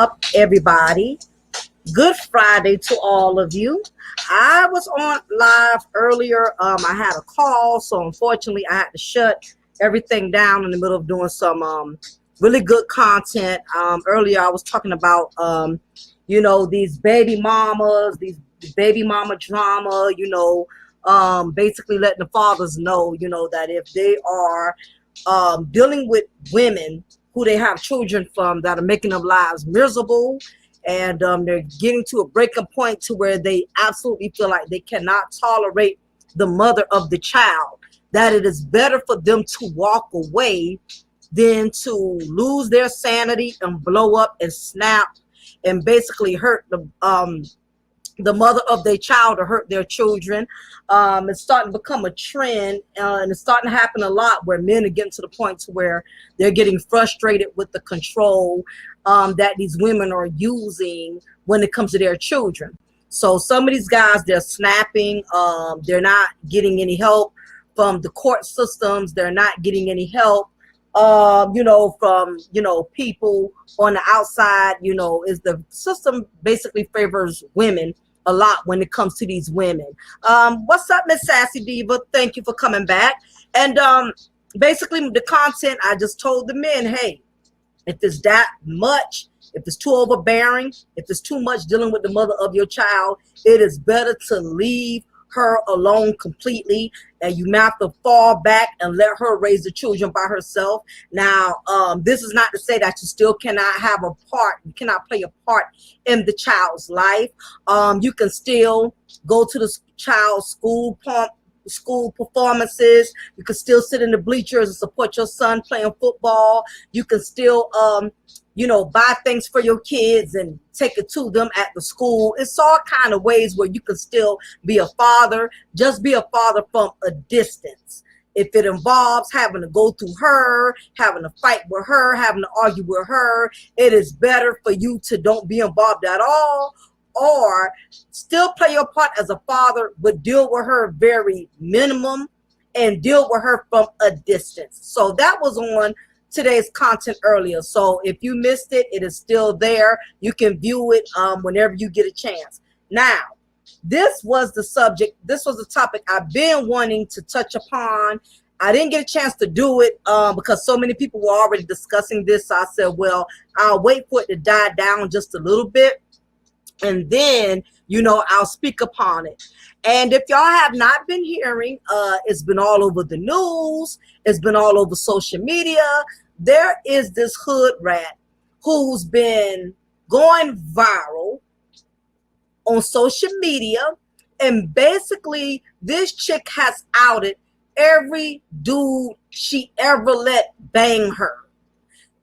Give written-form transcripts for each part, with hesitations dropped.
up, everybody? Good Friday to all of you. I was on live earlier. I had a call, so unfortunately I had to shut everything down in the middle of doing some really good content. Earlier I was talking about these baby mamas, these baby mama drama, basically letting the fathers know, that if they are dealing with women who they have children from that are making their lives miserable, and they're getting to a breaking point to where they absolutely feel like they cannot tolerate the mother of the child, that it is better for them to walk away than to lose their sanity and blow up and snap and basically hurt the mother of their child or hurt their children. It's starting to become a trend, and it's starting to happen a lot where men are getting to the point to where they're getting frustrated with the control that these women are using when it comes to their children. So some of these guys, they're snapping. They're not getting any help from the court systems. They're not getting any help from people on the outside. Is the system basically favors women a lot when it comes to these women. What's up, Miss Sassy Diva? Thank you for coming back. And basically the content, I just told the men, hey, if it's that much, if it's too overbearing, if it's too much dealing with the mother of your child, it is better to leave her alone completely, and you have to fall back and let her raise the children by herself. Now, this is not to say that you still cannot have a part, you cannot play a part in the child's life. You can still go to the child's school performances. You can still sit in the bleachers and support your son playing football. You can still buy things for your kids and take it to them at the school. It's all kind of ways where you can still be a father. Just be a father from a distance. If it involves having to go through her, having to fight with her, having to argue with her, it is better for you to don't be involved at all, or still play your part as a father, but deal with her very minimum and deal with her from a distance. So that was on today's content earlier. So if you missed it, it is still there. You can view it whenever you get a chance. Now, this was the subject. This was the topic I've been wanting to touch upon. I didn't get a chance to do it because so many people were already discussing this. So I said, well, I'll wait for it to die down just a little bit, and then, I'll speak upon it. And if y'all have not been hearing, it's been all over the news. It's been all over social media. There is this hood rat who's been going viral on social media. And basically, this chick has outed every dude she ever let bang her.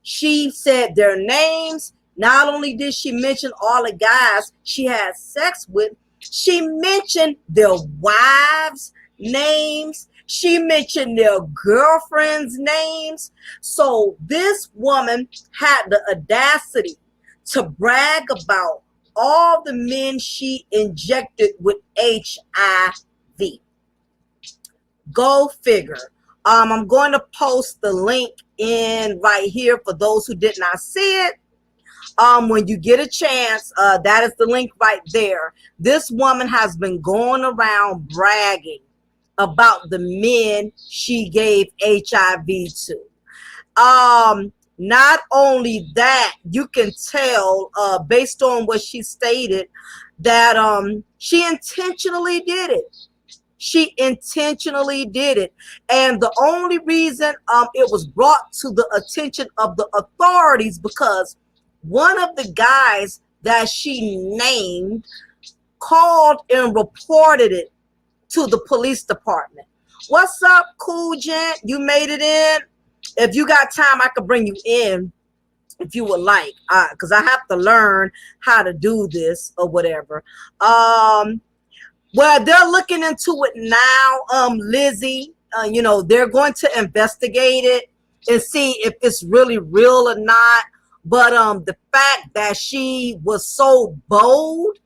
She said their names. Not only did she mention all the guys she had sex with, she mentioned their wives' names. She mentioned their girlfriends' names. So this woman had the audacity to brag about all the men she injected with HIV. Go figure. I'm going to post the link in right here for those who did not see it. When you get a chance, that is the link right there. This woman has been going around bragging about the men she gave HIV to. Not only that, you can tell based on what she stated that she intentionally did it. She intentionally did it. And the only reason it was brought to the attention of the authorities because one of the guys that she named called and reported it to the police department. What's up, cool gent? You made it in. If you got time, I could bring you in if you would like, because I have to learn how to do this or whatever. Well, they're looking into it now, Lizzie. They're going to investigate it and see if it's really real or not. But the fact that she was so bold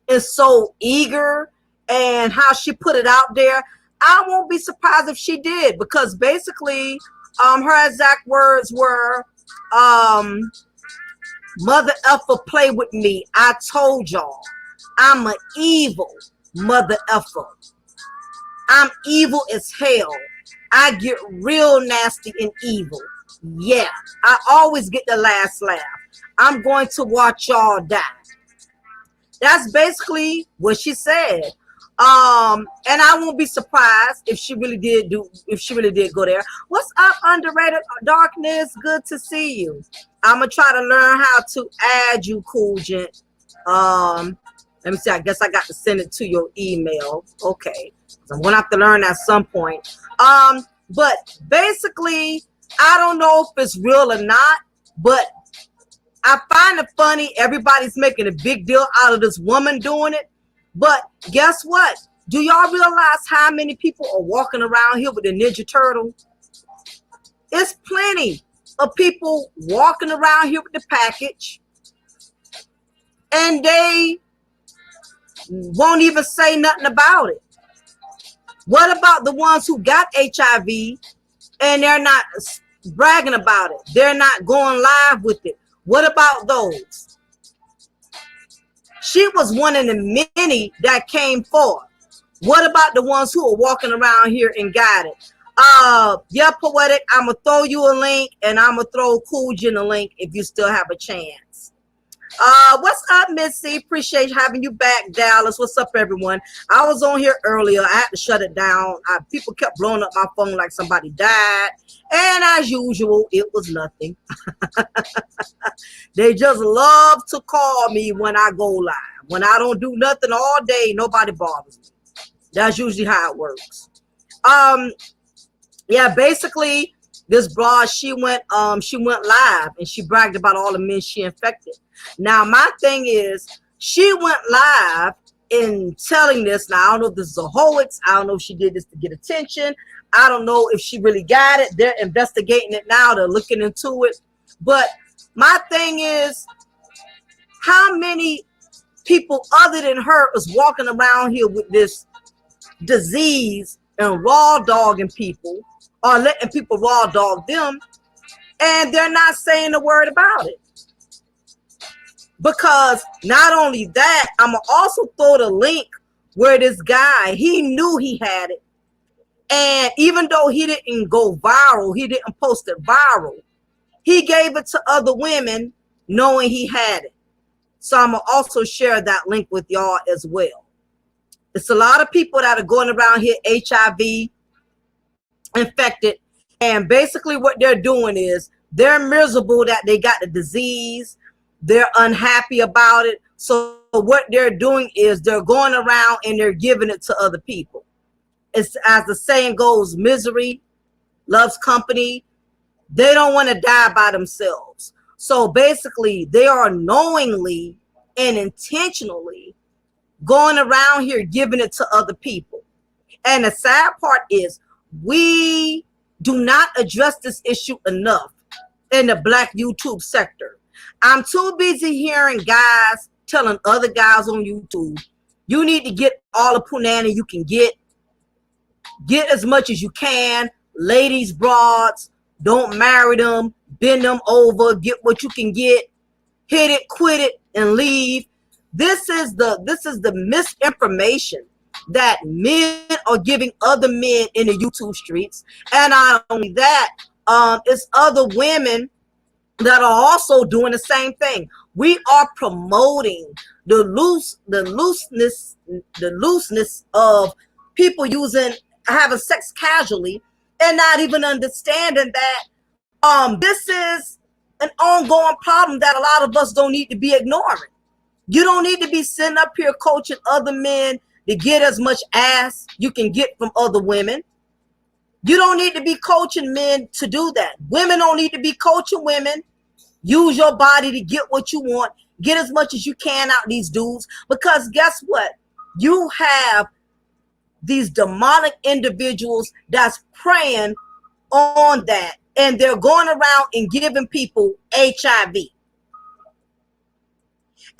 and so eager and how she put it out there, I won't be surprised if she did, because basically her exact words were, Mother effer play with me. I told y'all, I'm an evil mother effer. I'm evil as hell. I get real nasty and evil. Yeah, I always get the last laugh. I'm going to watch y'all die. That's basically what she said. And I won't be surprised if she really did go there. What's up, underrated darkness? Good to see you. I'm gonna try to learn how to add you, Cool Gent. Let me see. I guess I got to send it to your email. Okay, so I'm gonna have to learn at some point. But basically, I don't know if it's real or not, but I find it funny. Everybody's making a big deal out of this woman doing it. But guess what? Do y'all realize how many people are walking around here with the Ninja Turtle? It's plenty of people walking around here with the package, and they won't even say nothing about it. What about the ones who got HIV and they're not bragging about it? They're not going live with it. What about those? She was one of the many that came forth. What about the ones who are walking around here and got it? Yeah, Poetic, I'm going to throw you a link, and I'm going to throw Cool Jen a link if you still have a chance. What's up, Missy? Appreciate having you back, Dallas. What's up, everyone? I was on here earlier. I had to shut it down. People kept blowing up my phone like somebody died. And as usual, it was nothing. They just love to call me when I go live. When I don't do nothing all day, nobody bothers me. That's usually how it works. Yeah, basically, this broad, she went live and she bragged about all the men she infected. Now, my thing is, she went live in telling this. Now, I don't know if this is a hoax. I don't know if she did this to get attention. I don't know if she really got it. They're investigating it now. They're looking into it. But my thing is, how many people other than her is walking around here with this disease and raw dogging people, or letting people raw dog them, and they're not saying a word about it? Because not only that, I'm going to also throw the link where this guy, he knew he had it. And even though he didn't go viral, he didn't post it viral, he gave it to other women knowing he had it. So I'm going to also share that link with y'all as well. It's a lot of people that are going around here HIV infected. And basically what they're doing is they're miserable that they got the disease. They're unhappy about it. So what they're doing is they're going around and they're giving it to other people. It's, as the saying goes, misery loves company. They don't want to die by themselves. So basically they are knowingly and intentionally going around here giving it to other people. And the sad part is we do not address this issue enough in the Black YouTube sector. I'm too busy hearing guys telling other guys on YouTube, you need to get all the punani you can get as much as you can. Ladies, broads, don't marry them, bend them over, get what you can get, hit it, quit it, and leave. This is the misinformation that men are giving other men in the YouTube streets. And not only that, it's other women that are also doing the same thing. We are promoting the looseness of people having sex casually, and not even understanding that this is an ongoing problem that a lot of us don't need to be ignoring. You don't need to be sitting up here coaching other men to get as much ass you can get from other women. You don't need to be coaching men to do that. Women don't need to be coaching women. Use your body to get what you want. Get as much as you can out these dudes. Because guess what? You have these demonic individuals that's preying on that. And they're going around and giving people HIV.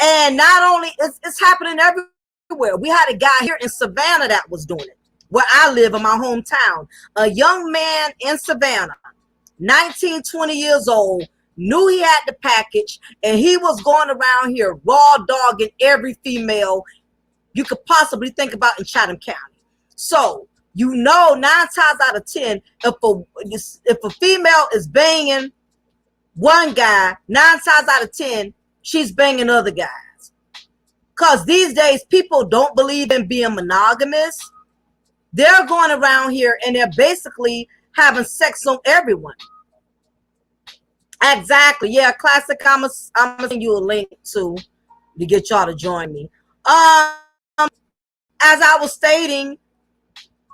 And not only, it's happening everywhere. We had a guy here in Savannah that was doing it, where I live in my hometown. A young man in Savannah, 19, 20 years old, knew he had the package, and he was going around here raw dogging every female you could possibly think about in Chatham County. So, you know, 9 times out of 10, if a female is banging one guy, 9 times out of 10, she's banging other guys. Because these days, people don't believe in being monogamous. They're going around here and they're basically having sex on everyone. Exactly. Yeah, classic. I'm gonna send you a link to get y'all to join me. As I was stating,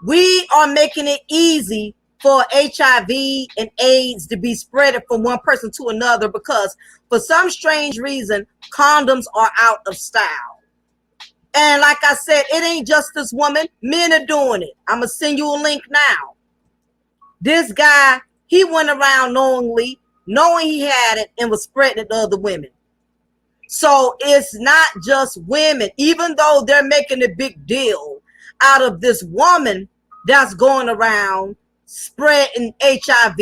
we are making it easy for HIV and AIDS to be spread from one person to another because for some strange reason, condoms are out of style. And like I said, it ain't just this woman. Men are doing it. I'm going to send you a link now. This guy, he went around knowing he had it and was spreading it to other women. So it's not just women, even though they're making a big deal out of this woman that's going around spreading HIV.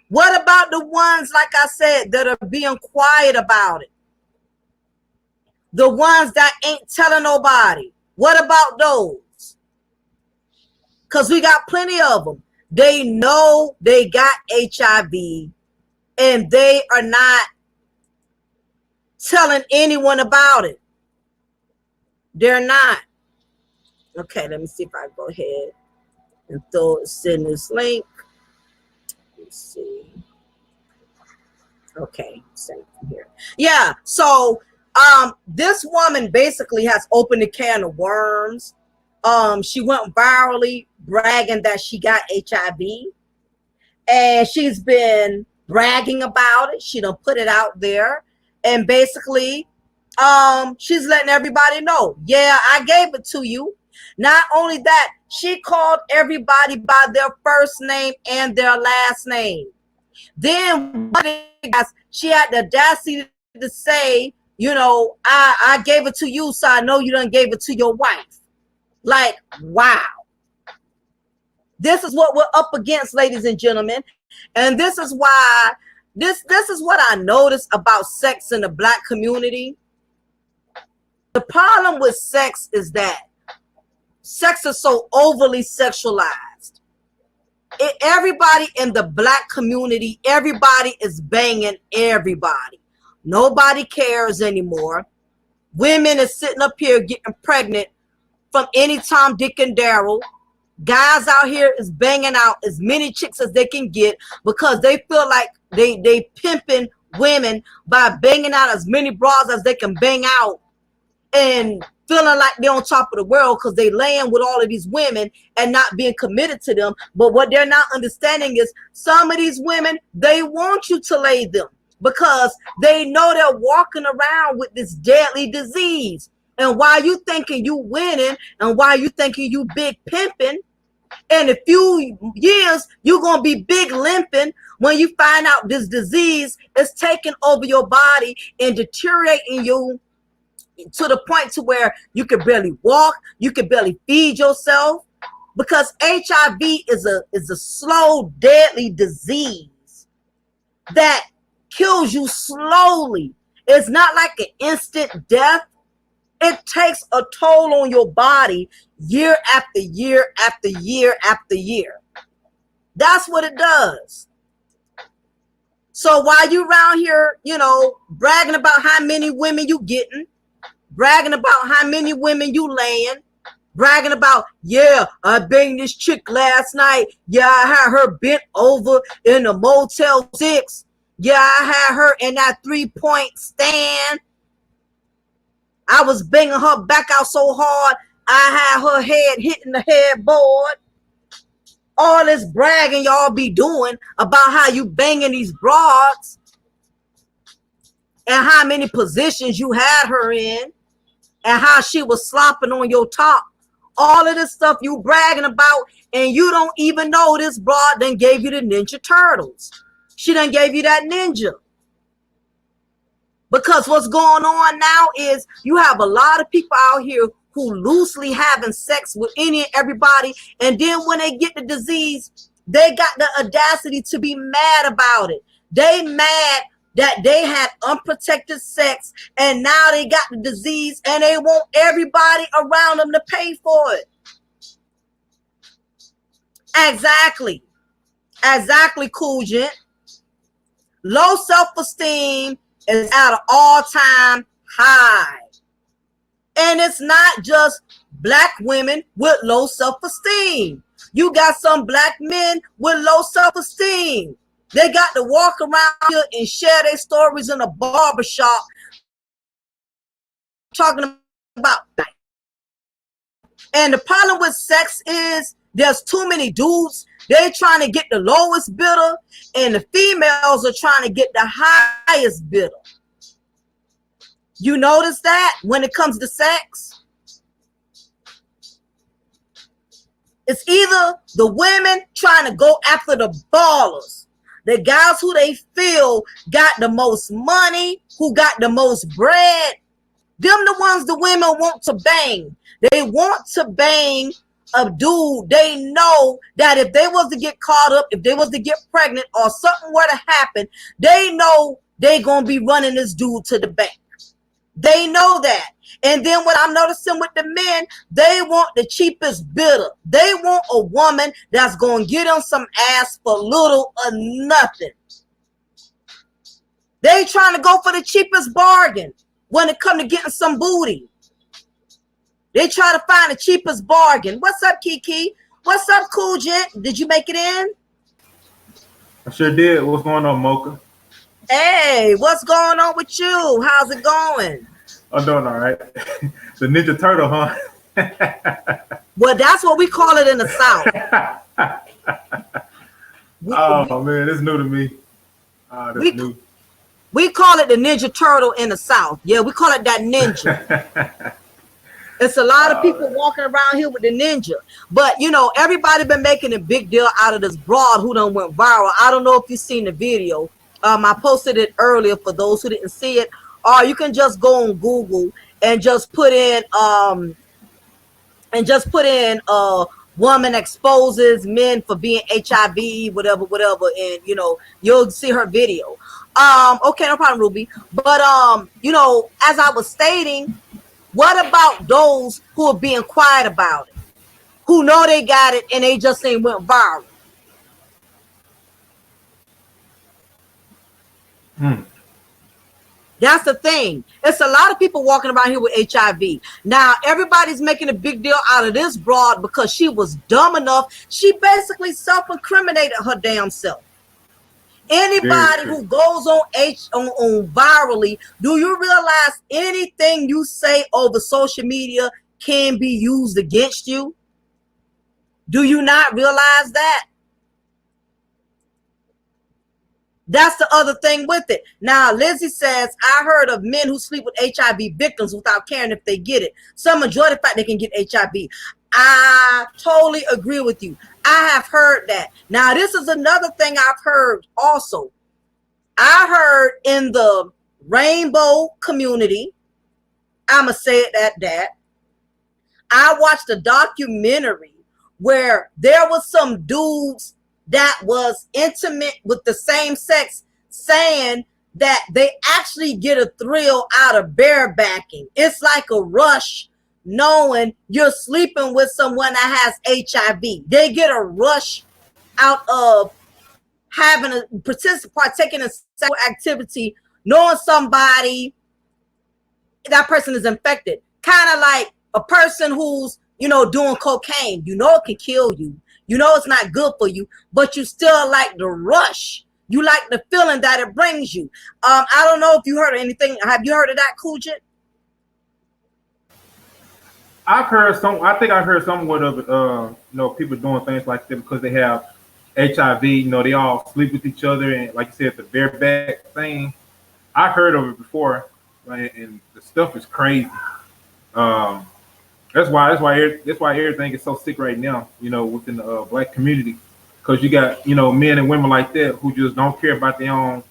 What about the ones, like I said, that are being quiet about it? The ones that ain't telling nobody. What about those? Because we got plenty of them. They know they got HIV and they are not telling anyone about it. They're not. Okay, let me see if I go ahead and send this link. Let's see. Okay, send it from here. Yeah, so this woman basically has opened a can of worms. She went virally bragging that she got HIV, and she's been bragging about it. She done put it out there, and basically she's letting everybody know, yeah, I gave it to you. Not only that, she called everybody by their first name and their last name. Then she had the audacity to say, you know, I gave it to you, so I know you done gave it to your wife. Like, wow. This is what we're up against, ladies and gentlemen. And this is why, this is what I noticed about sex in the Black community. The problem with sex is that sex is so overly sexualized. Everybody in the Black community, everybody is banging everybody. Nobody cares anymore. Women are sitting up here getting pregnant from any Tom, Dick, and Daryl. Guys out here is banging out as many chicks as they can get because they feel like they pimping women by banging out as many bras as they can bang out and feeling like they're on top of the world because they laying with all of these women and not being committed to them. But what they're not understanding is some of these women, they want you to lay them because they know they're walking around with this deadly disease. And while you thinking you winning and while you thinking you big pimping, in a few years, you're going to be big limping when you find out this disease is taking over your body and deteriorating you to the point to where you can barely walk, you can barely feed yourself, because HIV is a slow, deadly disease that kills you slowly. It's not like an instant death. It takes a toll on your body year after year after year after year. That's what it does. So while you around here, you know, bragging about how many women you getting, bragging about how many women you laying, bragging about, yeah, I banged this chick last night. Yeah, I had her bent over in a Motel 6. Yeah, I had her in that 3-point stand. I was banging her back out so hard, I had her head hitting the headboard. All this bragging y'all be doing about how you banging these broads and how many positions you had her in and how she was slopping on your top. All of this stuff you bragging about, and you don't even know this broad done gave you the Ninja Turtles. She done gave you that ninja. Because what's going on now is you have a lot of people out here who loosely having sex with any and everybody. And then when they get the disease, they got the audacity to be mad about it. They mad that they had unprotected sex and now they got the disease and they want everybody around them to pay for it. Exactly. Exactly, Cool Gent. Low self-esteem is at an all-time high. And it's not just black women with low self-esteem. You got some black men with low self-esteem. They got to walk around here and share their stories in a barbershop talking about that. And the problem with sex is there's too many dudes. They're trying to get the lowest bidder, and the females are trying to get the highest bidder. You notice that when it comes to sex? It's either the women trying to go after the ballers, the guys who they feel got the most money, who got the most bread. Them the ones the women want to bang. They want to bang a dude they know that if they was to get caught up, if they was to get pregnant or something were to happen, they know they gonna be running this dude to the bank. They know that. And then what I'm noticing with the men, they want the cheapest bidder. They want a woman that's gonna get them some ass for little or nothing. They trying to go for the cheapest bargain when it come to getting some booty. They try to find the cheapest bargain. What's up, Kiki? What's up, Cool Gent? Did you make it in? I sure did. What's going on, Mocha? Hey, what's going on with you? How's it going? I'm doing all right. The Ninja Turtle, huh? Well, that's what we call it in the South. Man, it's new to me. That's new. We call it the Ninja Turtle in the South. Yeah, we call it that ninja. It's a lot of people walking around here with the ninja. But, you know, everybody been making a big deal out of this broad who done went viral. I don't know if you've seen the video. I posted it earlier for those who didn't see it. Or you can just go on Google and just put in woman exposes men for being HIV, whatever, and you know, you'll see her video. Okay, no problem, Ruby. But you know, as I was stating, what about those who are being quiet about it, who know they got it and they just ain't went viral? That's the thing. It's a lot of people walking around here with HIV. Now, everybody's making a big deal out of this broad because she was dumb enough. She basically self-incriminated her damn self. Anybody who goes on virally, do you realize anything you say over social media can be used against you? Do you not realize that? That's the other thing with it. Now, Lizzie says, I heard of men who sleep with HIV victims without caring if they get it. Some enjoy the fact they can get HIV. I totally agree with you. I have heard that. Now, this is another thing I've heard also. I heard in the rainbow community, I'm going to say it at that. I watched a documentary where there was some dudes that was intimate with the same sex saying that they actually get a thrill out of barebacking. It's like a rush knowing you're sleeping with someone that has HIV. They get a rush out of having a partaking in sexual activity, knowing somebody, that person is infected. Kind of like a person who's, you know, doing cocaine. You know it can kill you. You know it's not good for you, but you still like the rush. You like the feeling that it brings you. I don't know if you heard anything. Have you heard of that, Kujit? I've heard some. I think I heard somewhat of you know, people doing things like that because they have HIV. You know, they all sleep with each other, and like you said, the bareback thing. I heard of it before, right? And the stuff is crazy. That's why everything is so sick right now. You know, within the black community, because you got, you know, men and women like that who just don't care about their own,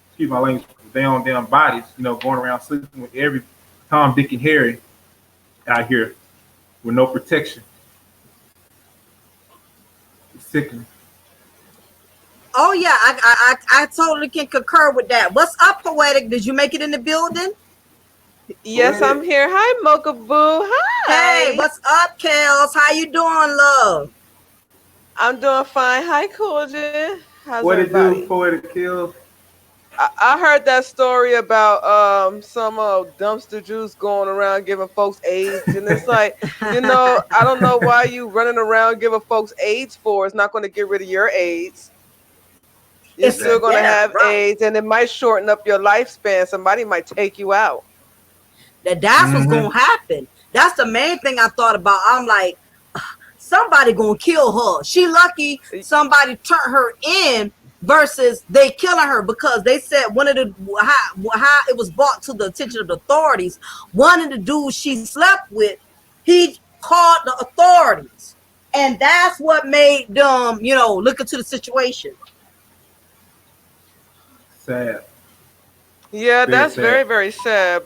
excuse my language, their own damn bodies. You know, going around sleeping with every Tom, Dick, and Harry out here with no protection. It's sickening. Oh yeah, I totally can concur with that. What's up, Poetic? Did you make it in the building? Yes, I'm Poetic, here. Hi, Mocha Boo. Hey, Hi. what's up, Kels? How you doing, love? I'm doing fine. Hi, Coolidge. How's what it do? everybody? Poetic kills. I heard that story about some dumpster juice going around giving folks AIDS, and it's like, I don't know why you running around giving folks AIDS for. It's not going to get rid of your AIDS. You're It's still Exactly. going to yeah, have right. AIDS, and it might shorten up your lifespan. Somebody might take you out. That's what's Mm-hmm. gonna happen. That's the main thing I thought about. I'm like, somebody gonna kill her. She lucky somebody turned her in versus they killing her because they said one of the how it was brought to the attention of the authorities. One of the dudes she slept with, he called the authorities, and that's what made them, look into the situation. Sad. Yeah, Very that's sad. very, very sad.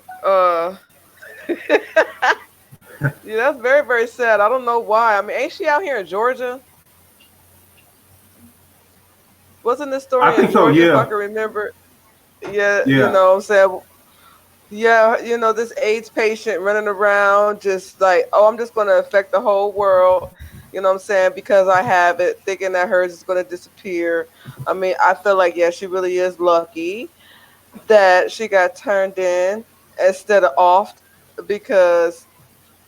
Yeah, that's very, very sad. I don't know why. I mean, ain't she out here in Georgia? Wasn't this I story in think so. Georgia, if I Yeah. can remember? Yeah, Yeah. I'm saying, yeah, this AIDS patient running around just like, oh, I'm just going to affect the whole world, I'm saying, because I have it, thinking that hers is going to disappear. I mean, I feel like, yeah, she really is lucky that she got turned in instead of off because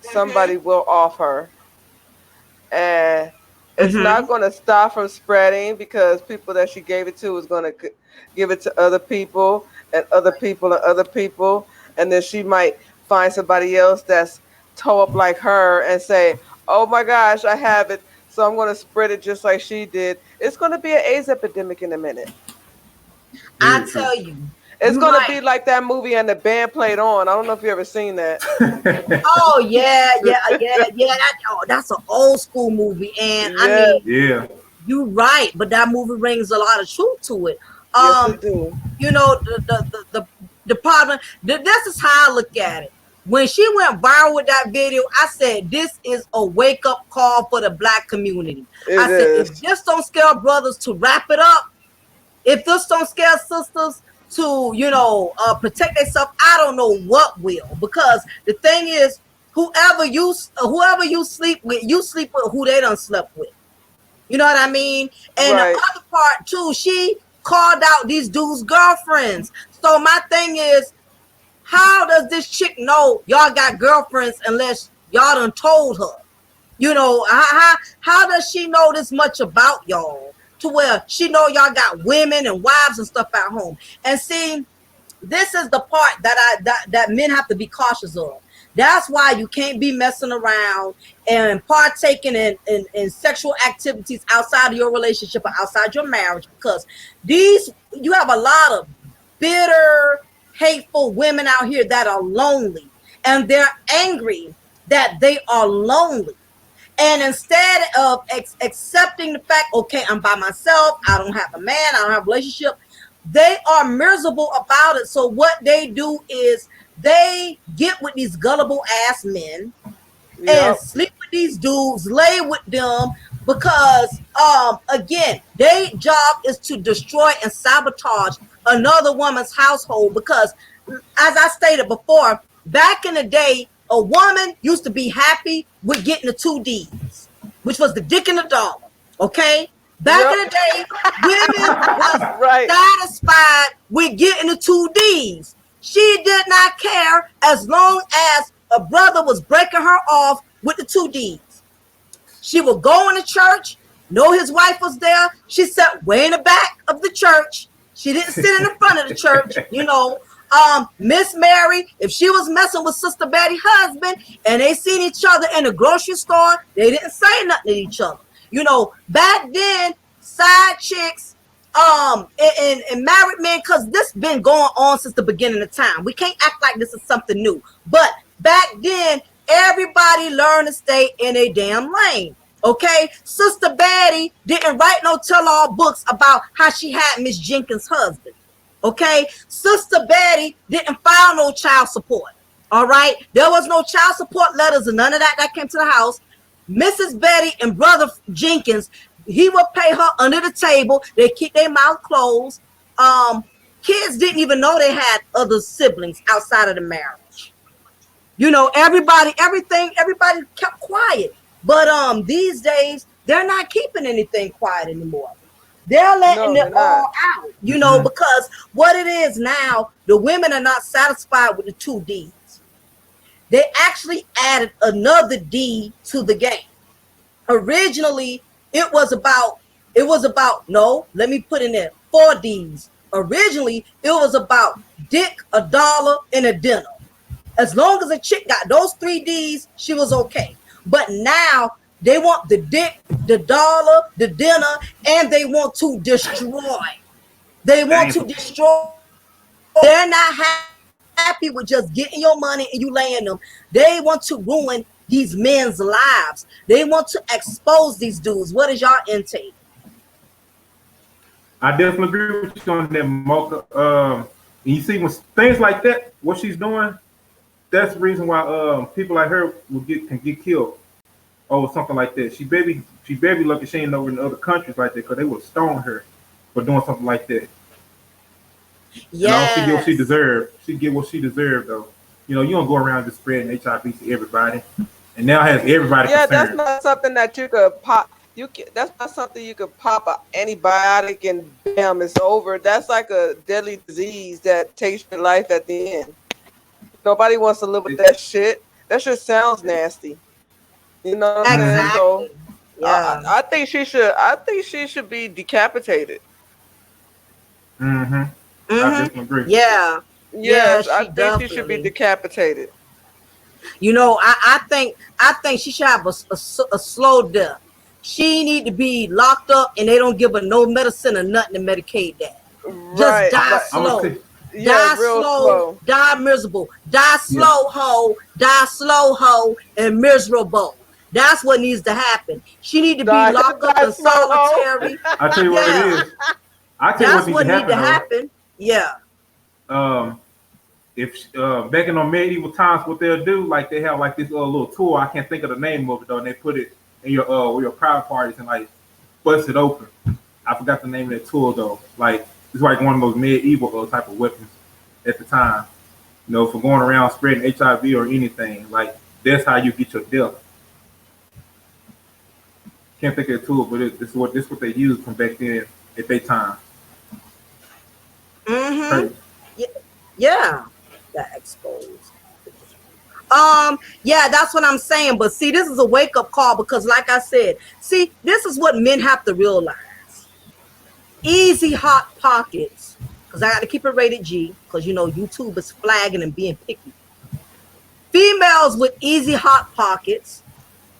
somebody will off her. And it's Mm-hmm. not going to stop from spreading because people that she gave it to is going to give it to other people and other people and other people, and then she might find somebody else that's toe up like her and say, oh my gosh, I have it, so I'm going to spread it just like she did. It's going to be an AIDS epidemic in a minute. I Very true. tell you, It's you going to right. be like that movie and the band played on. I don't know if you ever seen that. Oh yeah, yeah. That's an old school movie, and I Yeah, mean, Yeah. you're right, but that movie brings a lot of truth to it. yes Um, it do. the problem. This is how I look at it. When she went viral with that video, I said this is a wake up call for the black community. I It said if is. this don't scare brothers to wrap it up, if this don't scare sisters to protect themselves, I don't know what will. Because the thing is, whoever you sleep with, you sleep with who they done slept with. You know what I mean? And the Right. other part too, she called out these dudes' girlfriends. So my thing is, how does this chick know y'all got girlfriends unless y'all done told her? How does she know this much about y'all to where she know y'all got women and wives and stuff at home? And see, this is the part that men have to be cautious of. That's why you can't be messing around and partaking in sexual activities outside of your relationship or outside your marriage, because you have a lot of bitter, hateful women out here that are lonely, and they're angry that they are lonely. And instead of accepting the fact, okay, I'm by myself, I don't have a man, I don't have a relationship, they are miserable about it. So what they do is they get with these gullible ass men and Yep. sleep with these dudes, lay with them, because again, their job is to destroy and sabotage another woman's household. Because as I stated before, back in the day, a woman used to be happy with getting the two D's, which was the dick and the dollar. Okay? Back in Yep. the day, women was Right. satisfied with getting the two D's. She did not care as long as a brother was breaking her off with the two D's. She would go into church, know his wife was there. She sat way in the back of the church. She didn't sit in the front of the church. Miss Mary, if she was messing with Sister Betty's husband and they seen each other in the grocery store, they didn't say nothing to each other. Back then, side chicks, and married men, because this been going on since the beginning of time. We can't act like this is something new. But back then, everybody learned to stay in a damn lane. Okay, Sister Betty didn't write no tell-all books about how she had Miss Jenkins' husband. Okay, Sister Betty didn't file no child support. All right, there was no child support letters and none of that came to the house. Mrs. Betty and Brother Jenkins He would pay her under the table. They keep their mouth closed. Kids didn't even know they had other siblings outside of the marriage. You know, everybody kept quiet. But these days they're not keeping anything quiet anymore. They're letting No, it they're not. all out, you know, because what it is now, the women are not satisfied with the two D's. They actually added another D to the game. Originally, it was about no, let me put in there 4 D's. Originally, it was about dick, a dollar, and a dinner. As long as a chick got those 3 D's, she was okay. But now they want the dick, the dollar, the dinner, and they want to destroy. They want to Damn. destroy. They're not happy with just getting your money and you laying them. They want to ruin these men's lives. They want to expose these dudes. What is y'all intake? I definitely agree with you on that, Mocha. And you see, when things like that, what she's doing, that's the reason why people like her can get killed over something like that. She barely lucky she ain't over in other countries like that because they would stone her for doing something like that. And all she get what she Yes. deserved. She get what she deserved though. You know, you don't go around just spreading HIV to everybody, and now has everybody Yeah, that's concerned. not something that you could pop. That's not something you could pop an antibiotic and bam, it's over. That's like a deadly disease that takes your life at the end. Nobody wants to live with It, that shit. That shit sounds nasty. You know what I'm saying? mm-hmm, So Exactly. Yeah. I think she should. I think she should be decapitated. mm-hmm. I Mm-hmm. definitely agree. Yeah. Yeah, Yes, I she think she should be definitely. decapitated. You know, I think she should have a slow death. She need to be locked up and they don't give her no medicine or nothing to medicate that. Just Right. I, die Like I'm gonna slow. say, yeah, Die real slow, slow. die miserable. Die yeah. slow hoe, and miserable. That's what needs to happen. She need to be Die, locked up die in slow ho. solitary. I tell you what it Yeah, is. I tell you what that's needs to what need to happen though. happen. Yeah. Um, if back in the medieval times, what they'll do, like they have like this little tool. I can't think of the name of it though. And they put it in your private parties and like bust it open. I forgot the name of that tool though. Like it's like one of those medieval type of weapons at the time. You know, for going around spreading HIV or anything. Like that's how you get your death. Can't think of the tool, but this what they used from back then at their time. Mm-hmm. Crazy. Yeah. Yeah. That exposed. Yeah, that's what I'm saying. But see, this is a wake-up call because, like I said, see, this is what men have to realize. Easy hot pockets. Because I got to keep it rated G, because you know YouTube is flagging and being picky. Females with easy hot pockets.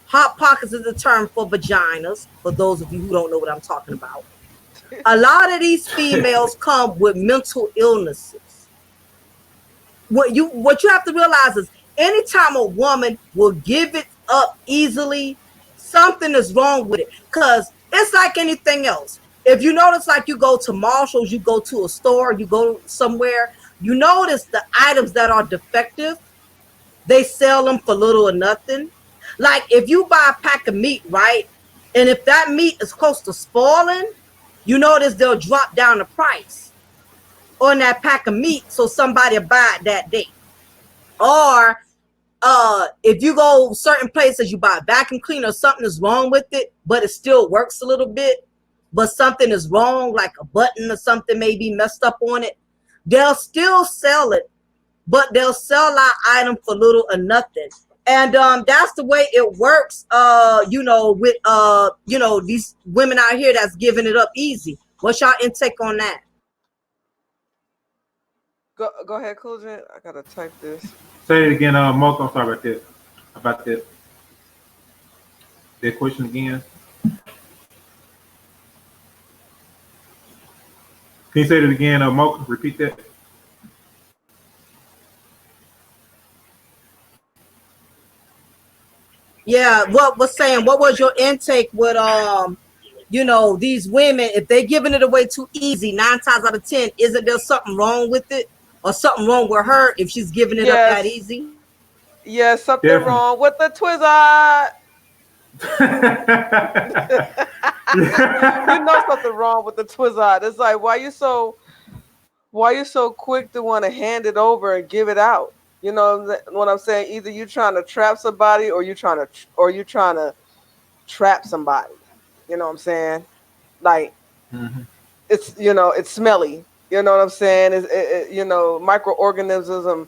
Hot pockets is a term for vaginas, for those of you who don't know what I'm talking about. A lot of these females come with mental illnesses. What you have to realize is anytime a woman will give it up easily, something is wrong with it. Because it's like anything else. If you notice, like you go to Marshalls, you go to a store, you go somewhere, you notice the items that are defective, they sell them for little or nothing. Like if you buy a pack of meat, right? And if that meat is close to spoiling, you notice they'll drop down the price on that pack of meat so somebody will buy it that day. Or if you go certain places, you buy a vacuum cleaner, something is wrong with it, but it still works a little bit, but something is wrong, like a button or something may be messed up on it, they'll still sell it, but they'll sell our item for little or nothing. And that's the way it works, with these women out here that's giving it up easy. What's your intake on that? Go ahead, Coolidge. I gotta type this. Say it again, Mocha. I'm sorry about that. About that question again. Can you say it again, Mocha? Repeat that. Yeah, what was saying? What was your intake with these women? If they're giving it away too easy, 9 times out of 10, isn't there something wrong with it, or something wrong with her if she's giving it up that Yes, easy? yes, something Definitely. wrong with the Twizzle. You know something wrong with the Twizzard. It's like, why you so quick to want to hand it over and give it out? You know what I'm saying? Either you trying to trap somebody, or you trying to trap somebody. You know what I'm saying? Like, Mhm. it's, it's smelly. You know what I'm saying? Microorganisms and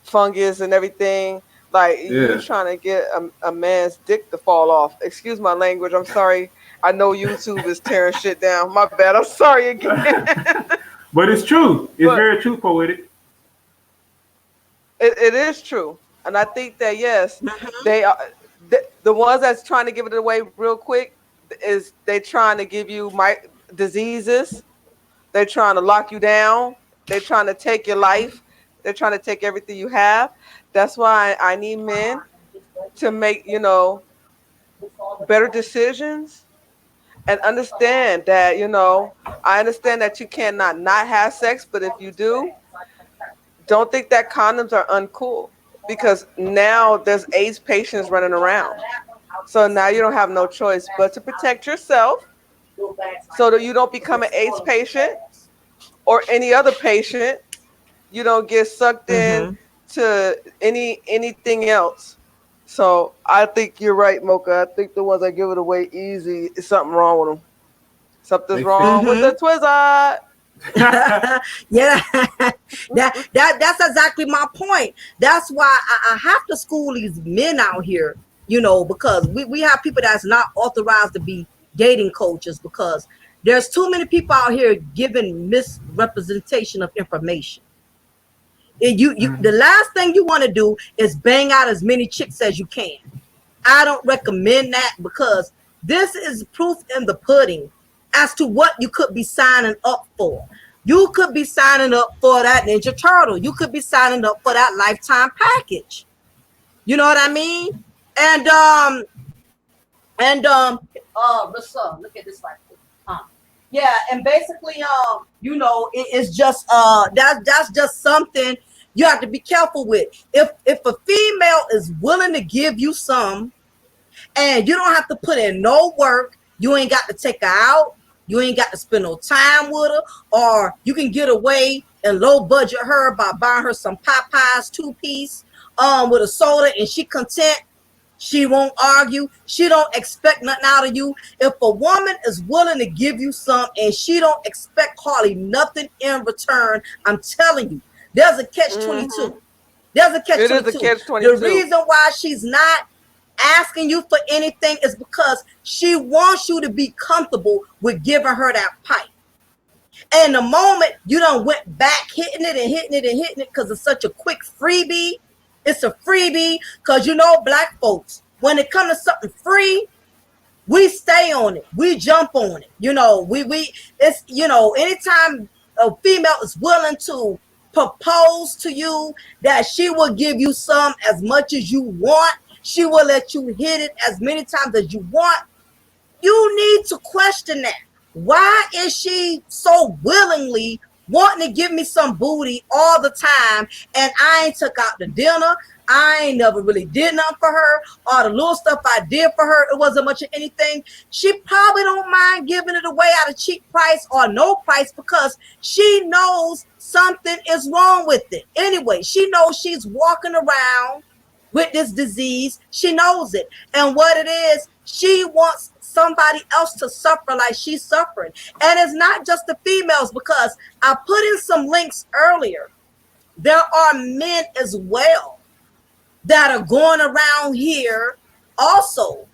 fungus and everything. Like, you Yeah. trying to get a man's dick to fall off. Excuse my language. I'm sorry. I know YouTube is tearing shit down. My bad. I'm sorry again. But it's true. It's But very true, poetic. it is true, and I think that, yes, Mhm. they are the ones that's trying to give it away real quick. Is they trying to give you diseases? They're trying to lock you down. They're trying to take your life. They're trying to take everything you have. That's why I need men to make, better decisions, and understand that, I understand that you cannot not have sex, but if you do, don't think that condoms are uncool, because now there's AIDS patients running around. So now you don't have no choice but to protect yourself so that you don't become an AIDS patient or any other patient. You don't get sucked in Mhm. to anything else. So I think you're right, Mocha. I think the ones that give it away easy, is something wrong with them. Something's Makes sense. wrong with the Mhm. Twizzard. Yeah, that's exactly my point. That's why I have to school these men out here, because we have people that's not authorized to be dating coaches, because there's too many people out here giving misrepresentation of information. The Mhm. last thing you want to do is bang out as many chicks as you can. I don't recommend that, because this is proof in the pudding as to what you could be signing up for. You could be signing up for that Ninja Turtle. You could be signing up for that lifetime package. You know what I mean? And Russell, look at this right here. Yeah, and basically, it's just that's just something you have to be careful with. If a female is willing to give you some, and you don't have to put in no work. You ain't got to take her out. You ain't got to spend no time with her. Or you can get away and low budget her by buying her some Popeyes 2-piece with a soda, and she content. She won't argue. She don't expect nothing out of you. If a woman is willing to give you some and she don't expect hardly nothing in return, I'm telling you, there's a catch Hmm. 22. There's a catch It is a 22. catch twenty The two. reason why she's not asking you for anything is because she wants you to be comfortable with giving her that pipe. And the moment you done went back hitting it and hitting it and hitting it because it's such a quick freebie, it's a freebie, because black folks, when it comes to something free, we stay on it. We jump on it. It's anytime a female is willing to propose to you that she will give you some as much as you want, she will let you hit it as many times as you want. You need to question that. Why is she so willingly wanting to give me some booty all the time, and I ain't took out the dinner? I ain't never really did nothing for her. All the little stuff I did for her, it wasn't much of anything. She probably don't mind giving it away at a cheap price or no price, because she knows something is wrong with it. Anyway, she knows she's walking around with this disease. She knows it. And what it is, she wants somebody else to suffer like she's suffering. And it's not just the females, because I put in some links earlier. There are men as well that are going around here also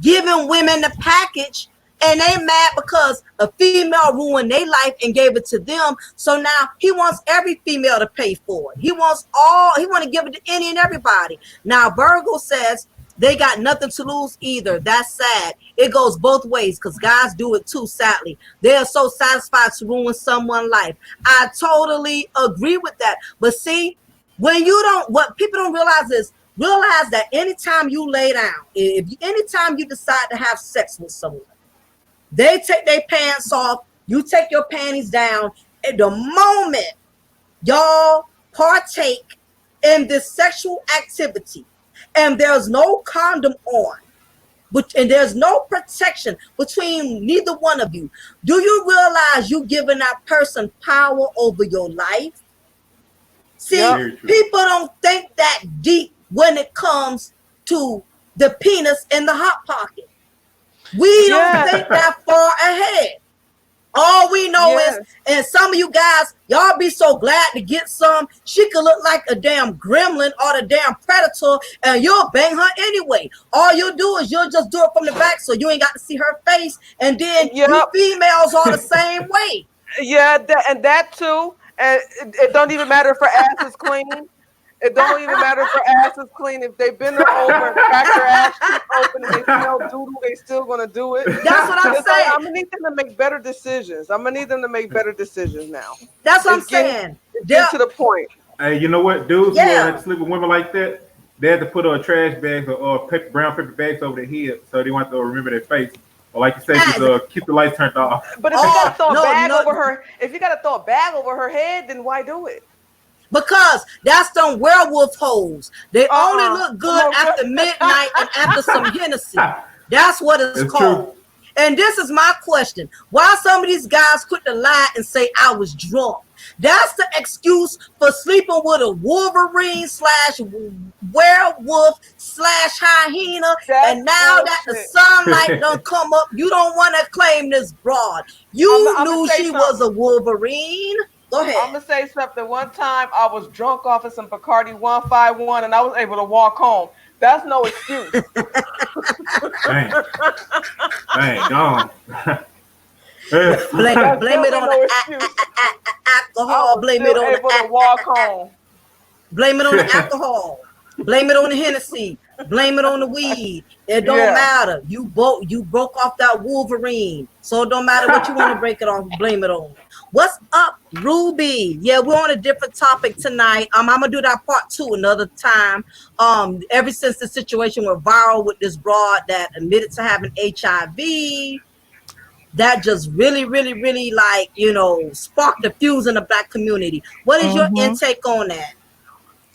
giving women the package, and they mad because a female ruined their life and gave it to them. So now he wants every female to pay for it. He want to give it to any and everybody. Now Virgo says they got nothing to lose either. That's sad. It goes both ways, because guys do it too, sadly. They are so satisfied to ruin someone's life. I totally agree with that. But see, what people don't realize that anytime you lay down, anytime you decide to have sex with someone, they take their pants off, you take your panties down. At the moment y'all partake in this sexual activity and there's no condom on, but and there's no protection between neither one of you. Do you realize you giving that person power over your life? See, Yep. Very true. people don't think that deep when it comes to the penis in the hot pocket. We don't Yes. think that far ahead. All we know is, Yes. and some of you guys, y'all be so glad to get some. She could look like a damn gremlin or the damn predator, and you'll bang her anyway. All you'll do is you'll just do it from the back, so you ain't got to see her face. And then you Yep. females are the same way. Yeah, and that too. And it don't even matter if her ass is clean. It don't even matter if her ass is clean. If they bend her over and crack her ass cheek open and they smell doodle, they still gonna do it. That's what I'm It's like, saying. I'm gonna need them to make better decisions. I'm gonna need them to make better decisions now. That's what I'm It's getting saying. it's There, getting to the point. Hey, you know what? Dudes who yeah. had to sleep with women like that, they had to put trash bags or brown paper bags over their head so they want to remember their face. Or like you say, just keep the lights turned off. But if you gotta throw a no, bag no. over her, if you gotta throw a bag over her head, then why do it? Because that's them werewolf hoes. They only look good Come on, after midnight and after some Hennessy. That's what it's It's called. true. And this is my question. Why some of these guys quit to lie and say I was drunk? That's the excuse for sleeping with a Wolverine slash werewolf slash hyena. That's And now that the bullshit. sunlight done come up, you don't want to claim this broad. You I'ma knew say she was something. a Wolverine. Go I'm ahead. gonna say something. One time I was drunk off of some Bacardi 151 and I was able to walk home. That's no excuse. Dang. Dang, gone. Blame That's it on no the excuse. I alcohol. was Blame still it on able to the walk home. blame it on the alcohol. Blame it on the Hennessy. Blame it on the weed. It don't Yeah. matter. You broke off that Wolverine. So it don't matter what you want to break it off. Blame it on. What's up, Ruby? Yeah, we're on a different topic tonight. I'm gonna do that part 2 another time. Ever since the situation went viral with this broad that admitted to having HIV, that just really, really, really like, sparked the fuse in the Black community. What is your intake on that?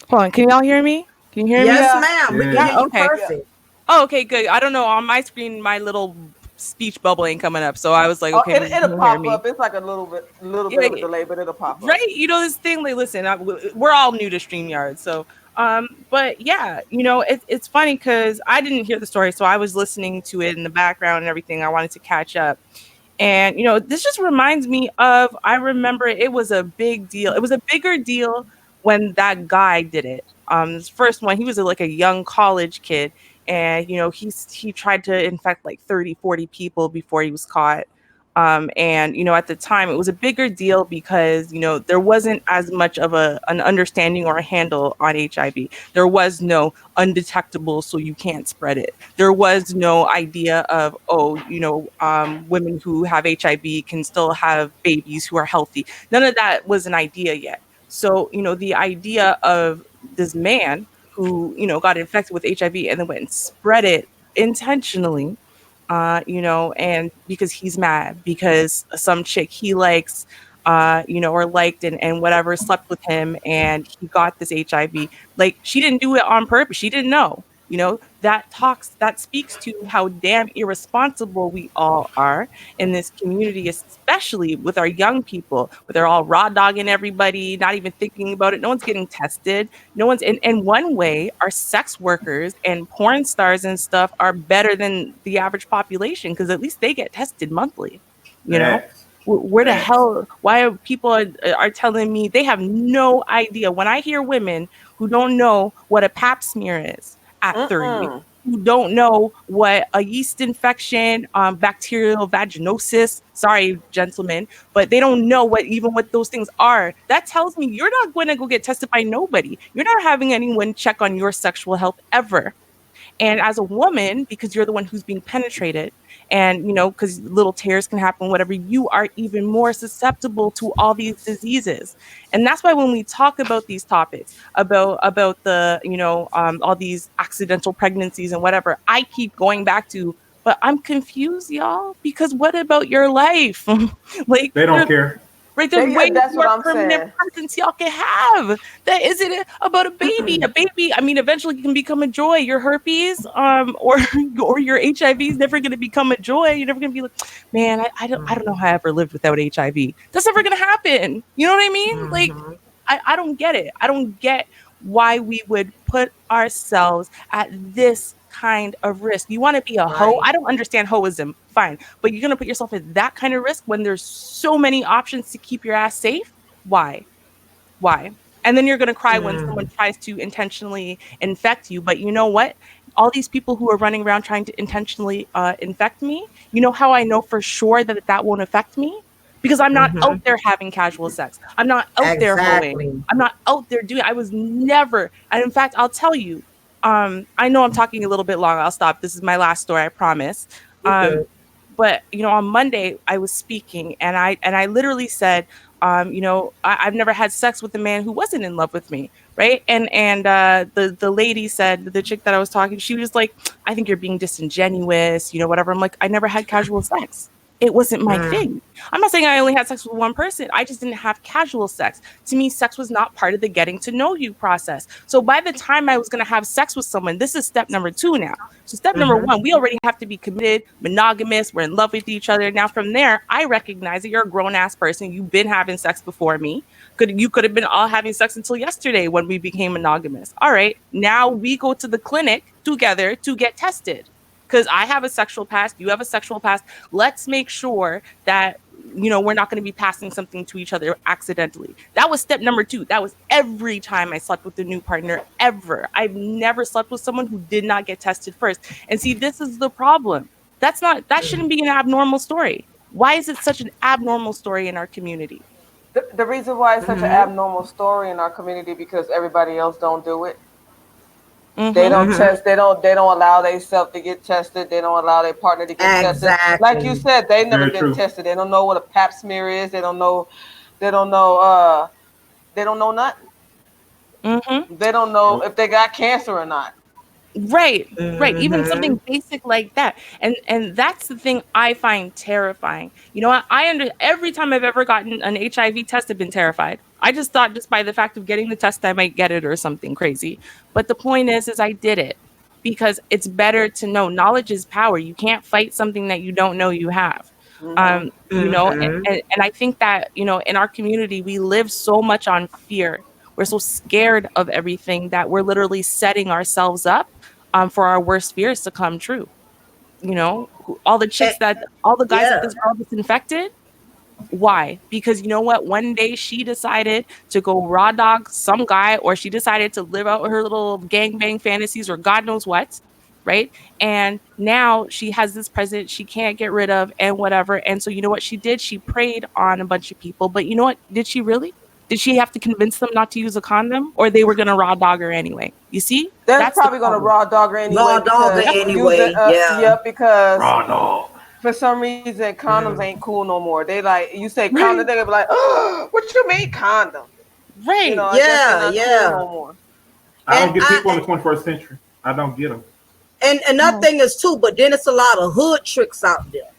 Hold on, can y'all hear me? Can you hear me? Yes, Yeah. ma'am. We can Yeah. hear you Okay. Yeah. perfect. Oh, okay, good. I don't know. On my screen, my little speech bubble ain't coming up. So I was like, Oh, okay, maybe you it'll can hear pop me. up. It's like a little bit Yeah, of a delay, but it'll pop up. right? You know, this thing, like, listen, we're all new to StreamYard. So, but yeah, it's funny because I didn't hear the story. So I was listening to it in the background and everything. I wanted to catch up. And, this just reminds me of, I remember it was a big deal. It was a bigger deal when that guy did it. This first one, he was like a young college kid. And, he tried to infect like 30, 40 people before he was caught. And, at the time, it was a bigger deal because, there wasn't as much of an understanding or a handle on HIV. There was no undetectable, so you can't spread it. There was no idea of, women who have HIV can still have babies who are healthy. None of that was an idea yet. So, the idea of this man who, got infected with HIV and then went and spread it intentionally, and because he's mad because some chick he likes, or liked and whatever slept with him and he got this HIV. Like, she didn't do it on purpose. She didn't know. That speaks to how damn irresponsible we all are in this community, especially with our young people, where they're all raw dogging everybody, not even thinking about it. No one's getting tested. No one's in one way, our sex workers and porn stars and stuff are better than the average population because at least they get tested monthly. Facts. Where the Facts. hell, why are people are telling me they have no idea? When I hear women who don't know what a pap smear is at 30, who don't know what a yeast infection, bacterial vaginosis, sorry, gentlemen, but they don't know what those things are. That tells me you're not going to go get tested by nobody. You're not having anyone check on your sexual health ever. And as a woman, because you're the one who's being penetrated, and because little tears can happen, whatever, you are even more susceptible to all these diseases. And that's why when we talk about these topics, about the all these accidental pregnancies and whatever, I keep going back to, but I'm confused, y'all, because what about your life? Like, They don't care. right? There's way That's what more I'm permanent saying. presence y'all can have. That isn't about a baby. A baby, I mean, eventually can become a joy. Your herpes, or your HIV is never going to become a joy. You're never going to be like, man, I don't know how I ever lived without HIV. That's never going to happen. You know what I mean? Like, I don't get it. I don't get why we would put ourselves at this kind of risk. You want to be a hoe? I don't understand hoism. Fine. But you're going to put yourself at that kind of risk when there's so many options to keep your ass safe? Why? Why? And then you're going to cry when someone tries to intentionally infect you. But you know what? All these people who are running around trying to intentionally infect me, you know how I know for sure that that won't affect me? Because I'm not out there having casual sex. I'm not out there hoeing. Exactly. I'm not out there doing. I was never. And in fact, I'll tell you. I know I'm talking a little bit long. I'll stop. This is my last story. I promise. You're good. But you know, on Monday I was speaking, and I literally said, you know, I've never had sex with a man who wasn't in love with me, right? And the lady said, the chick that I was talking, she was like, I think you're being disingenuous, you know, whatever. I'm like, I never had casual sex. It wasn't my thing. I'm not saying I only had sex with one person. I just didn't have casual sex. To me, sex was not part of the getting to know you process. So by the time I was going to have sex with someone, this is step number 2 now. So step number 1, we already have to be committed, monogamous. We're in love with each other. Now from there, I recognize that you're a grown ass person. You've been having sex before me. You could have been all having sex until yesterday when we became monogamous. All right. Now we go to the clinic together to get tested. Because I have a sexual past, you have a sexual past. Let's make sure that, you know, we're not going to be passing something to each other accidentally. That was step number 2. That was every time I slept with a new partner ever. I've never slept with someone who did not get tested first. And see, this is the problem. That shouldn't be an abnormal story. Why is it such an abnormal story in our community? The reason why it's such an abnormal story in our community because everybody else don't do it. They don't test. They don't allow themselves to get tested. They don't allow their partner to get tested. Like you said, they never been tested. They don't know what a Pap smear is. They don't know. They don't know nothing. They don't know if they got cancer or not. Right. Even something basic like that. And that's the thing I find terrifying. You know, every time I've ever gotten an HIV test, I've been terrified. I just thought just by the fact of getting the test, I might get it or something crazy. But the point is I did it because it's better to know. Knowledge is power. You can't fight something that you don't know you have. You know, and I think that, you know, in our community, we live so much on fear. We're so scared of everything that we're literally setting ourselves up for our worst fears to come true. You know, all the guys that this girl gets infected. Why? Because you know what? One day she decided to go raw dog some guy, or she decided to live out her little gangbang fantasies, or God knows what. Right. And now she has this president she can't get rid of and whatever. And so, you know what she did? She preyed on a bunch of people. But you know what? Did she really? Did she have to convince them not to use a condom, or they were going to raw dog her anyway? You see? That's probably going to raw dog her anyway. Raw dog her anyway. Yeah, because raw dog. For some reason, condoms ain't cool no more. They like, you say condom, they be like, oh, what you mean condom? Right. You know, yeah. Cool no more. I don't get people in the 21st century. I don't get them. And another thing is too, but then it's a lot of hood tricks out there.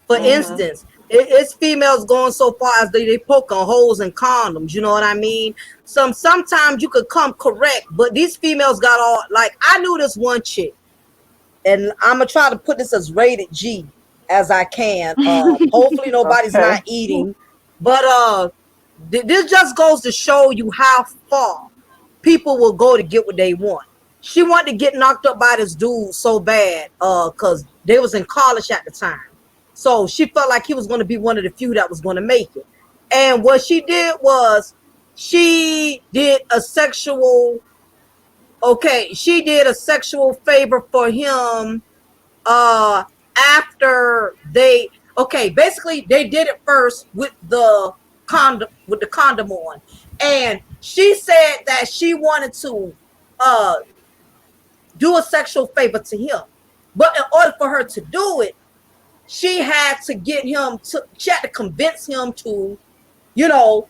For instance, it's females going so far as they poking holes in condoms. You know what I mean? Sometimes you could come correct, but these females got all, like, I knew this one chick, and I'm gonna try to put this as rated G as I can. Hopefully nobody's not eating, but this just goes to show you how far people will go to get what they want. She wanted to get knocked up by this dude so bad, because they was in college at the time. So she felt like he was going to be one of the few that was going to make it. And what she did was she did a sexual favor for him after basically they did it first with the condom on. And she said that she wanted to do a sexual favor to him. But in order for her to do it, she had to convince him to, you know,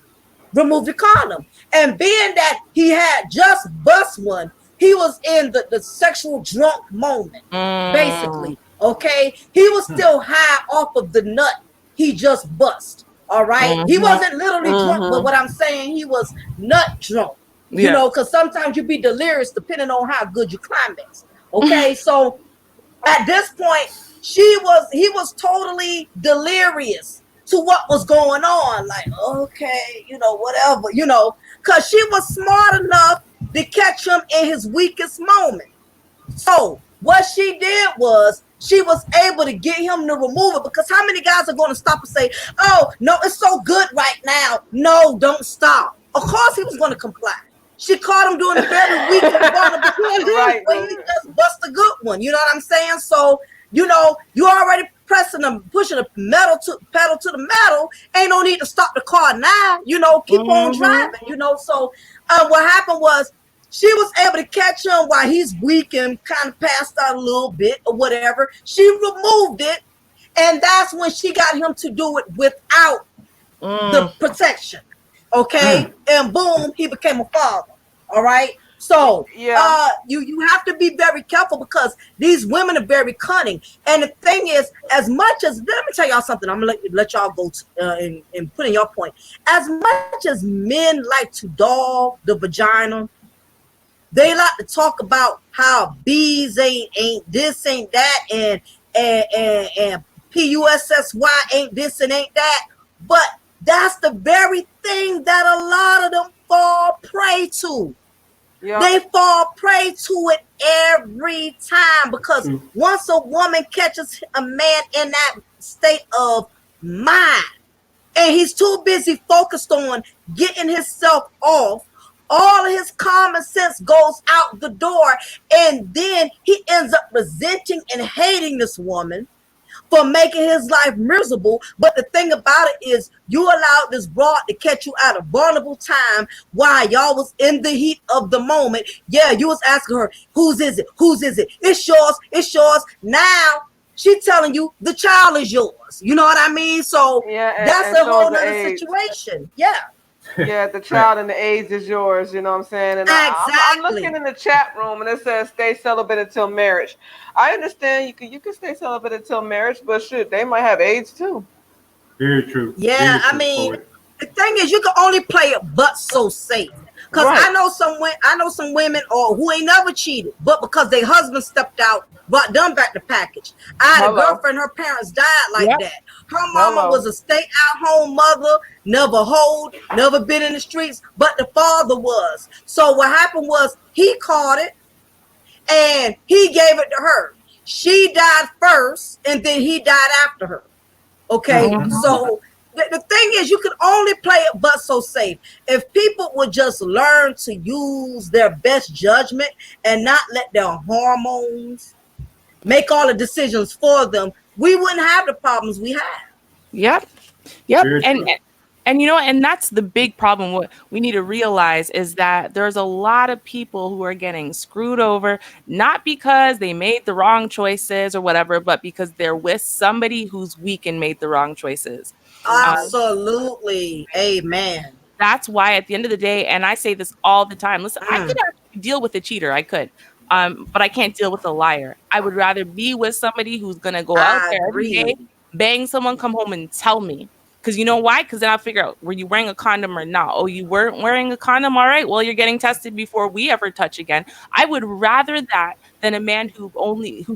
remove the condom. And being that he had just bust one, he was in the sexual drunk moment, basically. Okay. He was still high off of the nut he just bust. All right. He Mhm. wasn't literally drunk, but what I'm saying, he was nut drunk. You Yeah. know, because sometimes you be delirious depending on how good you climax. Okay, so at this point, he was totally delirious to what was going on. Like, okay, you know, whatever, you know, because she was smart enough to catch him in his weakest moment. So what she did was she was able to get him to remove it, because how many guys are going to stop and say, oh, no, it's so good right now. No, don't stop. Of course he was going to comply. She caught him doing a very weak and vulnerable Right. where he just bust a good one. You know what I'm saying? So, you know, you already pushing the pedal to the metal. Ain't no need to stop the car now. You know, keep on driving. You know, so what happened was she was able to catch him while he's weak and kind of passed out a little bit or whatever. She removed it, and that's when she got him to do it without the protection. Okay, and boom, he became a father. All right. So Yeah. you have to be very careful, because these women are very cunning. And the thing is, as much as, let me tell y'all something, I'm gonna let y'all go and put in your point. As much as men like to dog the vagina, they like to talk about how bees ain't this, ain't that, and PUSSY ain't this and ain't that. But that's the very thing that a lot of them fall prey to. Yeah. They fall prey to it every time, because once a woman catches a man in that state of mind, and he's too busy focused on getting himself off, all of his common sense goes out the door, and then he ends up resenting and hating this woman for making his life miserable. But the thing about it is, you allowed this broad to catch you at a vulnerable time while y'all was in the heat of the moment. Yeah, you was asking her, whose is it? Whose is it? It's yours. It's yours. Now she telling you the child is yours. You know what I mean? So Yeah, that's and a so is whole the nother AIDS. situation. Yeah. Yeah, the child and the AIDS is yours. You know what I'm saying? And I'm Exactly. looking in the chat room, and it says stay celibate until marriage. I understand you can stay celibate until marriage, but shit, they might have AIDS too. Very true. Yeah, Very I true, mean, poet. the thing is, you can only play it but so safe. Cause Right. I know some women or who ain't never cheated, but because their husband stepped out, brought them back the package. I had a Hello. girlfriend, her parents died like Yep. that. Her mama Hello. was a stay-at-home mother, never hold, never been in the streets, but the father was. So what happened was he caught it and he gave it to her. She died first, and then he died after her. Okay, so the thing is, you can only play it but so safe. If people would just learn to use their best judgment and not let their hormones make all the decisions for them, we wouldn't have the problems we have. Yep. Yep. Very true. And you know, and that's the big problem. What we need to realize is that there's a lot of people who are getting screwed over, not because they made the wrong choices or whatever, but because they're with somebody who's weak and made the wrong choices. Mm-hmm. Absolutely. Amen. That's why at the end of the day, and I say this all the time, listen, I could actually deal with a cheater. I could. But I can't deal with a liar. I would rather be with somebody who's gonna go out I there every day, agree. bang someone, come home and tell me. Because you know why? Because then I'll figure out, were you wearing a condom or not? Oh, you weren't wearing a condom? All right. Well, you're getting tested before we ever touch again. I would rather that than a man who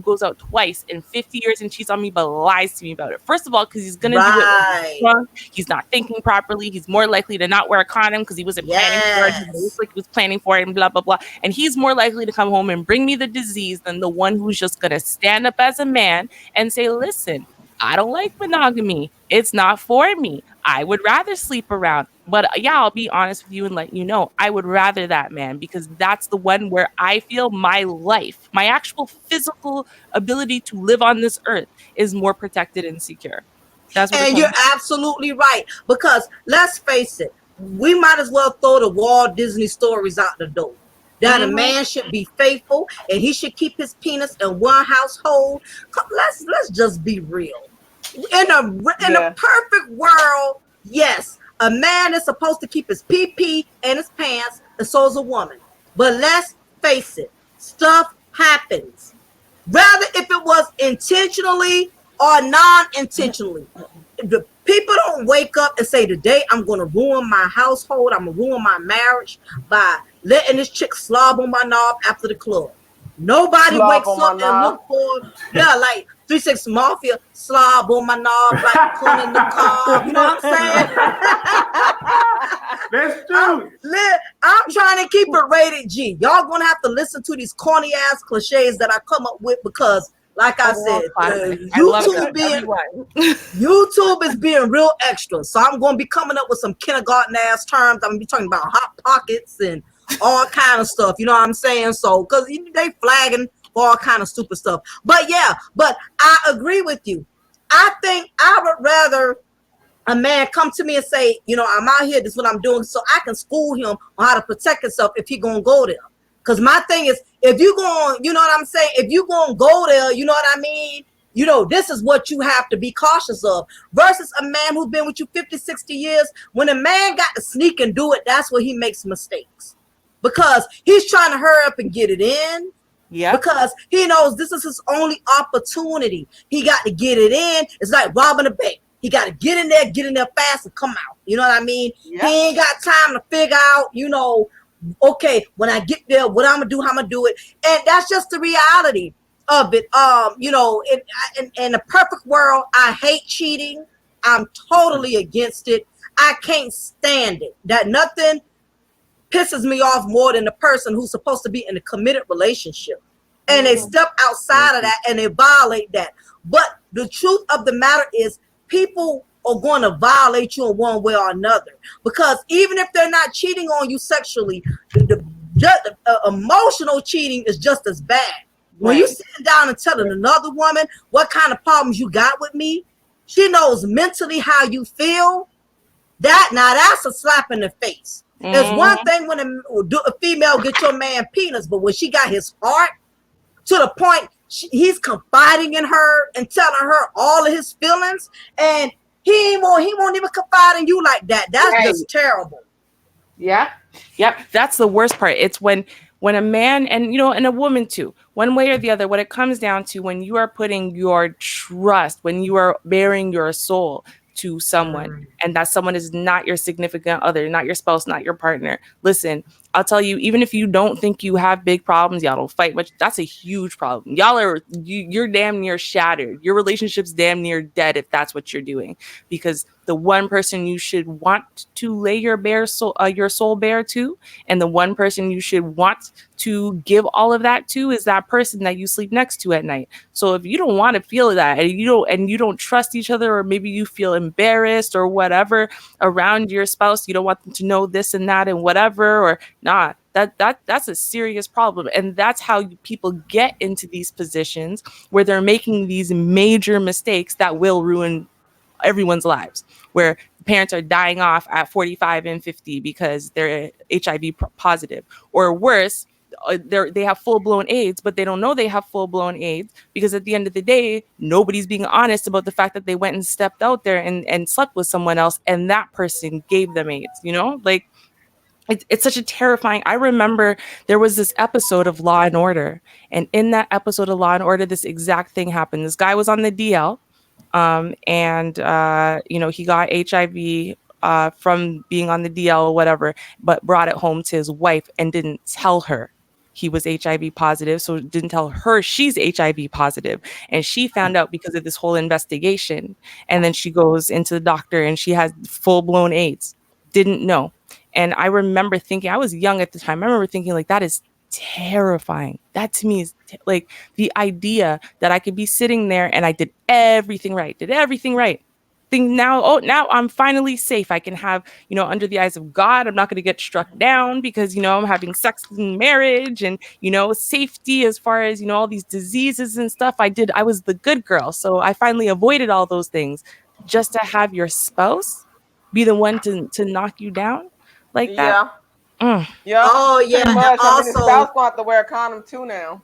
goes out twice in 50 years and cheats on me but lies to me about it. First of all, because he's gonna do it when he's Right. drunk. He's not thinking properly. He's more likely to not wear a condom because he wasn't planning for it. He looks Yes. like he was planning for it and blah blah blah. And he's more likely to come home and bring me the disease than the one who's just gonna stand up as a man and say, listen, I don't like monogamy. It's not for me. I would rather sleep around. But yeah, I'll be honest with you and let you know, I would rather that, man, because that's the one where I feel my life, my actual physical ability to live on this earth is more protected and secure. That's what it's And all you're about. absolutely right. Because let's face it, we might as well throw the Walt Disney stories out the door. That a Mhm. man should be faithful and he should keep his penis in one household. Let's just be real. In a Yeah. perfect world, yes, a man is supposed to keep his pee and his pants, and so is a woman. But let's face it, stuff happens. Rather if it was intentionally or non-intentionally. People don't wake up and say, today I'm going to ruin my household. I'm going to ruin my marriage by letting this chick slob on my knob after the club. Nobody Slob wakes on my up and knob. look for, like 3-6 Mafia, slob on my knob, like pulling the cob. You know what I'm saying? That's true. I'm trying to keep it rated G. Y'all going to have to listen to these corny ass cliches that I come up with because, like I said, YouTube is being real extra. So I'm going to be coming up with some kindergarten ass terms. I'm going to be talking about hot pockets and all kind of stuff. You know what I'm saying? So, because they flagging for all kind of stupid stuff. But yeah, but I agree with you. I think I would rather a man come to me and say, I'm out here, this is what I'm doing, so I can school him on how to protect himself if he gonna go there. Because my thing is, if you going, you know what I'm saying, if you gonna go there, you know what I mean, this is what you have to be cautious of. Versus a man who's been with you 50, 60 years. When a man got to sneak and do it, that's where he makes mistakes. Because he's trying to hurry up and get it in. Yeah. Because he knows this is his only opportunity. He got to get it in. It's like robbing a bank. He got to get in there fast and come out. You know what I mean? Yep. He ain't got time to figure out, okay, when I get there, what I'm going to do, how I'm going to do it. And that's just the reality of it. In the perfect world, I hate cheating. I'm totally against it. I can't stand it. That nothing pisses me off more than the person who's supposed to be in a committed relationship. And they step outside of that and they violate that. But the truth of the matter is, people are going to violate you in one way or another, because even if they're not cheating on you sexually, the emotional cheating is just as bad. When you sitting down and telling another woman what kind of problems you got with me, she knows mentally how you feel. That's a slap in the face. It's one thing when a female get your man penis, but when she got his heart to the point he's confiding in her and telling her all of his feelings, and he won't even confide in you like that. That's just terrible. Yeah. Yep. That's the worst part. It's when a man and a woman too, one way or the other, what it comes down to, when you are putting your trust, when you are bearing your soul to someone, and that someone is not your significant other, not your spouse, not your partner. Listen, I'll tell you, even if you don't think you have big problems, y'all don't fight much. That's a huge problem. You're damn near shattered. Your relationship's damn near dead if that's what you're doing, because the one person you should want to lay your soul bare to, and the one person you should want to give all of that to, is that person that you sleep next to at night. So if you don't want to feel that, and you don't trust each other, or maybe you feel embarrassed or whatever around your spouse, you don't want them to know this and that and whatever, or that's a serious problem. And that's how people get into these positions where they're making these major mistakes that will ruin everyone's lives, where parents are dying off at 45 and 50 because they're HIV positive, or worse, they have full-blown AIDS, but they don't know they have full-blown AIDS, because at the end of the day, nobody's being honest about the fact that they went and stepped out there and slept with someone else, and that person gave them AIDS. Like, it's such a terrifying. I remember there was this episode of Law and Order, and in that episode of Law and Order, this exact thing happened. This guy was on the DL, and he got HIV from being on the DL or whatever, but brought it home to his wife and didn't tell her he was HIV positive. So didn't tell her she's HIV positive. And she found out because of this whole investigation. And then she goes into the doctor and she has full-blown AIDS. Didn't know. And I remember thinking, I was young at the time, I remember thinking, like, that is terrifying. That to me is like the idea that I could be sitting there and I did everything right. Think now I'm finally safe. I can have, under the eyes of God, I'm not going to get struck down because, I'm having sex in marriage, and, safety as far as, all these diseases and stuff. I was the good girl. So I finally avoided all those things, just to have your spouse be the one to knock you down like that. Yeah. Oh yeah. Much. Also, the spouse going to have to wear a condom too now.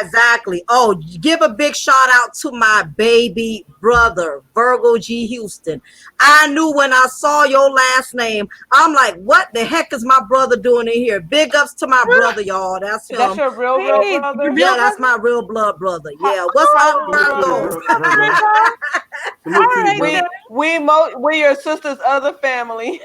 Exactly. Oh, give a big shout out to my baby brother, Virgo G. Houston. I knew when I saw your last name, I'm like, what the heck is my brother doing in here? Big ups to my brother, y'all. That's him. That's your real brother? Yeah, that's my real blood brother. Yeah. What's up, Virgo? Salute to you, right, brother. We your sister's other family.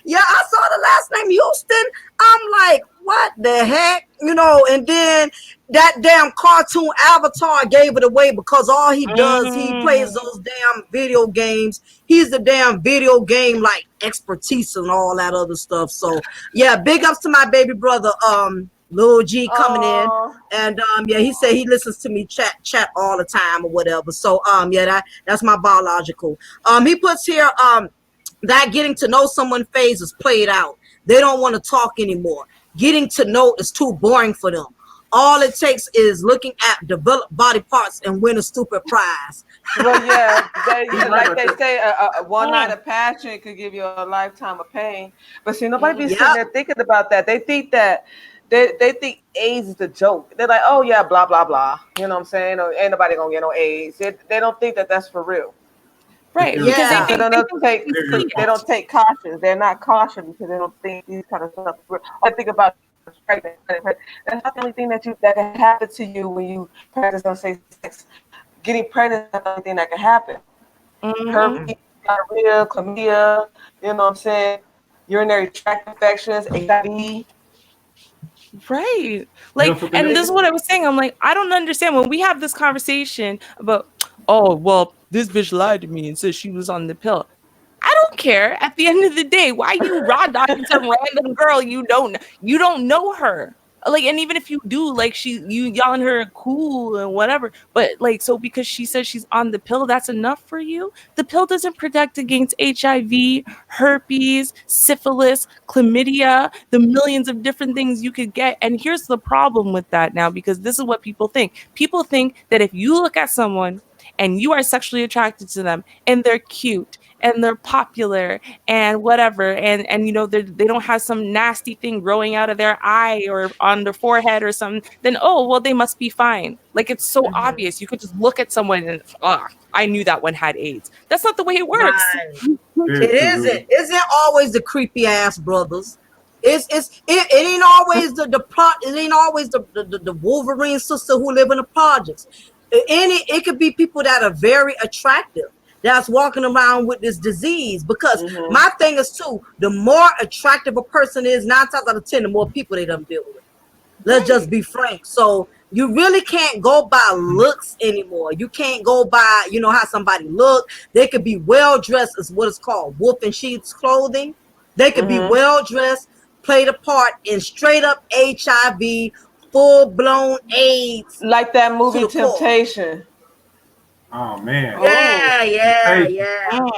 Yeah, I saw the last name Houston. I'm like, what the heck? You know, and then that damn cartoon Avatar gave it away because all he does, he plays those damn video games. He's the damn video game like expertise and all that other stuff. So yeah, big ups to my baby brother, Lil G coming in. Oh, And yeah, he said he listens to me chat all the time or whatever. So yeah, that's my biological. He puts here that getting to know someone phase is played out. They don't want to talk anymore. Getting to know is too boring for them. All it takes is looking at developed body parts and win a stupid prize. well, yeah. He's right Like about they that. say, a one night of passion could give you a lifetime of pain. But see, nobody be sitting Yep. there thinking about that. They think that they think AIDS is a joke. They're like, oh yeah, blah blah blah. You know what I'm saying? Or ain't nobody gonna get no AIDS. They don't think that that's for real. right. It's Because Yeah. They they don't think take you can see they it. don't take cautions. They're not cautious because they don't think these kind of stuff. I think about pregnant. That's not the only thing that can happen to you when you practice unsafe sex. Getting pregnant is not the only thing that can happen. Mhm. Herpes, gonorrhea, chlamydia. You know what I'm saying? Urinary tract infections, HIV. Right. You know Like, something and else? this is what I was saying. I'm like, I don't understand when we have this conversation about, oh, well, this bitch lied to me and said she was on the pill. I don't care. At the end of the day, why you raw dogging some random girl you don't know her. Like, and even if you do, like you yelling her cool and whatever, but like so because she says she's on the pill, that's enough for you. The pill doesn't protect against HIV, herpes, syphilis, chlamydia, the millions of different things you could get. And here's the problem with that now, because this is what people think. People think that if you look at someone and you are sexually attracted to them and they're cute and they're popular and whatever and you know they don't have some nasty thing growing out of their eye or on their forehead or something, then oh well, they must be fine. Like, it's so obvious. You could just look at someone and I knew that one had AIDS. That's not the way it works. Right. Very It true, isn't. really. Isn't always the creepy ass brothers. It ain't always the plot. It ain't always the Wolverine sister who live in the projects. It could be people that are very attractive that's walking around with this disease. Because Mm-hmm. my thing is too, the more attractive a person is, 9 times out of 10, the more people they done deal with. Let's just be frank. So you really can't go by looks anymore. You can't go by, you know, how somebody look. They could be well dressed, is what it's called, wolf in sheep's clothing. They could be Mm-hmm. well dressed, played a part in straight up HIV, full blown AIDS Like that to movie the core. Temptation. Oh man. Oh. Yeah, yeah, Hey, yeah, Mm.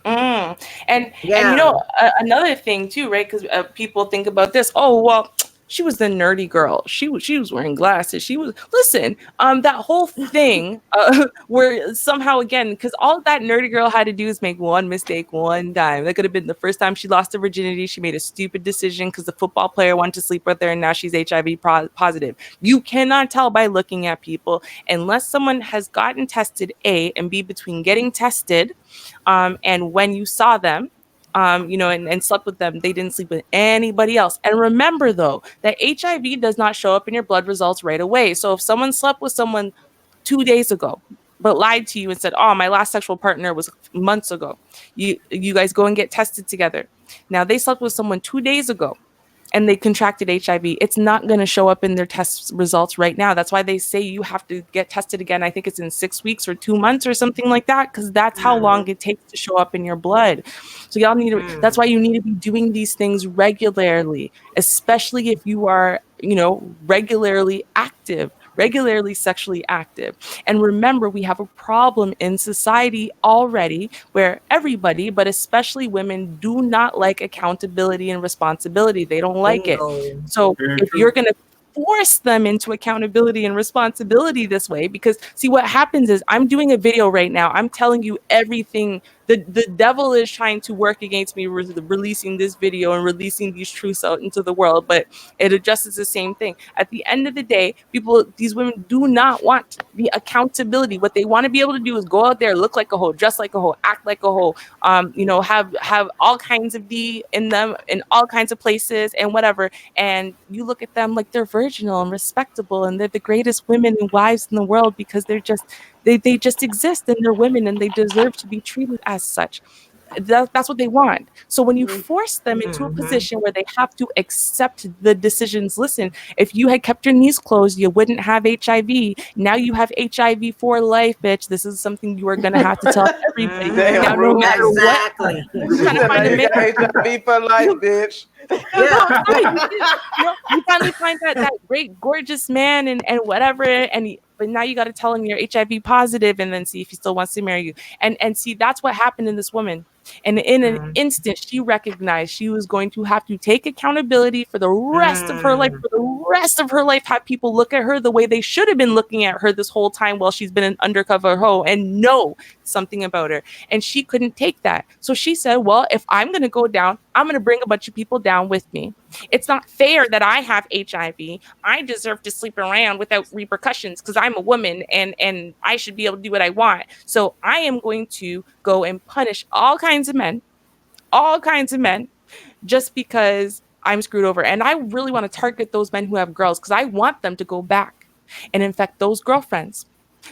Mm. And you yeah. know, another thing too, right? Because people think about this. Oh well, she was the nerdy girl. She was wearing glasses. She was listen. That whole thing where somehow again, because all that nerdy girl had to do is make one mistake one time. That could have been the first time she lost her virginity. She made a stupid decision because the football player wanted to sleep with her, and now she's HIV positive. You cannot tell by looking at people unless someone has gotten tested. A and B, between getting tested and when you saw them, you know, and slept with them, they didn't sleep with anybody else. And remember, though, that HIV does not show up in your blood results right away. So if someone slept with someone 2 days ago, but lied to you and said, "Oh, my last sexual partner was months ago," you guys go and get tested together. Now they slept with someone 2 days ago and they contracted HIV, it's not going to show up in their test results right now. That's why they say you have to get tested again. I think it's in 6 weeks or 2 months or something like that, because that's how long it takes to show up in your blood. So y'all need to, that's why you need to be doing these things regularly, especially if you are, you know, regularly sexually active. And remember, we have a problem in society already where everybody, but especially women, do not like accountability and responsibility. They don't like it. Bingo. So very if true. you're going to force them into accountability and responsibility this way, because see what happens is I'm doing a video right now, I'm telling you everything. The devil is trying to work against me releasing this video and releasing these truths out into the world, but it addresses the same thing. At the end of the day, these women do not want the accountability. What they want to be able to do is go out there, look like a hoe, dress like a hoe, act like a hoe, you know, have all kinds of D in them in all kinds of places and whatever. And you look at them like they're virginal and respectable and they're the greatest women and wives in the world because They just exist and they're women and they deserve to be treated as such. That's what they want. So when you force them into a position where they have to accept the decisions, listen, if you had kept your knees closed, you wouldn't have HIV. Now you have HIV for life, bitch. This is something you are going to have to tell everybody. Damn, Now, no rude. matter what, Exactly. you kind So of now find a you man. got HIV for life, bitch. Yeah. No, you finally find that great, gorgeous man and whatever, but now you got to tell him you're HIV positive, and then see if he still wants to marry you. And see, that's what happened in this woman. And in an instant, she recognized she was going to have to take accountability for the rest of her life. For the rest of her life, have people look at her the way they should have been looking at her this whole time while she's been an undercover hoe and know something about her. And she couldn't take that. So she said, well, if I'm going to go down, I'm going to bring a bunch of people down with me. It's not fair that I have HIV. I deserve to sleep around without repercussions because I'm a woman and I should be able to do what I want. So I am going to go and punish all kinds of men, just because I'm screwed over. And I really want to target those men who have girls because I want them to go back and infect those girlfriends,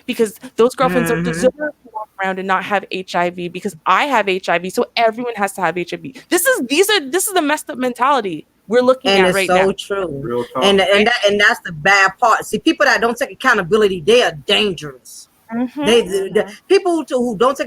because those girlfriends don't deserve to walk around and not have HIV because I have HIV. So everyone has to have HIV. This is the messed up mentality we're looking And at it's right so now. true. Real talk. And Right? that's the bad part. See, people that don't take accountability, they are dangerous. The people who don't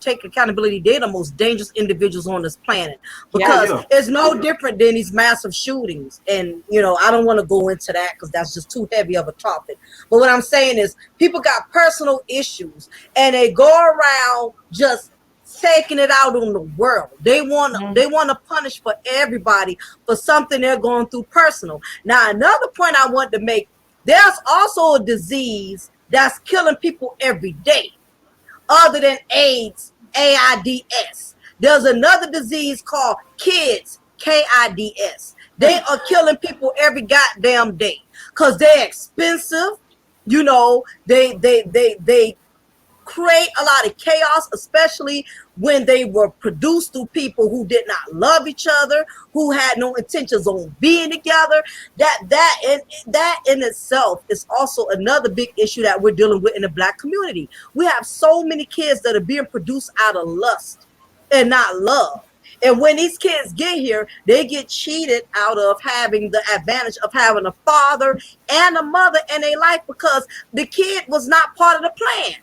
take accountability, they're the most dangerous individuals on this planet, because Yeah. it's no different than these massive shootings. And I don't want to go into that because that's just too heavy of a topic. But what I'm saying is, people got personal issues and they go around just taking it out on the world. They want to punish for everybody for something they're going through personal. Now, another point I want to make: there's also a disease that's killing people every day, other than AIDS, AIDS. There's another disease called kids, KIDS. They are killing people every goddamn day because they're expensive. They create a lot of chaos, especially when they were produced through people who did not love each other, who had no intentions on being together. That in itself is also another big issue that we're dealing with in the Black community. We have so many kids that are being produced out of lust and not love. And when these kids get here, they get cheated out of having the advantage of having a father and a mother in their life because the kid was not part of the plan.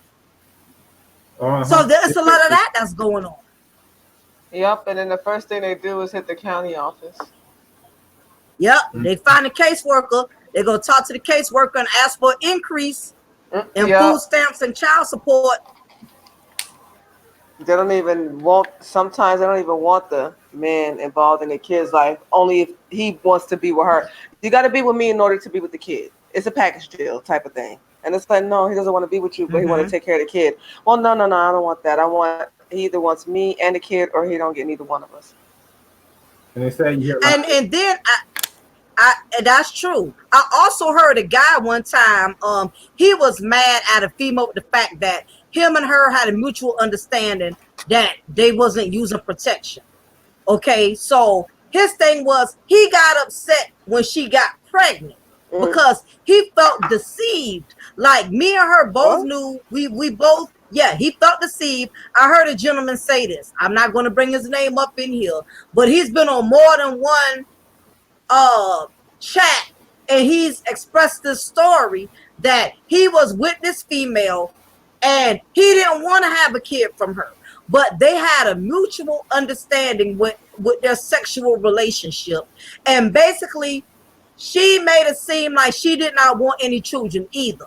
So there's a lot of that that's going on. Yep, and then the first thing they do is hit the county office. Yep, they find a caseworker. They go talk to the caseworker and ask for an increase in food stamps and child support. They don't even want. Sometimes they don't even want the man involved in the kid's life. Only if he wants to be with her. You got to be with me in order to be with the kid. It's a package deal type of thing. And it's like, no, he doesn't want to be with you, but he want to take care of the kid. Well, no, I don't want that. He either wants me and the kid, or he don't get neither one of us. And they say and then that's true. I also heard a guy one time. He was mad at a female with the fact that him and her had a mutual understanding that they wasn't using protection. Okay, so his thing was he got upset when she got pregnant because he felt deceived. Like me and her both knew, we both, he felt deceived. I heard a gentleman say this. I'm not going to bring his name up in here, but he's been on more than one chat, and he's expressed this story that he was with this female and he didn't want to have a kid from her, but they had a mutual understanding with their sexual relationship, and basically she made it seem like she did not want any children either,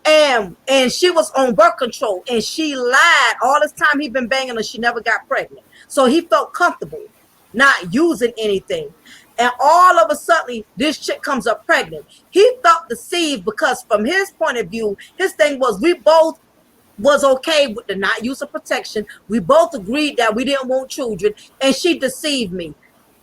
and she was on birth control, and she lied all this time he been banging her. She never got pregnant, so he felt comfortable not using anything. And all of a sudden, this chick comes up pregnant. He felt deceived because from his point of view, his thing was we both was okay with the not use of protection. We both agreed that we didn't want children, and she deceived me.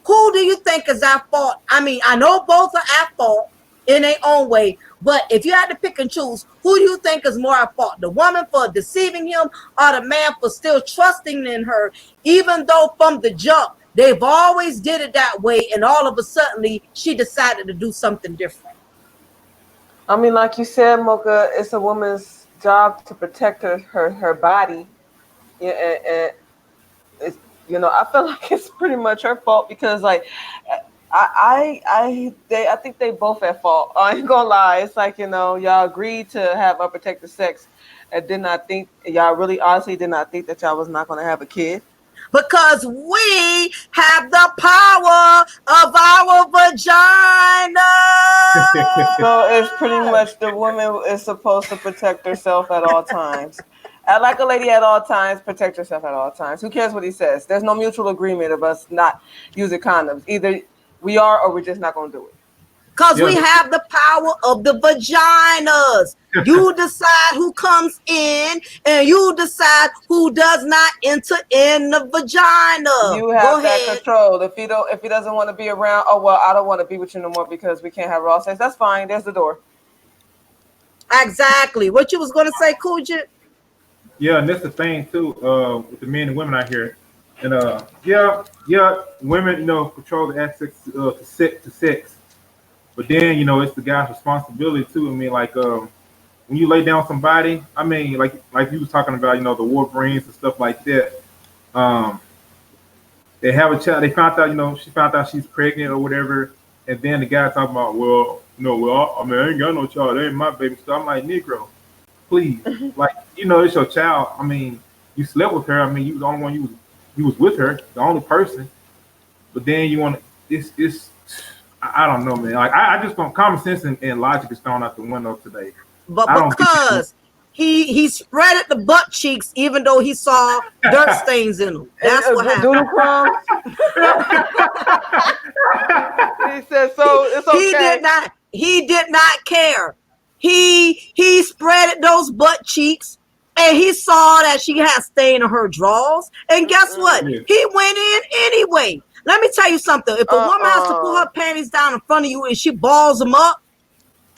Who do you think is at fault? I mean, I know both are at fault in their own way, but if you had to pick and choose, who do you think is more at fault? The woman for deceiving him, or the man for still trusting in her, even though from the jump they've always did it that way, and all of a sudden she decided to do something different? I mean, like you said, Mocha, it's a woman's job to protect her body. Yeah, and it's, I feel like it's pretty much her fault because like I think they both at fault. I ain't gonna lie. It's like, y'all agreed to have unprotected sex and did not think, y'all really honestly did not think that y'all was not gonna have a kid. Because we have the power of our vagina. So it's pretty much the woman is supposed to protect herself at all times. I like a lady at all times, protect yourself at all times. Who cares what he says? There's no mutual agreement of us not using condoms. Either we are or we're just not going to do it. Because we have the power of the vaginas. You decide who comes in and you decide who does not enter in the vagina. You have Go that ahead. control. If he doesn't want to be around, oh well, I don't want to be with you no more because we can't have raw sex. That's fine. There's the door. Exactly. What you was going to say, Kuja? Yeah, and that's the thing too, with the men and women out here. And women, control the access to sex. But then, it's the guy's responsibility too. I mean, like when you lay down somebody, I mean, like you was talking about, the Wolverines and stuff like that. Um, they have a child. They found out, she found out she's pregnant or whatever, and then the guy talking about, well, I mean, I ain't got no child. That ain't my baby. So I'm like, Negro, please, like, it's your child. I mean, you slept with her. I mean, you was the only one you was with her, the only person. But then you want to, it's I don't know, man. Like I just don't, common sense and logic is thrown out the window today. But I don't think because he spread the butt cheeks even though he saw dirt stains in them. That's what happened. Doodle crumbs. He said, so it's okay. He did not care. He spread those butt cheeks and he saw that she had stain in her drawers. And guess what? Yeah. He went in anyway. Let me tell you something. If a woman has to pull her panties down in front of you and she balls them up,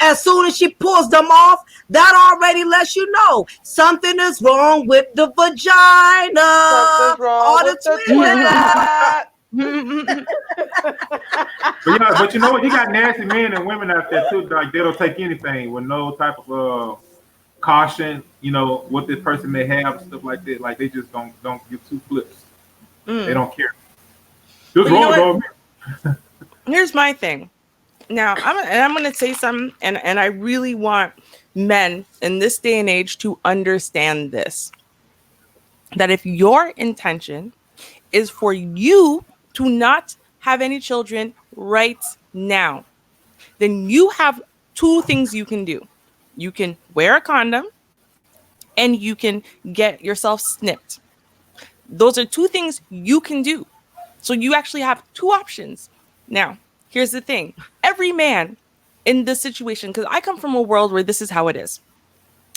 as soon as she pulls them off, that already lets you know something is wrong with the vagina. Something's wrong with the But you know what? You got nasty men and women out there too. Like they'll take anything with no type of caution. What this person may have and stuff like that. Like they just don't give two flips. They don't care. What's wrong with me? Here's my thing. Now, I'm going to say something, and I really want men in this day and age to understand this. That if your intention is for you to not have any children right now, then you have two things you can do. You can wear a condom and you can get yourself snipped. Those are two things you can do. So you actually have two options. Now, here's the thing. Every man in this situation, because I come from a world where this is how it is.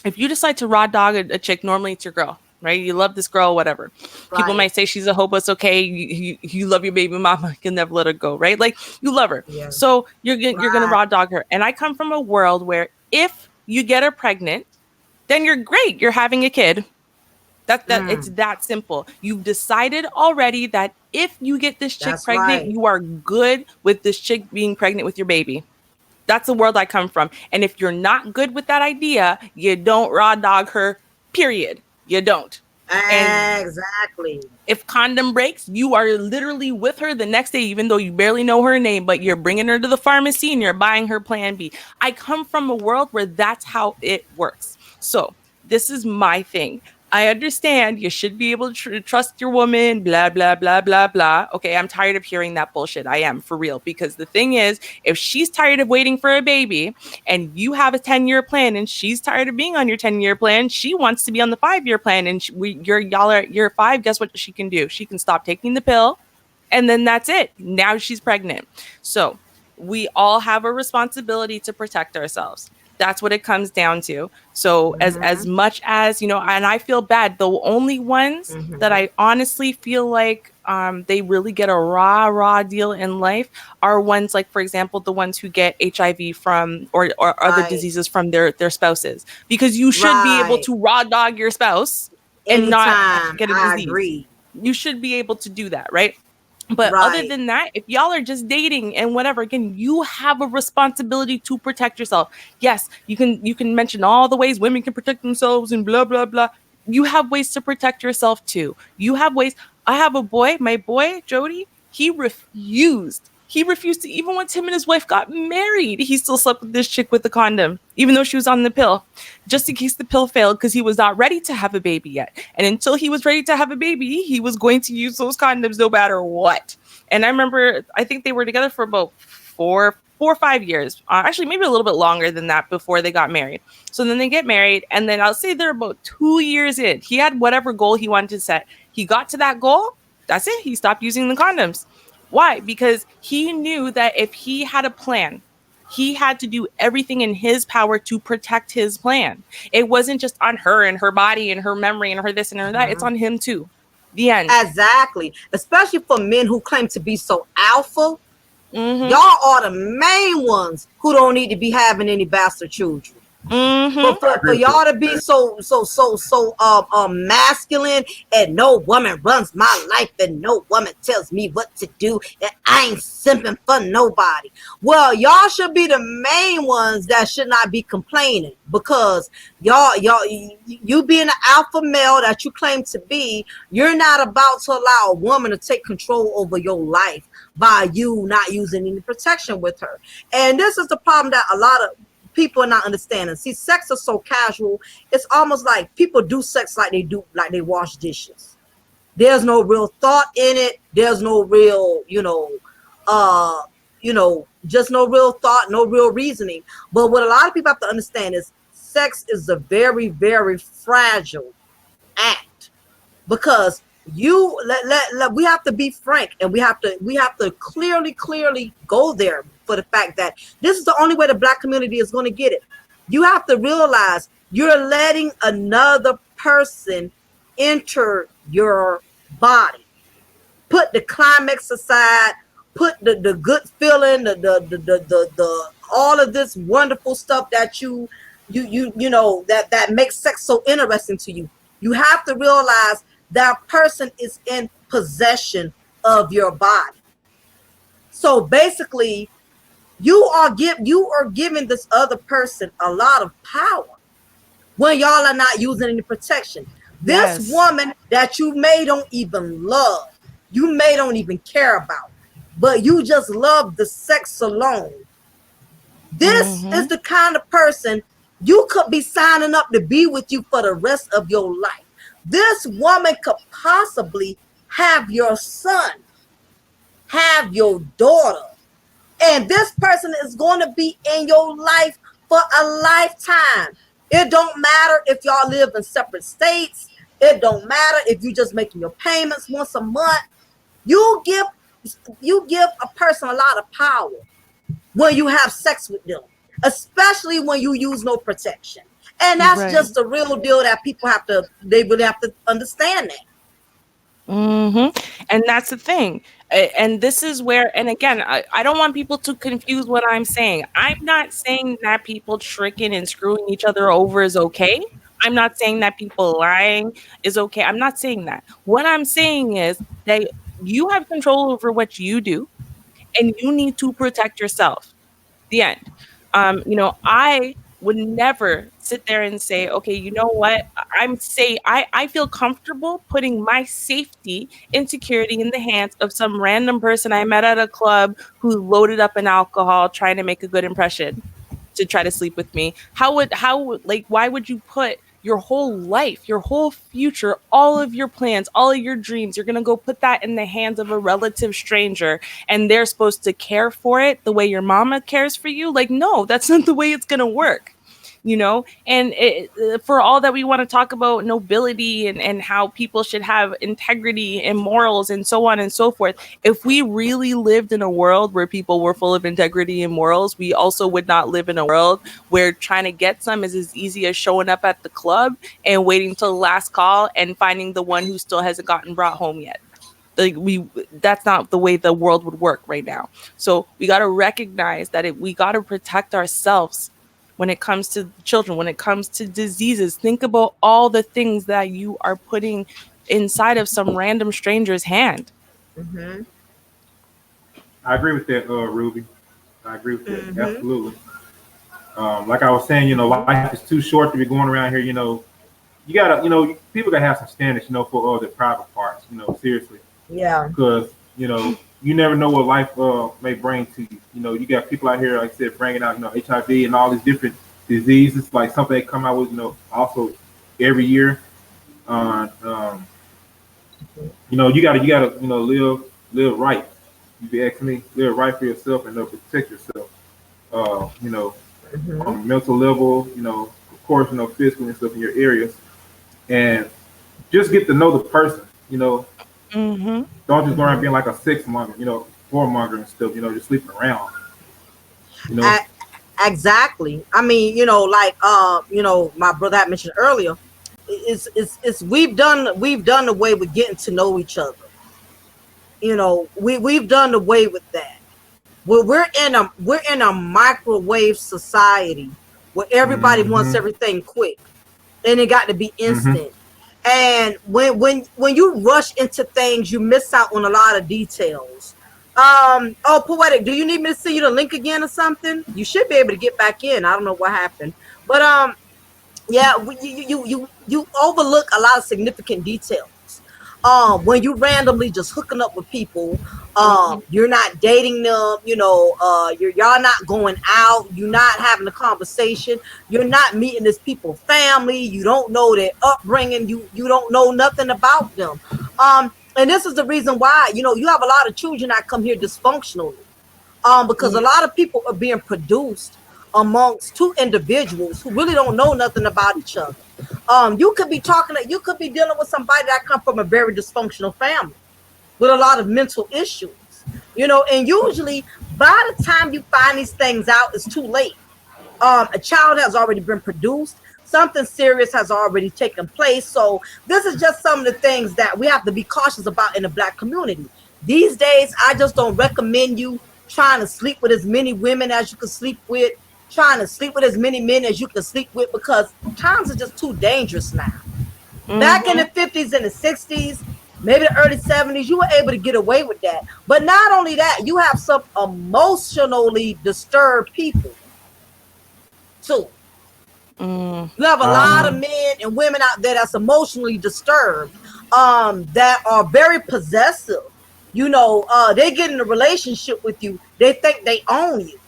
If you decide to raw dog a chick, normally it's your girl, right? You love this girl, whatever. Right. People might say she's a hobo. It's okay. You love your baby mama. You can never let her go, right? Like you love her. Yeah. So you're going to raw dog her. And I come from a world where if you get her pregnant, then you're great. You're having a kid. It's that simple. You've decided already that if you get this chick pregnant, you are good with this chick being pregnant with your baby. That's the world I come from. And if you're not good with that idea, you don't raw dog her, period. You don't. Exactly. If condom breaks, you are literally with her the next day, even though you barely know her name, but you're bringing her to the pharmacy and you're buying her Plan B. I come from a world where that's how it works. So this is my thing. I understand you should be able to trust your woman, blah, blah, blah, blah, blah. Okay, I'm tired of hearing that bullshit. I am, for real. Because the thing is, if she's tired of waiting for a baby and you have a 10-year plan and she's tired of being on your 10-year plan, she wants to be on the 5-year plan and y'all are at year 5, guess what she can do? She can stop taking the pill and then that's it. Now she's pregnant. So we all have a responsibility to protect ourselves. That's what it comes down to. So as much as, and I feel bad, the only ones that I honestly feel like they really get a raw deal in life are ones like, for example, the ones who get HIV from or other diseases from their spouses, because you should be able to raw dog your spouse and not get a disease. Agree. You should be able to do that, right? But other Right. than that, if y'all are just dating and whatever, again, you have a responsibility to protect yourself. Yes, you can mention all the ways women can protect themselves and blah blah blah. You have ways to protect yourself too. You have ways. I have a boy, my boy Jody. He refused. He refused to, even once him and his wife got married, he still slept with this chick with the condom, even though she was on the pill, just in case the pill failed, because he was not ready to have a baby yet. And until he was ready to have a baby, he was going to use those condoms no matter what. And I remember, I think they were together for about 4 or 5 years. Actually, maybe a little bit longer than that before they got married. So then they get married, and then I'll say they're about 2 years in. He had whatever goal he wanted to set. He got to that goal. That's it. He stopped using the condoms. Why? Because he knew that if he had a plan, he had to do everything in his power to protect his plan. It wasn't just on her and her body and her memory and her this and her that. It's on him too. The end. Exactly. Especially for men who claim to be so alpha. Mm-hmm. Y'all are the main ones who don't need to be having any bastard children. Mm-hmm. For y'all to be so masculine, and no woman runs my life and no woman tells me what to do, and I ain't simping for nobody. Well, y'all should be the main ones that should not be complaining, because you being an alpha male that you claim to be, you're not about to allow a woman to take control over your life by you not using any protection with her. And this is the problem that a lot of people are not understanding. See, sex is so casual. It's almost like people do sex like they wash dishes. There's no real thought in it. There's no real, just no real thought, no real reasoning. But what a lot of people have to understand is sex is a very, very fragile act, because we have to be frank, and we have to clearly go there for the fact that this is the only way the Black community is going to get it. You have to realize you're letting another person enter your body. Put the climax aside, put the good feeling, the all of this wonderful stuff that you know that makes sex so interesting to you. You have to realize that person is in possession of your body. So basically, you are giving this other person a lot of power when y'all are not using any protection. This Yes. woman that you may don't even love, you may don't even care about, but you just love the sex alone. This is the kind of person you could be signing up to be with you for the rest of your life. This woman could possibly have your son, have your daughter, and this person is going to be in your life for a lifetime. It don't matter if y'all live in separate states. It don't matter if you just making your payments once a month. You give a person a lot of power when you have sex with them, especially when you use no protection. And that's just the real deal that they really have to understand that. And that's the thing. And this is where, and again, I don't want people to confuse what I'm saying. I'm not saying that people tricking and screwing each other over is okay. I'm not saying that people lying is okay. I'm not saying that. What I'm saying is that you have control over what you do, and you need to protect yourself. The end. I would never sit there and say, okay, you know what? I feel comfortable putting my safety and security in the hands of some random person I met at a club who loaded up an alcohol trying to make a good impression to try to sleep with me. Why would you put your whole life, your whole future, all of your plans, all of your dreams, you're going to go put that in the hands of a relative stranger, and they're supposed to care for it the way your mama cares for you? Like, no, that's not the way it's going to work. And for all that we want to talk about nobility and how people should have integrity and morals and so on and so forth, if we really lived in a world where people were full of integrity and morals, we also would not live in a world where trying to get some is as easy as showing up at the club and waiting till the last call and finding the one who still hasn't gotten brought home yet. That's not the way the world would work right now. So we got to recognize that we got to protect ourselves when it comes to children, when it comes to diseases. Think about all the things that you are putting inside of some random stranger's hand. I agree with that, Ruby. I agree with that. Mm-hmm. Absolutely. Like I was saying, life is too short to be going around here. You gotta, people gotta have some standards, for their private parts. Seriously, Yeah. because you never know what life may bring to you. You got people out here, like I said, bringing out HIV and all these different diseases, like something they come out with, also every year. Um, you gotta, live right. You be asking me, live right for yourself and protect yourself. On Mm-hmm. a mental level, of course, physically and stuff in your areas, and just get to know the person. Mm-hmm. Don't just go around Mm-hmm. being like a sex monger, whoremonger and stuff. Just sleeping around. You know. A- exactly. I mean, like my brother had mentioned earlier, it's we've done away with getting to know each other. We've done away with that. We're in a microwave society where everybody wants Mm-hmm. everything quick and it got to be Mm-hmm. instant. And when you rush into things, you miss out on a lot of details. Oh, Poetic, do you need me to send you the link again or something? You should be able to get back in. I don't know what happened, but yeah, you overlook a lot of significant details. When you randomly just hooking up with people, Mm-hmm. you're not dating them, y'all not going out, you're not having a conversation, you're not meeting this people's family, you don't know their upbringing, you don't know nothing about them. And this is the reason why, you have a lot of children that come here dysfunctionally. Because a lot of people are being produced amongst two individuals who really don't know nothing about each other. You could be dealing with somebody that come from a very dysfunctional family with a lot of mental issues, and usually by the time you find these things out, it's too late. A child has already been produced, something serious has already taken place. So this is just some of the things that we have to be cautious about in the Black community these days. I just don't recommend you trying to sleep with as many women as you can sleep with, trying to sleep with as many men as you can sleep with, because times are just too dangerous now. Back in Mm-hmm. the 50s and the 60s, maybe the early 70s, you were able to get away with that. But not only that, you have some emotionally disturbed people too. Mm-hmm. You have a lot Uh-huh. of men and women out there that's emotionally disturbed, that are very possessive. They get in a relationship with you, they think they own you.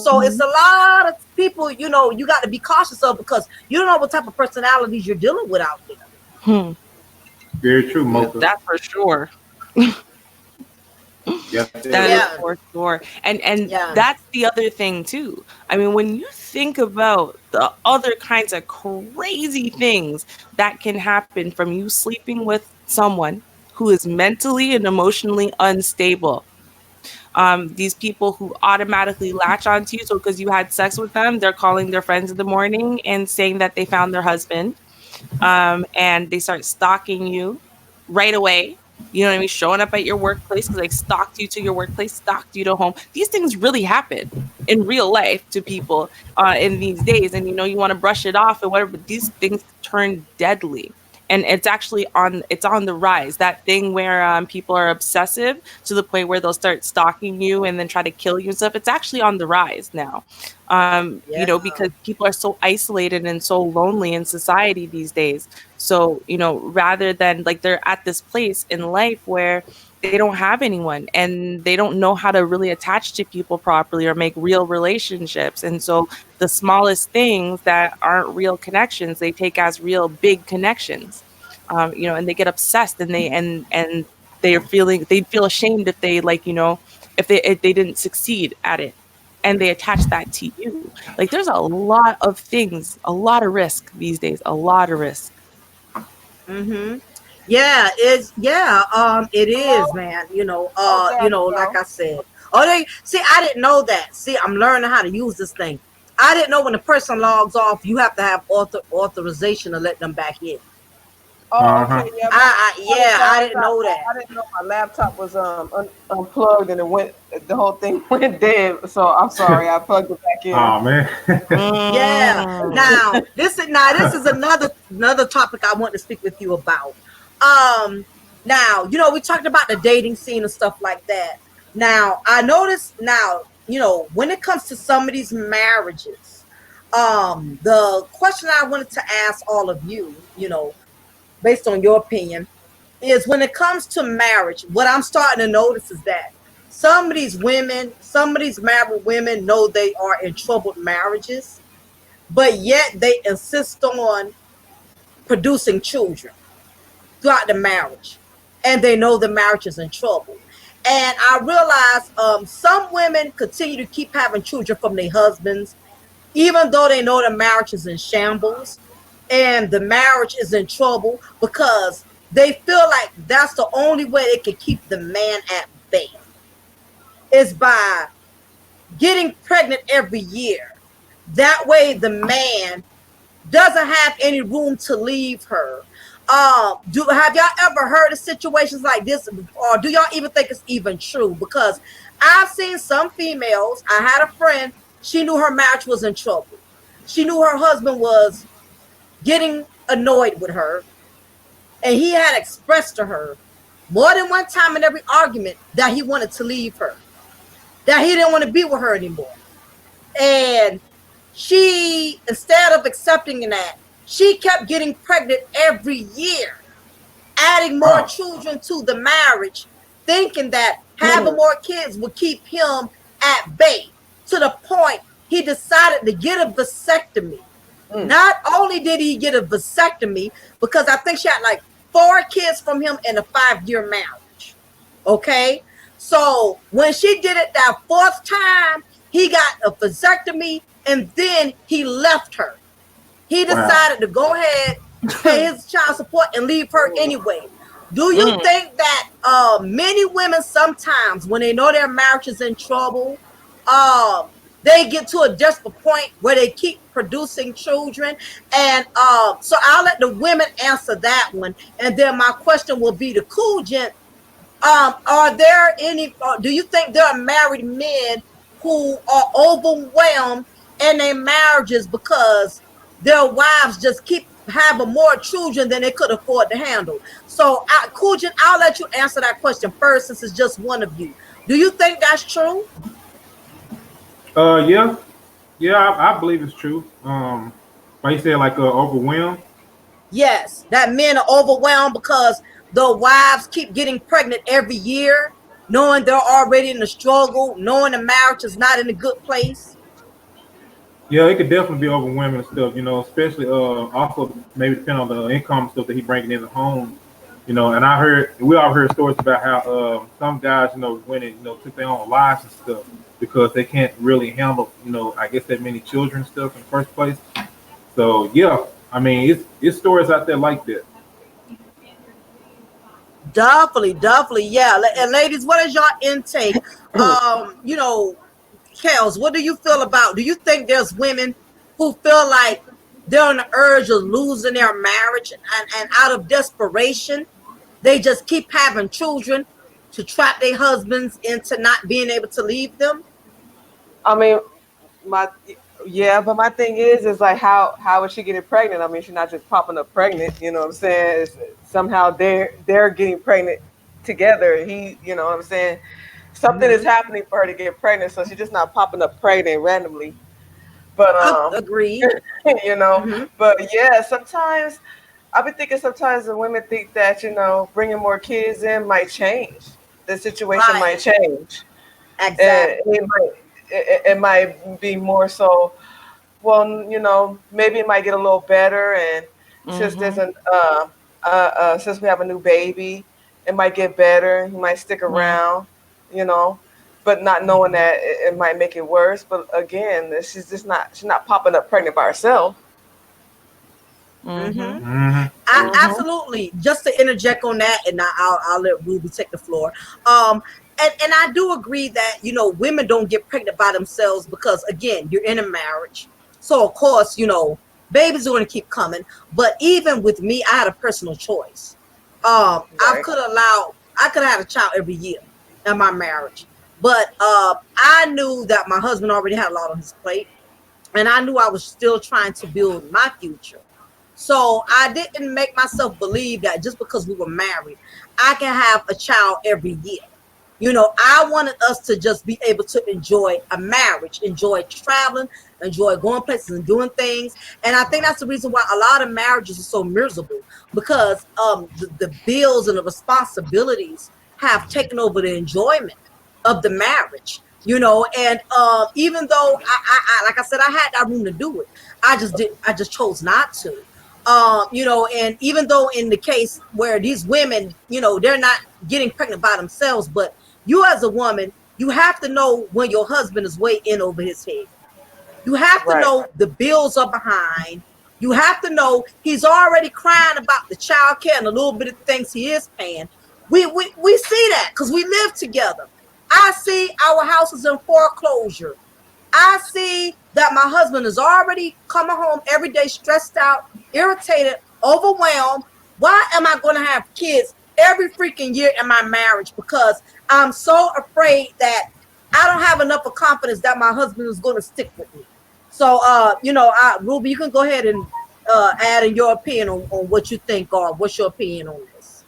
So it's a lot of people, you got to be cautious of, because you don't know what type of personalities you're dealing with out there. Hmm. Very true, Yeah, Mocha. that for sure. Yes, it That is is. Yeah, for sure. And yeah, that's the other thing too. I mean, when you think about the other kinds of crazy things that can happen from you sleeping with someone who is mentally and emotionally unstable. These people who automatically latch onto you. So because you had sex with them, they're calling their friends in the morning and saying that they found their husband. And they start stalking you right away. You know what I mean? Showing up at your workplace because they stalked you to your workplace, stalked you to home. These things really happen in real life to people in these days. And you want to brush it off and whatever, but these things turn deadly. And it's on the rise. That thing where people are obsessive to the point where they'll start stalking you and then try to kill you and stuff. It's actually on the rise now. yeah. Because people are so isolated and so lonely in society these days. So, rather than like they're at this place in life where they don't have anyone and they don't know how to really attach to people properly or make real relationships. And so the smallest things that aren't real connections, they take as real big connections. And they get obsessed and they'd feel ashamed if they if they didn't succeed at it and they attach that to you. Like there's a lot of things, a lot of risk these days, a lot of risk. Mm-hmm. Yeah, it is, Hello? man. Oh, there I Like go. I said. Oh, they see. I didn't know that. See, I'm learning how to use this thing. I didn't know when the person logs off, you have to have authorization to let them back in. Oh, okay. Uh-huh. Yeah, Yeah, I apologize. didn't know that. I didn't know my laptop was unplugged and the whole thing went dead. So I'm sorry. I plugged it back in. Oh man. Yeah. Mm. Now this is another topic I want to speak with you about. Now we talked about the dating scene and stuff like that. Now, I noticed now, when it comes to some of these marriages, the question I wanted to ask all of you, based on your opinion, is when it comes to marriage, what I'm starting to notice is that some of these married women know they are in troubled marriages, but yet they insist on producing children throughout the marriage, and they know the marriage is in trouble. And I realize some women continue to keep having children from their husbands, even though they know the marriage is in shambles and the marriage is in trouble, because they feel like that's the only way they can keep the man at bay is by getting pregnant every year. That way, the man doesn't have any room to leave her. Have y'all ever heard of situations like this, or do y'all even think it's even true? Because I've seen some females. I had a friend. She knew her marriage was in trouble. She knew her husband was getting annoyed with her, and he had expressed to her more than one time in every argument that he wanted to leave her, that he didn't want to be with her anymore. And she, instead of accepting that, she kept getting pregnant every year, adding more children to the marriage, thinking that having more kids would keep him at bay, to the point he decided to get a vasectomy. Not only did he get a vasectomy, because I think she had like 4 kids from him in a 5-year marriage. Okay? So when she did it that 4th time, he got a vasectomy, and then he left her. He decided to go ahead, pay his child support, and leave her anyway. Do you think that many women sometimes, when they know their marriage is in trouble, they get to a desperate point where they keep producing children? And so I'll let the women answer that one. And then my question will be to Cool Gent. Are there any, do you think there are married men who are overwhelmed in their marriages because their wives just keep having more children than they could afford to handle? So, Cool Gent, I'll let you answer that question first, since it's just one of you. Do you think that's true? Yeah, I believe it's true. Like you said, like overwhelmed. Yes, that men are overwhelmed because the wives keep getting pregnant every year, knowing they're already in the struggle, knowing the marriage is not in a good place. Yeah, it could definitely be overwhelming and stuff. Especially also maybe depending on the income stuff that he bringing in the home. And we all heard stories about how some guys, went and took their own lives and stuff because they can't really handle, I guess that many children and stuff in the first place. So yeah, I mean, it's stories out there like that. Definitely, yeah. And ladies, what is your intake? Kels, what do you feel about? Do you think there's women who feel like they're on the urge of losing their marriage, and out of desperation, they just keep having children to trap their husbands into not being able to leave them? I mean, but my thing is like how is she getting pregnant? I mean, she's not just popping up pregnant. You know what I'm saying? Somehow they're getting pregnant together. You know what I'm saying? Something is happening for her to get pregnant, so she's just not popping up pregnant randomly. But Agreed. But yeah, sometimes I've been thinking sometimes the women think that bringing more kids in might change the situation, might change. Exactly. And it might be more so. Well, maybe it might get a little better, and since there's since we have a new baby, it might get better. He might stick around, but not knowing that it might make it worse. But again, she's not popping up pregnant by herself. Absolutely. Just to interject on that, and I'll let Ruby take the floor. And I do agree that women don't get pregnant by themselves, because again, you're in a marriage, so of course babies are going to keep coming. But even with me, I had a personal choice. I could have had a child every year in my marriage, but I knew that my husband already had a lot on his plate, and I knew I was still trying to build my future. So I didn't make myself believe that just because we were married, I can have a child every year. I wanted us to just be able to enjoy a marriage, enjoy traveling, enjoy going places and doing things. And I think that's the reason why a lot of marriages are so miserable, because the bills and the responsibilities have taken over the enjoyment of the marriage. And even though like I said, I had that room to do it, I just didn't. I just chose not to. And even though in the case where these women, they're not getting pregnant by themselves, but you as a woman, you have to know when your husband is way in over his head. You have to Right. know the bills are behind. You have to know he's already crying about the child care and the little bit of things he is paying. We see that because we live together. I see our house is in foreclosure. I see that my husband is already coming home every day stressed out, irritated, overwhelmed. Why am I going to have kids every freaking year in my marriage? Because I'm so afraid that I don't have enough of confidence that my husband is going to stick with me. So, Ruby, you can go ahead and add in your opinion on what you think, or what's your opinion on this?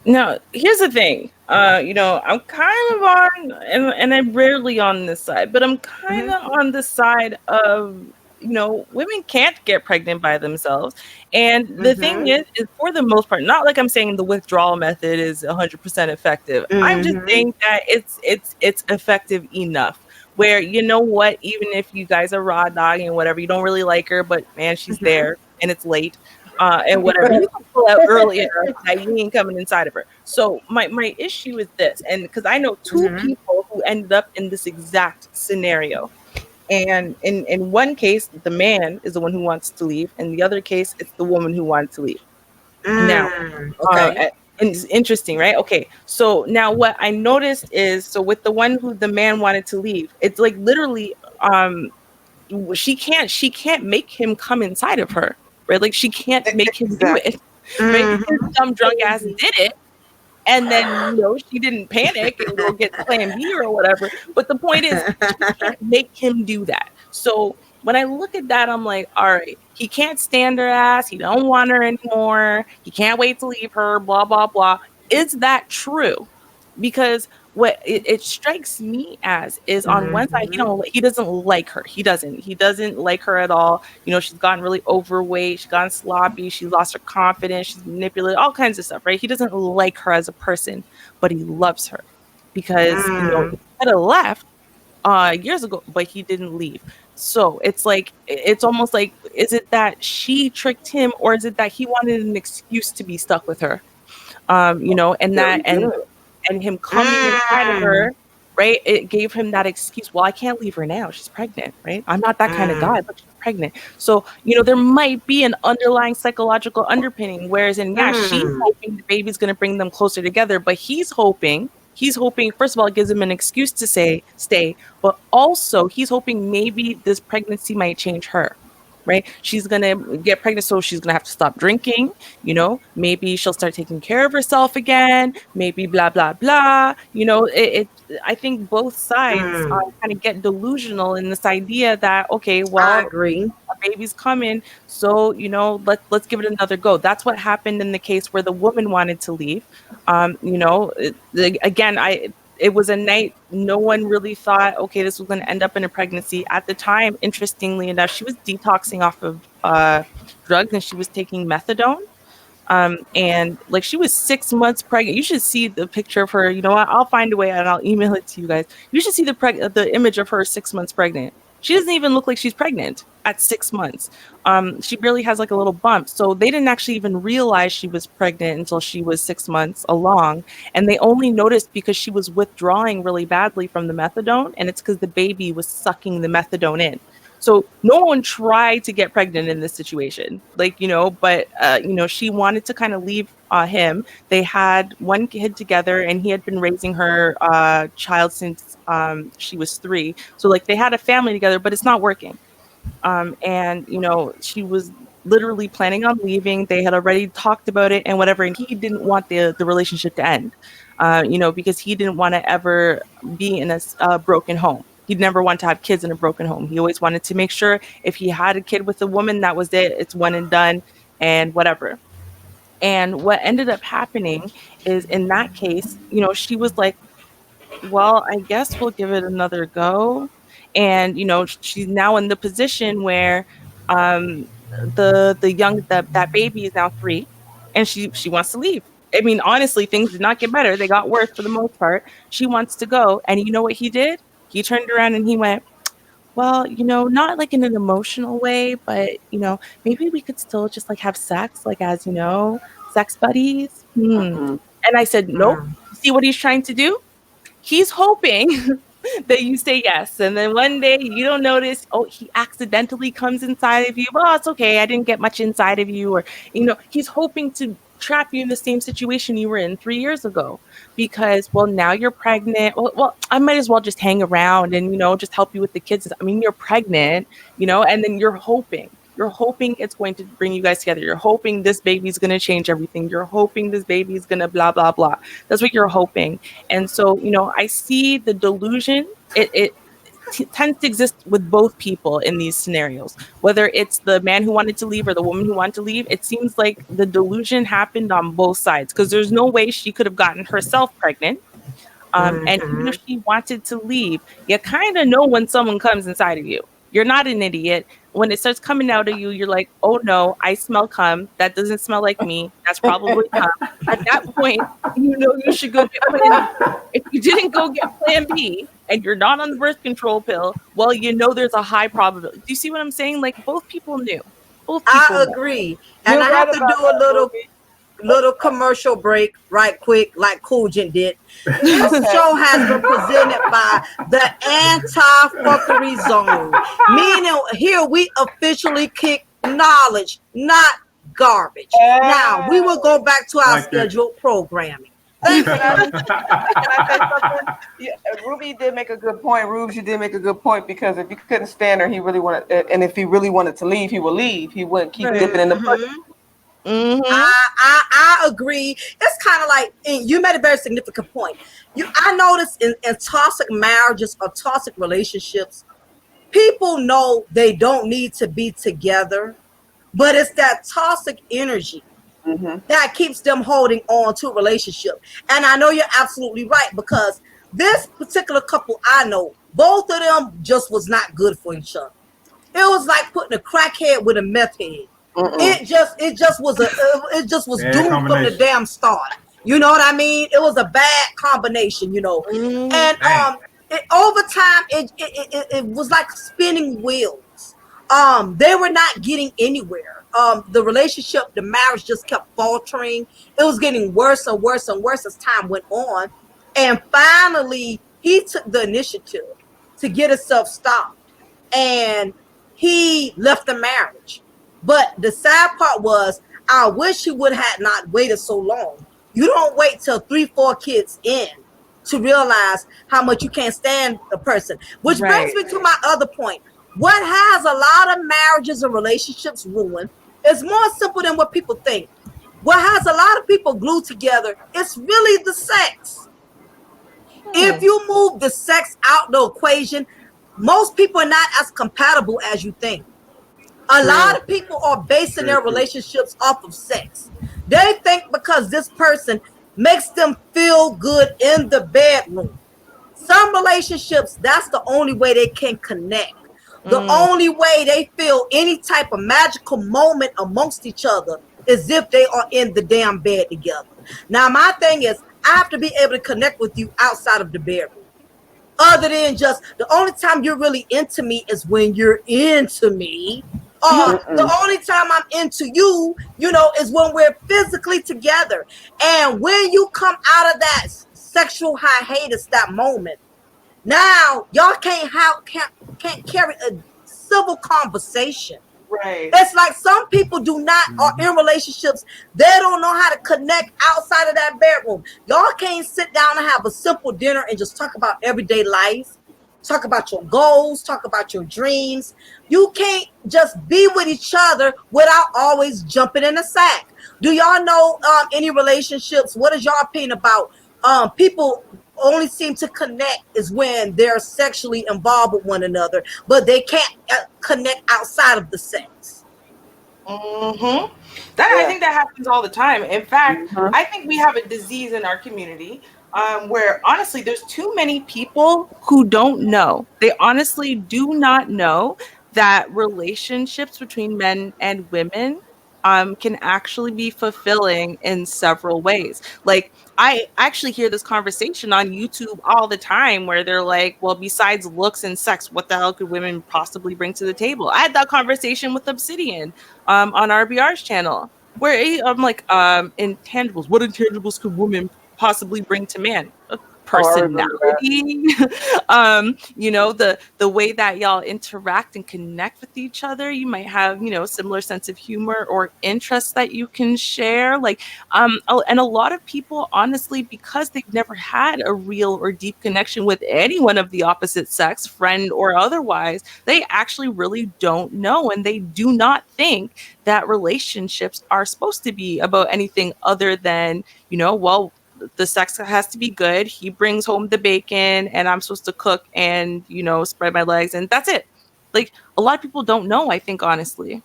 Now, here's the thing. I'm kind of on, and I'm rarely on this side, but I'm kind Mm-hmm. of on the side of, women can't get pregnant by themselves. And the thing Mm-hmm. is for the most part, not like I'm saying the withdrawal method is 100% effective. I'm just Mm-hmm. saying that it's effective enough where, you know what, even if you guys are raw dogging and whatever, you don't really like her, but man, she's Mm-hmm. there and it's late, and whatever. You can pull out earlier that you ain't coming inside of her. So my issue is this, and because I know two Mm-hmm. people who ended up in this exact scenario. And in one case, the man is the one who wants to leave. In the other case, it's the woman who wanted to leave. Now, Okay. and it's interesting, right? Okay, so now what I noticed is, so with the one who the man wanted to leave, it's like literally, she can't make him come inside of her, right? Like she can't make him do Exactly. it, right? His Mm-hmm. dumb drunk ass did it, and then she didn't panic and go get plan B or whatever. But the point is, she can't make him do that. So when I look at that, I'm like, all right, he can't stand her ass. He don't want her anymore. He can't wait to leave her. Blah blah blah. Is that true? Because what it strikes me as is, on one side, Mm-hmm. he doesn't like her. He doesn't like her at all. She's gotten really overweight, she's gotten sloppy, she's lost her confidence, she's manipulated, all kinds of stuff, right? He doesn't like her as a person, but he loves her because, Mm. he could have left years ago, but he didn't leave. So it's like, it's almost like, is it that she tricked him, or is it that he wanted an excuse to be stuck with her? And that, Very good. and him coming inside of Mm. her, right? It gave him that excuse. Well, I can't leave her now. She's pregnant, right? I'm not that kind of guy, Mm. but she's pregnant. So, there might be an underlying psychological underpinning. Whereas, yeah, she's Mm. hoping the baby's going to bring them closer together, but he's hoping, first of all, it gives him an excuse to say, stay, but also he's hoping maybe this pregnancy might change her. Right? She's gonna get pregnant, so she's gonna have to stop drinking. Maybe she'll start taking care of herself again. Maybe blah blah blah. I think both sides Mm. kind of get delusional in this idea that, okay, I well, agree. a baby's coming, so let's give it another go. That's what happened in the case where the woman wanted to leave. Again, it was a night no one really thought, okay, this was going to end up in a pregnancy. At the time, interestingly enough, she was detoxing off of drugs, and she was taking methadone. And like, she was 6 months pregnant. You should see the picture of her. You know what? I'll find a way and I'll email it to you guys. You should see the image of her 6 months pregnant. She doesn't even look like she's pregnant at 6 months. She barely has like a little bump. So they didn't actually even realize she was pregnant until she was 6 months along. And they only noticed because she was withdrawing really badly from the methadone. And it's because the baby was sucking the methadone in. So no one tried to get pregnant in this situation, but she wanted to kind of leave him. They had one kid together, and he had been raising her child since she was 3. So like, they had a family together, but it's not working. And she was literally planning on leaving. They had already talked about it and whatever, and he didn't want the relationship to end, because he didn't want to ever be in a broken home. He'd never want to have kids in a broken home. He always wanted to make sure if he had a kid with a woman, that was it. It's one and done, and whatever. And what ended up happening is, in that case, she was like, well, I guess we'll give it another go. And she's now in the position where um that baby is now 3, and she wants to leave. I mean, honestly, things did not get better. They got worse for the most part. She wants to go. And you know what he did? He turned around and he went, well, not like in an emotional way, but maybe we could still just like have sex, like as sex buddies. And I said, nope. Mm. See what he's trying to do? He's hoping that you say yes. And then one day you don't notice, oh, he accidentally comes inside of you. Well, it's okay. I didn't get much inside of you. Or, he's hoping to trap you in the same situation you were in 3 years ago because, well, now you're pregnant. Well, I might as well just hang around and, just help you with the kids. I mean, you're pregnant, and then you're hoping. You're hoping it's going to bring you guys together. You're hoping this baby's going to change everything. You're hoping this baby's going to blah, blah, blah. That's what you're hoping. And so, I see the delusion. It tends to exist with both people in these scenarios, whether it's the man who wanted to leave or the woman who wanted to leave. It seems like the delusion happened on both sides because there's no way she could have gotten herself pregnant. And even if she wanted to leave, you kind of know when someone comes inside of you. You're not an idiot. When it starts coming out of you, you're like, oh no, I smell cum. That doesn't smell like me. That's probably cum. At that point, you should go get plan B. If you didn't go get plan B and you're not on the birth control pill, well, there's a high probability. Do you see what I'm saying? Like both people knew. Both people I knew. agree. And You're I have right to about do a that, little commercial break right quick, like Coogan did. This show has been presented by the anti-fuckery zone, meaning here we officially kick knowledge, not garbage. Now we will go back to our Like that. scheduled programming. Can I say something? Yeah, Ruby did make a good point. Rubes, you did make a good point because if you couldn't stand her, and if he really wanted to leave, he would leave. He wouldn't keep dipping in the bucket. I agree. It's kind of like, and you made a very significant point. I noticed in toxic marriages or toxic relationships, people know they don't need to be together, but it's that toxic energy that keeps them holding on to a relationship. And I know you're absolutely right because this particular couple I know, both of them just was not good for each other. It was like putting a crackhead with a meth head. It just was Bad doomed from the combination. damn start. You know what I mean? It was a bad combination, And over time, it was like spinning wheels. They were not getting anywhere. The relationship, the marriage just kept faltering. It was getting worse and worse and worse as time went on. And finally, he took the initiative to get himself stopped. And he left the marriage. But the sad part was, I wish he would have not waited so long. You don't wait till 3-4 kids in to realize how much you can't stand a person. Which brings me to my other point. What has a lot of marriages and relationships ruined is more simple than what people think. What has a lot of people glued together is really the sex. If you move the sex out the equation, most people are not as compatible as you think. A lot of people are basing their relationships off of sex. They think because this person makes them feel good in the bedroom. Some relationships, that's the only way they can connect. The only way they feel any type of magical moment amongst each other is if they are in the damn bed together. Now, my thing is, I have to be able to connect with you outside of the bedroom. Other than just, the only time you're really into me is when you're into me. The only time I'm into you, is when we're physically together. And when you come out of that sexual hiatus, that moment, now y'all can't carry a civil conversation. Right. It's like some people do not are in relationships. They don't know how to connect outside of that bedroom. Y'all can't sit down and have a simple dinner and just talk about everyday life. Talk about your goals, talk about your dreams. You can't just be with each other without always jumping in a sack. Do y'all know any relationships? What is your opinion about people only seem to connect is when they're sexually involved with one another, but they can't connect outside of the sex? I think that happens all the time. In fact, I think we have a disease in our community where honestly, there's too many people who don't know. They honestly do not know that relationships between men and women can actually be fulfilling in several ways. Like, I actually hear this conversation on YouTube all the time where they're like, well, besides looks and sex, what the hell could women possibly bring to the table? I had that conversation with Obsidian on RBR's channel where I'm like, intangibles. What intangibles could women possibly bring to man? Oh, I remember that. Personality, the way that y'all interact and connect with each other. You might have, similar sense of humor or interests that you can share. Like, and a lot of people, honestly, because they've never had a real or deep connection with anyone of the opposite sex, friend or otherwise, they actually really don't know, and they do not think that relationships are supposed to be about anything other than, well, the sex has to be good. He brings home the bacon and I'm supposed to cook and, spread my legs, and that's it. Like, a lot of people don't know, I think, honestly.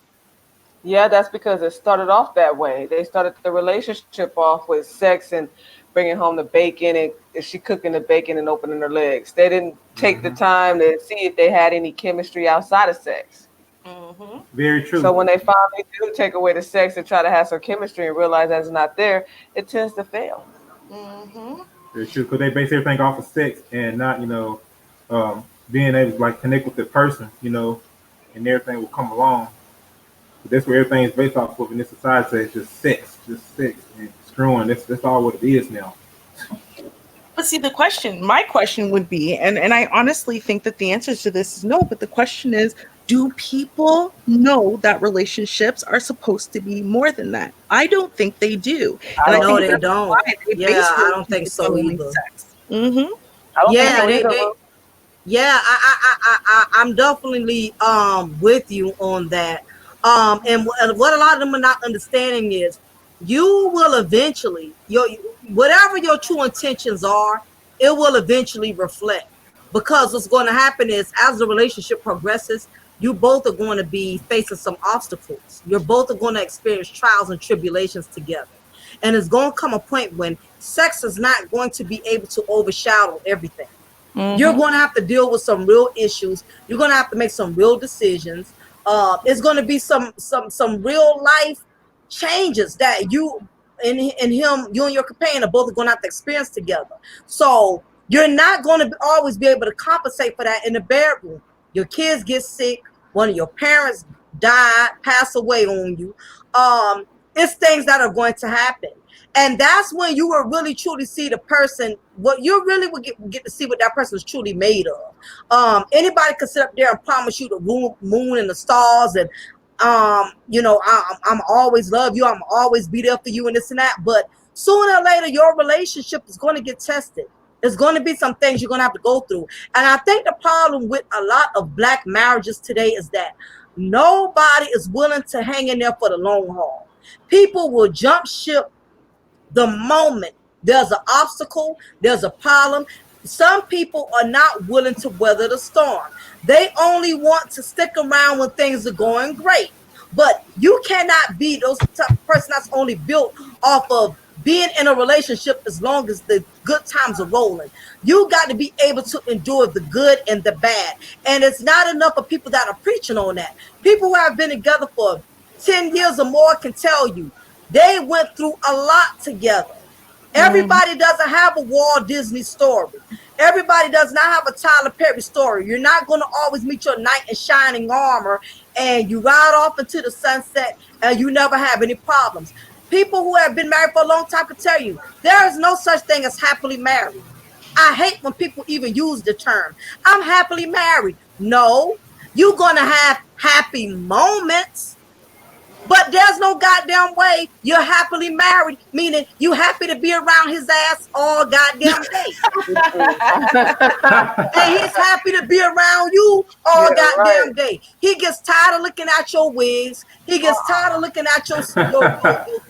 Yeah, that's because it started off that way. They started the relationship off with sex and bringing home the bacon, and she cooking the bacon and opening her legs. They didn't take the Mm-hmm. time to see if they had any chemistry outside of sex. Mm-hmm. Very So true. when they finally do take away the sex and try to have some chemistry and realize that it's not there, it tends to fail. Mm-hmm. Very true. Because they base everything off of sex and not, being able to like connect with the person, and everything will come along. But that's where everything is based off of in this society. So it's just sex and screwing. That's all what it is now. But see, my question would be, and I honestly think that the answer to this is no, but the question is, do people know that relationships are supposed to be more than that? I don't think they do. I And I don't No, think they either. that's why don't. they Yeah, base I don't think relationships on so only either. sex. Mm-hmm. I don't think Yeah, so they, either. they yeah, I'm definitely with you on that. And what a lot of them are not understanding is you will eventually whatever your true intentions are, it will eventually reflect. Because what's going to happen is as the relationship progresses, you both are going to be facing some obstacles. You're both are going to experience trials and tribulations together. And it's going to come a point when sex is not going to be able to overshadow everything. You're Mm-hmm. going to have to deal with some real issues. You're going to have to make some real decisions. It's going to be some real life changes that and him, you and your companion are both going to have to experience together. So you're not going to always be able to compensate for that in the bedroom. Your kids get sick. One of your parents died, pass away on you. It's things that are going to happen. And that's when you will really truly see the person, what you really will get to see what that person is truly made of. Anybody could sit up there and promise you the moon and the stars and I'm always love you, I'm always be there for you and this and that. But sooner or later, your relationship is going to get tested. There's going to be some things you're going to have to go through. And I think the problem with a lot of black marriages today is that nobody is willing to hang in there for the long haul. People will jump ship the moment there's an obstacle, there's a problem. Some people are not willing to weather the storm. They only want to stick around when things are going great. But you cannot be those type of person that's only built off of being in a relationship as long as the good times are rolling. You got to be able to endure the good and the bad. And it's not enough of people that are preaching on that. People who have been together for 10 years or more can tell you they went through a lot together. Mm-hmm. Everybody doesn't have a Walt Disney story. Everybody does not have a Tyler Perry story. You're not going to always meet your knight in shining armor and you ride off into the sunset and you never have any problems. People who have been married for a long time can tell you there is no such thing as happily married. I hate when people even use the term. I'm happily married. No, you're going to have happy moments. But there's no goddamn way you're happily married, meaning you happy to be around his ass all goddamn day. And he's happy to be around you all Yeah, right. goddamn day. He gets tired of looking at your wigs. He gets tired of looking at your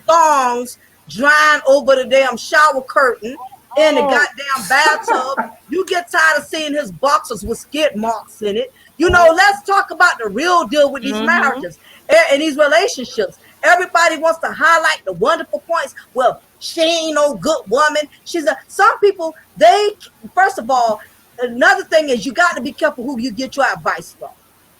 thongs drying over the damn shower curtain in the Oh, goddamn bathtub. You get tired of seeing his boxers with skid marks in it. oh, Let's talk about the real deal with these marriages and these relationships. Everybody wants to highlight the wonderful points. Well, She ain't no good woman. Some people, first of all, another thing is you got to be careful who you get your advice from.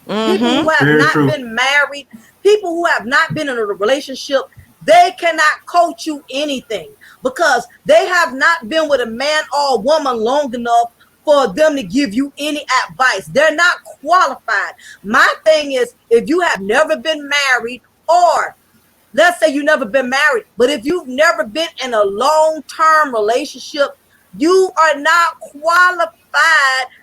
People who have Very not true. been married, people who have not been in a relationship, they cannot coach you anything because they have not been with a man or a woman long enough for them to give you any advice. They're not qualified. My thing is, if you have never been married, or let's say you've never been married, but if you've never been in a long-term relationship, you are not qualified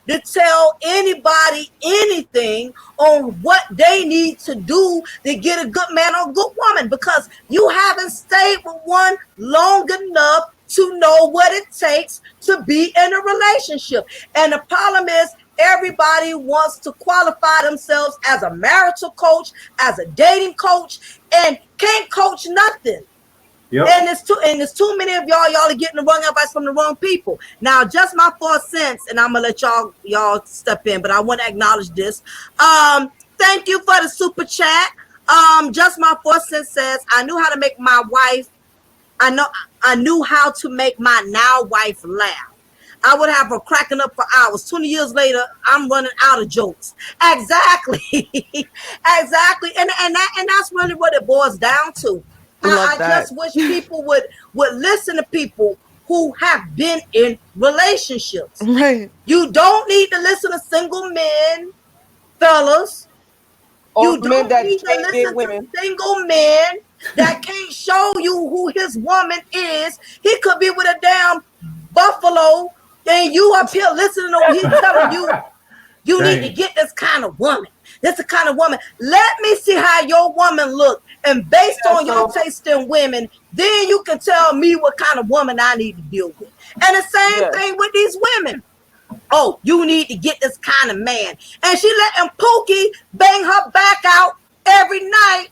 to tell anybody anything on what they need to do to get a good man or good woman, because you haven't stayed with one long enough to know what it takes to be in a relationship. And the problem is, everybody wants to qualify themselves as a marital coach, as a dating coach, and can't coach nothing. Yep. And there's too many of y'all are getting the wrong advice from the wrong people. Now, just my 4 cents, and I'm gonna let y'all step in, but I want to acknowledge this. Thank you for the super chat. Just my 4 cents says, I knew how to make my wife. I knew how to make my now wife laugh. I would have her cracking up for hours. 20 years later, I'm running out of jokes. Exactly. Exactly. And that's really what it boils down to. I just wish people would listen to people who have been in relationships. Right. You don't need to listen to single men, fellas. Or You men don't that need to date big listen women. to single men that can't show you who his woman is. He could be with a damn buffalo, and you up here listening to him telling you need to get this kind of woman. This the kind of woman. Let me see how your woman look, and based on your taste in women, then you can tell me what kind of woman I need to deal with. And the same thing with these women. Oh, you need to get this kind of man. And she letting Pookie bang her back out every night,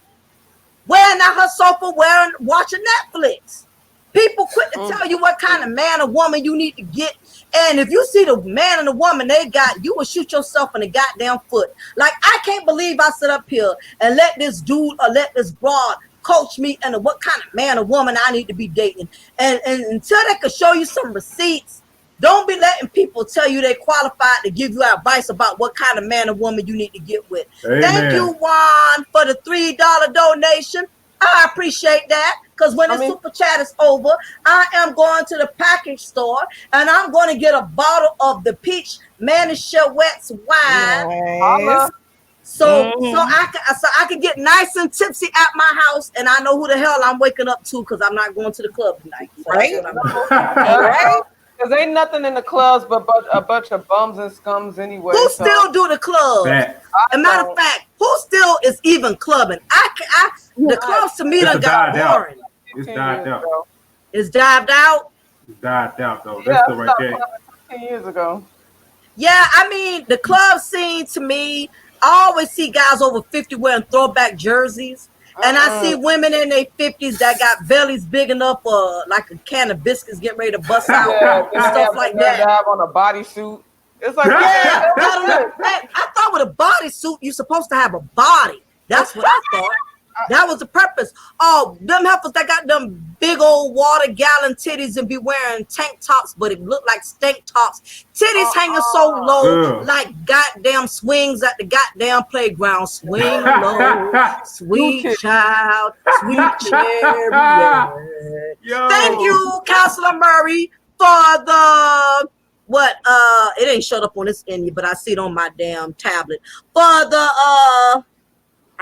wearing out her sofa, watching Netflix. People quit to tell you what kind of man or woman you need to get. And if you see the man and the woman they got, you will shoot yourself in the goddamn foot. Like, I can't believe I sit up here and let this dude or let this broad coach me into what kind of man or woman I need to be dating. And until they can show you some receipts, don't be letting people tell you they qualified to give you advice about what kind of man or woman you need to get with. Amen. Thank you, Juan, for the $3 donation. I appreciate that, because when the super chat is over, I am going to the package store and I'm going to get a bottle of the peach Manischewitz wine. Nice. So I can get nice and tipsy at my house, and I know who the hell I'm waking up to, because I'm not going to the club tonight. So right? Right? Because ain't nothing in the clubs but a bunch of bums and scums anyway. Who still do the clubs? As a matter of fact, who still is even clubbing? The clubs to me done got boring. It's dived out. It's dived out? It's dived out, though. That's still right there. 10 years ago. Yeah, I mean, the club scene to me, I always see guys over 50 wearing throwback jerseys. And I see women in their 50s that got bellies big enough for like a can of biscuits getting ready to bust out and stuff like that. Have on a bodysuit. It's like, I thought with a bodysuit, you're supposed to have a body. That's what I thought. That was the purpose. Oh, them heifers that got them big old water gallon titties and be wearing tank tops, but it looked like stink tops. Titties hanging so low, like goddamn swings at the goddamn playground. Swing low, sweet child, sweet chariot. Thank you, Counselor Murray, for the it ain't showed up on this end, but I see it on my damn tablet. For the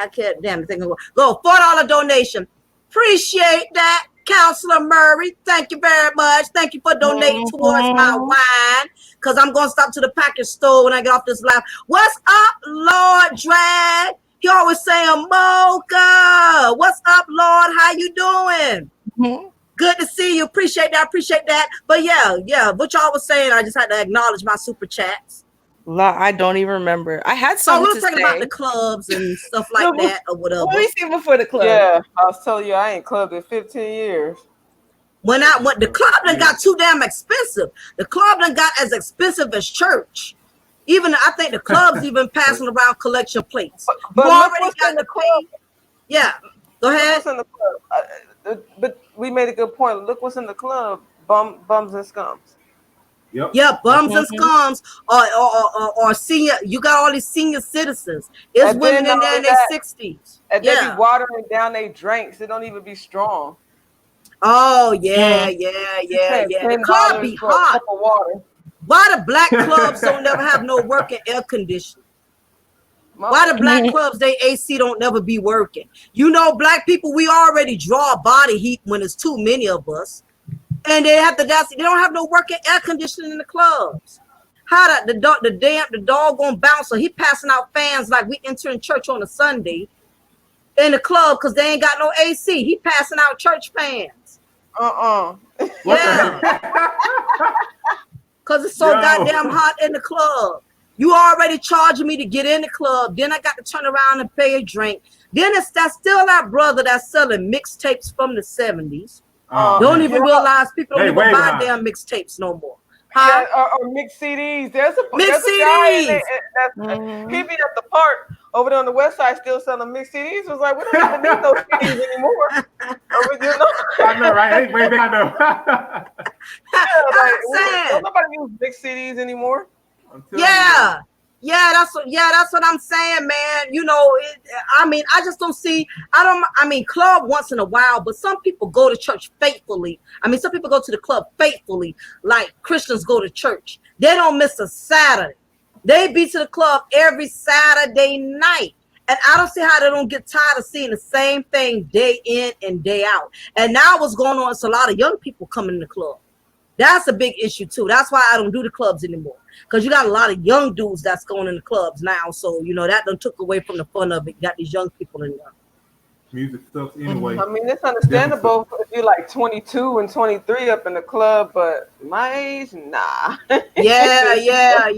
I can't damn think of go $4 donation. Appreciate that, Counselor Murray. Thank you very much. Thank you for donating towards my wine, because I'm gonna stop to the package store when I get off this live. What's up, Lord Drag? He always saying Mocha. What's up, Lord? How you doing? Good to see you. Appreciate that. But yeah, what y'all was saying, I just had to acknowledge my super chats. I don't even remember. I had something we were talking about the clubs and stuff like that or whatever. What we see before the club? Yeah, I was telling you, I ain't clubbed in 15 years. When the club done got too damn expensive. The club done got as expensive as church. Even I think the club's even passing around collection plates. But you already got the club. Yeah, go ahead. In the club. we made a good point. Look what's in the club: bums and scums. Yep. Yeah, bums and scums, or senior. You got all these senior citizens. It's And women then in there in not their only 60s. And they be Yeah. watering down their drinks. They don't even be strong. Oh yeah, yeah, yeah, Paying yeah. The club $10 be for a hot. cup of water. Why the black clubs don't never have no working air conditioning? Why the black clubs, they AC don't never be working? You know, black people, we already draw body heat when it's too many of us. And they don't have no working air conditioning in the clubs. How the doggone bouncer, he passing out fans like we entering church on a Sunday in the club because they ain't got no AC. He passing out church fans. What Yeah. the heck? Because it's so Yo. goddamn hot in the club. You already charging me to get in the club. Then I got to turn around and pay a drink. Then that's still that brother that's selling mixtapes from the 70s. Don't even realize people don't even buy damn mixtapes no more. Huh? Yeah, or mixed CDs. There's a Mixed guy in CDs. there, he be at the park over there on the west side still selling mixed CDs. It was like, we don't even need those CDs anymore. You know? I know, right? Hey, wait, I know. Don't nobody use mixed CDs anymore. Yeah. That's what I'm saying, man. You know, I just don't see. Club once in a while, but some people go to church faithfully. Some people go to the club faithfully, like Christians go to church. They don't miss a Saturday. They be to the club every Saturday night. And I don't see how they don't get tired of seeing the same thing day in and day out. And now what's going on is a lot of young people coming in the club. That's a big issue too. That's why I don't do the clubs anymore. Because you got a lot of young dudes that's going in the clubs now. So, you know, that done took away from the fun of it. You got these young people in there. Music stuff anyway. It's understandable if you're like 22 and 23 up in the club, but my age, nah. Yeah.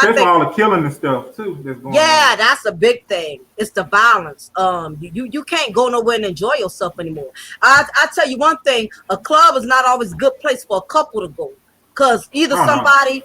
That's all the killing and stuff too that's going on. Yeah, that's a big thing. It's the violence. You can't go nowhere and enjoy yourself anymore. I tell you one thing, a club is not always a good place for a couple to go. Because either somebody,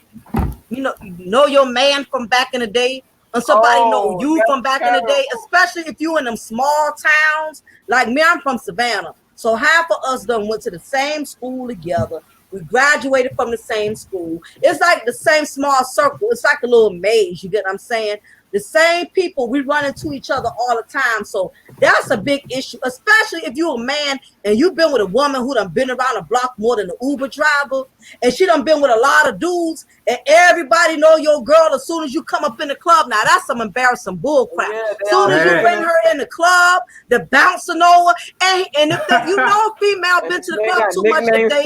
you know your man from back in the day, or somebody know you from back in the day, especially if you in them small towns. Like me, I'm from Savannah. So half of us done went to the same school together. We graduated from the same school. It's like the same small circle. It's like a little maze, you get what I'm saying? The same people, we run into each other all the time. So that's a big issue, especially if you're a man and you've been with a woman who done been around the block more than an Uber driver. And she done been with a lot of dudes. And everybody know your girl as soon as you come up in the club. Now, that's some embarrassing bull crap. As soon as you bring her in the club, the bouncing over. And if you know a female been to the club too much a day.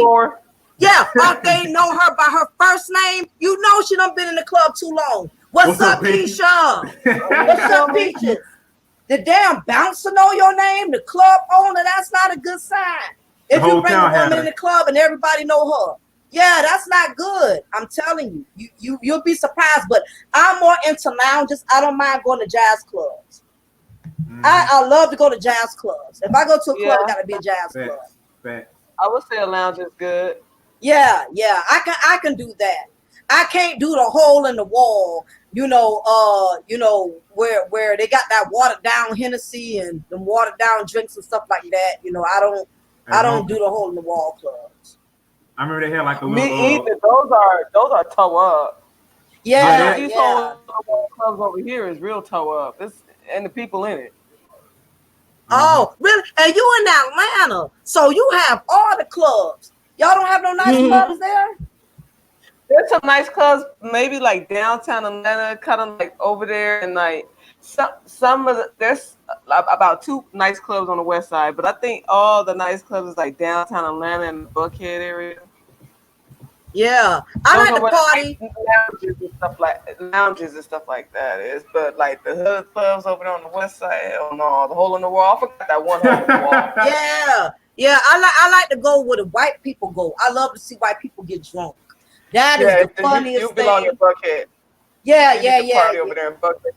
If they know her by her first name, you know she done been in the club too long. What's up, Keisha? What's up, Peaches? The damn bouncer know your name, the club owner, that's not a good sign. If you bring a woman in the club and everybody know her. Yeah, that's not good. I'm telling you. You'll be surprised. But I'm more into lounges. I don't mind going to jazz clubs. I love to go to jazz clubs. If I go to a club, it gotta be a jazz club. I would say a lounge is good. Yeah, I can do that. I can't do the hole in the wall, where they got that watered down Hennessy and them watered down drinks and stuff like that. I don't do the hole in the wall clubs. I remember they had like a little. Me either. Those are toe up. Yeah, these hole in the wall clubs over here is real toe up. And the people in it. Oh, really? And you in Atlanta, so you have all the clubs. Y'all don't have no nice clubs there? There's some nice clubs, maybe like downtown Atlanta, kind of like over there, and like there's about 2 nice clubs on the west side, but I think all the nice clubs is like downtown Atlanta and the Buckhead area. Yeah, I like to party. Lounges and stuff like that. But like the hood clubs over there on the west side, hell no, the hole in the wall. I forgot that one hole in the wall. Yeah. I like to go where the white people go. I love to see white people get drunk. That is the funniest you belong in Buckhead. Yeah. Party over there in Buckhead.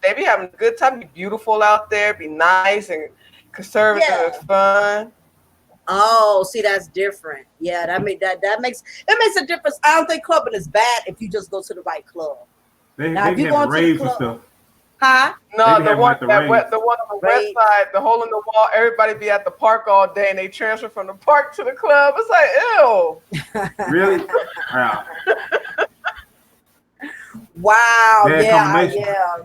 They be having a good time. Be beautiful out there. Be nice and conservative and fun. Oh, see, that's different. Yeah, that makes a difference. I don't think clubbing is bad if you just go to the right club. They be having raves and stuff. Huh? No, They be the having one like the that raids. the one on the Raids. west side, the hole in the wall. Everybody be at the park all day, and they transfer from the park to the club. It's like, ew. Really? Wow. Wow. Bad Yeah. combination. Yeah.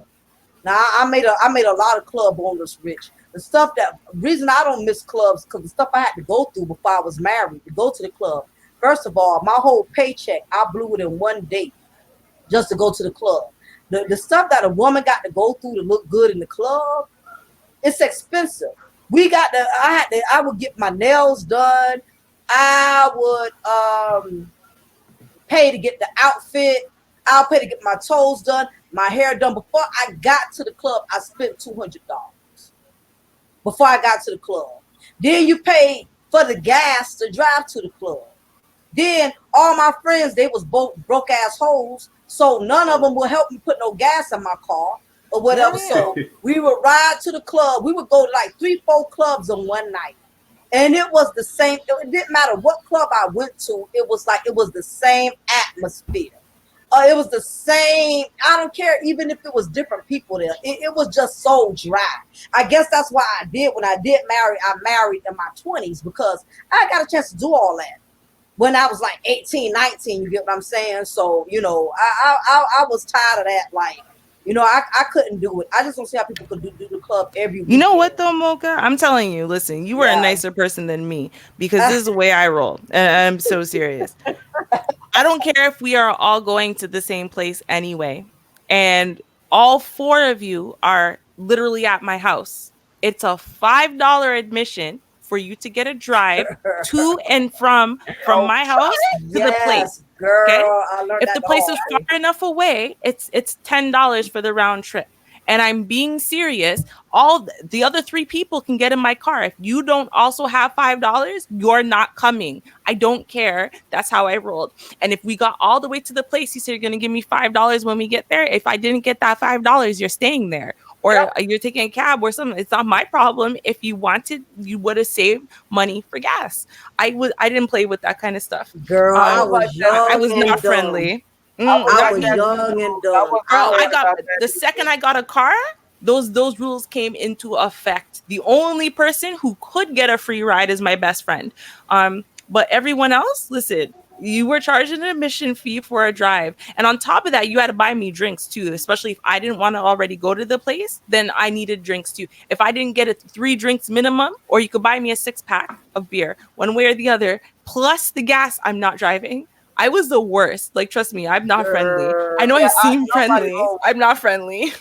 Now I made a lot of club owners rich. The stuff that reason I don't miss clubs because the stuff I had to go through before I was married to go to the club. First of all, my whole paycheck I blew it in one day just to go to the club. The stuff that a woman got to go through to look good in the club, it's expensive. I would get my nails done. I would pay to get the outfit. I'll pay to get my toes done, my hair done. Before I got to the club, I spent $200 before I got to the club. Then you pay for the gas to drive to the club. Then all my friends, they was both broke ass hoes, so none of them would help me put no gas in my car or whatever. Yeah. So we would ride to the club. We would go to like 3-4 clubs in one night. And it was the same. It didn't matter what club I went to. It was the same atmosphere. It was the same. I don't care, even if it was different people there. It was just so dry. I guess that's why when I did marry, I married in my 20s because I got a chance to do all that. When I was like 18, 19, you get what I'm saying? So, I was tired of that. Like, I couldn't do it. I just don't see how people could do the club every weekend. You know what though, Mocha? I'm telling you, listen, you were a nicer person than me because this is the way I roll. And I'm so serious. I don't care if we are all going to the same place anyway. And all 4 of you are literally at my house. It's a $5 admission for you to get a drive to and from my house to the place. Yes, girl. Okay? I learned If that the the place hard is way. far enough away, it's $10 for the round trip. And I'm being serious. All the other 3 people can get in my car. If you don't also have $5, you're not coming. I don't care. That's how I rolled. And if we got all the way to the place, you said you're going to give me $5 when we get there. If I didn't get that $5, you're staying there. Or you're taking a cab or something. It's not my problem. If you wanted, you would have saved money for gas. I didn't play with that kind of stuff. Girl, I was like young. I was and not dumb. friendly. I was young and dumb. Girl, the second I got a car, those rules came into effect. The only person who could get a free ride is my best friend. But everyone else, listen, you were charging an admission fee for a drive. And on top of that, you had to buy me drinks too, especially if I didn't want to already go to the place, then I needed drinks too. If I didn't get 3 drinks minimum, or you could buy me a 6-pack of beer, one way or the other, plus the gas, I'm not driving. I was the worst. Like, trust me, I'm not friendly. I know I seem friendly. I'm not friendly.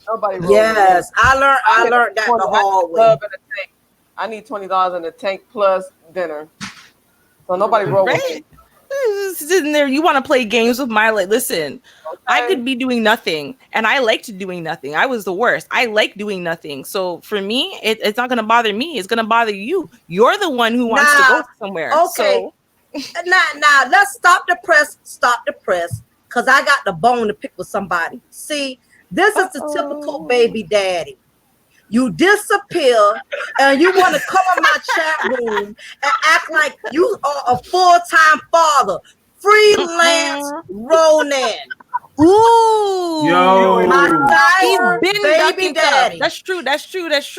Nobody rolled. Yes, I learned that the hard way. I need $20 in the tank plus dinner. So nobody rolled with me. Sitting there, you want to play games with my life. Listen, I could be doing nothing, and I liked doing nothing. I was the worst. I like doing nothing. So for me, it's not going to bother me. It's going to bother you. You're the one who wants to go somewhere. Okay. So. Now, let's stop the press, because I got the bone to pick with somebody. See, this is the typical baby daddy. You disappear and you want to come in my chat room and act like you are a full-time father. Freelance Ronan. Ooh, yo, my baby daddy. That's true.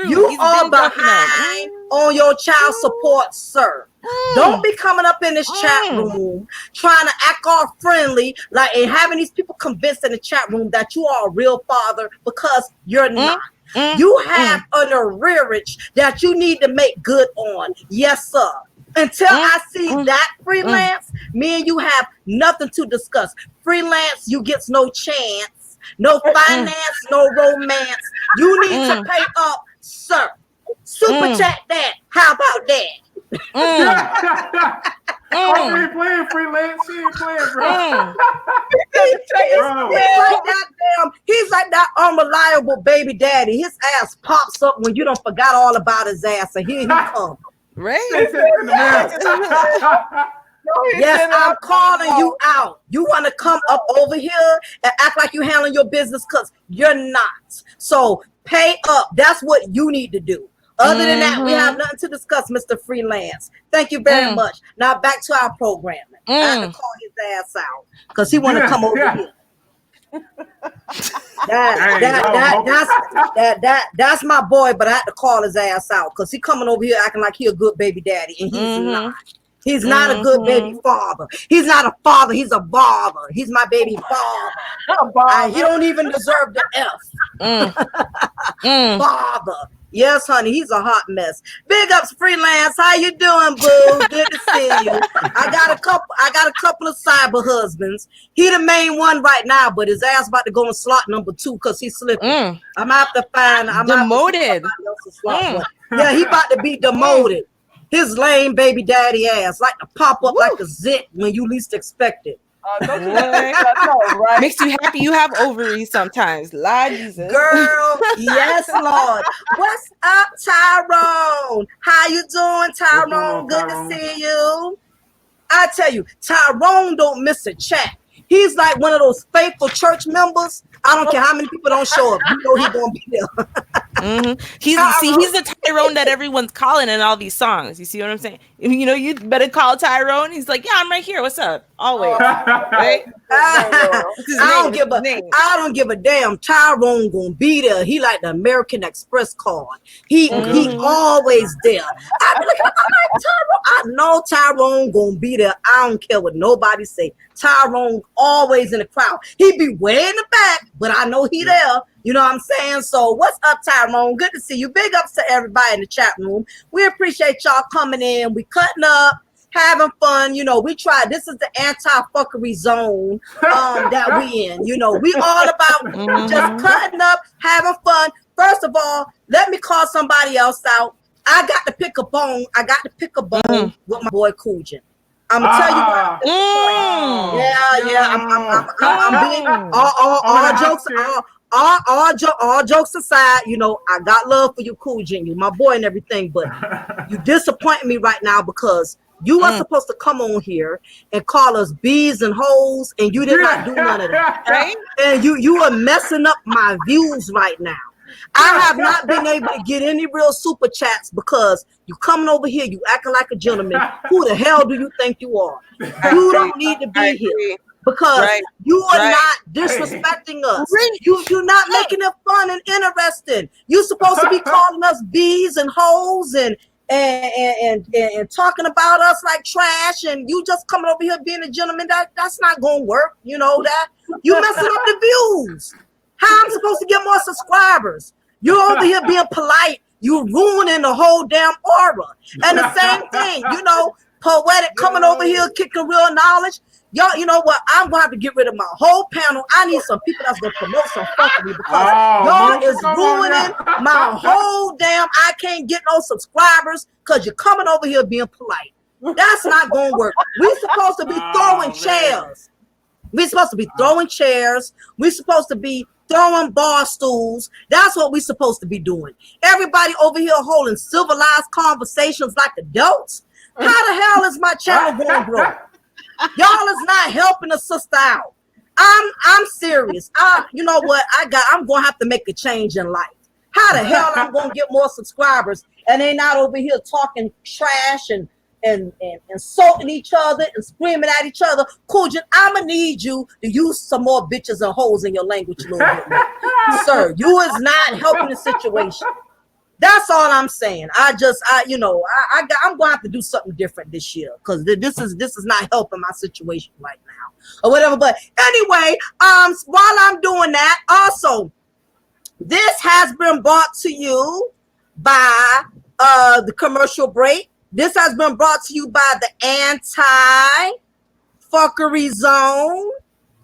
You are behind on your child support, sir. Don't be coming up in this chat room trying to act all friendly, like, and having these people convinced in the chat room that you are a real father, because you're not. You have an arrearage that you need to make good on. Yes, sir. Until I see that freelance, me and you have nothing to discuss. Freelance, you gets no chance, no finance, no romance. You need to pay up, sir. Super chat that. How about that? She ain't playing freelance. She ain't playing, bro. He's like that unreliable baby daddy. His ass pops up when you don't forgot all about his ass, and here he comes. Right? Yes, I'm calling you out. You want to come up over here and act like you're handling your business, because you're not. So pay up. That's what you need to do. Other than that, we have nothing to discuss, Mr. Freelance. Thank you very much. Now back to our programming. I had to call his ass out because he want to come over here. That's my boy, but I had to call his ass out because he coming over here acting like he a good baby daddy, and he's not. He's not a good baby father. He's not a father. He's a bother. He's my baby father. He don't even deserve the F. Father. Yes, honey, he's a hot mess. Big ups, Freelance. How you doing, boo? Good to see you. I got a couple of cyber husbands. He the main one right now, but his ass about to go in slot number 2 because he's slipping. I'm out to find. I'm demoted. Yeah, he about to be demoted. His lame baby daddy ass like to pop up like a zit when you least expect it. Right? Makes you happy you have ovaries sometimes. Lord Jesus. Girl, yes, Lord. What's up, Tyrone? How you doing, Tyrone? Good to see you. I tell you, Tyrone don't miss a chat. He's like one of those faithful church members. I don't care how many people don't show up. You know he's gonna be there. He's the Tyrone that everyone's calling in all these songs. You see what I'm saying? You know, you better call Tyrone. He's like, yeah, I'm right here. What's up? Always. Right? I don't give a damn. Tyrone gonna be there. He like the American Express card. He always there. I be looking, I'm like, Tyrone. I know Tyrone gonna be there. I don't care what nobody say. Tyrone always in the crowd. He be way in the back, but I know he there. You know what I'm saying? So what's up, Tyrone? Good to see you. Big ups to everybody in the chat room. We appreciate y'all coming in. We cutting up, having fun. You know, we try. This is the anti-fuckery zone that we in. You know, we all about just cutting up, having fun. First of all, let me call somebody else out. I got to pick a bone. With my boy Kujin. I'm gonna tell you what. I'm being all jokes aside. You know, I got love for you, Kujin, you my boy and everything, but you disappoint me right now because you were supposed to come on here and call us bees and hoes, and you did not do none of that. Right? And you are messing up my views right now. I have not been able to get any real super chats because you coming over here, you acting like a gentleman. Who the hell do you think you are? You don't need to be here because you are not disrespecting us. You're not making it fun and interesting. You're supposed to be calling us bees and hoes and talking about us like trash, and you just coming over here being a gentleman. That's not gonna work. You know that you messing up the views. How I'm supposed to get more subscribers? You're over here being polite. You're ruining the whole damn aura. And the same thing, you know, Poetic coming over here kicking real knowledge. Y'all, you know what? I'm going to have to get rid of my whole panel. I need some people that's going to promote some fuckery because y'all is ruining my whole damn. I can't get no subscribers because you're coming over here being polite. That's not going to work. We're supposed to be throwing chairs. We're supposed to be throwing chairs. We're supposed to be throwing bar stools. That's what we're supposed to be doing. Everybody over here holding civilized conversations like adults. How the hell is my channel going to grow? Y'all is not helping a sister out. I'm serious. You know what? I'm going to have to make a change in life. How the hell I'm going to get more subscribers and they not over here talking trash and insulting each other and screaming at each other? Kujin, I'm gonna need you to use some more bitches and hoes in your language a little bit more. Sir, you is not helping the situation. That's all I'm saying. I'm gonna have to do something different this year because this is not helping my situation right now or whatever. But anyway, while I'm doing that, also this has been brought to you by the commercial break. This has been brought to you by the anti-fuckery zone.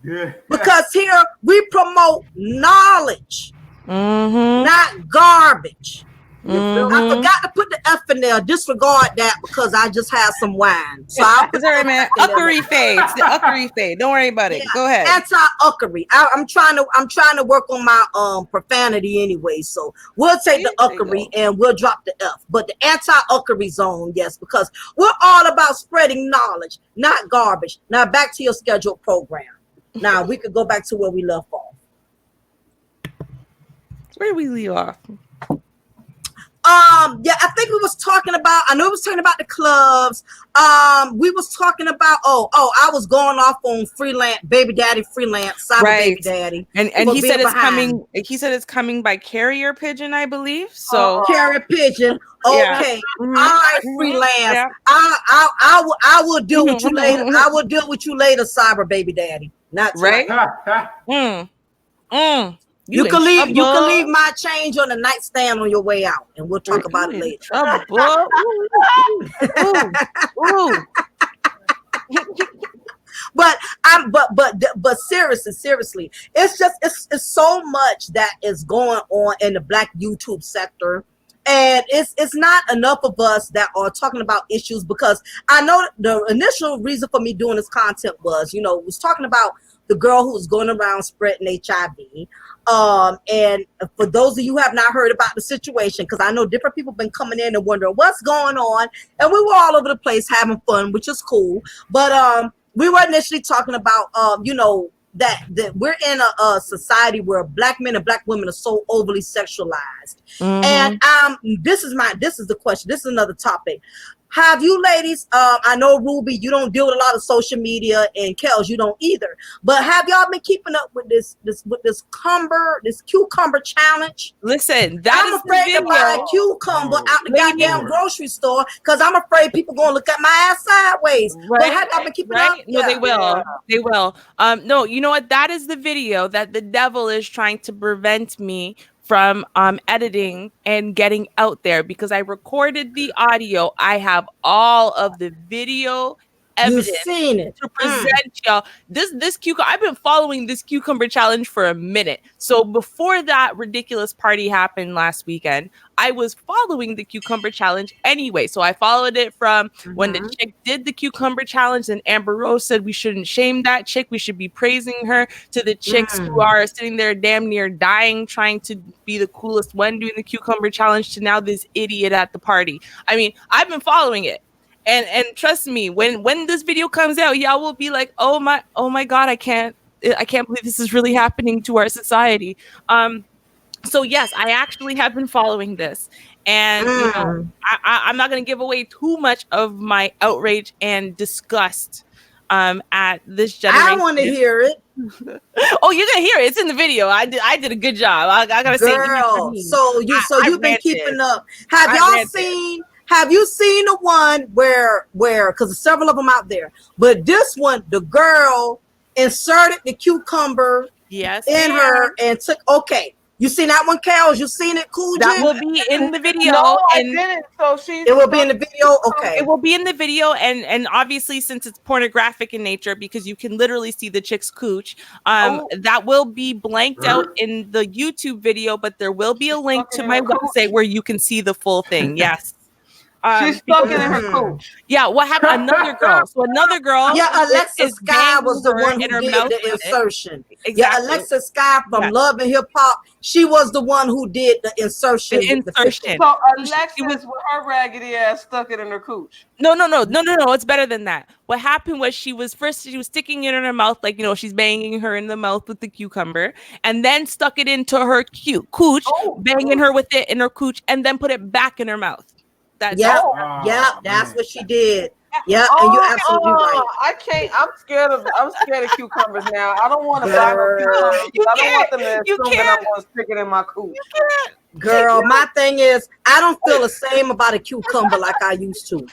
Yeah. Because here we promote knowledge, not garbage. I forgot to put the F in there. Disregard that because I just had some wine. So I'll put Uckery fade. It's the Uckery fade. Don't worry about it. Go ahead. Anti-uckery. I'm trying to work on my profanity anyway. So we'll take the uckery and we'll drop the F. But the anti-uckery zone, yes, because we're all about spreading knowledge, not garbage. Now back to your scheduled program. Now we could go back to where we left off. Where did we leave off? Yeah, I think we was talking about. I know we was talking about the clubs. We was talking about. I was going off on freelance, baby daddy, freelance, cyber baby daddy, and for he being said it's behind. coming. He said it's coming by carrier pigeon, I believe. So Carrier pigeon. Yeah. Okay, Mhm. all right, Mhm. freelance. Yeah. I will deal with you later. I will deal with you later, cyber baby daddy. Not Right? tonight. You in can leave. You can trouble. leave my change on the nightstand on your way out, and we'll talk about it You in later. trouble. Ooh. But seriously, it's just it's so much that is going on in the Black YouTube sector, and it's not enough of us that are talking about issues, because I know the initial reason for me doing this content was, was talking about the girl who was going around spreading HIV. And for those of you who have not heard about the situation, because I know different people have been coming in and wondering what's going on, and we were all over the place having fun, which is cool. But we were initially talking about that we're in a society where Black men and Black women are so overly sexualized. And this is the question. This is another topic. Have you ladies, I know Ruby, you don't deal with a lot of social media, and Kels, you don't either, but have y'all been keeping up with this cucumber challenge? Listen, I'm afraid to buy a cucumber out the goddamn grocery store, because I'm afraid people gonna look at my ass sideways. Right, But have y'all been keeping up? No, they will. Yeah. They will. No, you know what? That is the video that the devil is trying to prevent me from editing and getting out there, because I recorded the audio. I have all of the video You've evidence seen it. to present y'all. This cucumber, I've been following this cucumber challenge for a minute. So before that ridiculous party happened last weekend, I was following the cucumber challenge anyway. So I followed it from when the chick did the cucumber challenge, and Amber Rose said we shouldn't shame that chick, we should be praising her, to the chicks who are sitting there damn near dying trying to be the coolest one doing the cucumber challenge, to now this idiot at the party. I mean, I've been following it. And trust me, when this video comes out, y'all will be like, oh my God, I can't believe this is really happening to our society. So yes, I actually have been following this, and I'm not going to give away too much of my outrage and disgust at this generation. I want to hear it. Oh, you're gonna hear it. It's in the video. I did a good job. I gotta say, girl. So you've been keeping up. Have y'all seen? Have you seen the one where because there's several of them out there, but this one, the girl inserted the cucumber in her and took. Okay, you seen that one, Kels? You seen it, Cool Jim? That will be in the video. No, I didn't. So it will be in the video. Okay, it will be in the video, and obviously, since it's pornographic in nature, because you can literally see the chick's cooch, that will be blanked out in the YouTube video, but there will be a link to my website where you can see the full thing. Yes. She's stuck in her cooch. Yeah, what happened? Another girl. So another girl. Yeah, Alexa Sky was the one who did the insertion. Exactly. Yeah, Alexa Sky from Love and Hip Hop. She was the one who did the insertion. So Alexa was with her raggedy ass stuck it in her cooch. No. It's better than that. What happened was she was sticking it in her mouth, like, she's banging her in the mouth with the cucumber, and then stuck it into her cooch, banging her with it in her cooch, and then put it back in her mouth. That's what she did. Yeah, and you're absolutely right. I can't. I'm scared of cucumbers now. I don't want to buy no cucumbers. I don't want them to assume that I'm going to stick it in my cooch. Girl, my thing is, I don't feel the same about a cucumber like I used to.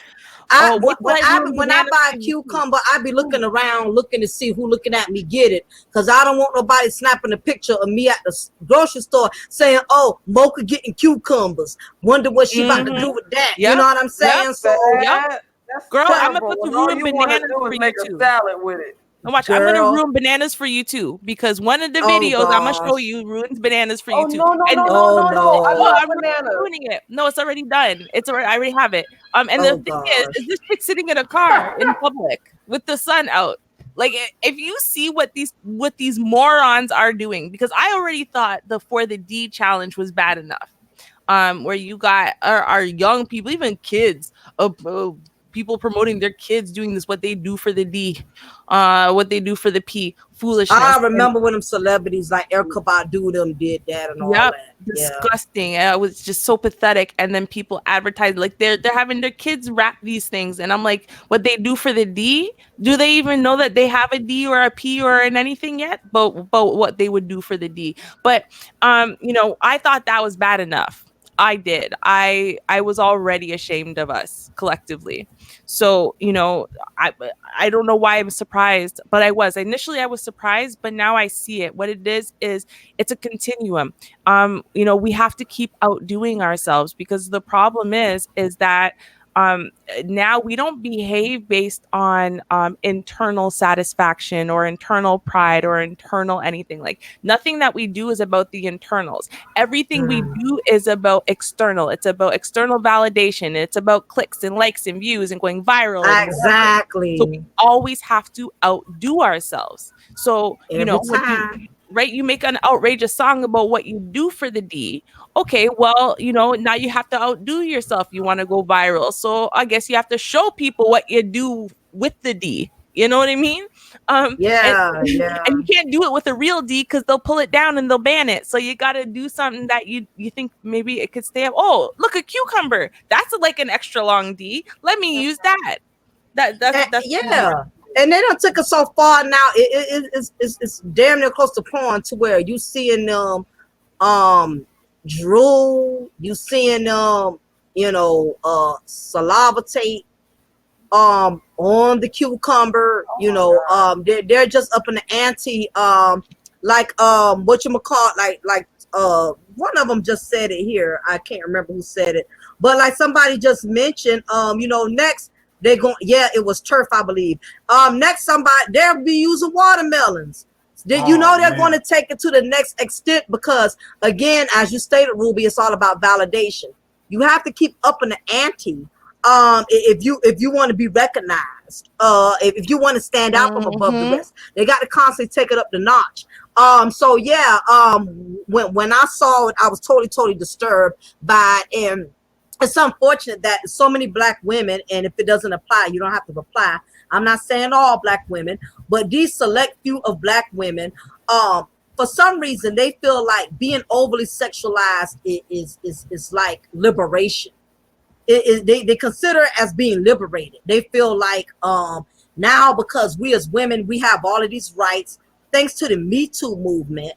When I buy a cucumber, I be looking around, looking to see who looking at me get it, because I don't want nobody snapping a picture of me at the grocery store saying, "Oh, Mocha getting cucumbers. Wonder what she about to do with that." You know what I'm saying? Girl, I'm gonna put the ruined bananas for you too. Salad with it. And watch, I'm gonna ruin bananas for you too, because one of the videos I'm gonna show you ruins bananas for you too. No. I love bananas. Ruining it. No, it's already done. I already have it. And the thing is this chick sitting in a car in public with the sun out. Like, if you see what these morons are doing, because I already thought the For the D challenge was bad enough, where you got our young people, even kids, people promoting their kids doing this, what they do for the D, what they do for the P, foolishness. I remember when them celebrities like Erykah Badu them did that and all Yep, that. disgusting. It was just so pathetic. And then people advertise like they're having their kids rap these things, and I'm like, what they do for the D? Do they even know that they have a D or a P or an anything yet? But what they would do for the D. But you know, I thought that was bad enough. I did. I was already ashamed of us collectively. So, you know, I don't know why I'm surprised, but I was. Initially I was surprised, but now I see it. What it is it's a continuum. You know, we have to keep outdoing ourselves, because the problem is that now we don't behave based on internal satisfaction or internal pride or internal anything. Like, nothing that we do is about the internals. Everything we do is about external. It's about external validation. It's about clicks and likes and views and going viral. And Exactly. so we always have to outdo ourselves. So, you Every know, when time. right, you make an outrageous song about what you do for the D. Okay, well, you know, now you have to outdo yourself. You want to go viral. So I guess you have to show people what you do with the D. You know what I mean? Yeah. And you can't do it with a real D, because they'll pull it down and they'll ban it. So you got to do something that you think maybe it could stay up. Oh, look, a cucumber. That's like an extra long D. Let me use that. That's yeah. And they done took it so far now. It's damn near close to porn, to where you seeing them drool, you seeing them, you know, salivate on the cucumber, you know. They're just up in the ante, like what you call, like one of them just said it here. I can't remember who said it, but like somebody just mentioned, you know, next they're going, yeah, it was turf, I believe. Next somebody, they'll be using watermelons. You know, they're going to take it to the next extent, because again, as you stated, Ruby, it's all about validation. You have to keep up in the ante. If you want to be recognized, if you want to stand out from above the rest, they got to constantly take it up the notch. So yeah, when I saw it, I was totally disturbed by it. And it's unfortunate that so many Black women, and if it doesn't apply, you don't have to reply. I'm not saying all Black women, but these select few of Black women, for some reason, they feel like being overly sexualized is like liberation. They consider it as being liberated. They feel like now, because we as women, we have all of these rights, thanks to the Me Too movement.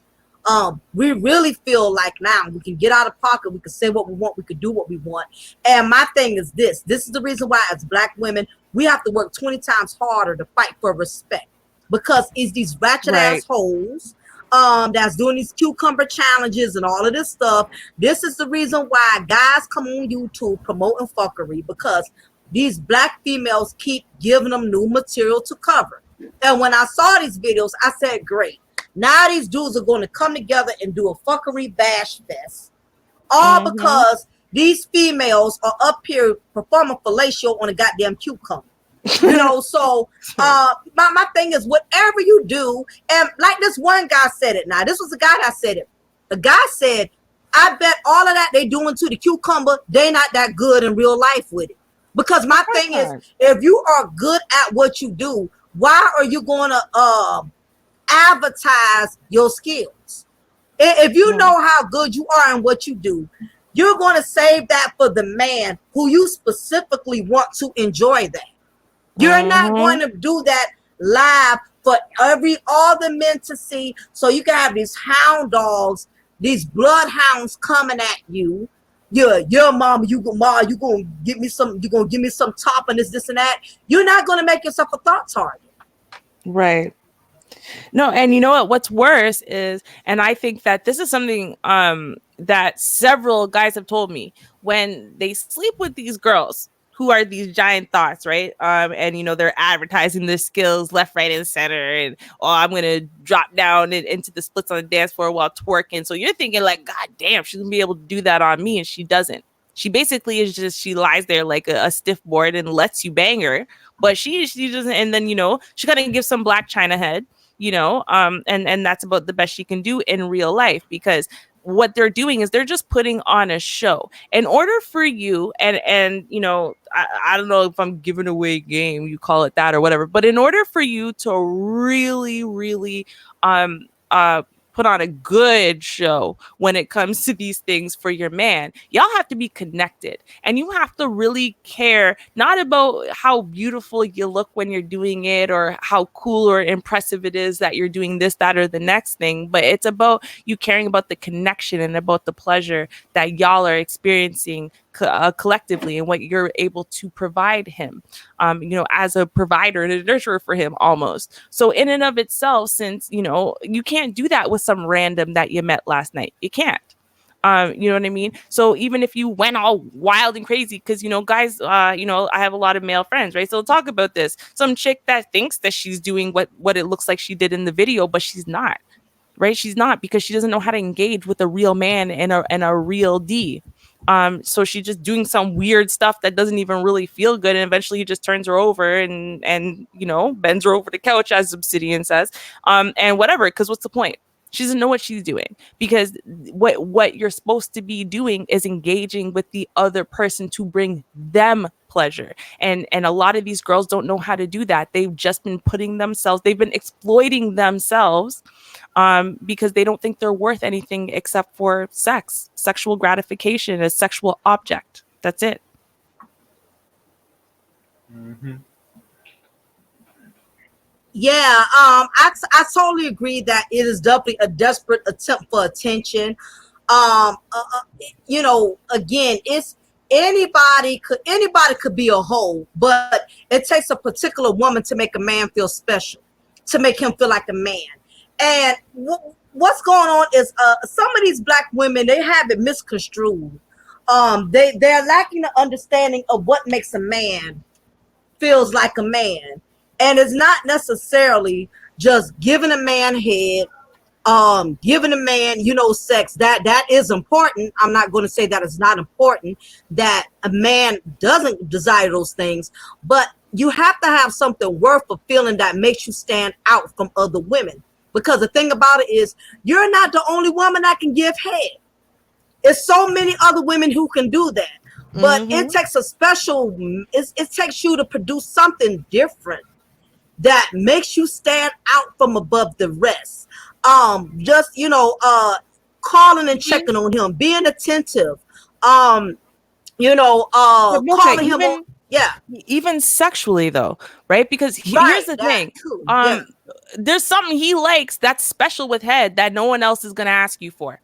We really feel like now we can get out of pocket, we can say what we want, we can do what we want. And my thing is this is the reason why as Black women, we have to work 20 times harder to fight for respect, because it's these ratchet assholes that's doing these cucumber challenges and all of this stuff. This is the reason why guys come on YouTube promoting fuckery, because these Black females keep giving them new material to cover. And when I saw these videos, I said, great. Now these dudes are going to come together and do a fuckery bash fest. All because these females are up here performing fellatio on a goddamn cucumber. You know, so my thing is, whatever you do, and like this one guy said it. Now, this was a guy that said it. The guy said, I bet all of that they doing to the cucumber, they not that good in real life with it. Because my thing is, if you are good at what you do, why are you going to advertise your skills? If you know how good you are in what you do, you're going to save that for the man who you specifically want to enjoy that. You're not going to do that live for all the men to see. So you can have these hound dogs, these bloodhounds coming at you. Your mama, you gonna give me some, you're gonna give me some top and this and that. You're not gonna make yourself a thought target. Right. No, and you know what? What's worse is, and I think that this is something that several guys have told me, when they sleep with these girls who are these giant thoughts, right? And you know, they're advertising their skills left, right, and center, and I'm gonna drop down into the splits on the dance floor while twerking. So you're thinking like, God damn, she's gonna be able to do that on me, and she doesn't. She basically is just, she lies there like a stiff board and lets you bang her, but she doesn't. And then, you know, she kind of gives some Black China head, you know, and that's about the best she can do in real life, because what they're doing is they're just putting on a show in order for you. And you know, I don't know if I'm giving away game, you call it that or whatever, but in order for you to really um uh put on a good show when it comes to these things for your man, y'all have to be connected, and you have to really care, not about how beautiful you look when you're doing it or how cool or impressive it is that you're doing this, that, or the next thing, but it's about you caring about the connection and about the pleasure that y'all are experiencing collectively, and what you're able to provide him, you know, as a provider and a nurturer for him almost. So in and of itself, since, you know, you can't do that with some random that you met last night. You can't. You know what I mean? So even if you went all wild and crazy, because, you know, guys, you know, I have a lot of male friends, right? So we'll talk about this. Some chick that thinks that she's doing what it looks like she did in the video, but she's not, right? She's not, because she doesn't know how to engage with a real man and a real D. So she's just doing some weird stuff that doesn't even really feel good, and eventually he just turns her over and you know, bends her over the couch, as Obsidian says, and whatever. Because what's the point? She doesn't know what she's doing, because what you're supposed to be doing is engaging with the other person to bring them pleasure. And a lot of these girls don't know how to do that. They've just been they've been exploiting themselves, because they don't think they're worth anything except for sexual gratification, a sexual object. That's it. Mm-hmm. Yeah, I totally agree that it is definitely a desperate attempt for attention. You know, again, it's anybody could be a hoe, but it takes a particular woman to make a man feel special, to make him feel like a man. And what's going on is some of these black women, they have it misconstrued. They're lacking the understanding of what makes a man feels like a man. And it's not necessarily just giving a man head, giving a man, you know, sex. That is important. I'm not going to say that it's not important, that a man doesn't desire those things, but you have to have something worth fulfilling that makes you stand out from other women. Because the thing about it is, you're not the only woman that can give head. There's so many other women who can do that. But it takes a special, it takes you to produce something different that makes you stand out from above the rest. Just, you know, calling and checking on him, being attentive, you know, calling him on, yeah. Even sexually though, right? Because here's the thing. Yeah. There's something he likes that's special with head that no one else is going to ask you for.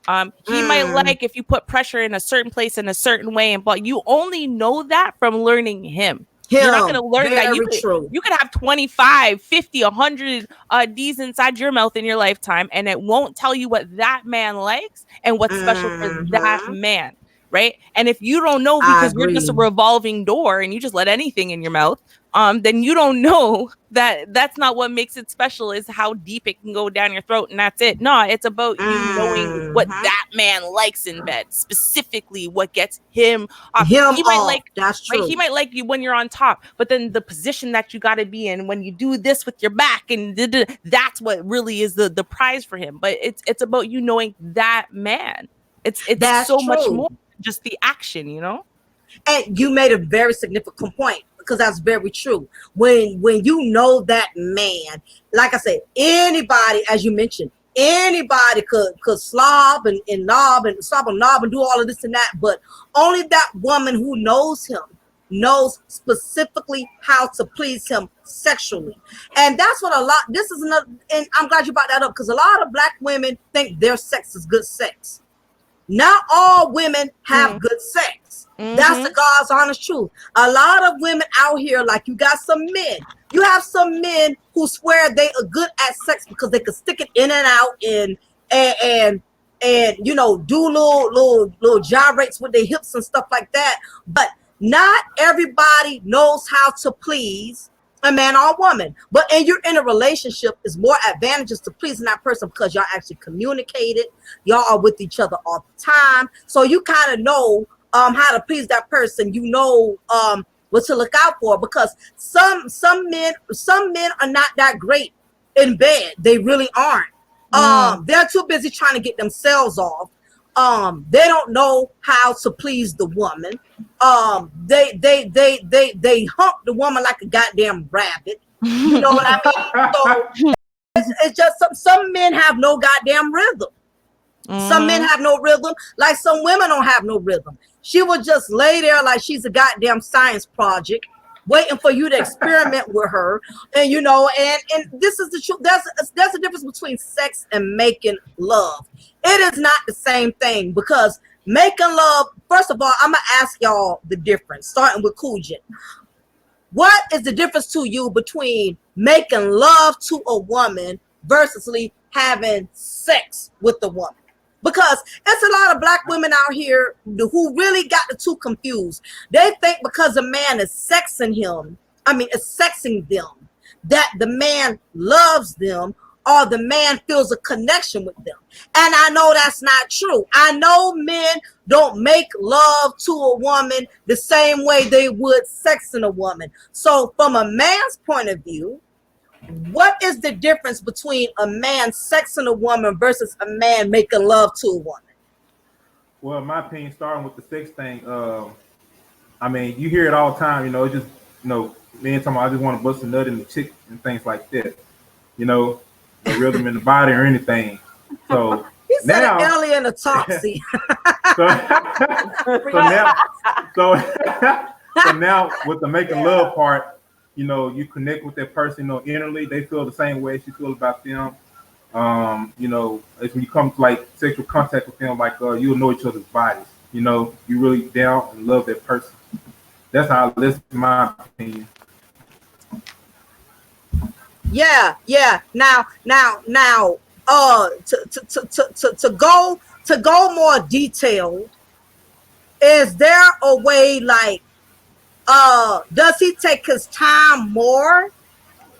He might like if you put pressure in a certain place in a certain way, but you only know that from learning him. You're not going to learn that. You could have 25, 50, 100 D's inside your mouth in your lifetime, and it won't tell you what that man likes and what's special for that man, right? And if you don't know, because you're just a revolving door and you just let anything in your mouth, then you don't know that that's not what makes it special, is how deep it can go down your throat, and that's it. No, it's about you knowing what that man likes in bed, specifically what gets him off. He might like, that's true. Right? He might like you when you're on top, but then the position that you got to be in when you do this with your back, and that's what really is the prize for him. But it's about you knowing that man. It's so much more than just the action, you know. And you made a very significant point, because that's very true. When you know that man, like I said, anybody, as you mentioned, anybody could slob and knob and slob and knob and do all of this and that, but only that woman who knows him knows specifically how to please him sexually. And that's what this is another, and I'm glad you brought that up, because a lot of black women think their sex is good sex. Not all women have good sex. That's the God's honest truth. A lot of women out here, like, you got some men. You have some men who swear they are good at sex because they can stick it in and out and you know, do little gyrates with their hips and stuff like that. But not everybody knows how to please a man or a woman. But and you're in a relationship, is more advantages to pleasing that person because y'all actually communicated. Y'all are with each other all the time, so you kind of know how to please that person. You know what to look out for, because some men are not that great in bed. They really aren't. They're too busy trying to get themselves off. They don't know how to please the woman. They hump the woman like a goddamn rabbit. You know what I mean? So it's just some men have no goddamn rhythm. Some men have no rhythm, like some women don't have no rhythm. She would just lay there like she's a goddamn science project, waiting for you to experiment with her. And you know, and this is the truth. There's a difference between sex and making love. It is not the same thing, because making love, first of all, I'm gonna ask y'all the difference, starting with Kujin. What is the difference to you between making love to a woman versus having sex with the woman? Because it's a lot of black women out here who really got the two confused. They think because a man is sexing them, that the man loves them or the man feels a connection with them. And I know that's not true. I know men don't make love to a woman the same way they would sexing a woman. So from a man's point of view, what is the difference between a man sexing a woman versus a man making love to a woman? Well, in my opinion, starting with the sex thing, I mean, you hear it all the time. You know, it's just, you know, men talking about, I just want to bust a nut in the chick and things like that. You know, the rhythm in the body or anything. So he said now, an alien autopsy. so now with the making love part, you know, you connect with that person, you know, innerly. They feel the same way she feels about them. You know, as when you come to like sexual contact with them, like you'll know each other's bodies. You know, you really down and love that person. That's how I listen, in my opinion. Yeah. Now, to go more detailed, is there a way like, does he take his time more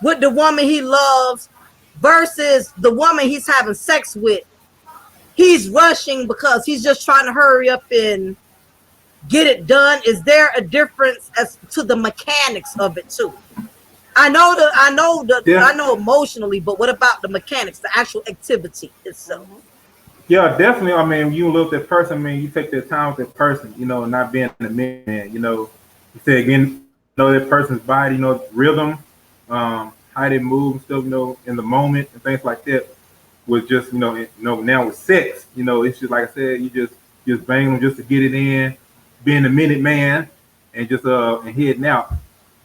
with the woman he loves versus the woman he's having sex with? He's rushing because he's just trying to hurry up and get it done. Is there a difference as to the mechanics of it too? I know emotionally, but what about the mechanics, the actual activity itself? Yeah, definitely. I mean, you love that person. I mean, you take that time with that person, you know, not being a man, you know. You say again, know that person's body, you know, rhythm, how they move and stuff, you know, in the moment and things like that. Was just, you know, now with sex, you know, it's just like I said, you just bang them just to get it in, being a minute man, and just and heading out,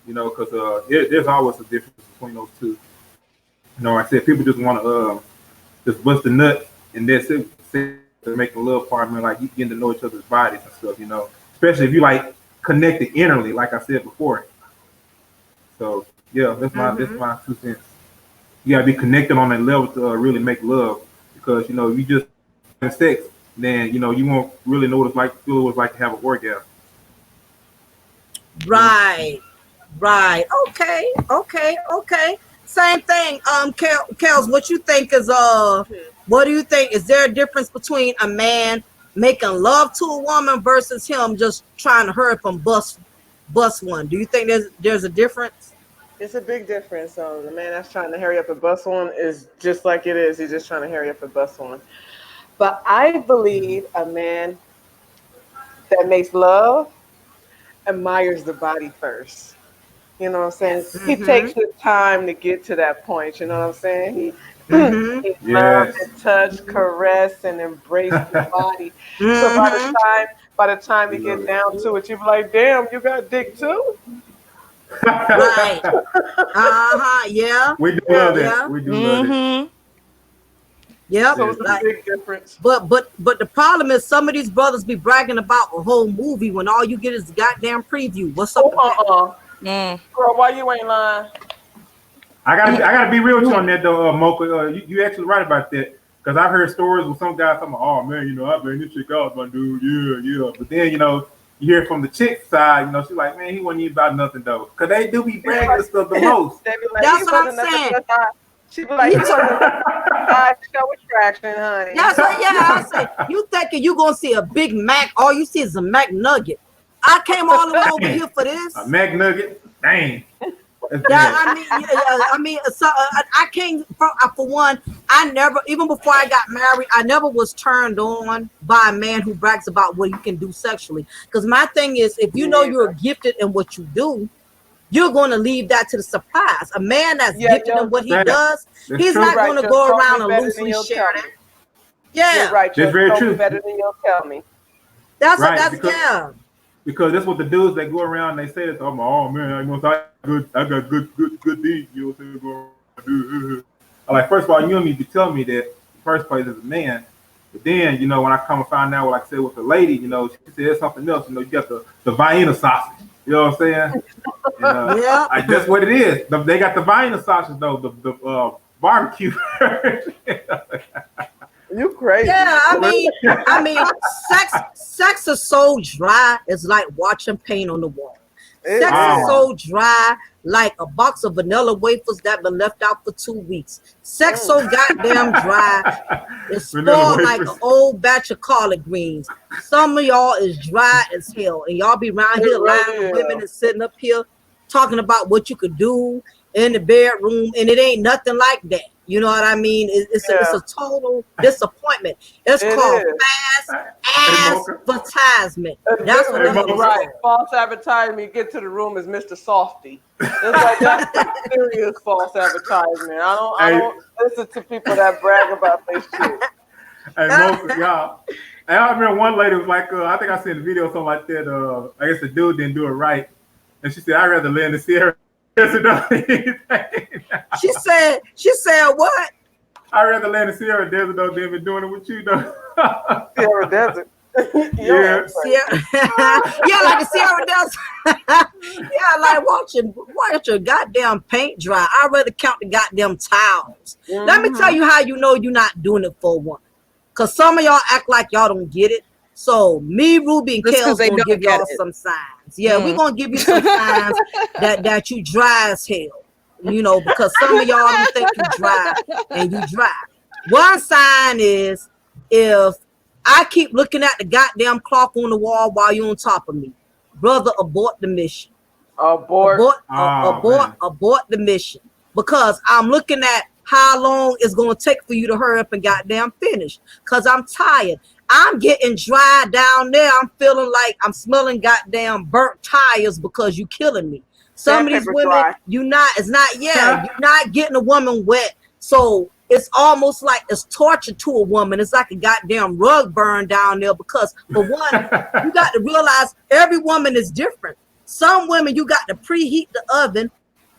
you know, because there's always a difference between those two. You know, like I said, people just want to just bust a nut and that's it. To make a little part, man, like you getting to know each other's bodies and stuff, you know, especially if you like connected innerly, like I said before. So yeah, that's my 2 cents. You gotta be connected on that level to really make love, because you know you just have sex, then you know you won't really know what it's like, feel what it's like to have an orgasm. Right. Okay. Same thing. Kels, what you think is what do you think? Is there a difference between a man making love to a woman versus him just trying to hurry up and bust one? Do you think there's a difference? It's a big difference. The man that's trying to hurry up and bust one is just like it is. He's just trying to hurry up and bust one. But I believe a man that makes love admires the body first. You know what I'm saying? He takes his time to get to that point. You know what I'm saying? He love and touch, caress, and embrace the body. So by the time you get down to it, you be like, damn, you got dick too? Right. Yeah. We do love that. We do love it. Yeah. So it's a big difference. But the problem is some of these brothers be bragging about a whole movie when all you get is the goddamn preview. What's up? Girl, why you ain't lying? I gotta be real with you on that though, Mocha. You actually right about that, because I've heard stories with some guys talking about, oh man, you know, I bring this chick out, my dude, yeah. But then you know, you hear from the chick side, you know, she's like, man, he wasn't even about nothing though, because they do be bragging this stuff the most. They be like, that's what I'm saying. She be like, show attraction, honey. That's what, I say. You thinking you gonna see a Big Mac? All you see is a Mac Nugget. I came all the way over here for this. A Mac Nugget, dang. That's Yeah, bad. I mean, I mean, so I can't. For one, I never, even before I got married, I never was turned on by a man who brags about what you can do sexually. Because my thing is, if you Me know you're neither. gifted in what you do, you're going to leave that to the surprise. A man that's Yeah, gifted in what he Fact. does, That's he's you're not true. going right. to You'll go show me around and better than loosely you'll share tell me. that. You're Yeah, right. That's You'll very show me true. better than you'll tell me. Right. that's yeah. Because that's what the dudes that go around and they say that, oh man, I got good deeds, you know what I'm saying? I'm like, first of all, you don't need to tell me that in the first place as a man. But then, when I come and find out, like I said with the lady, she said something else, you got the Vienna sausage. You know what I'm saying? And Yeah. that's what it is. They got the Vienna sausage though, the barbecue. You crazy. Yeah, I mean, sex is so dry. It's like watching paint on the wall. It Sex is Wow. is. so dry, like a box of vanilla wafers that been left out for 2 weeks. Sex Mm. so goddamn dry. It's Vanilla spoiled like an wafers. old batch of collard greens. Some of y'all is dry as hell, and y'all be around It here really lying to women is. and sitting up here talking about what you could do in the bedroom, and it ain't nothing like that. You know what I mean? It's Yeah, a total disappointment. It's it called is. fast Hey, Mocha. advertisement. That's what Hey, that is Mocha. Right. called. False advertisement. You get to the room as Mr. Softy. It's like that's some serious false advertisement. I Hey, don't listen to people that brag about this shit. hey, Mocha, y'all. And I remember one lady was like, I think I seen a video or something like that. I guess the dude didn't do it right. And she said, I'd rather live in the Sierra than do anything. She said what? I'd rather land in Sierra Desert though than be doing it with you though. Sierra Desert. Your Yeah. ass Sierra, crazy. yeah, like the Sierra does. Yeah, like watch your goddamn paint dry. I'd rather count the goddamn towels. Let me tell Mm-hmm. you how you know you're not doing it for one. Cause some of y'all act like y'all don't get it. So me, Ruby, and Just because Kale's they gonna don't give get y'all it. some signs. Yeah, we're Mm. gonna give you some signs that you dry as hell. Because some of y'all don't think you dry and you dry. One sign is if I keep looking at the goddamn clock on the wall while you're on top of me. Brother, abort the mission. Abort. Oh man. Abort the mission. Because I'm looking at how long it's going to take for you to hurry up and goddamn finish. Because I'm tired. I'm getting dry down there. I'm feeling like I'm smelling goddamn burnt tires because you killing me. Some of these Sandpaper women, dry. you're not getting a woman wet. So it's almost like it's torture to a woman. It's like a goddamn rug burn down there because, for one, you got to realize every woman is different. Some women, you got to preheat the oven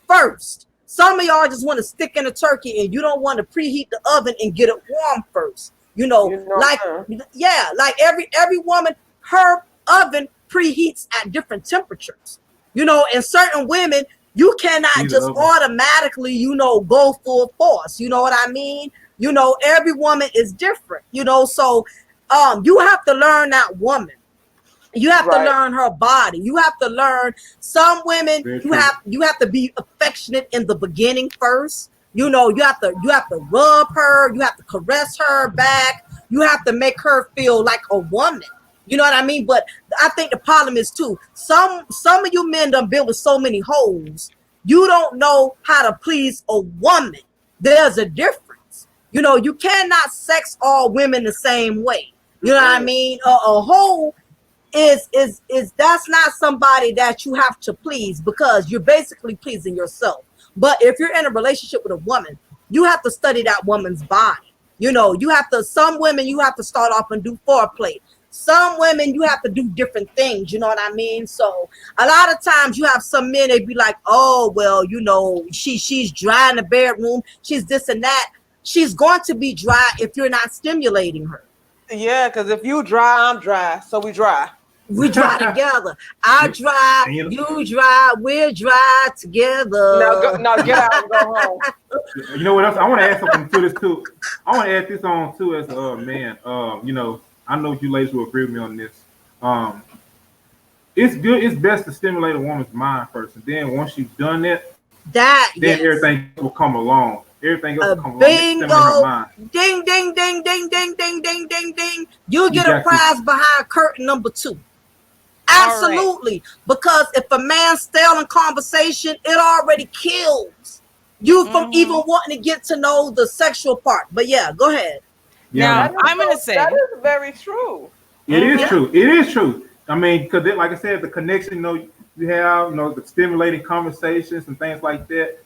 first. Some of y'all just want to stick in a turkey and you don't want to preheat the oven and get it warm first. You know Like, what I'm yeah, like every woman, her oven preheats at different temperatures. And certain women, you cannot He's the just oven. automatically, go full force. You know what I mean? Every woman is different, so you have to learn that woman. You have to Right. learn her body. You have to learn some women. Very You true. have to be affectionate in the beginning first. You have to rub her. You have to caress her back. You have to make her feel like a woman. You know what I mean? But I think the problem is too. Some of you men done been with so many hoes. You don't know how to please a woman. There's a difference. You cannot sex all women the same way. You know what I mean? A hoe is that's not somebody that you have to please because you're basically pleasing yourself. But if you're in a relationship with a woman, you have to study that woman's body. Some women you have to start off and do foreplay. Some women you have to do different things, you know what I mean? So a lot of times you have some men, they be like, oh well, she's dry in the bedroom, she's this and that. She's going to be dry if you're not stimulating her. Yeah, because if you dry, I'm dry. So we dry. We dry together. I dry, And you dry, we're dry together. Now get out and go home. you know what else? I want to add something to this too. I want to add this on too as a man. I know you ladies will agree with me on this. Um, it's good. It's best to stimulate a woman's mind first, and then once you've done that, That, then yes. everything will come along. Everything else A will come along. It's stimulating her bingo. mind. Ding, ding, ding, ding, ding, ding, ding, ding, ding. You You get a got to. prize behind curtain number 2. Absolutely. Because if a man's stale in conversation, it already kills you from even wanting to get to know the sexual part. But yeah, go ahead. Now, Yeah, I'm going to That say, is very true. it is Yeah. true. It is true. I mean, because like I said, the connection, you have, the stimulating conversations and things like that,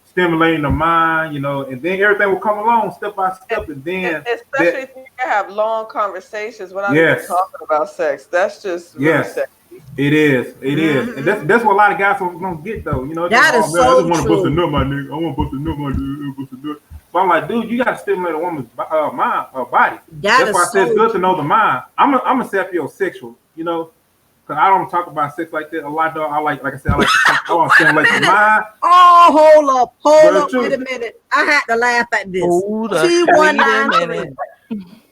stimulating the mind, and then everything will come along step by step, and then Especially that, if you can have long conversations without even yes, talking about sex. That's just really yes, sexy. it is, and that's what a lot of guys don't get though. It's just, That oh is man, I just so want to bust a true. nut, my nigga. I want to bust a nut, my nigga. Bust a nut. But I'm like, dude, you got to stimulate a woman's mind, body. That That's why I is say it's so good to know the true. mind. I'm a sapiosexual, because I don't talk about sex like that a lot. Though like I said, I want to Wait a stimulate the minute. mind, Oh, but hold it's up, wait a true. minute. I had to laugh at this. hold up, wait a minute. T193.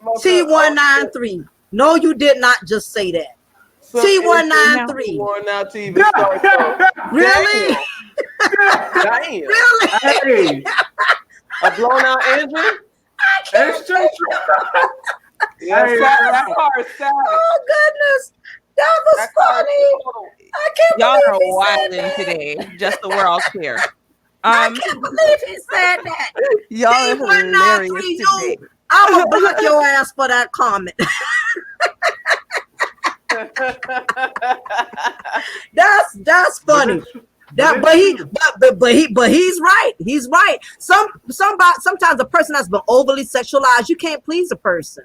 Mocha, oh shit. T193. No, you did not just say that. Some injuries Now, you T193. worn out to even start though. Really? Damn. Damn. Really? Hey, A blown out engine? it's true. Yeah, Hey, that car is savage. Oh, goodness. That was That car is funny. total. I can't y'all believe are he said wilding that. today, just so we're all clear. I Um, can't believe he said that. y'all are hilarious T193, today. I'm going to block your ass for that comment. That's but funny. that's true. That, but he's right. He's right. Sometimes a person that's been overly sexualized, you can't please a person.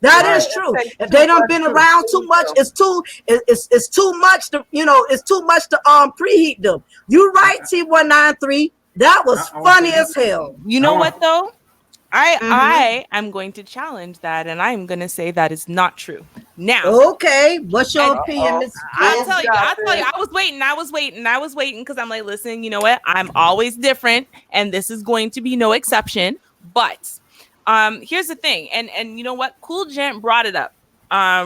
That is Right. true. It takes If too they done much been to around too please much, them. it's too much to it's too much to preheat them. You right, T193. That was I want to funny say this. as hell. You I know want. what though? I Mm-hmm. I am going to challenge that, and I'm going to say that is not true. Now, Okay, what's your and opinion, Uh-oh. Miss I'll Wolf Cass? tell you, got I'll tell you, this. I was waiting because I'm like, listen, you know what? I'm always different, and this is going to be no exception. But here's the thing, and you know what? Cool Gent brought it up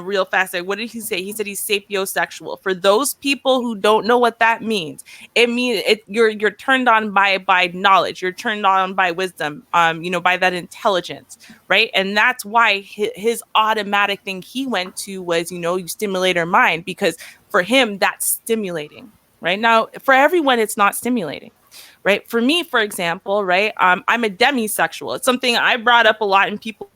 real fast. Like, what did he say? He said he's sapiosexual. For those people who don't know what that means, it means you're turned on by knowledge, you're turned on by wisdom, by that intelligence, right? And that's why his automatic thing he went to was, you stimulate her mind, because for him that's stimulating, right? Now for everyone it's not stimulating, right? For me, for example, right, I'm a demisexual. It's something I brought up a lot, and people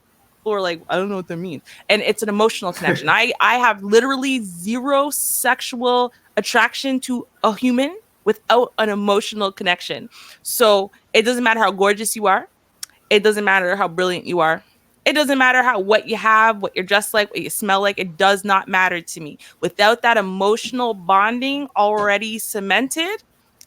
are like, I don't know what that means. And it's an emotional connection. I have literally zero sexual attraction to a human without an emotional connection. So it doesn't matter how gorgeous you are, it doesn't matter how brilliant you are. It doesn't matter what you have, what you're dressed like, what you smell like. It does not matter to me. Without that emotional bonding already cemented,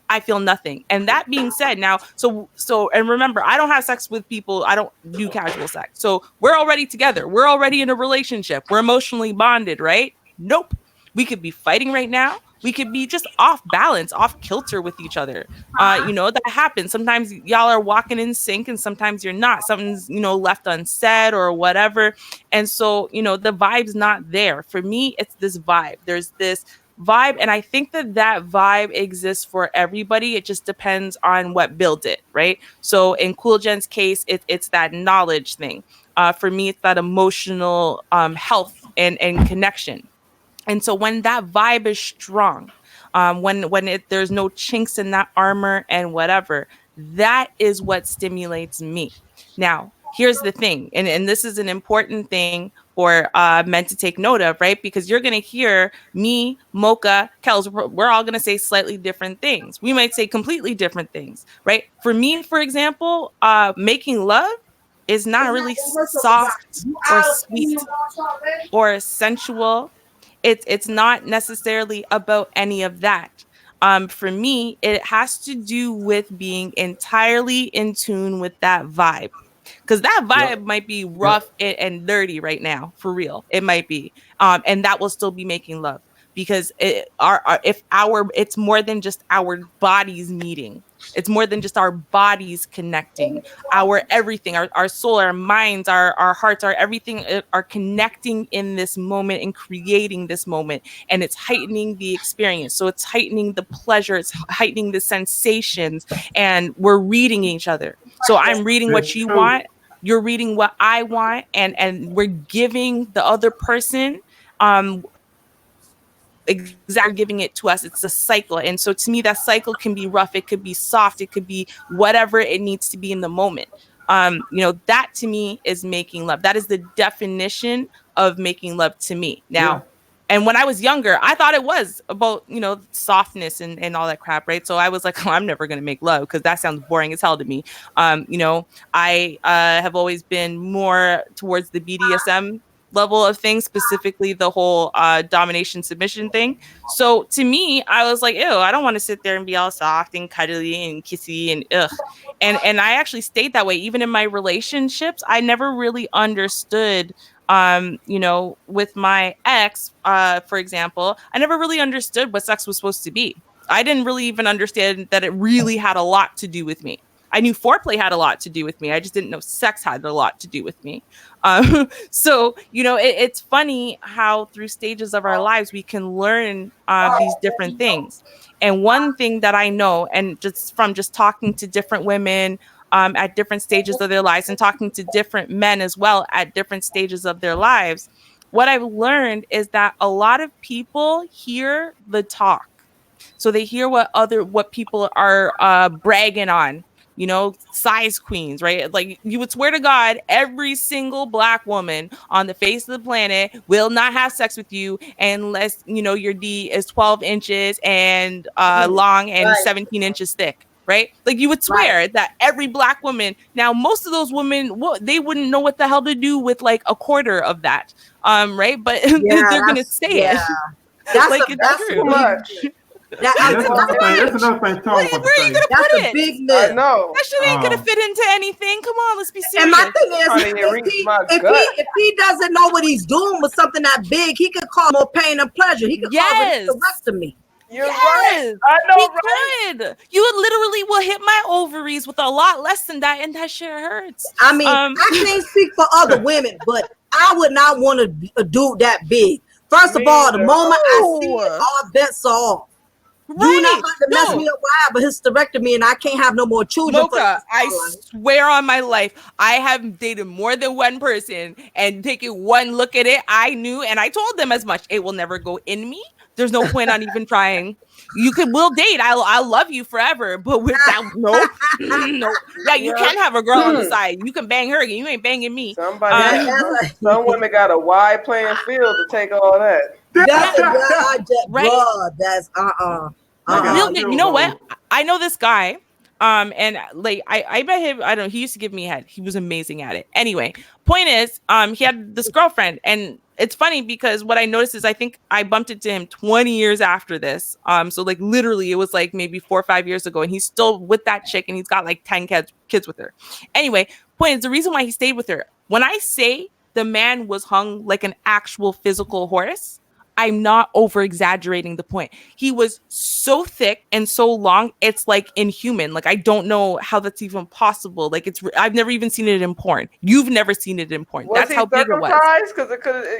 I feel nothing. And that being said, now, and remember, I don't have sex with people. I don't do casual sex. So we're already together. We're already in a relationship. We're emotionally bonded, right? Nope. We could be fighting right now. We could be just off balance, off kilter with each other. That happens. Sometimes y'all are walking in sync and sometimes you're not. Something's, left unsaid or whatever. And so, the vibe's not there. For me, it's this vibe. There's this vibe, and I think that vibe exists for everybody. It just depends on what builds it, right? So in Cool Jen's case, it's that knowledge thing. For me, it's that emotional health and connection. And so when that vibe is strong, there's no chinks in that armor and whatever, that is what stimulates me. Now, here's the thing, and this is an important thing for men to take note of, right? Because you're going to hear me, Mocha, Kels, we're all going to say slightly different things. We might say completely different things, right? For me, for example, making love is not really soft or sweet or sensual. It's not necessarily about any of that. For me, it has to do with being entirely in tune with that vibe. Because that Yep. vibe might be Yep. rough and dirty right now, for real. It might be, and that will still be making love, because it's more than just our bodies meeting. It's more than just our bodies connecting. Our everything, our soul, our minds, our hearts, our everything are connecting in this moment and creating this moment. And it's heightening the experience. So it's heightening the pleasure, it's heightening the sensations, and we're reading each other. So I'm reading That's what you true. want, you're reading what I want, and we're giving the other person um exactly giving it to us. It's a cycle. And so to me, that cycle can be rough. It could be soft. It could be whatever it needs to be in the moment. That to me is making love. That is the definition of making love to me. Now, and when I was younger, I thought it was about, softness and all that crap, right? So I was like, oh, I'm never going to make love because that sounds boring as hell to me. I have always been more towards the BDSM level of things, specifically the whole domination submission thing. So to me, I was like, ew, I don't want to sit there and be all soft and cuddly and kissy and ugh. And I actually stayed that way. Even in my relationships, I never really understood with my ex, for example, I never really understood what sex was supposed to be. I didn't really even understand that it really had a lot to do with me. I knew foreplay had a lot to do with me. I just didn't know sex had a lot to do with me. So, it's funny how through stages of our lives, we can learn these different things. And one thing that I know, and just from just talking to different women at different stages of their lives and talking to different men as well at different stages of their lives, what I've learned is that a lot of people hear the talk. So they hear what people are bragging on, size queens, right? Like you would swear to God, every single Black woman on the face of the planet will not have sex with you unless, your D is 12 inches and long and 17 inches thick. Right? Like you would swear that every Black woman. Now, most of those women, they wouldn't know what the hell to do with like a quarter of that. Right? But they're gonna say it. That's too much. That's another thing. Where are you gonna put it? Big list. I know. That shit ain't gonna fit into anything. Come on, let's be serious. And my thing is, if he doesn't know what he's doing with something that big, he could call more pain and pleasure. He could call it hysterectomy. You're right. I know, right? Could. You literally will hit my ovaries with a lot less than that, and that shit hurts. I mean, I can't speak for other women, but I would not want a dude that big. First of all, the moment I see it, all bets are off. Right. You're not about to mess me up. Why have a hysterectomy and I can't have no more children? Mocha, I swear on my life, I have dated more than one person, and taking one look at it, I knew, and I told them as much. It will never go in me. There's no point on even trying. We'll date. I'll love you forever, but with that, no. Yeah, you can have a girl on the side. You can bang her, and you ain't banging me. Some women got a wide playing field to take all that. That's You know what? I know this guy. And like I met him. I don't know. He used to give me head. He was amazing at it. Anyway, point is, he had this girlfriend, and it's funny because what I noticed is I think I bumped into him 20 years after this. So like literally, it was like maybe 4 or 5 years ago, and he's still with that chick, and he's got like 10 kids with her. Anyway, point is the reason why he stayed with her. When I say the man was hung like an actual physical horse, I'm not over exaggerating the point. He was so thick and so long, it's like inhuman. Like, I don't know how that's even possible. Like, I've never even seen it in porn. You've never seen it in porn. That's how big it was. Because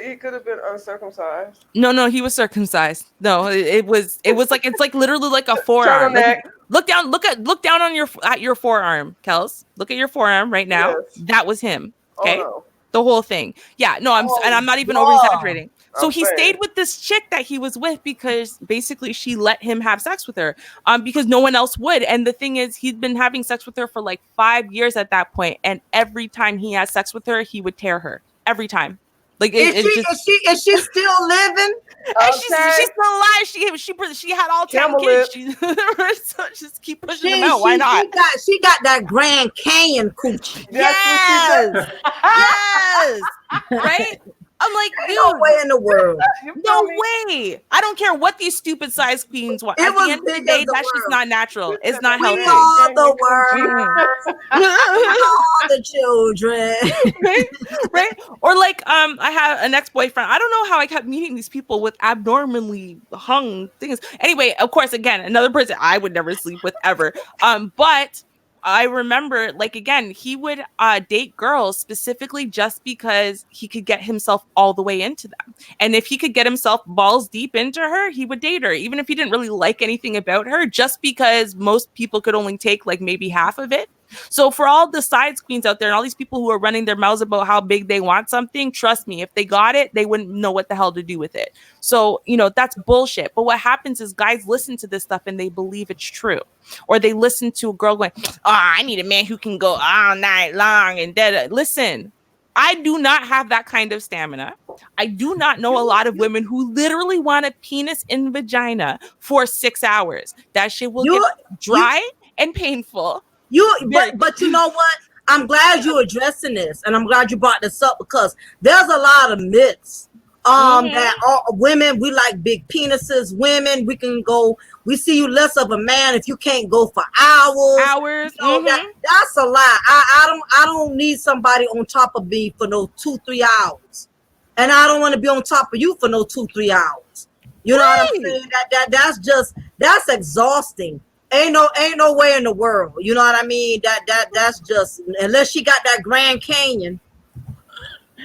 he could have been uncircumcised. No, he was circumcised. No, it was like, it's like literally like a forearm. Like, look down on your forearm, Kels. Look at your forearm right now. Yes. That was him. Okay. Oh, no. The whole thing. Yeah, no, I'm not even over exaggerating. So he stayed with this chick that he was with because basically she let him have sex with her because no one else would. And the thing is, he'd been having sex with her for like 5 years at that point. And every time he had sex with her, he would tear her. Every time. Like, is she still living? Okay. She's still alive. She had all 10 kids. So just keep pushing them out. Why not? She got that Grand Canyon coochie. Yes. Yes. Right? I'm like, dude, no way in the world. No way. I don't care what these stupid size queens want. At the end of the day, that's just not natural. It's not healthy. We are the world. All the children. Right? Or like, I had an ex-boyfriend. I don't know how I kept meeting these people with abnormally hung things. Anyway, of course, again, another person I would never sleep with ever. But I remember, like, again, he would date girls specifically just because he could get himself all the way into them. And if he could get himself balls deep into her, he would date her, even if he didn't really like anything about her, just because most people could only take like maybe half of it. So for all the sides queens out there and all these people who are running their mouths about how big they want something, trust me, if they got it, they wouldn't know what the hell to do with it. So, that's bullshit. But what happens is guys listen to this stuff and they believe it's true. Or they listen to a girl going, oh, I need a man who can go all night long and dead. Listen, I do not have that kind of stamina. I do not know a lot of women who literally want a penis in vagina for 6 hours. That shit will get dry and painful. But you know what? I'm glad you're addressing this, and I'm glad you brought this up because there's a lot of myths. That women, we like big penises. Women, we see you less of a man if you can't go for hours. That's a lie. I don't need somebody on top of me for no 2-3 hours, and I don't want to be on top of you for no 2-3 hours. You know what I'm saying? That's exhausting. Ain't no way in the world. You know what I mean? That's just, unless she got that Grand Canyon.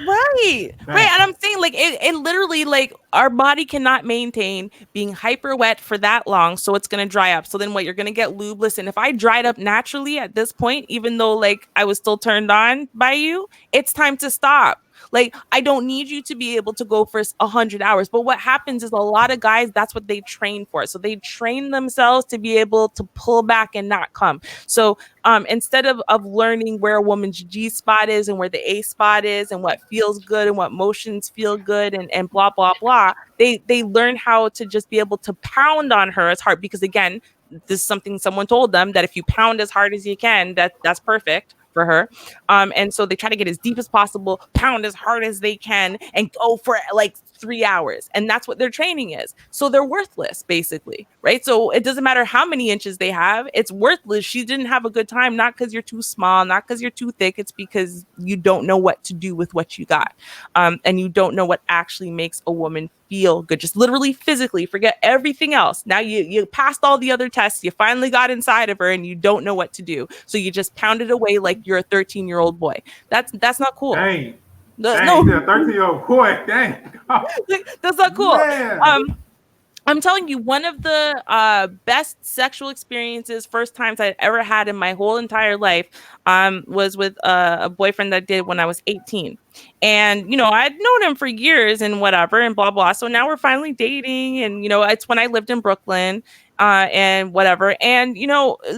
Right. And I'm saying like it literally, like, our body cannot maintain being hyper wet for that long, so it's gonna dry up. So then what, you're gonna get lube. Listen, if I dried up naturally at this point, even though like I was still turned on by you, it's time to stop. Like, I don't need you to be able to go for 100 hours. But what happens is a lot of guys, that's what they train for. So they train themselves to be able to pull back and not come. So instead of learning where a woman's G spot is and where the A spot is and what feels good and what motions feel good and blah, blah, blah, they learn how to just be able to pound on her as hard. Because again, this is something someone told them, that if you pound as hard as you can, that's perfect for her. And so they try to get as deep as possible, pound as hard as they can, and go for like 3 hours. And that's what their training is. So they're worthless, basically, right? So it doesn't matter how many inches they have, it's worthless. She didn't have a good time, not because you're too small, not because you're too thick. It's because you don't know what to do with what you got. And you don't know what actually makes a woman feel good, just literally physically. Forget everything else. Now you passed all the other tests, you finally got inside of her, and you don't know what to do, so you just pound it away like you're a 13-year-old boy. That's not cool. Dang. No, 13-year-old boy. Dang. That's not cool. Man. I'm telling you, one of the best sexual experiences, first times I ever had in my whole entire life, was with a boyfriend that I did when I was 18. And, I'd known him for years and whatever and blah, blah. So now we're finally dating. And, it's when I lived in Brooklyn and whatever. And,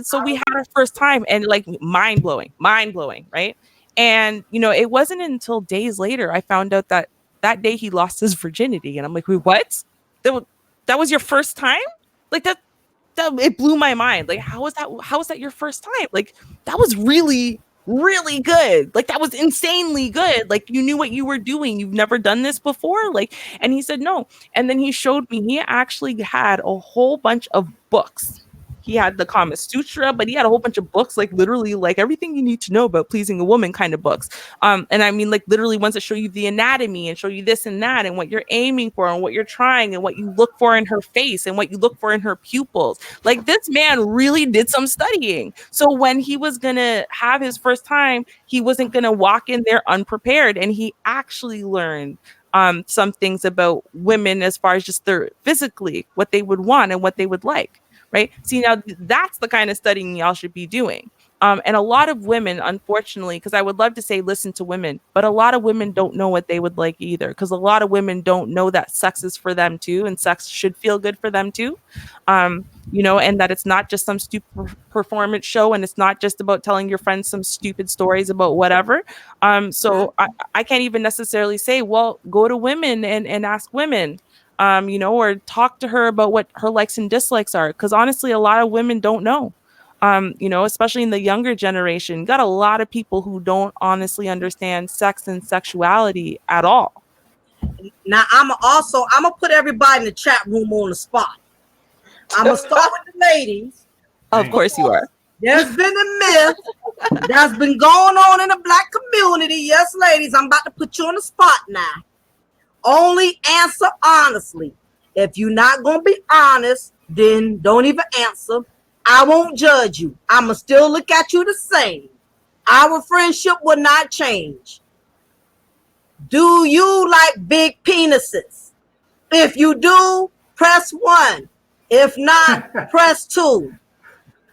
so we had our first time, and like mind blowing, right? And, it wasn't until days later I found out that day he lost his virginity. And I'm like, wait, what? That was your first time? Like that it blew my mind. Like, how was that your first time? Like, that was really, really good. Like, that was insanely good. Like, you knew what you were doing. You've never done this before. Like, and he said no. And then he showed me, he actually had a whole bunch of books. He had the Kama Sutra, but he had a whole bunch of books, like literally like everything you need to know about pleasing a woman kind of books. And I mean, like literally ones that show you the anatomy and show you this and that and what you're aiming for and what you're trying and what you look for in her face and what you look for in her pupils. Like, this man really did some studying. So when he was going to have his first time, he wasn't going to walk in there unprepared. And he actually learned some things about women as far as just their physically, what they would want and what they would like. Right. See, now that's the kind of studying y'all should be doing. And a lot of women, unfortunately, because I would love to say listen to women, but a lot of women don't know what they would like either, because a lot of women don't know that sex is for them too, and sex should feel good for them too. And that it's not just some stupid performance show, and it's not just about telling your friends some stupid stories about whatever. So I can't even necessarily say, well, go to women and ask women. Or talk to her about what her likes and dislikes are. Because honestly, a lot of women don't know, especially in the younger generation. Got a lot of people who don't honestly understand sex and sexuality at all. Now, I'm going to put everybody in the chat room on the spot. I'm going to start with the ladies. Of course you are. There's been a myth that's been going on in the Black community. Yes, ladies, I'm about to put you on the spot now. Only answer honestly. If you're not going to be honest, then don't even answer. I won't judge you. I'm going to still look at you the same. Our friendship will not change. Do you like big penises? If you do, press 1. If not, press 2.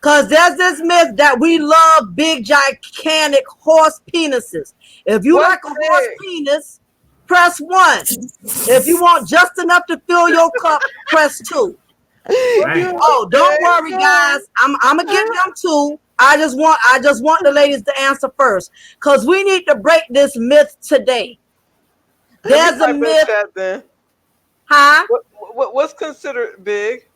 Because there's this myth that we love big, gigantic horse penises. If you What's like a horse big? penis, press 1. If you want just enough to fill your cup, press 2. Dang. Oh, don't worry, guys. I'm gonna get them too. I just want the ladies to answer first, because we need to break this myth today. Let me There's a type in myth, chat then. huh? What's considered big?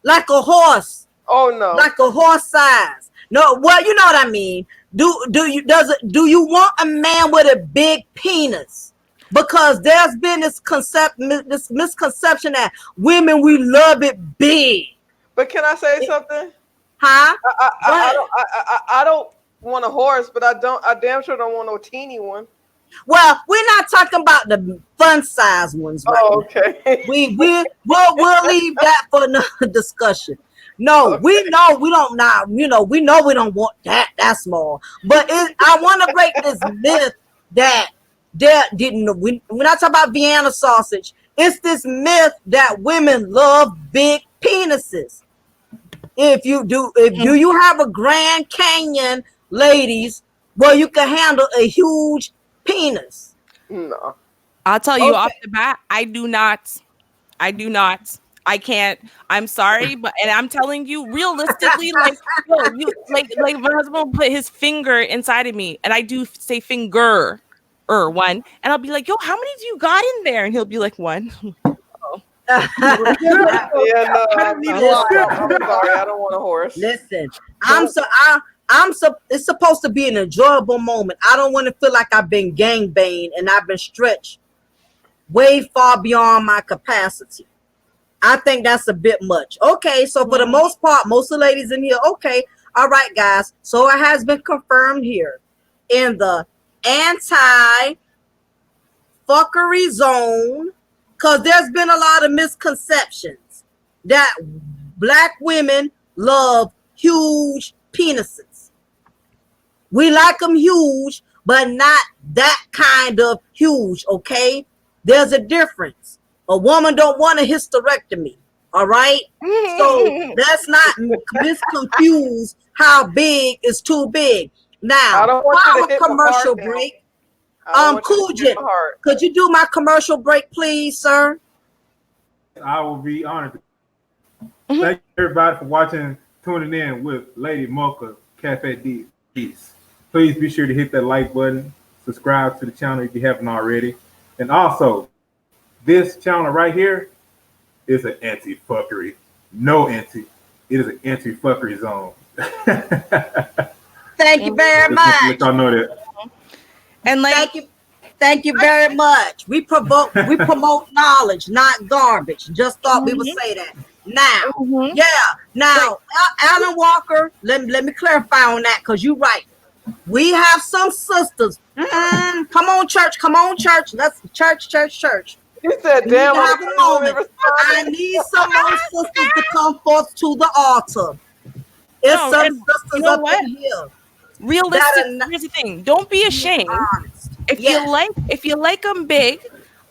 Like a horse, Oh no. like a horse size. No, well, you know what I mean. Do you want a man with a big penis? Because there's been this misconception that women, we love it big, But can I say something? huh? I don't want a horse, but I damn sure don't want no teeny one. Well, we're not talking about the fun size ones right Oh, now. okay. We'll leave that for another discussion. No, Okay. we know we don't now. We know we don't want that small. But I want to break this myth that we're not talking about Vienna sausage. It's this myth that women love big penises. If do you have a Grand Canyon, ladies, where you can handle a huge penis? No. I'll tell you Okay. off the bat, I do not. I can't. I'm sorry, but and I'm telling you, realistically, like yo, like my husband will put his finger inside of me, and I do say finger or one, and I'll be like, yo, how many do you got in there? And he'll be like, one. Yeah, no. I'm Listen. sorry. I don't want a horse. Listen, it's supposed to be an enjoyable moment. I don't want to feel like I've been gangbanged and I've been stretched way far beyond my capacity. I think that's a bit much. Okay, so for the most part, most of the ladies in here, okay, all right, guys. So it has been confirmed here in the anti-fuckery zone, because there's been a lot of misconceptions that Black women love huge penises. We like them huge, but not that kind of huge, okay? There's a difference. A woman don't want a hysterectomy, all right? So let's not misconfuse how big is too big. Now, I don't want you to our hit my commercial heart now. break. I don't want you to hit Kujin, my heart. could you do my commercial break, please, sir? I will be honored. Thank you everybody for watching, tuning in with Lady Mocha Cafe D. Peace. Please be sure to hit that like button, subscribe to the channel if you haven't already. And also, this channel right here is an anti-fuckery. No anti. It is an anti-fuckery zone. Thank you very Just much. let y'all know that. And like, Thank you very much. We promote knowledge, not garbage. Just thought we would say that. Now, Alan Walker, let me clarify on that, because you're right. We have some sisters. Come on, church. Let's church. You said, We damn, need to have a moment. I responding. need some of those sisters to come forth to the altar. It's No, some and sisters you know up what? in here. realistic. Here's the thing: don't be ashamed. Honest. If Yes. you like them big,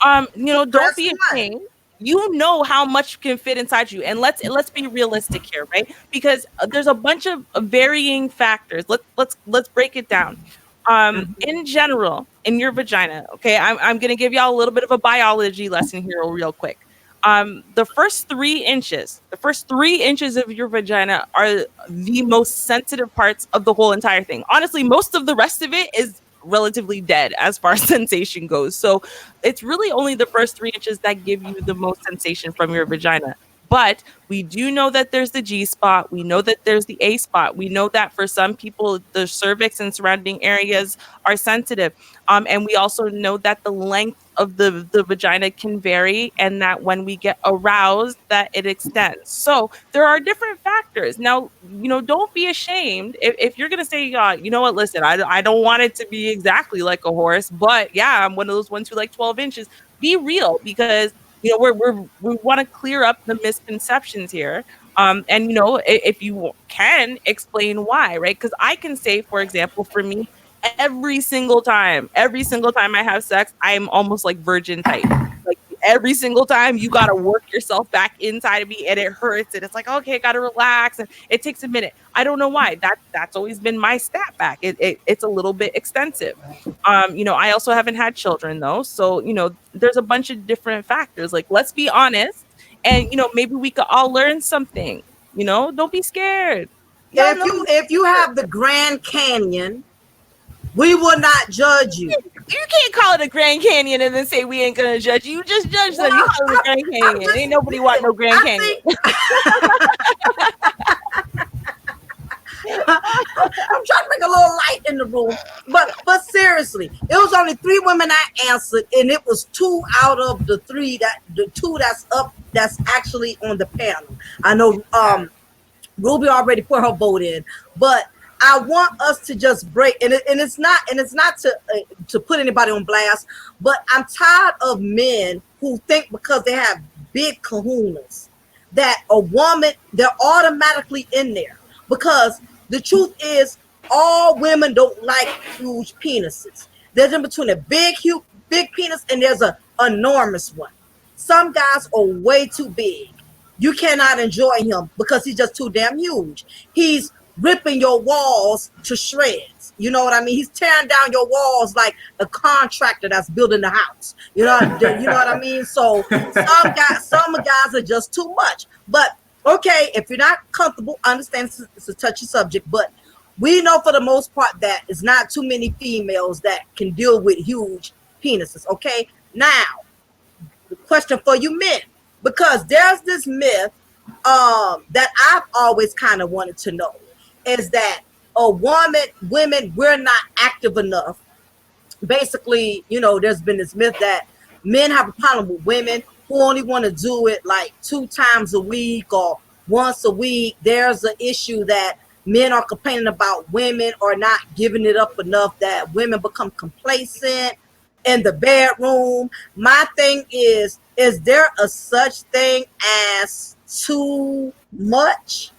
don't Press be one. ashamed. You know how much can fit inside you, and let's be realistic here, right? Because there's a bunch of varying factors. Let's break it down. In general, in your vagina, okay, I'm gonna give y'all a little bit of a biology lesson here, real quick. The first 3 inches of your vagina are the most sensitive parts of the whole entire thing. Honestly, most of the rest of it is relatively dead as far as sensation goes. So it's really only the first 3 inches that give you the most sensation from your vagina. But we do know that there's the G spot. We know that there's the A spot. We know that for some people, the cervix and surrounding areas are sensitive. And we also know that the length of the vagina can vary, and that when we get aroused, that it extends. So there are different factors. Now, don't be ashamed if you're going to say, you know what, listen, I don't want it to be exactly like a horse, but yeah, I'm one of those ones who like 12 inches. Be real, because we want to clear up the misconceptions here. And if you can explain why, right? Because I can say, for example, for me, every single time I have sex, I'm almost like virgin type. Like every single time you got to work yourself back inside of me, and it hurts, and it's like, okay, I got to relax, and it takes a minute. I don't know why. That's always been my stat back. It's a little bit extensive. I also haven't had children though, so there's a bunch of different factors. Like, let's be honest, and maybe we could all learn something. Don't be scared. Y'all know If you have the Grand Canyon, we will not judge you. you can't call it a Grand Canyon and then say we ain't gonna judge you. You just judge them. You call it a Grand Canyon. Ain't nobody want no Grand Canyon. I'm trying to make a little light in the room, but seriously, it was only 3 women I answered, and it was 2 out of the 3 that's actually on the panel. I know Ruby already put her vote in, but I want us to just break, and it's not to put anybody on blast, but I'm tired of men who think because they have big kahunas that a woman, they're automatically in there. Because the truth is, all women don't like huge penises. There's in between a big penis and there's an enormous one. Some guys are way too big. You cannot enjoy him because he's just too damn huge. He's ripping your walls to shreds. You know what I mean? He's tearing down your walls like a contractor that's building the house. You know what I mean? So some guys are just too much. But okay, if you're not comfortable, understand it's a touchy subject, but we know for the most part that it's not too many females that can deal with huge penises. Okay, now the question for you men, because there's this myth that I've always kind of wanted to know, is that women, we're not active enough. Basically, there's been this myth that men have a problem with women who only want to do it like 2 times a week or once a week. There's an issue that men are complaining about women are not giving it up enough, that women become complacent in the bedroom. My thing is there a such thing as too much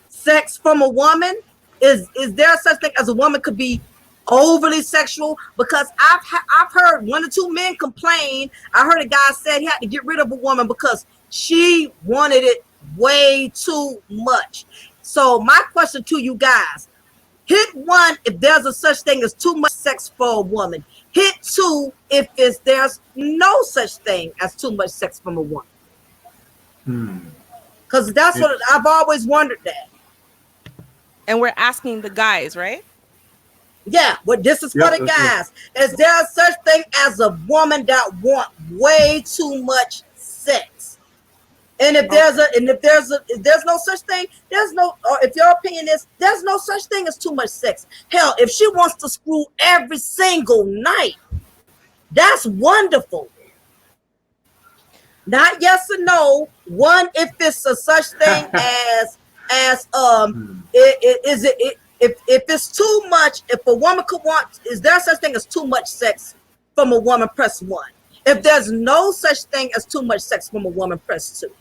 sex from a woman? Is there such thing as a woman could be overly sexual? Because I've heard 1 or 2 men complain. I heard a guy said he had to get rid of a woman because she wanted it way too much. So my question to you guys, hit 1 if there's a such thing as too much sex for a woman. Hit 2 if there's no such thing as too much sex from a woman. Because that's what I've always wondered that. And we're asking the guys, right? Yeah, but this is for the guys. Is there such thing as a woman that want way too much sex? And if there's no such thing, or if your opinion is there's no such thing as too much sex. Hell, if she wants to screw every single night, that's wonderful. Not yes or no. 1, if it's a such thing as if it's too much, if a woman could want, is there such thing as too much sex from a woman? Press 1. If there's no such thing as too much sex from a woman, press 2.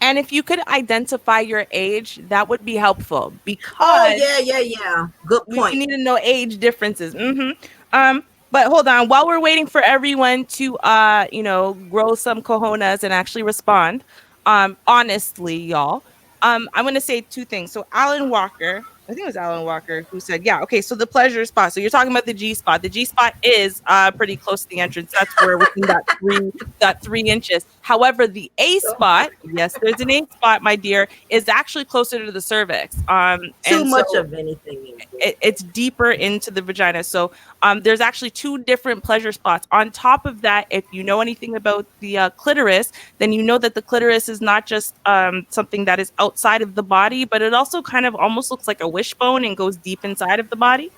And if you could identify your age, that would be helpful, because yeah. Good point. We need to know age differences. But hold on, while we're waiting for everyone to grow some cojones and actually respond, honestly, y'all, I'm gonna say 2 things. So Alan Walker, I think it was Alan Walker who said, yeah, okay, so the pleasure spot. So you're talking about the G spot. The G spot is pretty close to the entrance. That's where within that 3 inches. However, the A spot, yes, there's an A spot, my dear, is actually closer to the cervix. Too much of anything. It's deeper into the vagina. So there's actually 2 different pleasure spots. On top of that, if you know anything about the clitoris, then you know that the clitoris is not just something that is outside of the body, but it also kind of almost looks like a wishbone and goes deep inside of the body.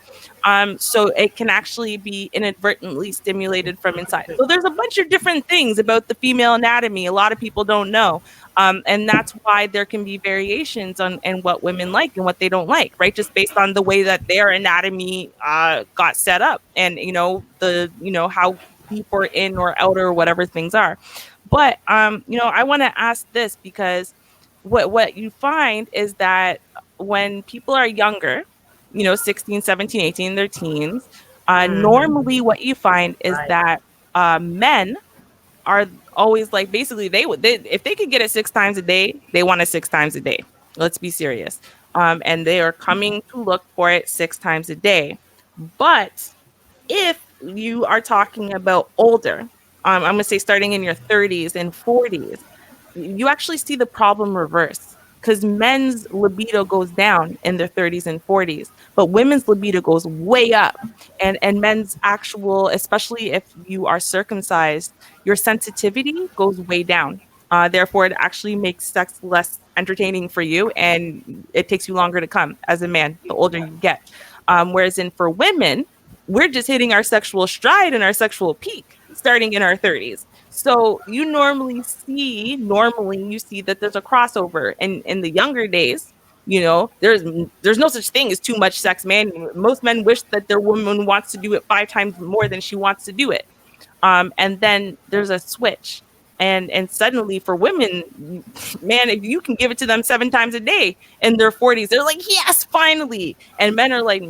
So it can actually be inadvertently stimulated from inside. So there's a bunch of different things about the female anatomy a lot of people don't know. And that's why there can be variations on what women like and what they don't like, right? Just based on the way that their anatomy got set up, and how deep or in or out or whatever things are. But I want to ask this, because what you find is that when people are younger, 16, 17, 18, their teens, normally what you find is that men are always like, basically if they could get it 6 times a day, they want it 6 times a day. Let's be serious. And they are coming to look for it 6 times a day. But if you are talking about older, I'm going to say starting in your 30s and 40s, you actually see the problem reverse, because men's libido goes down in their 30s and 40s, but women's libido goes way up. And men's actual, especially if you are circumcised, your sensitivity goes way down. Therefore, it actually makes sex less entertaining for you, and it takes you longer to come as a man the older you get. Whereas for women, we're just hitting our sexual stride and our sexual peak starting in our 30s. So normally you see that there's a crossover. And in the younger days, there's no such thing as too much sex, man. Most men wish that their woman wants to do it 5 times more than she wants to do it. And then there's a switch. And suddenly for women, man, if you can give it to them 7 times a day in their 40s, they're like, yes, finally. And men are like,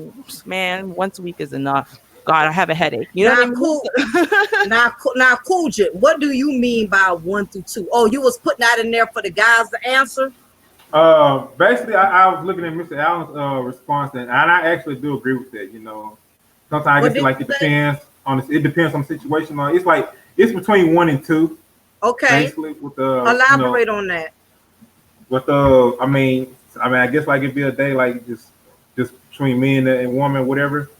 man, once a week is enough. God, I have a headache. You know what I mean? Now, Cooljet, what do you mean by 1 through 2? Oh, you was putting that in there for the guys to answer? Basically, I was looking at Mr. Allen's response, and I actually do agree with that. Sometimes I guess it depends on it depends on the situation. It's like it's between 1 and 2. Okay. Basically, with elaborate on that. With I mean, I guess like it'd be a day like just between me and woman, whatever.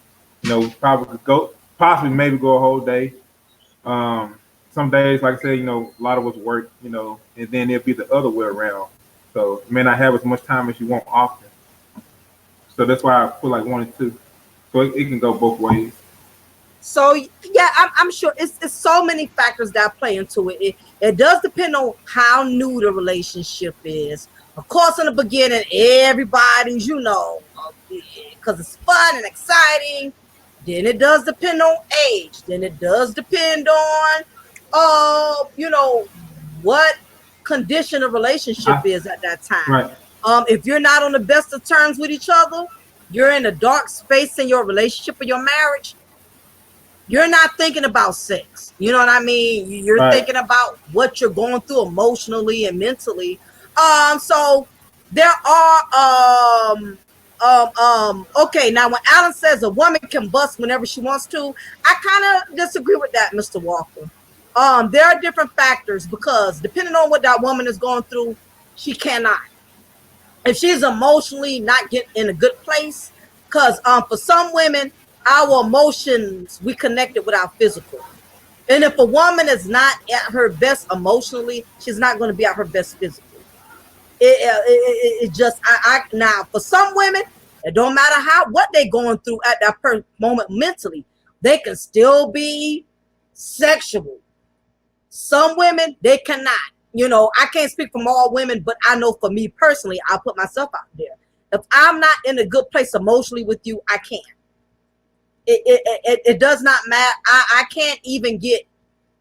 Probably could possibly maybe go a whole day. Some days, like I said, a lot of us work, and then it'll be the other way around. So you may not have as much time as you want often. So that's why I put like 1 and 2. So it can go both ways. So yeah, I'm sure it's so many factors that play into it. It does depend on how new the relationship is. Of course, in the beginning, everybody's, because it's fun and exciting. Then it does depend on age. Then it does depend on, what condition the relationship is at that time. Right. If you're not on the best of terms with each other, you're in a dark space in your relationship or your marriage, you're not thinking about sex. You know what I mean? You're right. Thinking about what you're going through emotionally and mentally. So there are okay, now when Alan says a woman can bust whenever she wants to, I kind of disagree with that, Mr. Walker. There are different factors, because depending on what that woman is going through, she cannot. If she's emotionally not getting in a good place, because for some women, our emotions, we connected with our physical. And if a woman is not at her best emotionally, she's not going to be at her best physically. It just, now for some women, it don't matter what they're going through at that moment mentally, they can still be sexual. Some women, they cannot. I can't speak for all women, but I know for me personally, I'll put myself out there. If I'm not in a good place emotionally with you, I can't. It does not matter. I can't even get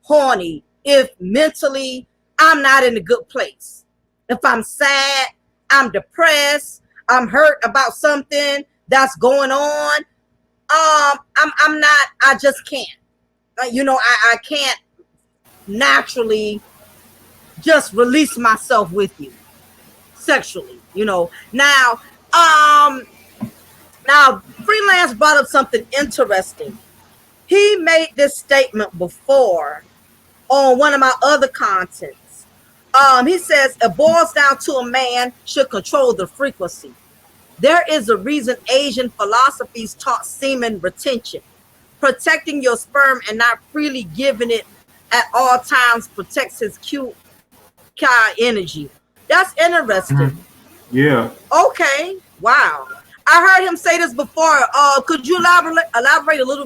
horny if mentally I'm not in a good place. If I'm sad, I'm depressed, I'm hurt about something that's going on, I'm not, I just can't. I can't naturally just release myself with you sexually, Now, Freelance brought up something interesting. He made this statement before on one of my other contents. He says it boils down to a man should control the frequency. There is a reason Asian philosophies taught semen retention. Protecting your sperm and not freely giving it at all times protects his cute energy. That's interesting. Mm-hmm. Yeah. Okay. Wow. I heard him say this before. Could you elaborate a little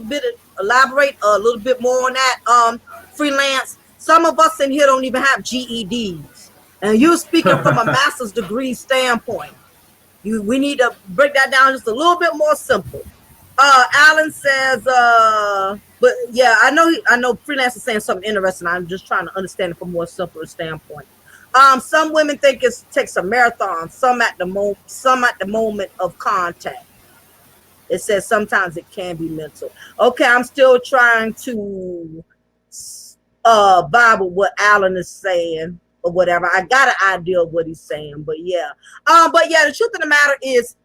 bit more on that? Freelance. Some of us in here don't even have GEDs, and you speaking from a master's degree standpoint. We need to break that down just a little bit more simple. Alan says, but yeah, I know Freelance is saying something interesting. I'm just trying to understand it from a more simpler standpoint. Some women think it takes a marathon, some at the moment of contact. It says sometimes it can be mental. Okay, I'm still trying to vibe with what Alan is saying or whatever. I got an idea of what he's saying, but yeah. But yeah, the truth of the matter is,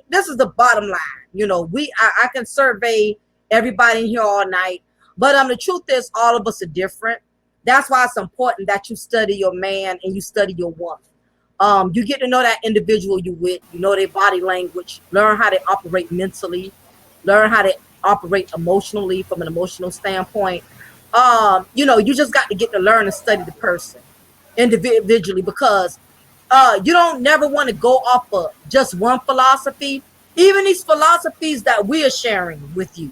this is the bottom line. I can survey everybody in here all night, but the truth is all of us are different. That's why it's important that you study your man and you study your woman. You get to know that individual you with, their body language, learn how they operate mentally, learn how they operate emotionally from an emotional standpoint. You just got to get to learn and study the person individually, because you don't never want to go off of just one philosophy. Even these philosophies that we are sharing with you,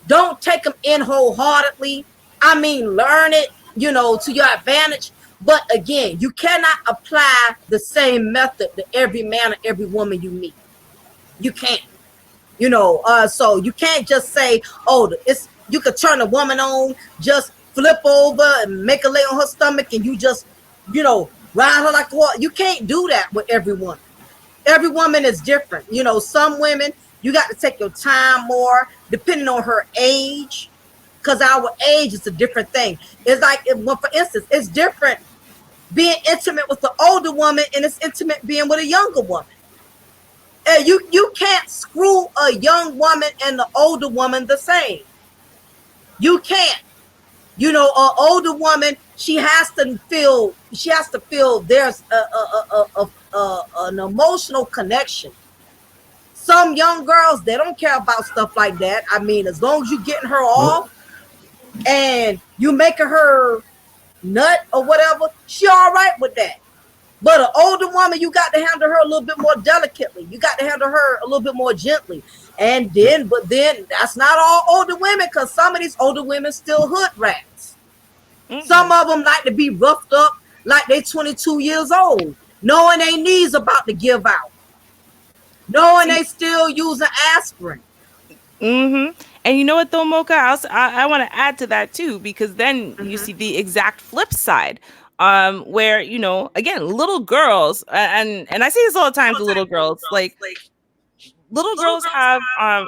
don't take them in wholeheartedly. I mean, learn it, to your advantage. But again, you cannot apply the same method to every man or every woman you meet. You can't. So you can't just say, oh, you could turn a woman on, just flip over and make her lay on her stomach, and you just, ride her like a horse. You can't do that with every woman. Every woman is different. Some women, you got to take your time more, depending on her age, because our age is a different thing. It's like, for instance, it's different being intimate with an older woman and it's intimate being with a younger woman. And you can't screw a young woman and the older woman the same. You can't. An older woman, she has to feel there's an emotional connection. Some young girls, they don't care about stuff like that. I mean, as long as you're getting her off and you making her nut or whatever, she all right with that. But an older woman, you got to handle her a little bit more delicately. You got to handle her a little bit more gently. But then that's not all older women, because some of these older women still hood rats. Mm-hmm. Some of them like to be roughed up like they 22 years old, knowing their knees about to give out, knowing they still using aspirin. Mm-hmm. And you know what though, Mocha? I want to add to that too, because then you see the exact flip side. Where, again, little girls, and I say this all the time to little girls, like little girls have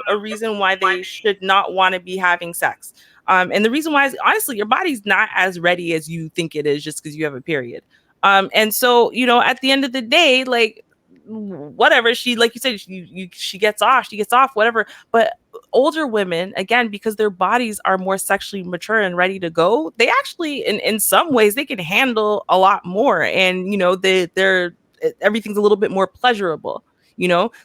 a reason why they should not want to be having sex. And the reason why is, honestly, your body's not as ready as you think it is just because you have a period. And so, at the end of the day, like, whatever, she, like you said, she gets off, whatever. But older women, again, because their bodies are more sexually mature and ready to go, they actually, in some ways, they can handle a lot more. And, they're everything's a little bit more pleasurable.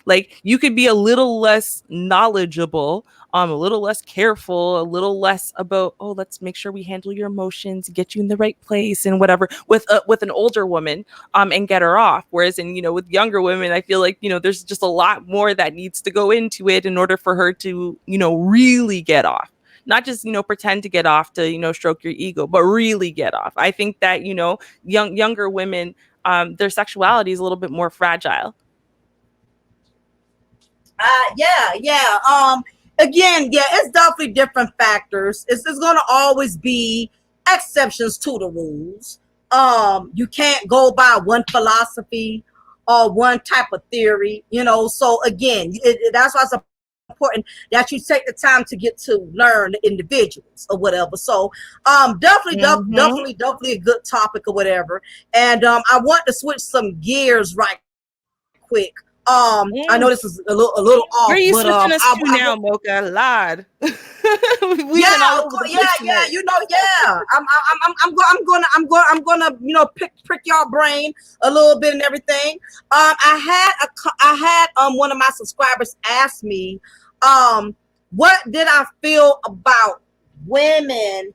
Like, you could be a little less knowledgeable, a little less careful, a little less about, oh, let's make sure we handle your emotions, get you in the right place and whatever, with an older woman, and get her off. Whereas with younger women, I feel like, there's just a lot more that needs to go into it in order for her to, really get off. Not just, pretend to get off to, stroke your ego, but really get off. I think that, younger women, their sexuality is a little bit more fragile. Yeah. Again, yeah, it's definitely different factors. It's going to always be exceptions to the rules. You can't go by one philosophy or one type of theory, So again, that's why it's important that you take the time to get to learn the individuals or whatever. So definitely a good topic or whatever. And I want to switch some gears right quick. I know this is a little off. Where are you but, switching us to now, Mocha? Lord. Yeah. I'm gonna prick y'all brain a little bit and everything. I had one of my subscribers ask me, what did I feel about women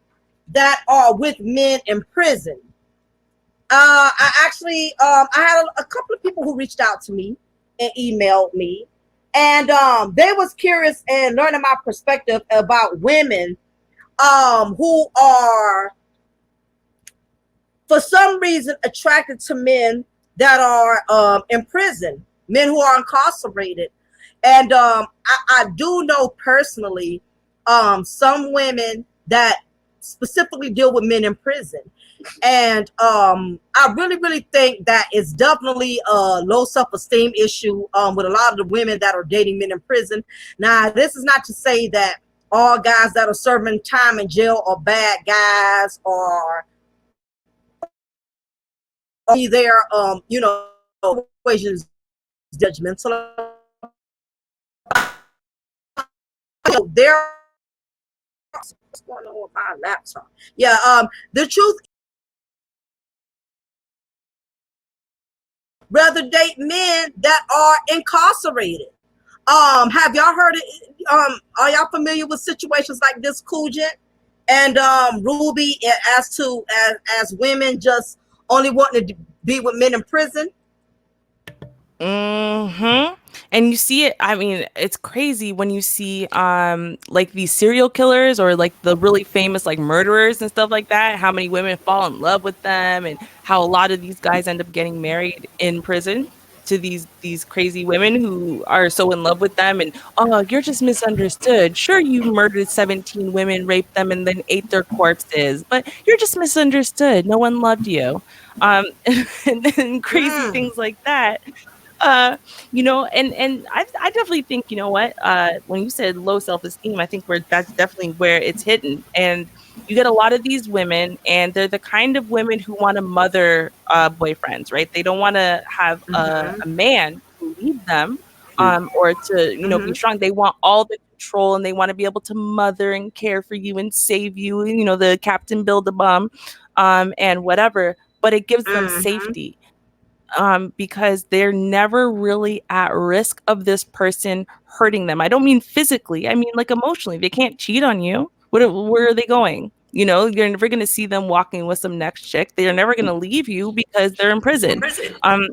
that are with men in prison? I actually I had a couple of people who reached out to me and emailed me, and they was curious and learning my perspective about women who are for some reason attracted to men that are in prison, men who are incarcerated. And I do know personally some women that specifically deal with men in prison. And I really think that it's definitely a low self-esteem issue with a lot of the women that are dating men in prison. Now, this is not to say that all guys that are serving time in jail are bad guys, or their equation is judgmental. There, what's going on with my laptop? Yeah, the truth, rather date men that are incarcerated. Have y'all heard it? Are y'all familiar with situations like this, Kujit and Ruby, as women just only wanting to be with men in prison? Mm-hmm. And you see it, I mean, it's crazy when you see like these serial killers or like the really famous like murderers and stuff like that, how many women fall in love with them and how a lot of these guys end up getting married in prison to these crazy women who are so in love with them. And oh, you're just misunderstood. Sure, you murdered 17 women, raped them, and then ate their corpses, but you're just misunderstood. No one loved you. And then crazy things like that. uh and I definitely think, you know what, when you said low self-esteem, I think where that's definitely where it's hidden. And you get a lot of these women, and they're the kind of women who want to mother boyfriends, right? They don't want to have a man to lead them, or to, you know, be strong. They want all the control, and they want to be able to mother and care for you and save you, you know, the Captain Build a Bum, and whatever, but it gives them safety, because they're never really at risk of this person hurting them. I don't mean physically, I mean like emotionally. They can't cheat on you. Where are they going? You know, you're never going to see them walking with some next chick. They're never going to leave you because they're in prison. Um,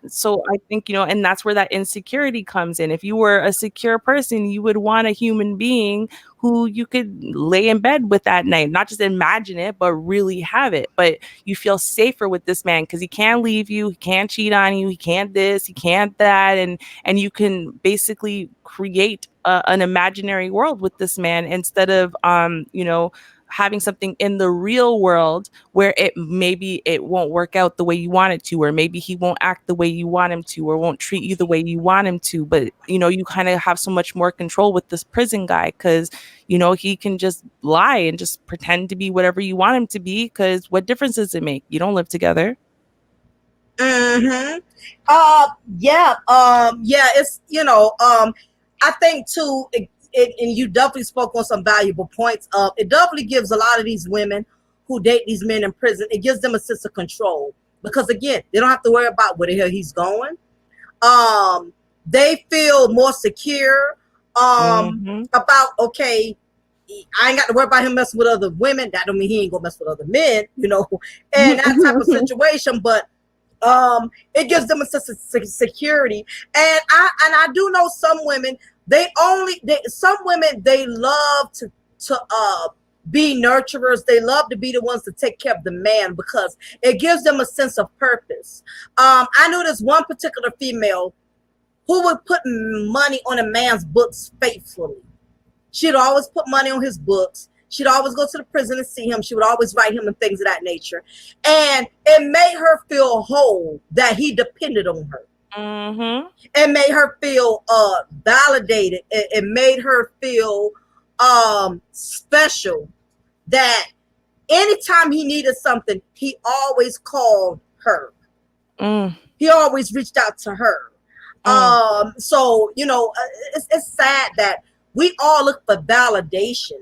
so I think, you know, and that's where that insecurity comes in. If you were a secure person, you would want a human being who you could lay in bed with that night, not just imagine it, but really have it. But you feel safer with this man because he can't leave you, he can't cheat on you, he can't this, he can't that, and you can basically create an imaginary world with this man instead of you know, having something in the real world where it won't work out the way you want it to, or maybe he won't act the way you want him to, or won't treat you the way you want him to. But you know, you kind of have so much more control with this prison guy because, you know, he can just lie and just pretend to be whatever you want him to be, because what difference does it make? You don't live together. Mm-hmm. Yeah, it's, you know, I think too, and you definitely spoke on some valuable points. It definitely gives a lot of these women who date these men in prison, it gives them a sense of control, because again, they don't have to worry about where the hell he's going. They feel more secure about, okay, I ain't got to worry about him messing with other women. That don't mean he ain't gonna mess with other men, you know, and that type of situation. But it gives them a sense of security. And I do know some women, some women, they love to be nurturers. They love to be the ones to take care of the man because it gives them a sense of purpose. I knew this one particular female who would put money on a man's books faithfully. She'd always put money on his books. She'd always go to the prison and see him. She would always write him and things of that nature. And it made her feel whole that he depended on her. It made her feel validated. It made her feel special, that anytime he needed something, he always called her. He always reached out to her. So, you know, it's sad that we all look for validation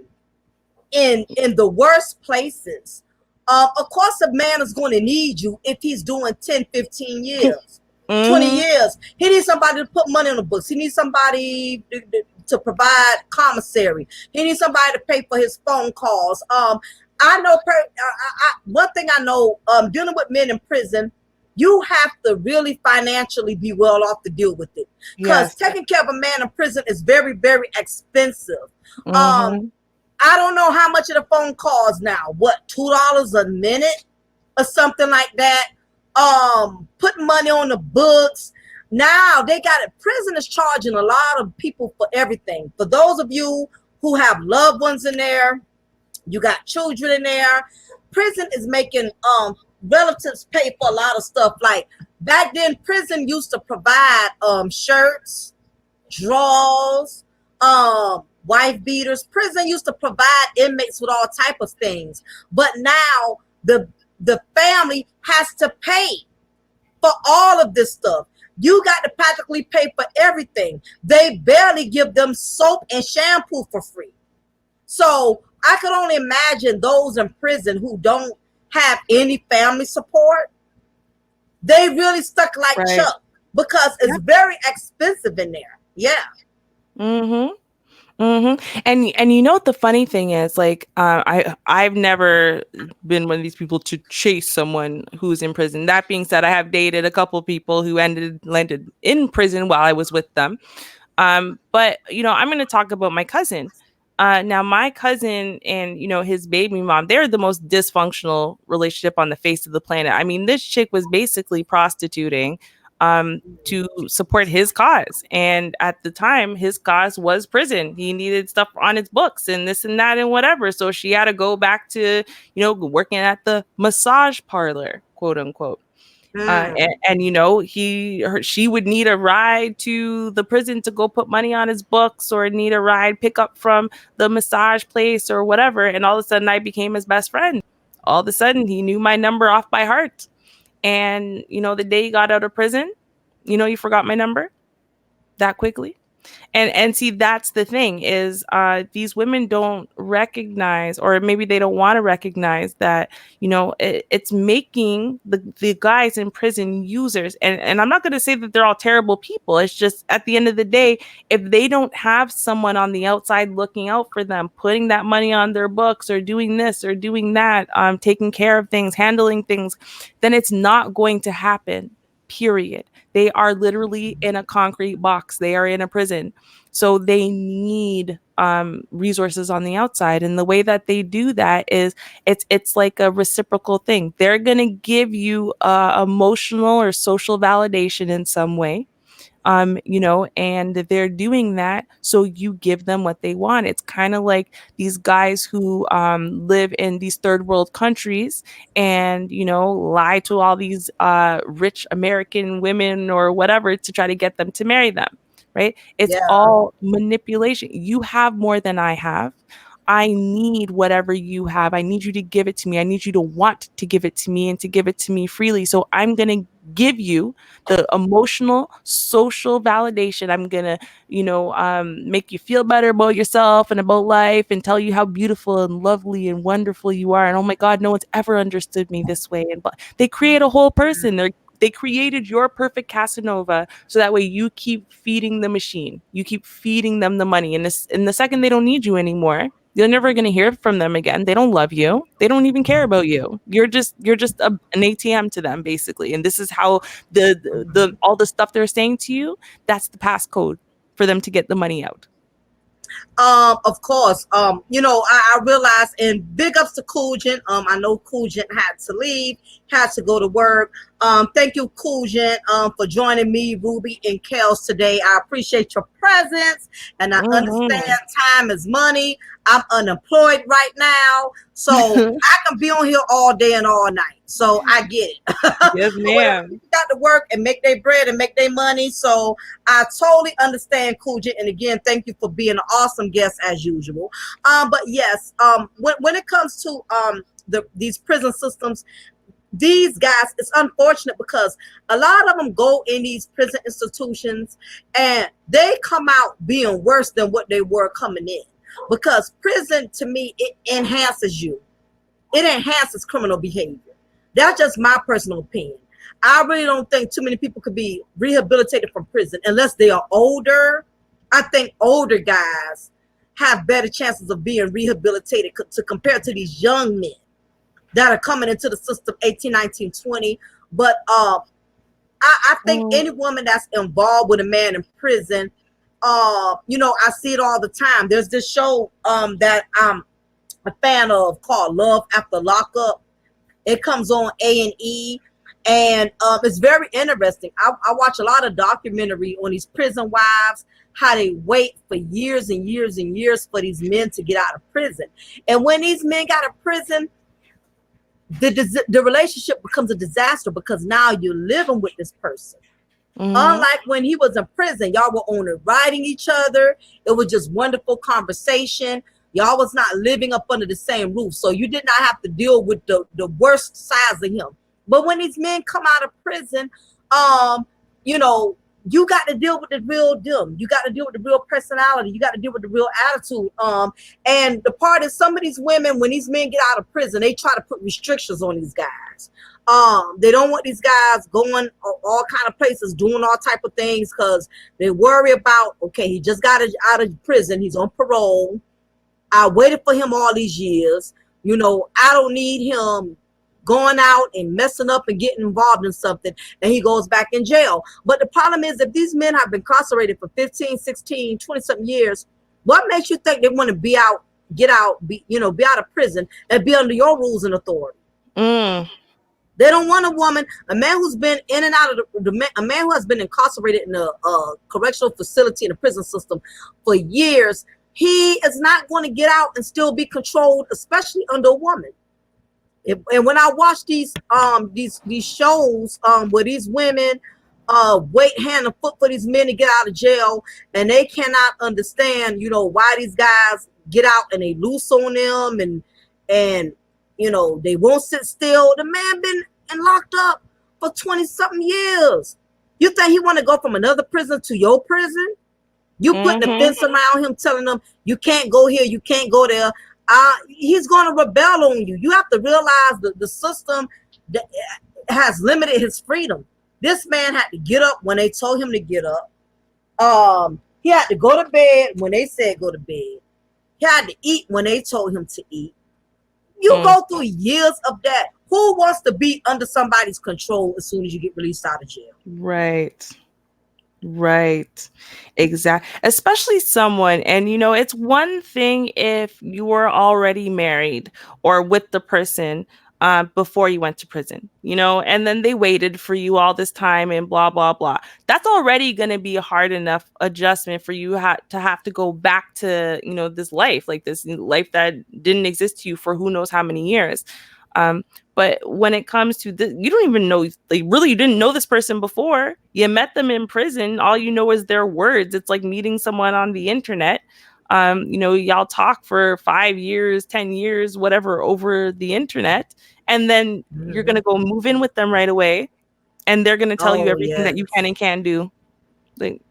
in the worst places. Of course, a man is going to need you if he's doing 10, 15 years, 20 years. He needs somebody to put money on the books. He needs somebody to provide commissary. He needs somebody to pay for his phone calls. I know one thing I know, dealing with men in prison, you have to really financially be well off to deal with it, because taking care of a man in prison is very, very expensive. I don't know how much of the phone calls now. What, $2 a minute or something like that? Putting money on the books. Now they got it. Prison is charging a lot of people for everything. For those of you who have loved ones in there, you got children in there, prison is making relatives pay for a lot of stuff. Like back then, prison used to provide shirts, drawers, wife beaters. Prison used to provide inmates with all type of things, but now the family has to pay for all of this stuff. You got to practically pay for everything. They barely give them soap and shampoo for free. So I could only imagine those in prison who don't have any family support. They really stuck like Right. Chuck because it's very expensive in there. Yeah. Mm-hmm. Mm-hmm. And you know what the funny thing is, like, I've never been one of these people to chase someone who's in prison. That being said, I have dated a couple people who landed in prison while I was with them. But you know, I'm going to talk about my cousin. Now my cousin and, you know, his baby mom, they're the most dysfunctional relationship on the face of the planet. I mean, this chick was basically prostituting to support his cause. And at the time, his cause was prison. He needed stuff on his books and this and that and whatever. So she had to go back to, you know, working at the massage parlor, quote unquote. And you know, she would need a ride to the prison to go put money on his books, or need a ride pick up from the massage place or whatever. And all of a sudden, I became his best friend. All of a sudden, he knew my number off by heart. And you know, the day he got out of prison, you know, he forgot my number that quickly. And see, that's the thing is, these women don't recognize, or maybe they don't want to recognize that, you know, it's making the guys in prison users. And I'm not going to say that they're all terrible people. It's just at the end of the day, if they don't have someone on the outside looking out for them, putting that money on their books, or doing this or doing that, taking care of things, handling things, then it's not going to happen. Period. They are literally in a concrete box. They are in a prison. So they need resources on the outside. And the way that they do that is it's like a reciprocal thing. They're going to give you emotional or social validation in some way. You know, and they're doing that so you give them what they want. It's kind of like these guys who live in these third world countries and, you know, lie to all these rich American women or whatever to try to get them to marry them, right? It's Yeah. all manipulation. You have more than I have. I need whatever you have. I need you to give it to me. I need you to want to give it to me and to give it to me freely. So I'm going to give you the emotional, social validation. I'm going to, you know, make you feel better about yourself and about life and tell you how beautiful and lovely and wonderful you are. And oh my God, no one's ever understood me this way. And but they create a whole person. They created your perfect Casanova so that way you keep feeding the machine. You keep feeding them the money. And the second they don't need you anymore, you're never going to hear from them again. They don't love you. They don't even care about you. You're just an ATM to them, basically. And this is how the all the stuff they're saying to you, that's the passcode for them to get the money out. Of course, you know, I realized, and big ups to Kujin. I know Kujin had to leave, had to go to work. Thank you, Kujin, for joining me, Ruby and Kels today. I appreciate your presence, and I understand time is money. I'm unemployed right now, so I can be on here all day and all night. So I get it. Yes, ma'am. Got to work and make their bread and make their money. So I totally understand, Kujin. And again, thank you for being an awesome guest as usual. But yes, when it comes to these prison systems, these guys, it's unfortunate because a lot of them go in these prison institutions and they come out being worse than what they were coming in. Because prison, to me, it enhances you. It enhances criminal behavior. That's just my personal opinion. I really don't think too many people could be rehabilitated from prison unless they are older. I think older guys have better chances of being rehabilitated to compare to these young men that are coming into the system 18, 19, 20. But I think any woman that's involved with a man in prison, you know, I see it all the time. There's this show that I'm a fan of called Love After Lockup. It comes on A&E, and it's very interesting. I watch a lot of documentary on these prison wives, how they wait for years and years and years for these men to get out of prison. And when these men got out of prison, the relationship becomes a disaster because now you're living with this person. Mhm. Unlike when he was in prison, y'all were on it, riding each other. It was just wonderful conversation. Y'all was not living up under the same roof, so you did not have to deal with the worst sides of him. But when these men come out of prison, um, you know, you got to deal with the real them. You got to deal with the real personality. You got to deal with the real attitude. And the part is, some of these women, when these men get out of prison, they try to put restrictions on these guys. They don't want these guys going all kind of places, doing all type of things, because they worry about, okay, he just got out of prison, he's on parole. I waited for him all these years. You know, I don't need him going out and messing up and getting involved in something, and he goes back in jail. But the problem is, if these men have been incarcerated for 15, 16, 20 something years, what makes you think they want to be out, get out, be out of prison and be under your rules and authority? Mm. They don't want a woman, a man who's been in and out of a man who has been incarcerated in a correctional facility in the prison system for years. He is not going to get out and still be controlled, especially under a woman. And when I watch these shows where these women wait hand and foot for these men to get out of jail, and they cannot understand, why these guys get out and they loose on them, and they won't sit still. The man been locked up for 20 something years. You think he want to go from another prison to your prison? You put the fence around him, telling them you can't go here, you can't go there. He's going to rebel on you. You have to realize that the system that has limited his freedom. This man had to get up when they told him to get up. He had to go to bed when they said go to bed. He had to eat when they told him to eat. You go through years of that. Who wants to be under somebody's control as soon as you get released out of jail? Right. Exactly. Especially someone, and it's one thing if you were already married or with the person before you went to prison, and then they waited for you all this time and blah, blah, blah. That's already going to be a hard enough adjustment for you to have to go back to, this life, like this life that didn't exist to you for who knows how many years. But when it comes to this, you don't even know, like, really, you didn't know this person before. You met them in prison. All you know is their words. It's like meeting someone on the internet. Y'all talk for 5 years, 10 years, whatever, over the internet. And then you're going to go move in with them right away. And they're going to tell you everything that you can and can't do. Like,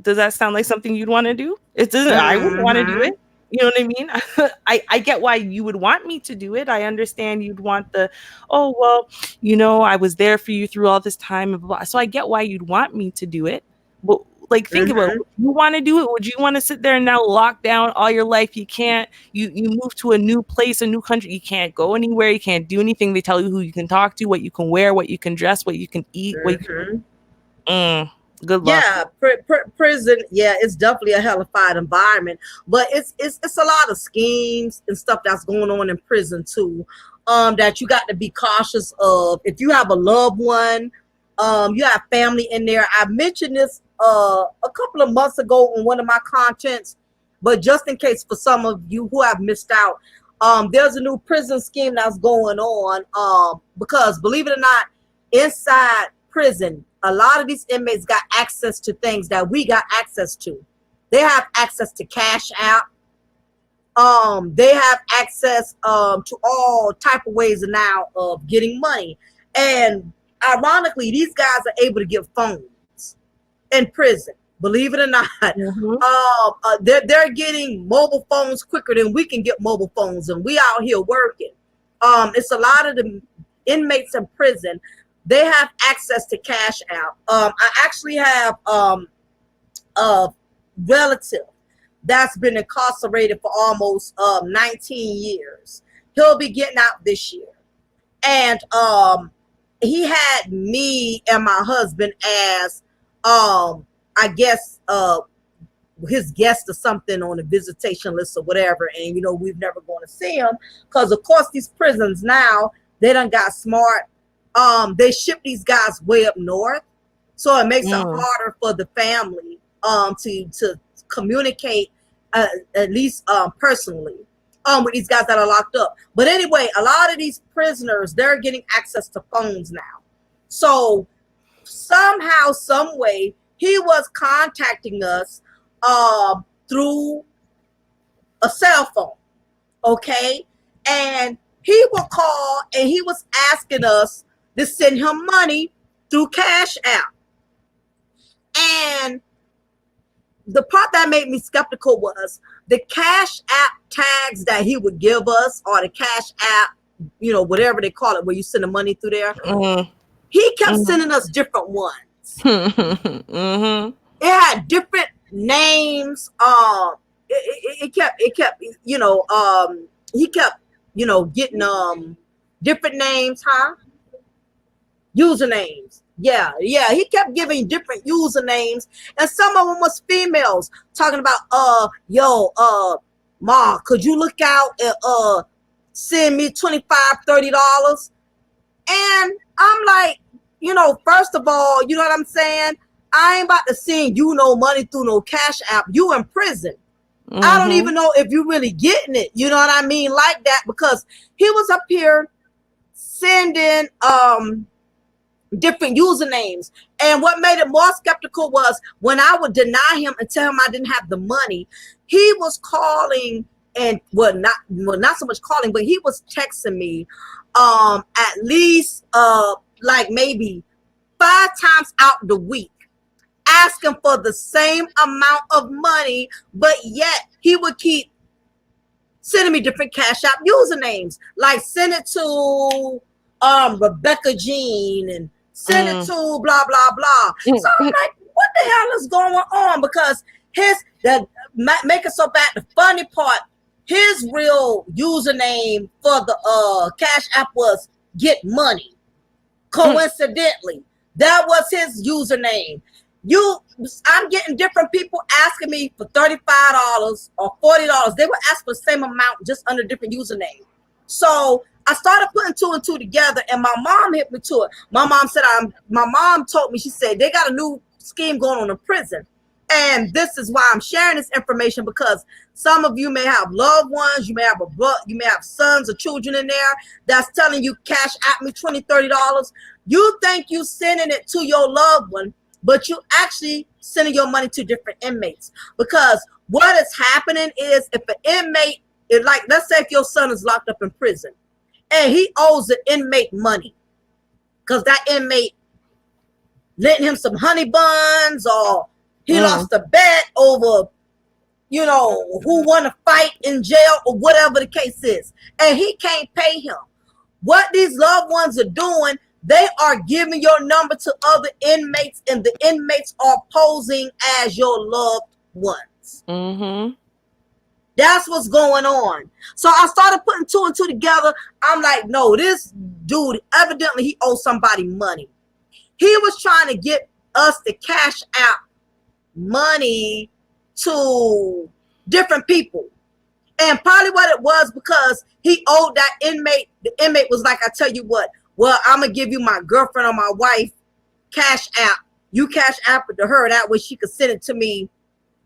does that sound like something you'd want to do? It doesn't. I wouldn't want to do it. You know what I mean? I get why you would want me to do it. I understand you'd want oh, well, I was there for you through all this time. And blah, blah. So I get why you'd want me to do it. But think about it. Would you want to do it? Would you want to sit there and now lock down all your life? You can't. You move to a new place, a new country. You can't go anywhere. You can't do anything. They tell you who you can talk to, what you can wear, what you can dress, what you can eat. What you can... Good luck. Yeah, prison. Yeah, it's definitely a hellified environment, but it's a lot of schemes and stuff that's going on in prison too. That you got to be cautious of. If you have a loved one, you have family in there. I mentioned this a couple of months ago on one of my contents, but just in case for some of you who have missed out, there's a new prison scheme that's going on. Because believe it or not, inside prison, a lot of these inmates got access to things that we got access to. They have access to cash out. They have access to all type of ways now of getting money. And ironically, these guys are able to get phones in prison. Believe it or not, they're getting mobile phones quicker than we can get mobile phones, and we out here working. It's a lot of the inmates in prison. They have access to cash out. I actually have a relative that's been incarcerated for almost 19 years. He'll be getting out this year. And he had me and my husband as, I guess, his guest or something on a visitation list or whatever. And, we've never going to see him because, of course, these prisons now, they done got smart. They ship these guys way up north, so it makes it harder for the family to communicate at least personally with these guys that are locked up. But anyway, a lot of these prisoners, they're getting access to phones now. So somehow, some way, he was contacting us through a cell phone, okay? And he would call and he was asking us to send him money through Cash App. And the part that made me skeptical was the Cash App tags that he would give us, or the Cash App, you know, whatever they call it, where you send the money through there. He kept sending us different ones. It had different names. It kept, you know, he kept, you know, getting different names, usernames. Yeah, he kept giving different usernames, and some of them was females talking about Ma, could you look out and send me $25-$30? And I'm like, you know, first of all, you know what I'm saying? I ain't about to send you no money through no Cash App. You in prison. I don't even know if you really getting it. You know what I mean? Like that, because he was up here sending different usernames. And what made it more skeptical was when I would deny him and tell him I didn't have the money, he was calling and not so much calling, but he was texting me at least like maybe 5 times out the week, asking for the same amount of money, but yet he would keep sending me different Cash App usernames, like send it to Rebecca Jean and send it to blah blah blah. So I'm like, what the hell is going on? Because make it so bad. The funny part, his real username for the Cash App was Get Money. Coincidentally, that was his username. I'm getting different people asking me for $35 or $40. They would ask for the same amount, just under different username. So I started putting 2 and 2 together, and my mom hit me to it. My mom told me, she said, they got a new scheme going on in prison. And this is why I'm sharing this information, because some of you may have loved ones, you may have sons or children in there that's telling you Cash App me $20-$30. You think you sending it to your loved one, but you actually sending your money to different inmates. Because what is happening is, if an inmate, let's say if your son is locked up in prison and he owes the inmate money because that inmate lent him some honey buns, or he lost a bet over, you know, who won a fight in jail, or whatever the case is, and he can't pay him. What these loved ones are doing, they are giving your number to other inmates, and the inmates are posing as your loved ones. That's what's going on. So I started putting 2 and 2 together. I'm like, no, this dude, evidently he owes somebody money. He was trying to get us to Cash App money to different people. And probably what it was, because he owed that inmate. The inmate was like, I tell you what, well, I'm going to give you my girlfriend or my wife Cash App. You Cash App it to her. That way she could send it to me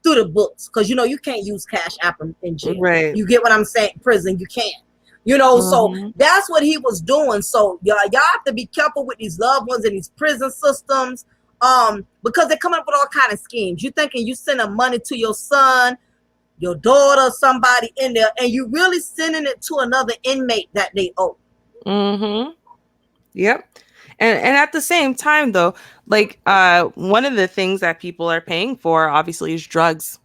through the books. Because, you know, you can't use Cash App in jail. Right. You get what I'm saying? Prison, you can't. You know, so that's what he was doing. So y'all have to be careful with these loved ones in these prison systems, because they're coming up with all kind of schemes. You thinking you sending money to your son, your daughter, somebody in there, and you really sending it to another inmate that they owe. Yep. And at the same time, though, like one of the things that people are paying for, obviously, is drugs.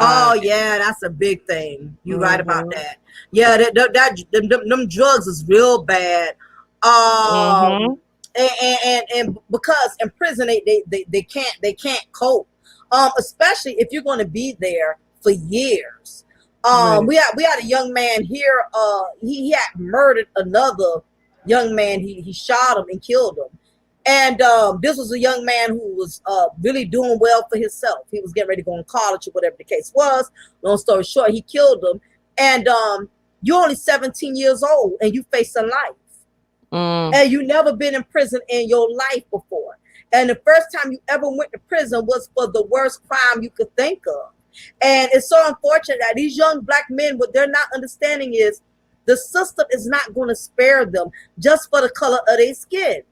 Oh yeah, that's a big thing. You're right about that. Yeah, them drugs is real bad. And because in prison they can't cope. Especially if you're going to be there for years. We had a young man here. He had murdered another young man. He shot him and killed him. And this was a young man who was really doing well for himself. He was getting ready to go to college or whatever the case was. Long story short, he killed him. And you're only 17 years old and you facing life. And you never been in prison in your life before. And the first time you ever went to prison was for the worst crime you could think of. And it's so unfortunate that these young black men, what they're not understanding is the system is not going to spare them just for the color of their skin.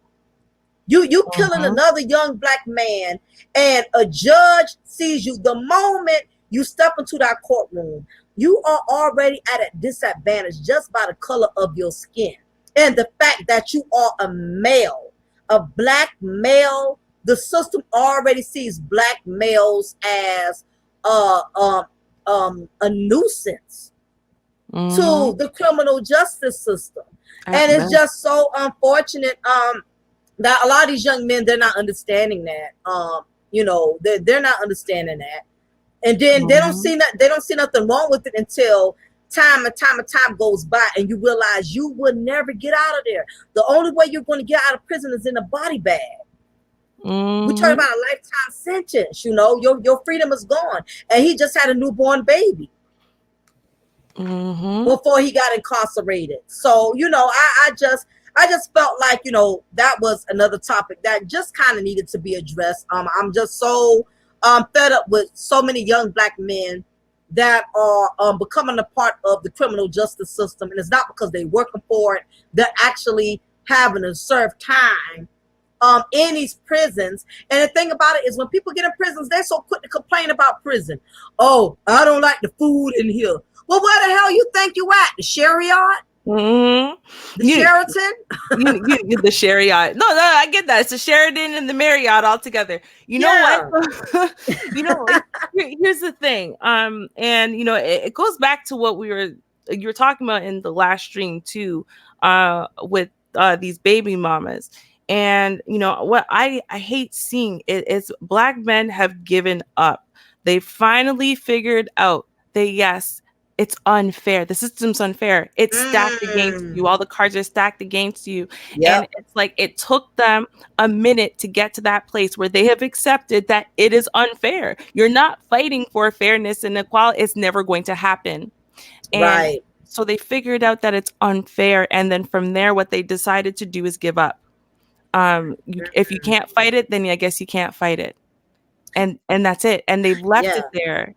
You killing another young black man, and a judge sees you. The moment you step into that courtroom, you are already at a disadvantage just by the color of your skin. And the fact that you are a male, a black male, the system already sees black males as a nuisance to the criminal justice system. And it's just so unfortunate that a lot of these young men, they're not understanding that. They're not understanding that. And then they don't see nothing wrong with it until time and time goes by, and you realize you will never get out of there. The only way you're going to get out of prison is in a body bag. We're talking about a lifetime sentence. Your freedom is gone, and he just had a newborn baby before he got incarcerated. So I just felt like that was another topic that just kind of needed to be addressed. I'm just so fed up with so many young black men that are becoming a part of the criminal justice system, and it's not because they're working for it. They're actually having to serve time in these prisons. And the thing about it is, when people get in prisons, they're so quick to complain about prison. Oh, I don't like the food in here. Well, where the hell you think you at? The Sheriat? The Sheraton? The Sheriat. No, I get that. It's the Sheridan and the Marriott all together. You know what? Here's the thing. And it goes back to what you were talking about in the last stream too, with these baby mamas. And what I hate seeing is black men have given up. They finally figured out that yes, it's unfair. The system's unfair. It's stacked against you. All the cards are stacked against you. Yep. And it's like it took them a minute to get to that place where they have accepted that it is unfair. You're not fighting for fairness and equality. It's never going to happen. And so they figured out that it's unfair. And then from there, what they decided to do is give up. If you can't fight it, then I guess you can't fight it. And that's it. And they've left it there.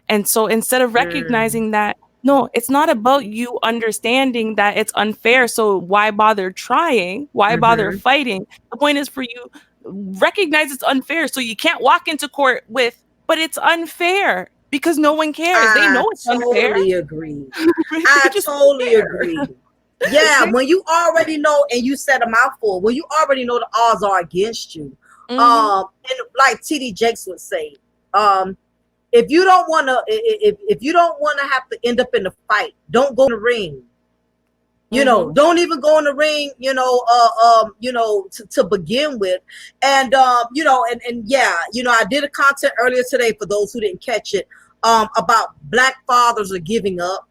And so instead of recognizing that, no, it's not about you understanding that it's unfair. So why bother trying? Why bother fighting? The point is for you recognize it's unfair. So you can't walk into court but it's unfair because no one cares. They know it's unfair. I totally agree. Yeah, when you already know, and you said a mouthful, when you already know the odds are against you. And like TD Jakes would say, if you don't want to have to end up in a fight, don't go in the ring. Don't even go in the ring, to begin with. And I did a content earlier today for those who didn't catch it, about black fathers are giving up.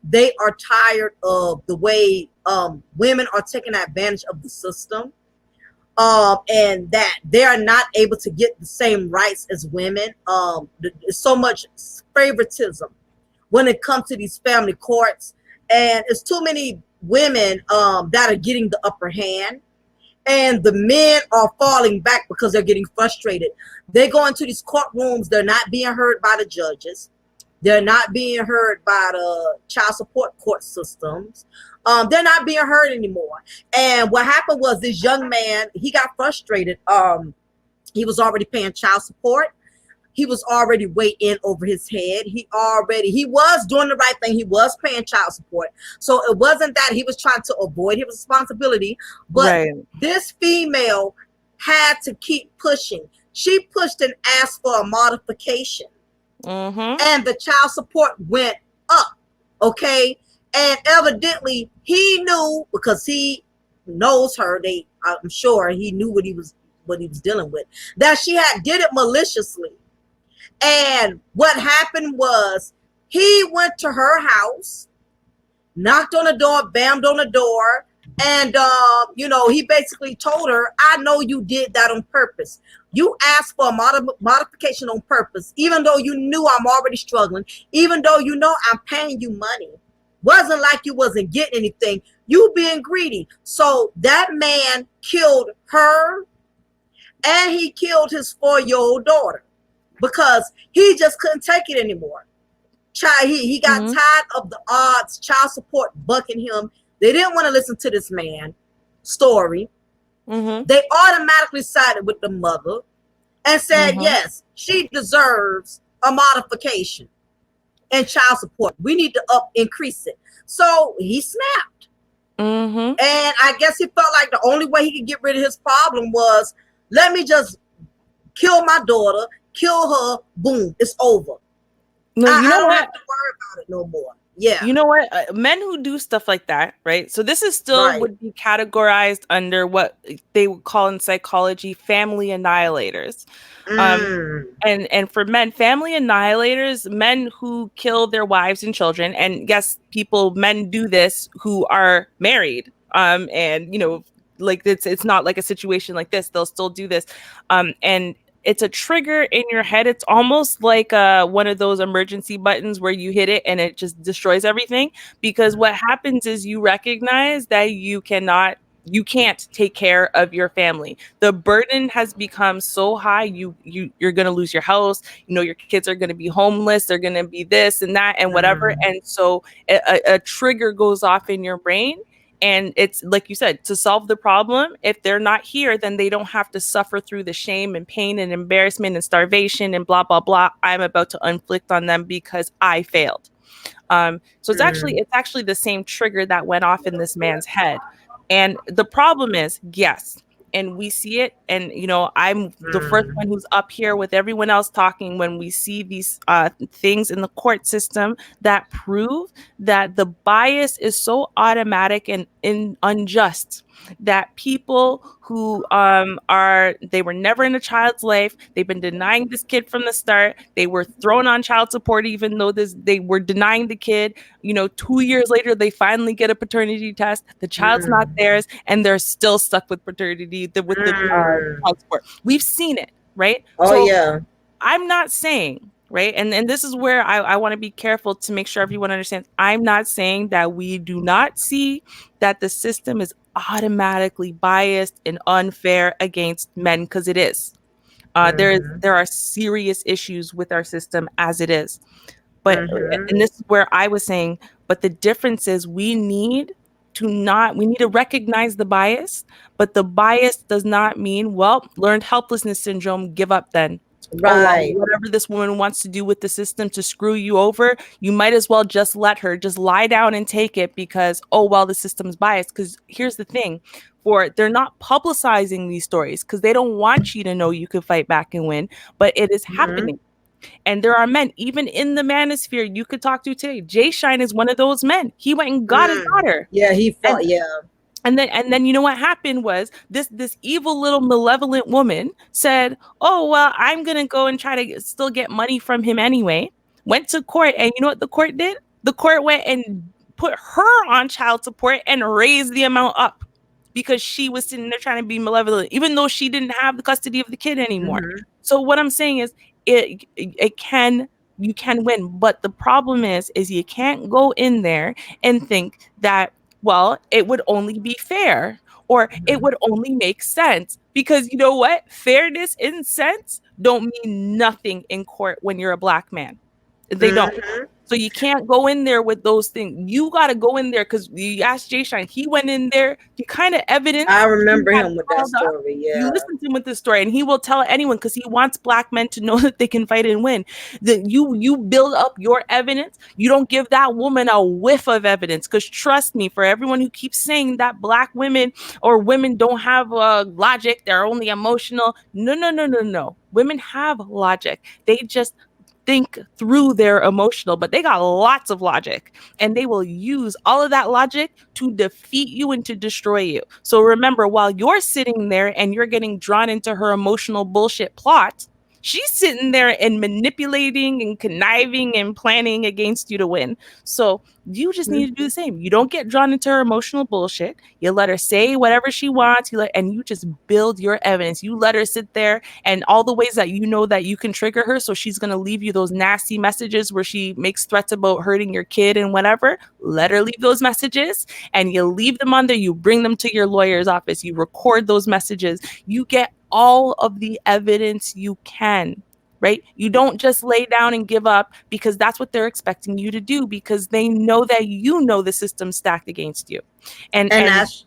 They are tired of the way women are taking advantage of the system. And that they are not able to get the same rights as women. There's so much favoritism when it comes to these family courts, and it's too many women that are getting the upper hand, and the men are falling back because they're getting frustrated. They go into these courtrooms, they're not being heard by the judges. They're not being heard by the child support court systems. They're not being heard anymore. And what happened was, this young man, he got frustrated. He was already paying child support. He was already way in over his head. He was doing the right thing. He was paying child support. So it wasn't that he was trying to avoid his responsibility, but this female had to keep pushing. She pushed and asked for a modification. And the child support went up. Okay. And evidently he knew, because he knows her, I'm sure he knew what he was dealing with, that she did it maliciously. And what happened was, he went to her house, knocked on the door, bammed on the door, and he basically told her, I know you did that on purpose. You asked for a modification on purpose, even though you knew I'm already struggling, even though you know I'm paying you money. Wasn't like you wasn't getting anything. You being greedy. So that man killed her, and he killed his 4-year-old daughter, because he just couldn't take it anymore. He got tired of the odds, child support bucking him. They didn't want to listen to this man's story. Mm-hmm. They automatically sided with the mother and said, Mm-hmm. yes, she deserves a modification in child support. We need to increase it. So he snapped. Mm-hmm. And I guess he felt like the only way he could get rid of his problem was, let me just kill my daughter, kill her, boom, it's over. No, you know I don't what? have to worry about it no more. Yeah. You know what? Men who do stuff like that, right? So this is still Right. would be categorized under what they would call in psychology family annihilators. Mm. And for men, family annihilators, men who kill their wives and children, and yes, men do this who are married. And like it's not like a situation like this. They'll still do this. And it's a trigger in your head. It's almost like one of those emergency buttons where you hit it and it just destroys everything. Because what happens is you recognize that you can't take care of your family. The burden has become so high. You're going to lose your house. Your kids are going to be homeless. They're going to be this and that and whatever. And so a trigger goes off in your brain. And it's like you said, to solve the problem, if they're not here, then they don't have to suffer through the shame and pain and embarrassment and starvation and blah, blah, blah. I'm about to inflict on them because I failed. So it's actually the same trigger that went off in this man's head. And the problem is, yes, and we see it. And, I'm the first one who's up here with everyone else talking when we see these things in the court system that prove that the bias is so automatic and unjust that people who they were never in a child's life, they've been denying this kid from the start, they were thrown on child support even though they were denying the kid, 2 years later they finally get a paternity test, the child's not theirs, and they're still stuck with paternity with the child support. We've seen it, right? Oh, yeah. I'm not saying, right, and this is where I want to be careful to make sure everyone understands. I'm not saying that we do not see that the system is automatically biased and unfair against men, because it is. There are serious issues with our system as it is. But and this is where I was saying, but the difference is we need to recognize the bias, but the bias does not mean, well, learned helplessness syndrome, give up then. Oh, well, Right. whatever this woman wants to do with the system to screw you over, you might as well just let her just lie down and take it because, oh, well, the system's biased. Because here's the thing, they're not publicizing these stories because they don't want you to know you could fight back and win, but it is happening. And there are men, even in the manosphere you could talk to today. Jay Shine is one of those men. He went and got his daughter. Yeah, he fought. And then you know what happened was this evil little malevolent woman said, oh, well, I'm going to go and try to still get money from him anyway. Went to court. And you know what the court did? The court went and put her on child support and raised the amount up because she was sitting there trying to be malevolent, even though she didn't have the custody of the kid anymore. So what I'm saying is you can win. But the problem is you can't go in there and think that, well, it would only be fair or it would only make sense, because you know what? Fairness and sense don't mean nothing in court when you're a black man. They don't. So you can't go in there with those things. You got to go in there because you asked Jay Shine. He went in there. He kind of evidence. I remember him with that story. Yeah. You listen to him with this story, and he will tell anyone because he wants black men to know that they can fight and win. That you build up your evidence. You don't give that woman a whiff of evidence, because trust me, for everyone who keeps saying that black women or women don't have logic, they're only emotional. No. Women have logic. They just think through their emotional, but they got lots of logic, and they will use all of that logic to defeat you and to destroy you. So remember, while you're sitting there and you're getting drawn into her emotional bullshit plot, she's sitting there and manipulating and conniving and planning against you to win. So you just need to do the same. You don't get drawn into her emotional bullshit. You let her say whatever she wants. And you just build your evidence. You let her sit there, and all the ways that you know that you can trigger her, so she's going to leave you those nasty messages where she makes threats about hurting your kid and whatever. Let her leave those messages, and you leave them on there. You bring them to your lawyer's office. You record those messages. You get all of the evidence you can. right? You don't just lay down and give up because that's what they're expecting you to do, because they know that you know the system's stacked against you. And that's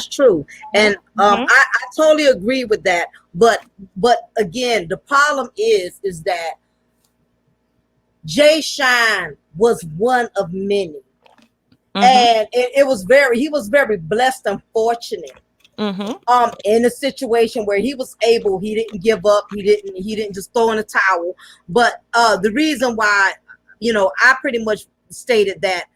true. And Mhm. I totally agree with that. But again, the problem is that Jay Shine was one of many. And it was he was very blessed and fortunate in a situation where he was able, he didn't give up, he didn't just throw in a towel. But the reason why, I pretty much stated that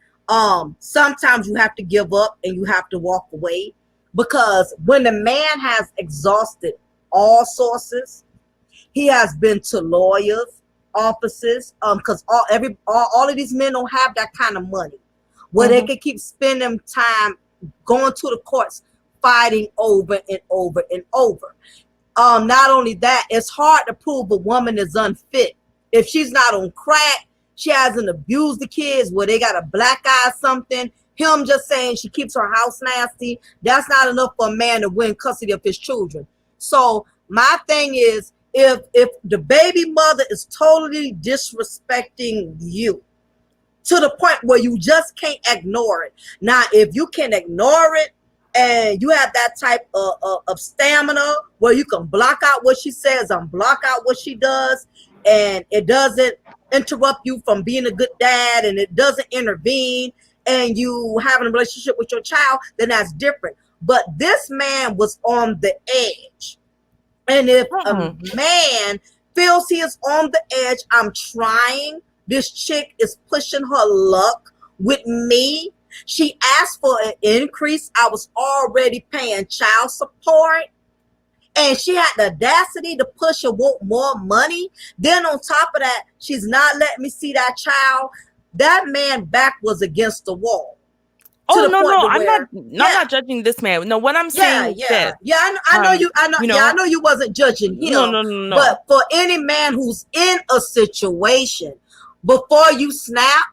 sometimes you have to give up and you have to walk away, because when the man has exhausted all sources, he has been to lawyers offices, because all of these men don't have that kind of money where they can keep spending time going to the courts fighting over and over and over. Not only that, it's hard to prove a woman is unfit if she's not on crack, she hasn't abused the kids where they got a black eye or something. Him just saying she keeps her house nasty, that's not enough for a man to win custody of his children. So my thing is, if the baby mother is totally disrespecting you to the point where you just can't ignore it. Now, if you can ignore it and you have that type of stamina where you can block out what she says and block out what she does, and it doesn't interrupt you from being a good dad, and it doesn't intervene, and you having a relationship with your child, then that's different. But this man was on the edge. And if a man feels he is on the edge, I'm trying, this chick is pushing her luck with me. She asked for an increase. I was already paying child support, and she had the audacity to push and want more money. Then on top of that, she's not letting me see that child. That man back was against the wall. Oh no, I'm not judging this man. No, what I'm saying is this. I know you. I know you wasn't judging him. No. But for any man who's in a situation, before you snap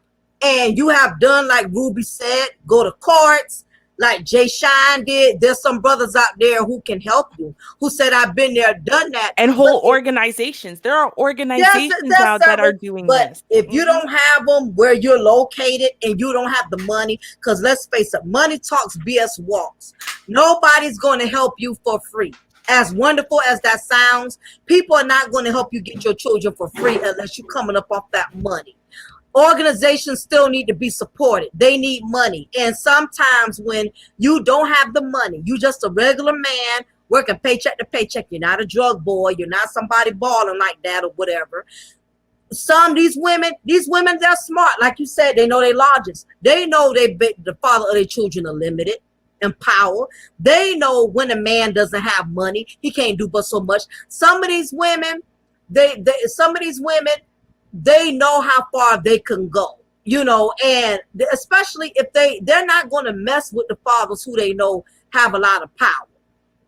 and you have done like Ruby said, go to courts, like Jay Shine did. There's some brothers out there who can help you, who said, I've been there, done that. And whole organizations. There are organizations out that are doing this. If you don't have them where you're located and you don't have the money, because let's face it, money talks, BS walks. Nobody's going to help you for free. As wonderful as that sounds, people are not going to help you get your children for free unless you're coming up off that money. Organizations still need to be supported. They need money. And sometimes when you don't have the money, you just a regular man working paycheck to paycheck. You're not a drug boy. You're not somebody balling like that or whatever. These women, they're smart. Like you said, they know their logics. They know the father of their children are limited in power. They know when a man doesn't have money, he can't do but so much. Some of these women, they know how far they can go, and especially if they're not going to mess with the fathers who they know have a lot of power,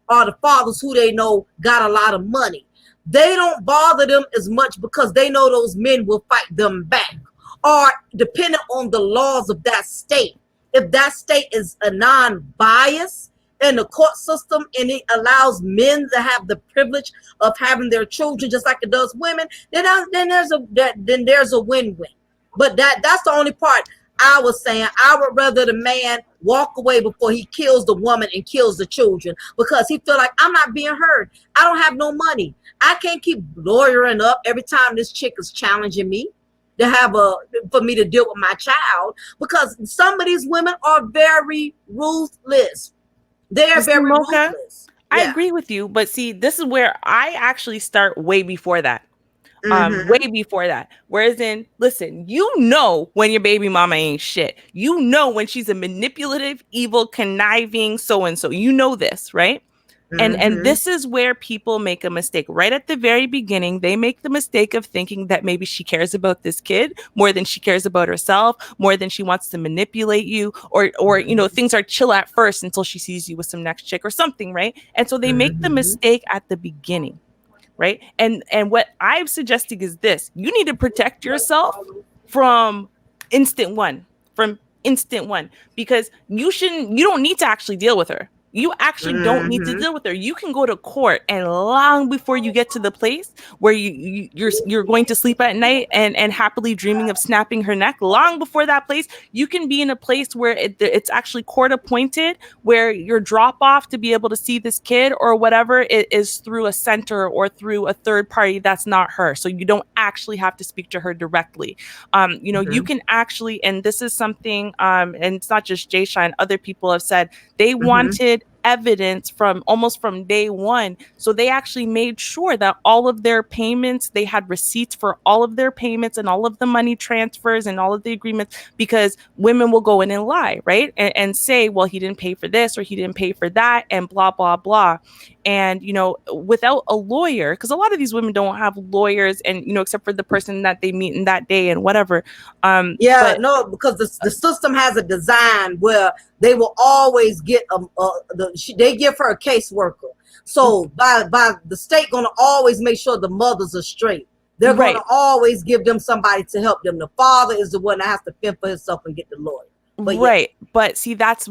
or the fathers who they know got a lot of money. They don't bother them as much because they know those men will fight them back, or depending on the laws of that state. If that state is a non-bias in the court system and it allows men to have the privilege of having their children just like it does women, then there's a win-win. But that's the only part I was saying. I would rather the man walk away before he kills the woman and kills the children, because he feel like, I'm not being heard. I don't have no money. I can't keep lawyering up every time this chick is challenging me for me to deal with my child, because some of these women are very ruthless. They're very ruthless. I agree with you, but see, this is where I actually start way before that. Way before that. Whereas listen, when your baby mama ain't shit. When she's a manipulative, evil, conniving, so-and-so. This, right? And this is where people make a mistake. Right at the very beginning, they make the mistake of thinking that maybe she cares about this kid more than she cares about herself, more than she wants to manipulate you, or things are chill at first until she sees you with some next chick or something, right? And so they make the mistake at the beginning, right? And what I'm suggesting is this: you need to protect yourself from instant one, because you don't need to actually deal with her. You actually don't need to deal with her. You can go to court, and long before you get to the place where you're going to sleep at night and happily dreaming of snapping her neck, long before that place, you can be in a place where it's actually court appointed, where your drop off to be able to see this kid or whatever it is through a center or through a third party that's not her. So you don't actually have to speak to her directly. You know, you can actually, and this is something, and it's not just Jay Shine, other people have said they wanted evidence from almost from day one. So they actually made sure that all of their payments, they had receipts for all of their payments and all of the money transfers and all of the agreements, because women will go in and lie, right? And say, well, he didn't pay for this or he didn't pay for that and blah, blah, blah. And, you know, without a lawyer, because a lot of these women don't have lawyers, and, you know, except for the person that they meet in that day and whatever. No, because the system has a design where they will always get they give her a caseworker. So by the state going to always make sure the mothers are straight. They're going to always give them somebody to help them. The father is the one that has to fend for himself and get the lawyer. But But see, that's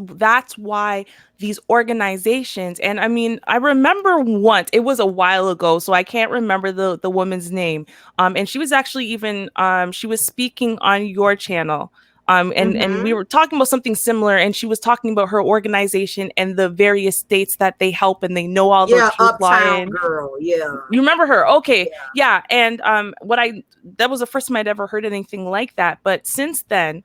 why these organizations, and I mean, I remember once, it was a while ago, so I can't remember the woman's name. And she was actually even she was speaking on your channel. And we were talking about something similar, and she was talking about her organization and the various states that they help, and they know all the truth Uptown Girl. Yeah. You remember her? Okay. Yeah. And that was the first time I'd ever heard anything like that. But since then,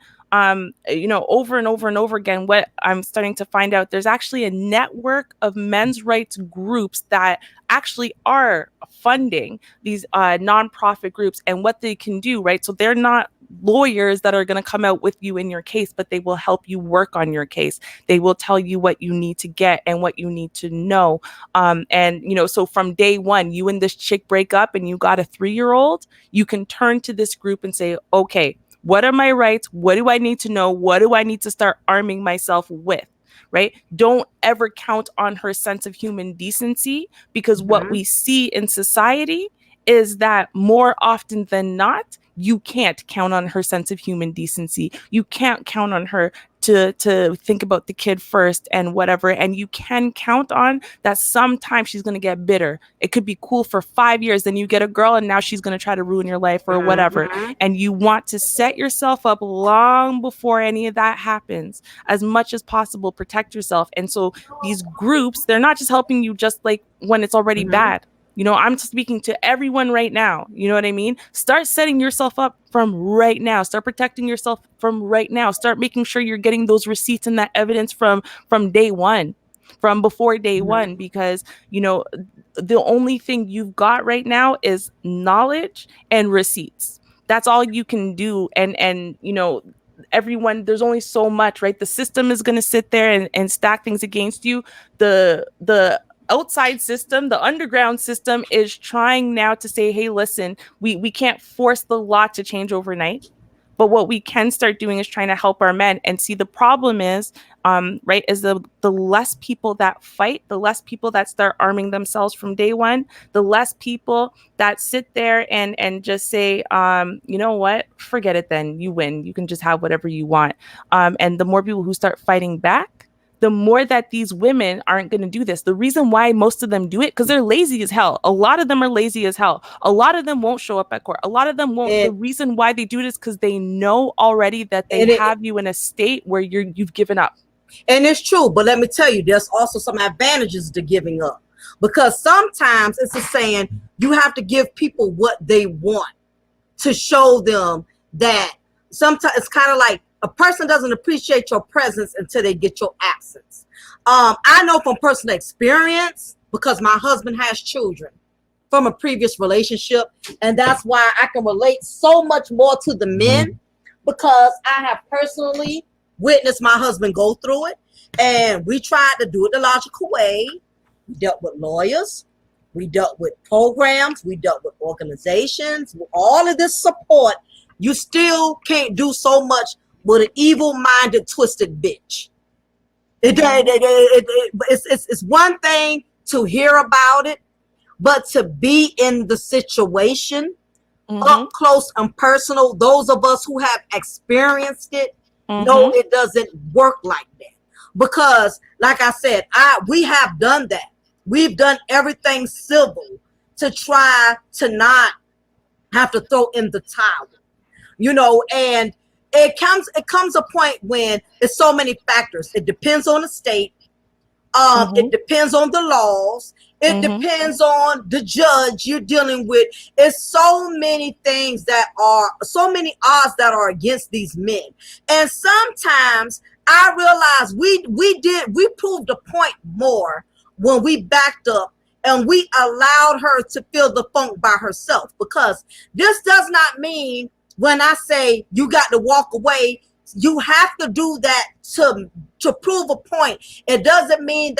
you know, over and over and over again, what I'm starting to find out, there's actually a network of men's rights groups that actually are funding these nonprofit groups and what they can do, right? So they're not lawyers that are going to come out with you in your case, but they will help you work on your case. They will tell you what you need to get and what you need to know. And, you know, so from day one, you and this chick break up and you got a 3-year-old, you can turn to this group and say, okay, what are my rights? What do I need to know? What do I need to start arming myself with? Right? Don't ever count on her sense of human decency, because what we see in society is that more often than not, you can't count on her sense of human decency. You can't count on her to think about the kid first and whatever. And you can count on that sometimes she's going to get bitter. It could be cool for 5 years, then you get a girl and now she's going to try to ruin your life or whatever. And you want to set yourself up long before any of that happens, as much as possible. Protect yourself. And so these groups, they're not just helping you just like when it's already bad. You know, I'm speaking to everyone right now. You know what I mean? Start setting yourself up from right now. Start protecting yourself from right now. Start making sure you're getting those receipts and that evidence from day one, from before day one, because, you know, the only thing you've got right now is knowledge and receipts. That's all you can do. And you know, everyone, there's only so much, right? The system is going to sit there and stack things against you. The outside system, the underground system, is trying now to say, hey, listen, we can't force the law to change overnight. But what we can start doing is trying to help our men. And see, the problem is, right, is the less people that fight, the less people that start arming themselves from day one, the less people that sit there and just say, you know what, forget it then, you win. You can just have whatever you want. And the more people who start fighting back, the more that these women aren't going to do this. The reason why most of them do it, because they're lazy as hell. A lot of them are lazy as hell. A lot of them won't show up at court. A lot of them won't. The reason why they do it is because they know already that they have you in a state where you've given up. And it's true, but let me tell you, there's also some advantages to giving up, because sometimes it's a saying, you have to give people what they want to show them that sometimes it's kind of like, a person doesn't appreciate your presence until they get your absence. I know from personal experience, because my husband has children from a previous relationship, and that's why I can relate so much more to the men, because I have personally witnessed my husband go through it, and we tried to do it the logical way. We dealt with lawyers, we dealt with programs, we dealt with organizations, with all of this support. You still can't do so much with an evil-minded, twisted bitch. It's one thing to hear about it, but to be in the situation up close and personal, those of us who have experienced it know it doesn't work like that. because like I said, we have done that. We've done everything civil to try to not have to throw in the towel, and it comes a point when it's so many factors. It depends on the state. It depends on the laws. It depends on the judge you're dealing with. It's so many things so many odds that are against these men. And sometimes I realize we proved a point more when we backed up and we allowed her to feel the funk by herself, because this does not mean when I say you got to walk away, you have to do that to prove a point. It doesn't mean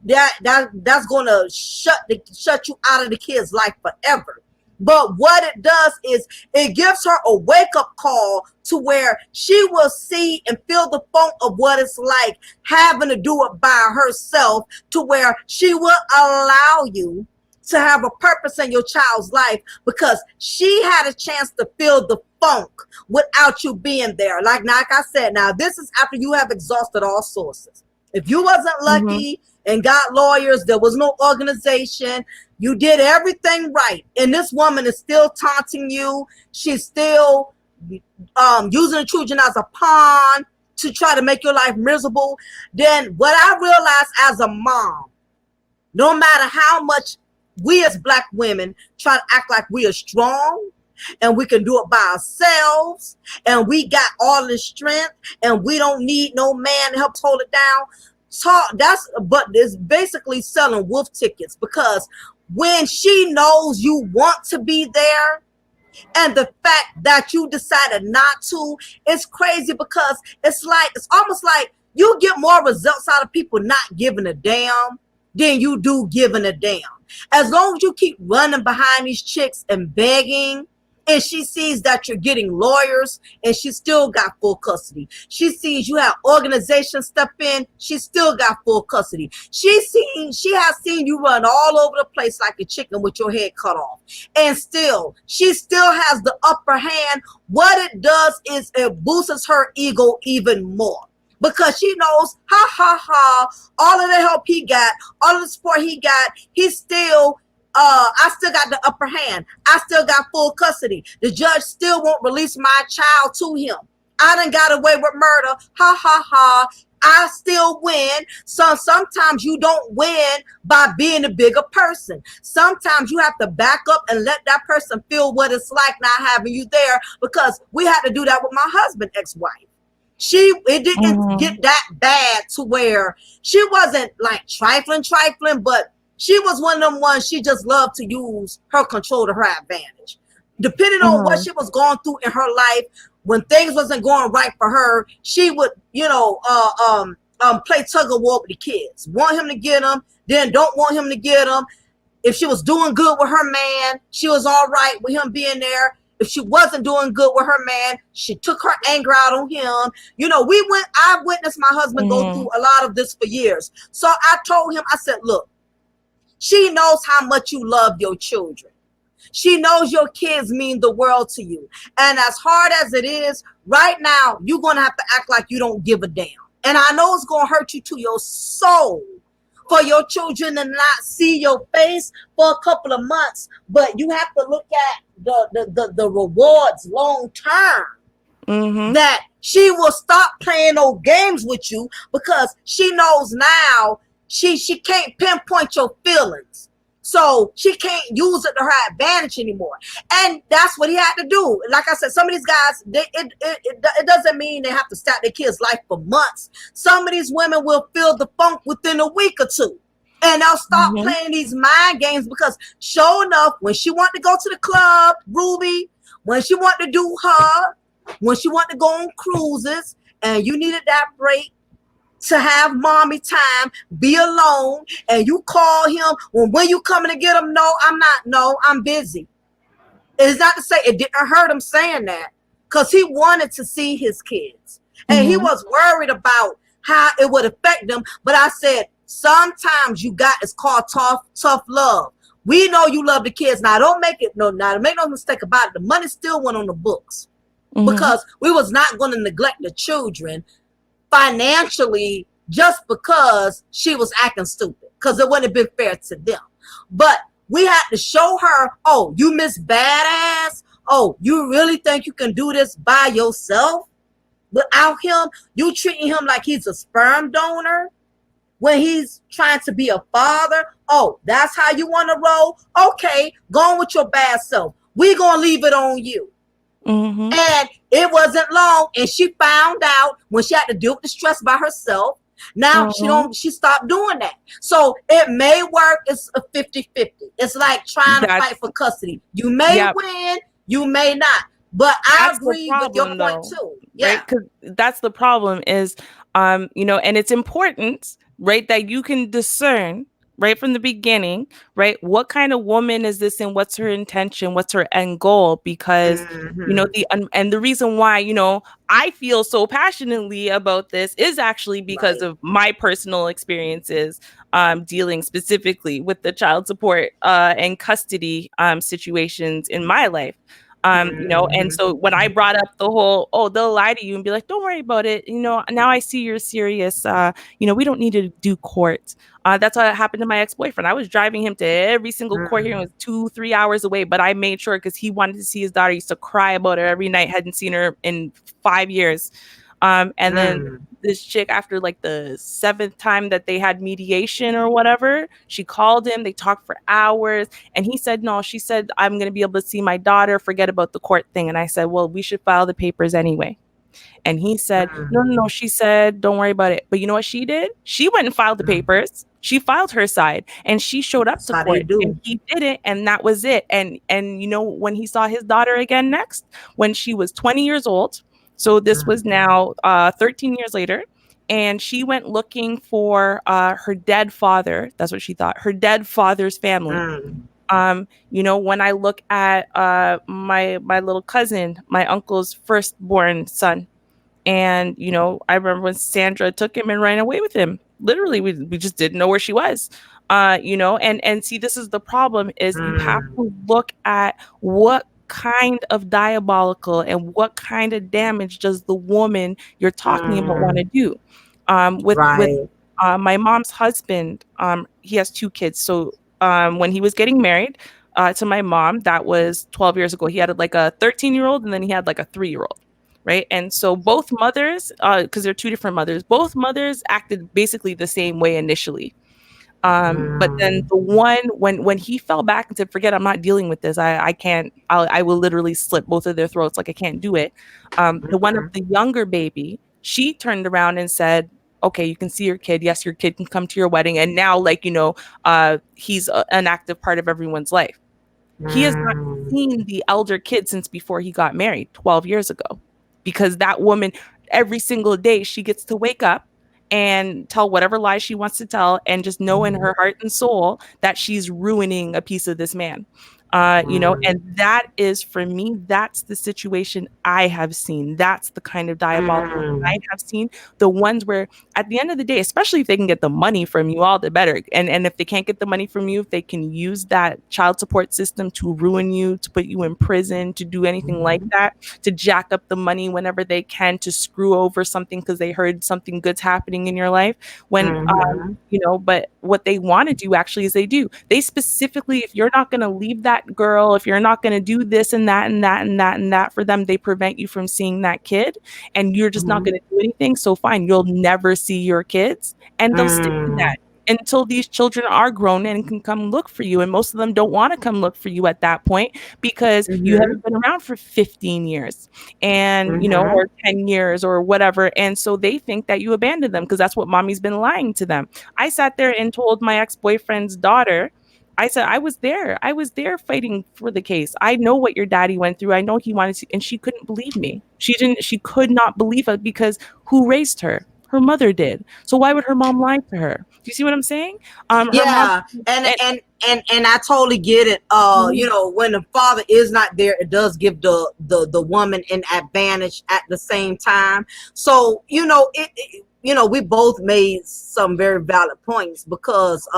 that's going to shut you out of the kid's life forever. But what it does is it gives her a wake-up call to where she will see and feel the funk of what it's like having to do it by herself, to where she will allow you to have a purpose in your child's life, because she had a chance to feel the funk without you being there. Like I said, now this is after you have exhausted all sources. If you wasn't lucky and got lawyers, there was no organization, you did everything right, and this woman is still taunting you. She's still using the children as a pawn to try to make your life miserable. Then what I realized as a mom, no matter how much we as Black women try to act like we are strong and we can do it by ourselves and we got all the strength and we don't need no man to help hold it down, but it's basically selling wolf tickets, because when she knows you want to be there and the fact that you decided not to, it's crazy, because it's almost like you get more results out of people not giving a damn than you do giving a damn. As long as you keep running behind these chicks and begging, and she sees that you're getting lawyers and she still got full custody. She sees you have organizations step in, she still got full custody. She has seen you run all over the place like a chicken with your head cut off. And she still has the upper hand. What it does is it boosts her ego even more, because she knows, all of the help he got, all of the support he got, I still got the upper hand. I still got full custody. The judge still won't release my child to him. I done got away with murder. I still win. So sometimes you don't win by being a bigger person. Sometimes you have to back up and let that person feel what it's like not having you there, because we had to do that with my husband, ex-wife. It didn't get that bad to where she wasn't like trifling, but she was one of them ones, she just loved to use her control to her advantage. Depending on what she was going through in her life, when things wasn't going right for her, she would, play tug of war with the kids. Want him to get them, then don't want him to get them. If she was doing good with her man, she was all right with him being there. If she wasn't doing good with her man, she took her anger out on him. I witnessed my husband go through a lot of this for years. So I told him, I said, look, she knows how much you love your children. She knows your kids mean the world to you. And as hard as it is, right now, you're going to have to act like you don't give a damn. And I know it's going to hurt you to your soul for your children to not see your face for a couple of months. But you have to look at the rewards long term. That she will stop playing those games with you, because she knows now she can't pinpoint your feelings. So she can't use it to her advantage anymore. And that's what he had to do. Like I said, some of these guys, it doesn't mean they have to stop their kids' life for months. Some of these women will feel the funk within a week or two. And they'll stop playing these mind games, because sure enough, when she wanted to go to the club, Ruby, when she wanted to do when she wanted to go on cruises, and you needed that break to have mommy time, be alone, and you call him, when you coming to get him? No, I'm not. No, I'm busy. It's not to say it didn't hurt him saying that, because he wanted to see his kids. And he was worried about how it would affect them. But I said, sometimes it's called tough love. We know you love the kids. Now make no mistake about it. The money still went on the books, because we was not going to neglect the children financially just because she was acting stupid, because it wouldn't have been fair to them. But we had to show her, oh, you Miss Badass. Oh, you really think you can do this by yourself without him? You treating him like he's a sperm donor when he's trying to be a father. Oh, that's how you want to roll? Okay, go on with your bad self. We gonna leave it on you. Mm-hmm. And it wasn't long, and she found out when she had to deal with the stress by herself. Now she stopped doing that. So it may work. It's a 50-50. It's like trying to fight for custody. You may win, you may not. But I agree with your point too. Yeah. Right? Because that's the problem is, you know, and it's important, right, that you can discern right from the beginning, right, what kind of woman is this and what's her intention, what's her end goal? Because you know, and the reason why, you know, I feel so passionately about this is actually because of my personal experiences dealing specifically with the child support and custody situations in my life. You know, and so when I brought up the whole, oh, they'll lie to you and be like, don't worry about it. You know, now I see you're serious. You know, we don't need to do court. That's what happened to my ex-boyfriend. I was driving him to every single court hearing. It was 2-3 hours away, but I made sure because he wanted to see his daughter. He used to cry about her every night. Hadn't seen her in 5 years. And then this chick, after like the 7th time that they had mediation or whatever, she called him. They talked for hours, and he said, no, she said, I'm going to be able to see my daughter. Forget about the court thing. And I said, well, we should file the papers anyway. And he said, no. She said, don't worry about it. But you know what she did? She went and filed the papers. She filed her side, and she showed up to court. And he didn't, and that was it. And you know, when he saw his daughter again next, when she was 20 years old, so this was now 13 years later, and she went looking for her dead father. That's what she thought, her dead father's family. You know, when I look at my little cousin, my uncle's firstborn son, and you know, I remember when Sandra took him and ran away with him. Literally, we just didn't know where she was. You know, and see, this is the problem: is you have to look at what kind of diabolical and what kind of damage does the woman you're talking about want to do. With my mom's husband, he has 2 kids. So when he was getting married to my mom, that was 12 years ago. He had like a 13-year-old, and then he had like a 3-year-old. Right. And so both mothers, because they're 2 different mothers, both mothers acted basically the same way initially. But then the one, when he fell back and said, forget, I'm not dealing with this. I can't, I will literally slit both of their throats. Like, I can't do it. The one of the younger baby, she turned around and said, okay, you can see your kid. Yes, your kid can come to your wedding. And now, like, you know, he's an active part of everyone's life. He has not seen the elder kid since before he got married 12 years ago, because that woman, every single day, she gets to wake up and tell whatever lies she wants to tell, and just know in her heart and soul that she's ruining a piece of this man. You know, and that is, for me, that's the situation I have seen. That's the kind of diabolical I have seen. The ones where, at the end of the day, especially if they can get the money from you, all the better. And if they can't get the money from you, if they can use that child support system to ruin you, to put you in prison, to do anything like that, to jack up the money whenever they can, to screw over something because they heard something good's happening in your life. When, you know, but what they want to do actually is they specifically, if you're not going to leave that girl, if you're not going to do this and that and that and that and that for them, they prevent you from seeing that kid, and you're just not going to do anything. So fine, you'll never see your kids, and they'll stick to that until these children are grown and can come look for you. And most of them don't want to come look for you at that point, because you haven't been around for 15 years and, you know, or 10 years or whatever. And so they think that you abandoned them, because that's what mommy's been lying to them. I sat there and told my ex-boyfriend's daughter, I said, I was there fighting for the case. I know what your daddy went through. I know he wanted to, and she couldn't believe me. She could not believe it, because who raised her? Her mother did. So why would her mom lie to her? Do you see what I'm saying? Yeah, and I totally get it. You know, when the father is not there, it does give the woman an advantage at the same time. So, you know, you know, we both made some very valid points, because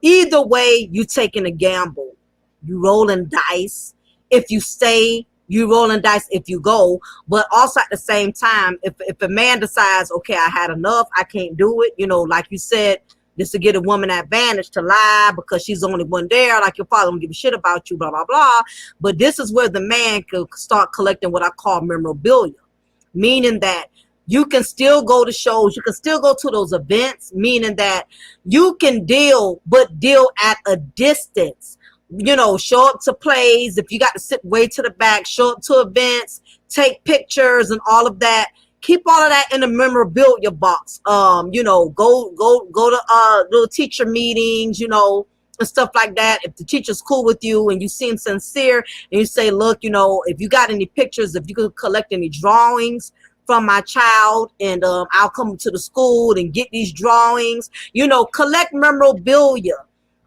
either way, you taking a gamble, you rolling dice. If you stay, you rolling dice if you go. But also at the same time, if a man decides, okay, I had enough, I can't do it, like you said, just to get a woman advantage to lie because she's the only one there, like your father don't give a shit about you, blah blah blah. But this is where the man could start collecting what I call memorabilia, meaning that you can still go to shows, you can still go to those events, meaning that you can deal, but deal at a distance. Show up to plays. If you got to sit way to the back, show up to events, take pictures and all of that. Keep all of that in the memorabilia box. Go to little teacher meetings, and stuff like that. If the teacher's cool with you and you seem sincere and you say, look, if you got any pictures, if you could collect any drawings from my child, and I'll come to the school and get these drawings, collect memorabilia.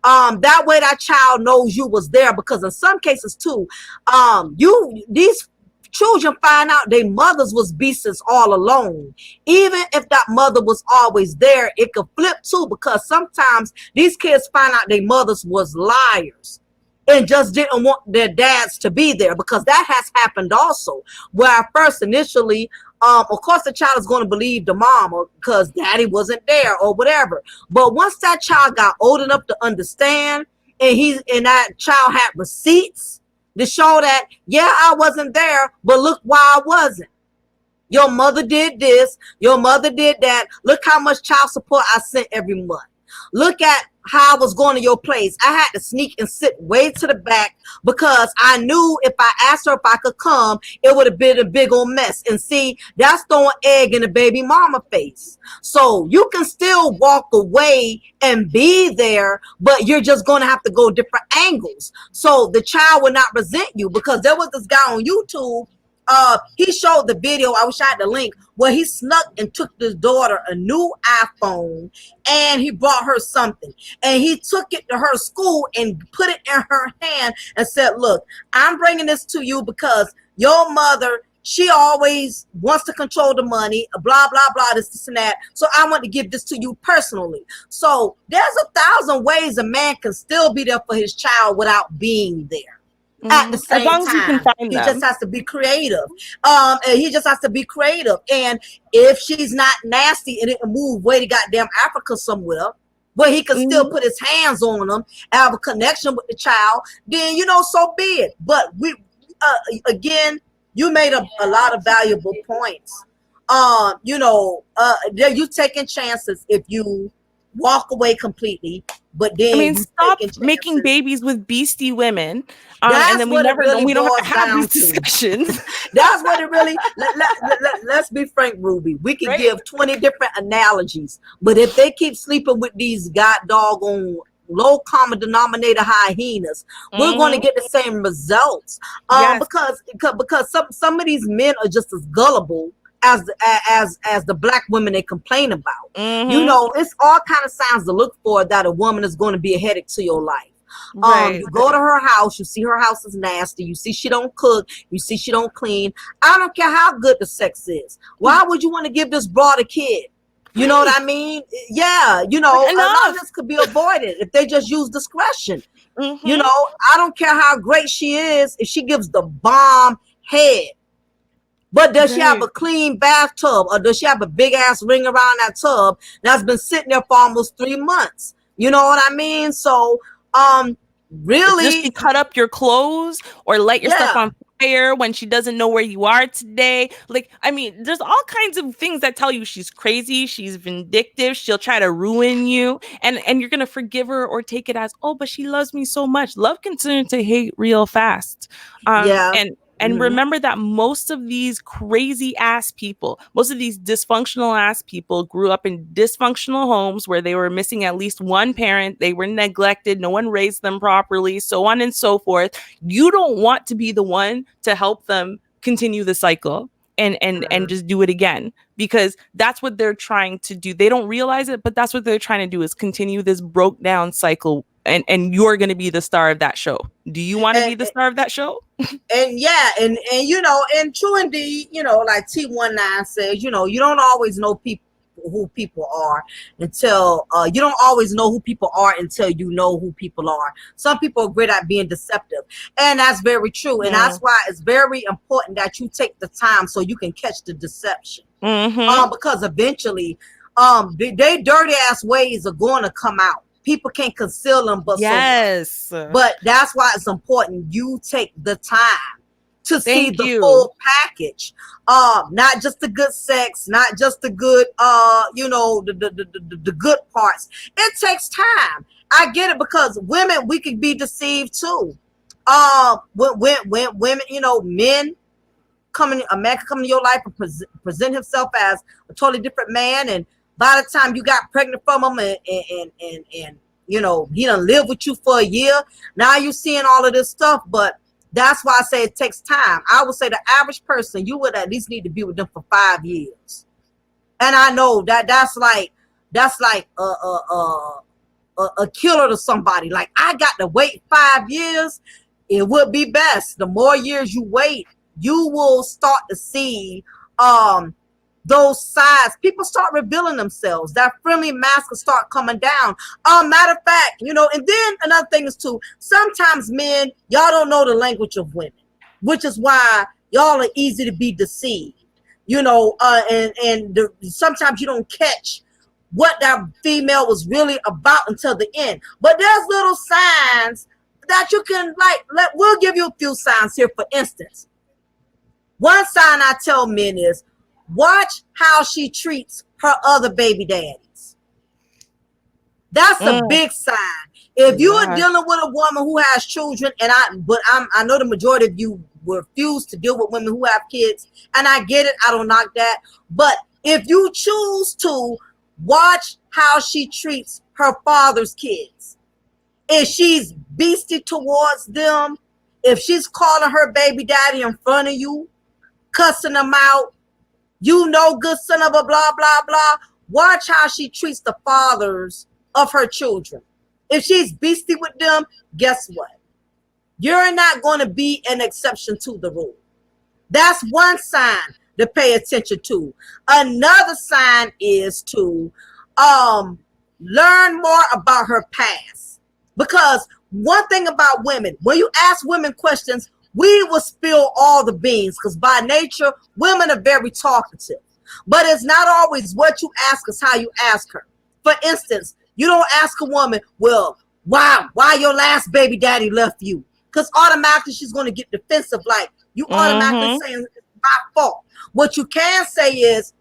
That way that child knows you was there, because in some cases too, these children find out their mothers was beasts all alone. Even if that mother was always there, it could flip too, because sometimes these kids find out their mothers was liars and just didn't want their dads to be there, because that has happened also, where first initially, of course the child is going to believe the mama because daddy wasn't there or whatever. But once that child got old enough to understand, and that child had receipts to show that, yeah, I wasn't there, but look why I wasn't. Your mother did this, your mother did that. Look how much child support I sent every month. Look at how I was going to your place. I had to sneak and sit way to the back because I knew if I asked her if I could come, it would have been a big old mess. And see, that's throwing egg in the baby mama face. So you can still walk away and be there, but you're just going to have to go different angles. So the child will not resent you, because there was this guy on YouTube. He showed the video, I wish I had the link, where he snuck and took his daughter a new iPhone, and he brought her something, and he took it to her school and put it in her hand and said, look, I'm bringing this to you because your mother, she always wants to control the money, blah blah blah, this and that, so I want to give this to you personally. So there's 1,000 ways a man can still be there for his child without being there. At the same as long time, as you can find he them. just has to be creative. He just has to be creative. And if she's not nasty and it can move way to goddamn Africa somewhere, where he can still put his hands on them, have a connection with the child, then so be it. But we, again, you made a lot of valuable points. You taking chances if you walk away completely. But then stop making babies with beastie women, and then we don't have these discussions. That's what it really. Let's be frank, Ruby. We can give 20 different analogies, but if they keep sleeping with these doggone low common denominator hyenas, we're going to get the same results. Because some of these men are just as gullible as the black women they complain about. It's all kind of signs to look for that a woman is going to be a headache to your life. You go to her house, you see her house is nasty, you see she don't cook, you see she don't clean. I don't care how good the sex is. Why would you want to give this broad a kid? You know what I mean? Yeah, a lot of this could be avoided if they just use discretion. I don't care how great she is if she gives the bomb head. But does she have a clean bathtub, or does she have a big ass ring around that tub that's been sitting there for almost 3 months? You know what I mean? So, really, does she cut up your clothes or light your stuff on fire when she doesn't know where you are today? There's all kinds of things that tell you she's crazy, she's vindictive, she'll try to ruin you, and you're gonna forgive her or take it as, oh, but she loves me so much. Love can turn to hate real fast. And remember that most of these crazy ass people, most of these dysfunctional ass people grew up in dysfunctional homes where they were missing at least one parent. They were neglected. No one raised them properly, so on and so forth. You don't want to be the one to help them continue the cycle and just do it again, because that's what they're trying to do. They don't realize it, but that's what they're trying to do, is continue this broke down cycle. And you're going to be the star of that show. Do you want to be the star of that show? And true indeed, like T19 says, you don't always know people. who people are until you don't always know who people are until you know who people are. Some people are great at being deceptive, and that's very true. And that's why it's very important that you take the time so you can catch the deception. Because eventually, they dirty ass ways are going to come out. People can't conceal them, but yes. But that's why it's important you take the time to see Thank the you. full package. Not just the good sex, not just the good, the good parts. It takes time. I get it, because women, we can be deceived too. When women, men a man can come into your life and present himself as a totally different man, and by the time you got pregnant from him, and he done live with you for a year, now you seeing all of this stuff. But that's why I say it takes time. I would say the average person, you would at least need to be with them for 5 years. And I know that's like a killer to somebody. Like, I got to wait 5 years. It would be best. The more years you wait, you will start to see those sides. People start revealing themselves. That friendly mask will start coming down. Matter of fact, and then another thing is too, sometimes men, y'all don't know the language of women, which is why y'all are easy to be deceived. Sometimes you don't catch what that female was really about until the end. But there's little signs that you can we'll give you a few signs here. For instance, one sign I tell men is, watch how she treats her other baby daddies. That's a big sign. If you are dealing with a woman who has children, and I know the majority of you refuse to deal with women who have kids, and I get it, I don't knock that. But if you choose to, watch how she treats her father's kids. If she's beastie towards them, if she's calling her baby daddy in front of you, cussing them out, good son of a blah, blah, blah. Watch how she treats the fathers of her children. If she's beastie with them, guess what? You're not going to be an exception to the rule. That's one sign to pay attention to. Another sign is to learn more about her past. Because one thing about women, when you ask women questions, we will spill all the beans, because by nature, women are very talkative. But it's not always what you ask, is how you ask her. For instance, you don't ask a woman, well, why your last baby daddy left you? Because automatically she's going to get defensive, like you automatically saying it's my fault. What you can say is,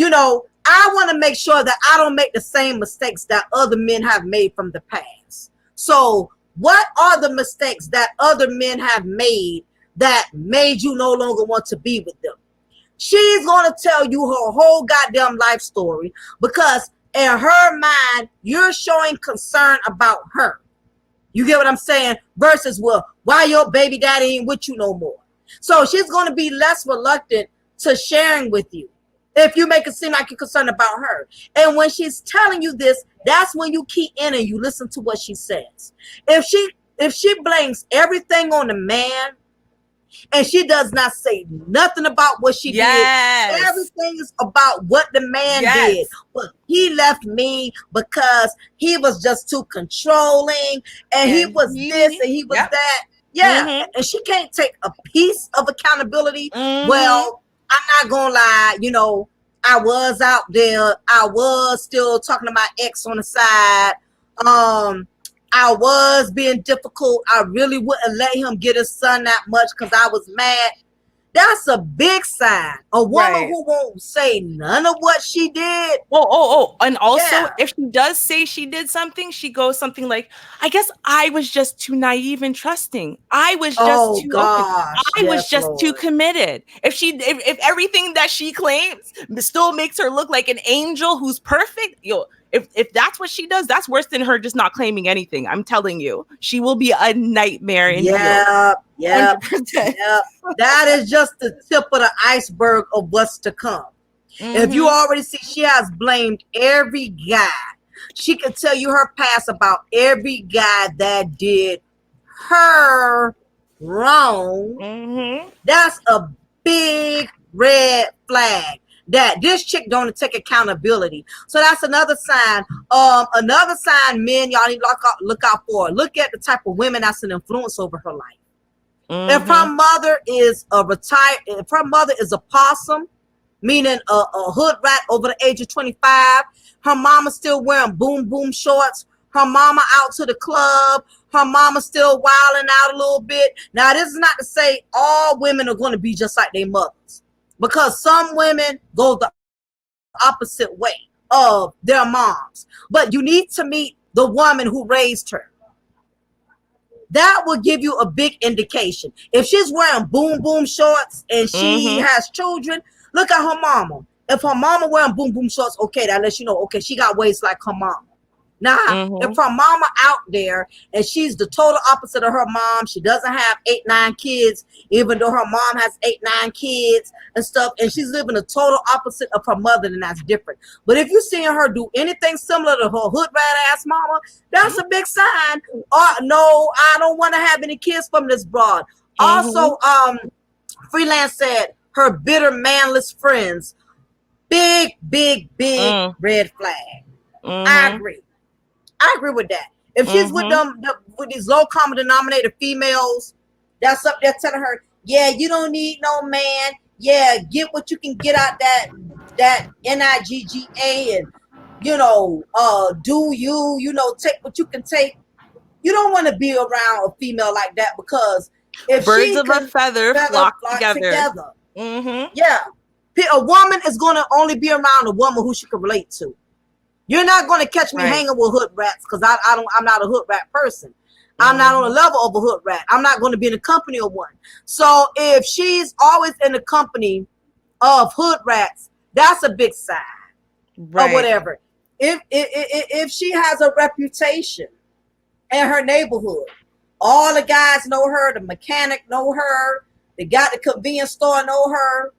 I want to make sure that I don't make the same mistakes that other men have made from the past. So what are the mistakes that other men have made that made you no longer want to be with them? She's going to tell you her whole goddamn life story, because in her mind, you're showing concern about her. You get what I'm saying? Versus, well, why your baby daddy ain't with you no more? So she's going to be less reluctant to sharing with you if you make it seem like you're concerned about her. And when she's telling you this, that's when you key in and you listen to what she says. If she blames everything on the man, and she does not say nothing about what she did, everything is about what the man did. But he left me because he was just too controlling, and he was this and he was that. And she can't take a piece of accountability. Well, I'm not gonna lie, I was out there, I was still talking to my ex on the side. I was being difficult. I really wouldn't let him get his son that much because I was mad. That's a big sign. A woman who won't say none of what she did. And also, if she does say she did something, she goes something like, I guess I was just too naive and trusting. I was just too open. I was just too committed. If everything that she claims still makes her look like an angel who's perfect, if that's what she does, that's worse than her just not claiming anything. I'm telling you, she will be a nightmare in Yep. That is just the tip of the iceberg of what's to come. If you already see, she has blamed every guy. She can tell you her past about every guy that did her wrong. That's a big red flag. that this chick don't take accountability. So that's another sign. Another sign men y'all need to look out for. Look at the type of women that's an influence over her life. If her mother is if her mother is a possum, meaning a hood rat over the age of 25, her mama still wearing boom boom shorts, her mama out to the club, her mama still wilding out a little bit. Now, this is not to say all women are going to be just like their mothers, because some women go the opposite way of their moms. But you need to meet the woman who raised her. That will give you a big indication. If she's wearing boom boom shorts and she has children, look at her mama. If her mama wearing boom boom shorts, okay, that lets you know, okay, she got waist like her mama. Now, if her mama out there and she's the total opposite of her mom, she doesn't have 8, 9 kids, even though her mom has 8, 9 kids and stuff, and she's living the total opposite of her mother, then that's different. But if you're seeing her do anything similar to her hood rat ass mama, that's a big sign. No, I don't want to have any kids from this broad. Also, Freelance said her bitter, manless friends. Big red flag. I agree with that. If she's with them, with these low common denominator females, that's up there telling her, yeah, you don't need no man. Yeah, get what you can get out that NIGGA, and do you, take what you can take. You don't want to be around a female like that, because if birds of a feather flock together. Yeah, a woman is going to only be around a woman who she can relate to. You're not going to catch me hanging with hood rats, because I'm not a hood rat person. I'm not on the level of a hood rat. I'm not going to be in the company of one. So if she's always in the company of hood rats, that's a big sign or whatever. If she has a reputation in her neighborhood, all the guys know her, the mechanic know her, the guy at the convenience store know her,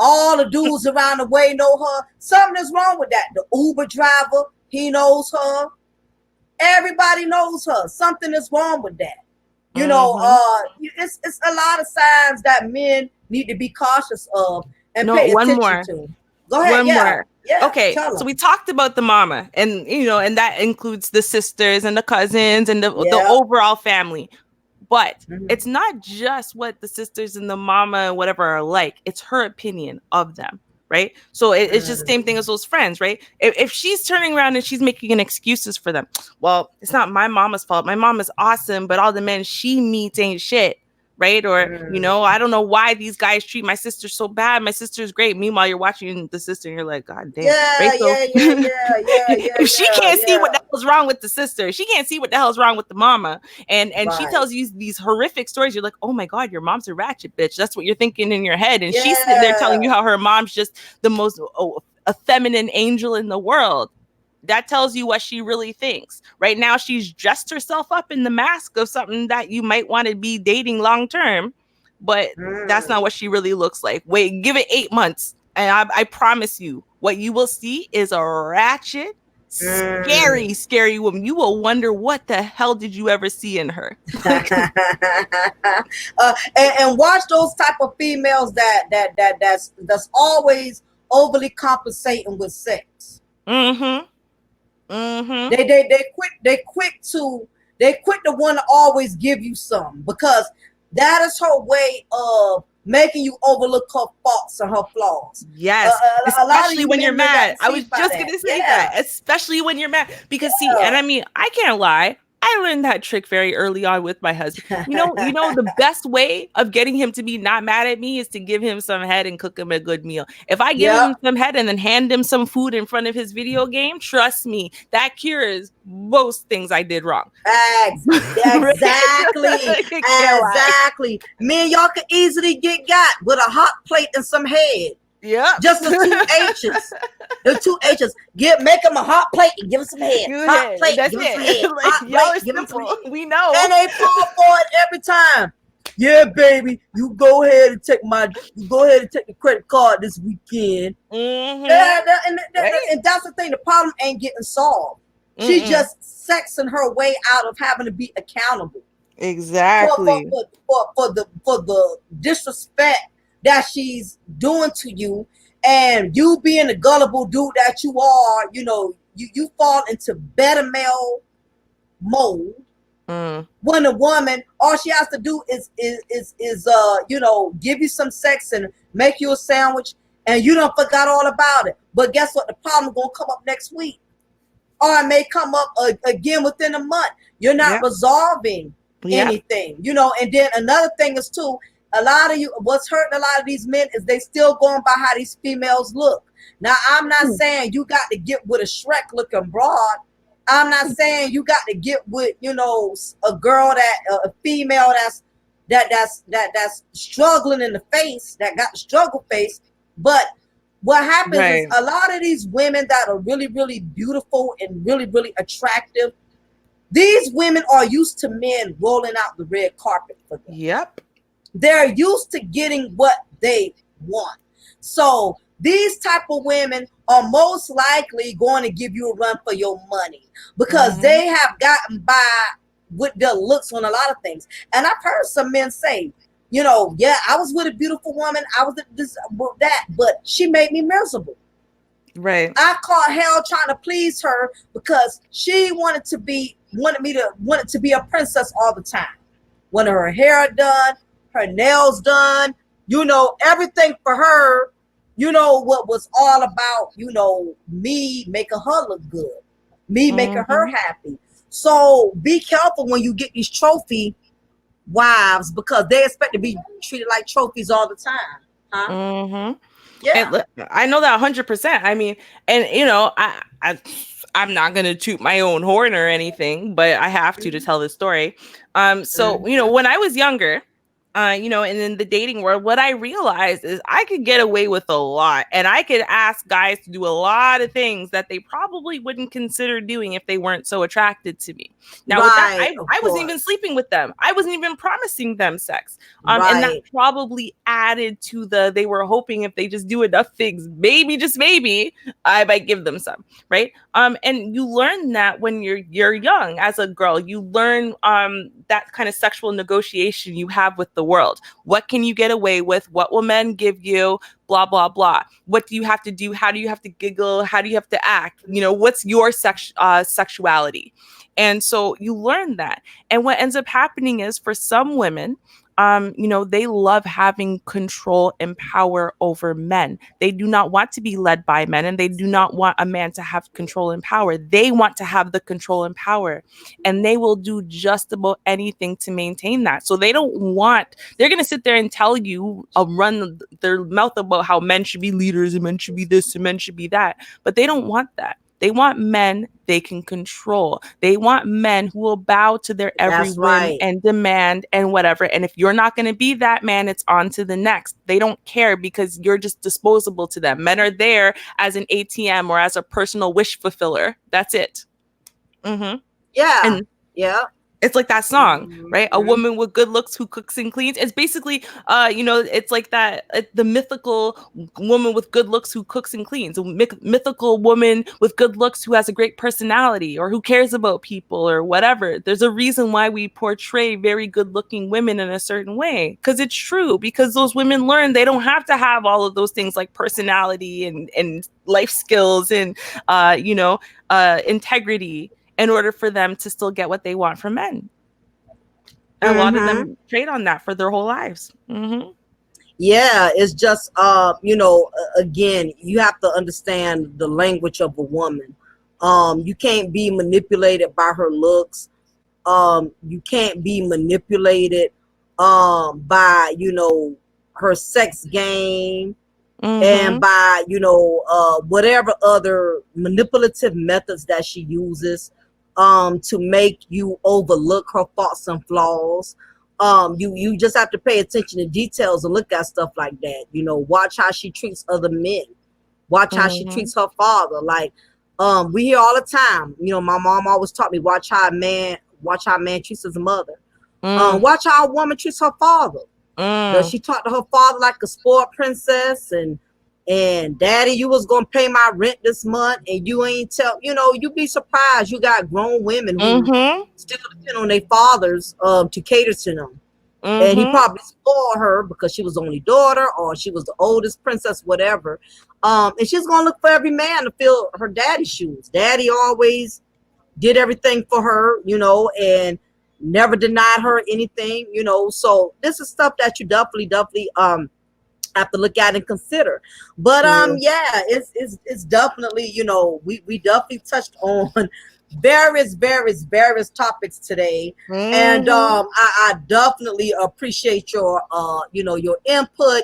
all the dudes around the way know her. Something is wrong with that. The Uber driver, he knows her. Everybody knows her. Something is wrong with that. It's a lot of signs that men need to be cautious of and pay attention to. Go ahead. One more. Yeah, okay, so we talked about the mama, and and that includes the sisters and the cousins and the overall family. But it's not just what the sisters and the mama and whatever are like. It's her opinion of them, right? So it's just the same thing as those friends, right? If she's turning around and she's making an excuses for them, well, it's not my mama's fault. My mom is awesome, but all the men she meets ain't shit, right? Or, I don't know why these guys treat my sister so bad. My sister's great. Meanwhile, you're watching the sister and you're like, God damn. If she can't see what the hell's wrong with the sister, she can't see what the hell's wrong with the mama. And she tells you these horrific stories. You're like, oh my God, your mom's a ratchet bitch. That's what you're thinking in your head. And she's sitting there telling you how her mom's just the most a feminine angel in the world. That tells you what she really thinks. Right now, she's dressed herself up in the mask of something that you might want to be dating long term, but that's not what she really looks like. Wait, give it 8 months, and I promise you, what you will see is a ratchet, scary woman. You will wonder, what the hell did you ever see in her? And watch those type of females that's always overly compensating with sex. They quick to want to always give you something, because that is her way of making you overlook her faults and her flaws. Yes, especially when you're mad. I was just gonna say that, especially when you're mad, because see, and I mean, I can't lie. I learned that trick very early on with my husband. You know, the best way of getting him to be not mad at me is to give him some head and cook him a good meal. If I give him some head and then hand him some food in front of his video game, trust me, that cures most things I did wrong. Exactly. Man, y'all could easily get got with a hot plate and some head. Yeah, just the 2 H's. The 2 H's. Make them a hot plate and give them some head. Hot plate, give them some head. Hot plate, give them some head. We know, and they fall for it every time. Yeah, baby, you go ahead and take the credit card this weekend. And that's the thing. The problem ain't getting solved. She's just sexing her way out of having to be accountable. Exactly. For the disrespect that she's doing to you, and you being the gullible dude that you are, you fall into better male mode. When a woman, all she has to do is give you some sex and make you a sandwich, and you don't forgot all about it. But guess what? The problem gonna come up next week, or it may come up again within a month. You're not resolving anything, And then another thing is too, a lot of what's hurting a lot of these men is they still going by how these females look. Now, I'm not saying you got to get with a Shrek looking broad. I'm not saying you got to get with, a girl a female that's struggling in the face, that got the struggle face. But what happens is a lot of these women that are really, really beautiful and really, really attractive, these women are used to men rolling out the red carpet for them. Yep. They're used to getting what they want. So these type of women are most likely going to give you a run for your money because they have gotten by with their looks on a lot of things. And I've heard some men say, I was with a beautiful woman, I was that, but she made me miserable. Right. I caught hell trying to please her because she wanted to be a princess all the time. Wanted her hair done, her nails done, everything for her. What was all about, me making her look good, me making her happy. So be careful when you get these trophy wives because they expect to be treated like trophies all the time. Huh? Yeah. And I know that 100%. I mean, and I'm not going to toot my own horn or anything, but I have to tell this story. So, when I was younger, and in the dating world, what I realized is I could get away with a lot, and I could ask guys to do a lot of things that they probably wouldn't consider doing if they weren't so attracted to me. Now, with that, I wasn't even sleeping with them. I wasn't even promising them sex. And that probably added to they were hoping if they just do enough things, maybe, just maybe, I might give them some, right? And you learn that when you're young as a girl, you learn that kind of sexual negotiation you have with the world. What can you get away with? What will men give you? Blah, blah, blah. What do you have to do? How do you have to giggle? How do you have to act? What's your sexuality? And so you learn that. And what ends up happening is for some women, they love having control and power over men. They do not want to be led by men, and they do not want a man to have control and power. They want to have the control and power, and they will do just about anything to maintain that. So they're going to sit there and tell you, run their mouth about how men should be leaders and men should be this and men should be that. But they don't want that. They want men they can control. They want men who will bow to their every whim and demand and whatever. And if you're not going to be that man, it's on to the next. They don't care because you're just disposable to them. Men are there as an ATM or as a personal wish fulfiller. That's it. Yeah. And it's like that song, right? A woman with good looks who cooks and cleans. It's basically, it's like that, the mythical woman with good looks who cooks and cleans. A mythical woman with good looks who has a great personality or who cares about people or whatever. There's a reason why we portray very good looking women in a certain way. Because it's true. Because those women learn they don't have to have all of those things like personality and life skills and, integrity in order for them to still get what they want from men. And a lot of them trade on that for their whole lives. Yeah, it's just, again, you have to understand the language of a woman. You can't be manipulated by her looks. You can't be manipulated by, her sex game. And by, whatever other manipulative methods that she uses to make you overlook her faults and flaws. You just have to pay attention to details and look at stuff like that. Watch how she treats other men. Watch how she treats her father. Like, we hear all the time, my mom always taught me, watch how a man treats his mother. Watch how a woman treats her father. Does she talk to her father like a spoiled princess and daddy, you was gonna pay my rent this month and you ain't tell, you'd be surprised. You got grown women who still depend on their fathers to cater to them. And he Mm-hmm. probably spoiled her because she was the only daughter or she was the oldest princess, whatever. And she's gonna look for every man to fill her daddy's shoes. Daddy always did everything for her, and never denied her anything. So this is stuff that you definitely have to look at and consider. But Yeah. yeah, it's definitely, we definitely touched on various topics today. And Mm-hmm. I definitely appreciate your your input,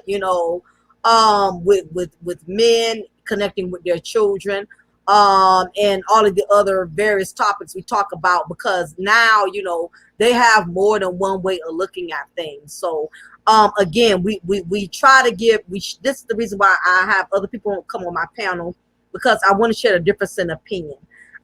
with men connecting with their children, and all of the other various topics we talk about, because now they have more than one way of looking at things. So again, we try to give, this is the reason why I have other people come on my panel, because I want to share a difference in opinion.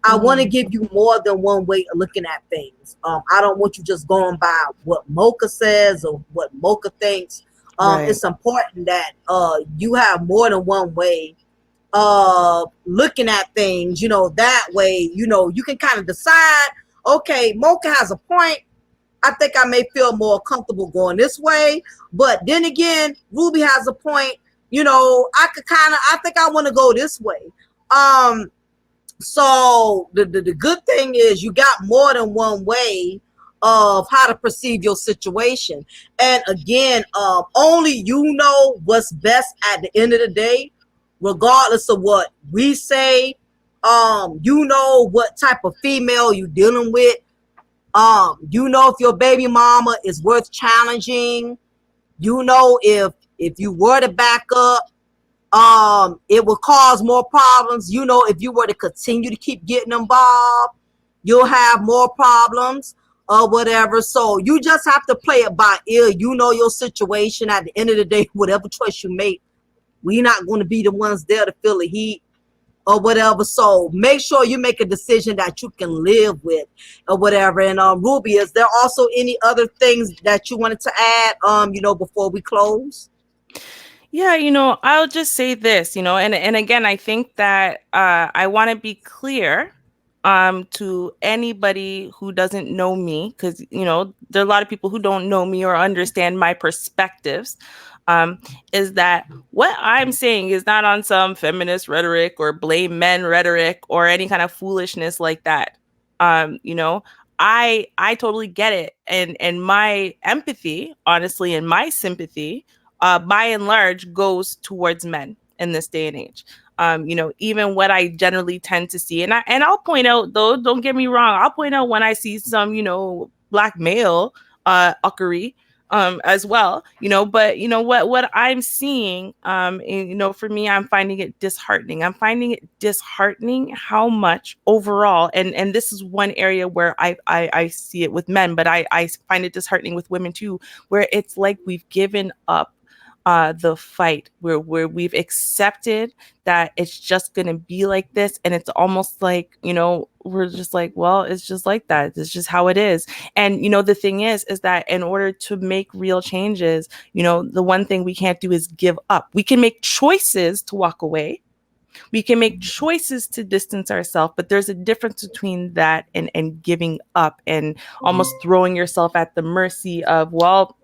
I want to Mm-hmm. give you more than one way of looking at things. I don't want you just going by what Mocha says or what Mocha thinks. Right. It's important that you have more than one way looking at things. That way, you can kind of decide, okay, Mocha has a point. I think I may feel more comfortable going this way. But then again, Ruby has a point. I think I want to go this way. Um, so the good thing is you got more than one way of how to perceive your situation. And again, only you know what's best at the end of the day, regardless of what we say. You know what type of female you're dealing with. If your baby mama is worth challenging. If you were to back up, it will cause more problems. If you were to continue to keep getting involved, you'll have more problems or whatever. So you just have to play it by ear. Your situation. At the end of the day, whatever choice you make, we're not going to be the ones there to feel the heat or whatever. So make sure you make a decision that you can live with or whatever. And Ruby, is there also any other things that you wanted to add, before we close? Yeah, I'll just say this, and again, I think that I want to be clear to anybody who doesn't know me, because there are a lot of people who don't know me or understand my perspectives. Um, is that what I'm saying is not on some feminist rhetoric or blame men rhetoric or any kind of foolishness like that. I totally get it, and my empathy, honestly, and my sympathy by and large goes towards men in this day and age. Even what I generally tend to see, and I'll point out, though, don't get me wrong, I'll point out when I see some, black male uckery as well, but what I'm seeing, and, for me, I'm finding it disheartening. I'm finding it disheartening how much overall, and this is one area where I see it with men, but I find it disheartening with women too, where it's like we've given up the fight, where we've accepted that it's just going to be like this, and it's almost like, we're just like, well, it's just like that, it's just how it is. And the thing is that in order to make real changes, the one thing we can't do is give up. We can make choices to walk away, we can make choices to distance ourselves, but there's a difference between that and giving up and almost throwing yourself at the mercy of, well,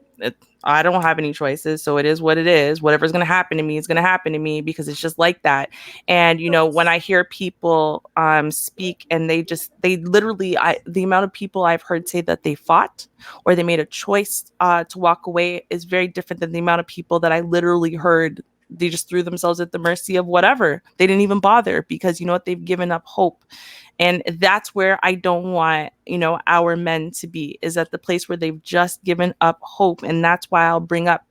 I don't have any choices, so it is what it is. Whatever's going to happen to me is going to happen to me, because it's just like that. And when I hear people speak, and they literally, the amount of people I've heard say that they fought or they made a choice to walk away is very different than the amount of people that I literally heard they just threw themselves at the mercy of whatever. They didn't even bother, because they've given up hope. And that's where I don't want, our men to be, is at the place where they've just given up hope. And that's why I'll bring up,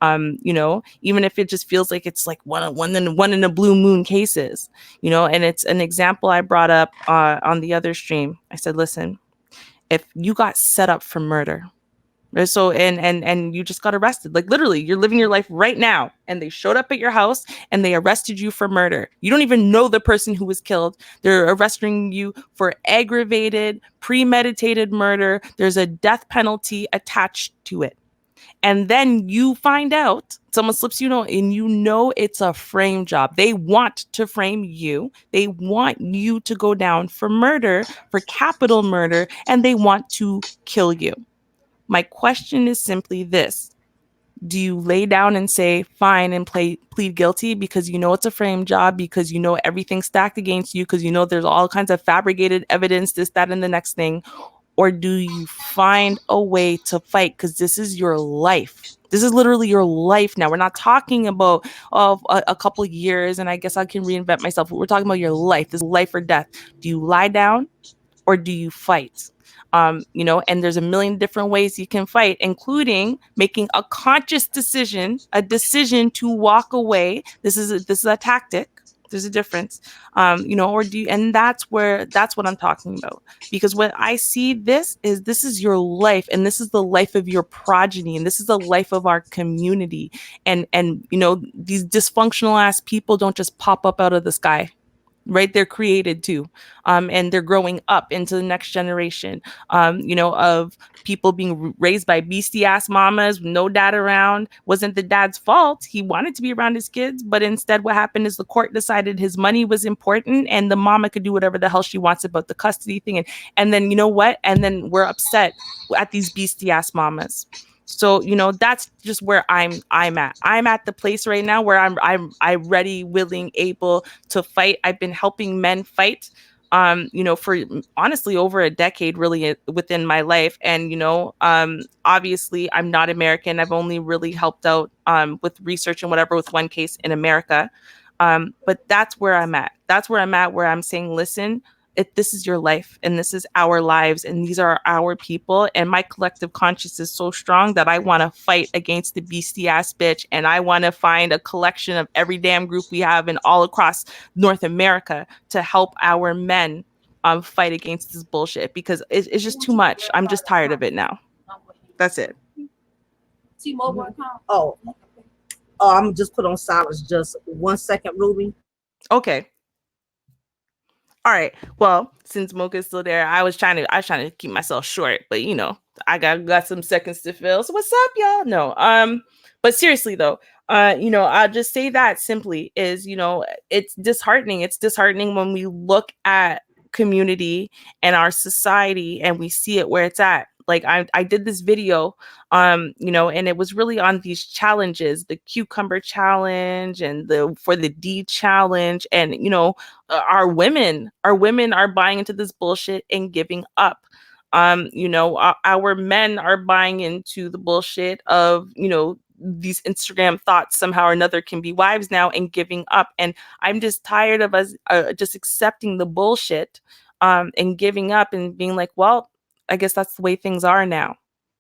even if it just feels like it's like one in a blue moon cases, and it's an example I brought up on the other stream. I said, listen, if you got set up for murder, so and you just got arrested, like literally you're living your life right now, and they showed up at your house and they arrested you for murder. You don't even know the person who was killed. They're arresting you for aggravated, premeditated murder. There's a death penalty attached to it. And then you find out, someone slips you know, and it's a frame job. They want to frame you. They want you to go down for murder, for capital murder, and they want to kill you. My question is simply this. Do you lay down and say fine and plead guilty because you know it's a frame job, because you know everything's stacked against you, because you know there's all kinds of fabricated evidence, this, that, and the next thing? Or do you find a way to fight? Because this is your life. This is literally your life now. We're not talking about a couple years and I guess I can reinvent myself. We're talking about your life. This is life or death. Do you lie down or do you fight? And there's a million different ways you can fight, including making a conscious decision, a decision to walk away. This is a tactic. There's a difference, or do you, and that's what I'm talking about. Because what I see this is your life, and this is the life of your progeny, and this is the life of our community. And these dysfunctional ass people don't just pop up out of the sky. Right, they're created too, and they're growing up into the next generation, of people being raised by beastie ass mamas, no dad around. Wasn't the dad's fault. He wanted to be around his kids, but instead, what happened is the court decided his money was important, and the mama could do whatever the hell she wants about the custody thing. And then you know what? And then we're upset at these beastie ass mamas. So that's just where I'm at. I'm at the place right now where I'm ready, willing, able to fight. I've been helping men fight, for honestly over a decade, really within my life. And obviously I'm not American. I've only really helped out with research and whatever with one case in America. But that's where I'm at. That's where I'm at. Where I'm saying, listen. This is your life and this is our lives and these are our people, and my collective conscience is so strong that I want to fight against the beastie ass bitch, and I want to find a collection of every damn group we have in all across North America to help our men fight against this bullshit, because it's just too much. I'm just tired of it now. That's it. Oh, I'm just put on silence just 1 second, Ruby. Okay. All right. Well, since Mocha's still there, I was trying to keep myself short, but I got some seconds to fill. So what's up, y'all? No. But seriously though, I'll just say that simply is, it's disheartening. It's disheartening when we look at community and our society and we see it where it's at. Like I did this video, and it was really on these challenges, the cucumber challenge and for the D challenge. And, our women are buying into this bullshit and giving up. Our men are buying into the bullshit of, these Instagram thoughts somehow or another can be wives now and giving up. And I'm just tired of us just accepting the bullshit and giving up and being like, well, I guess that's the way things are now.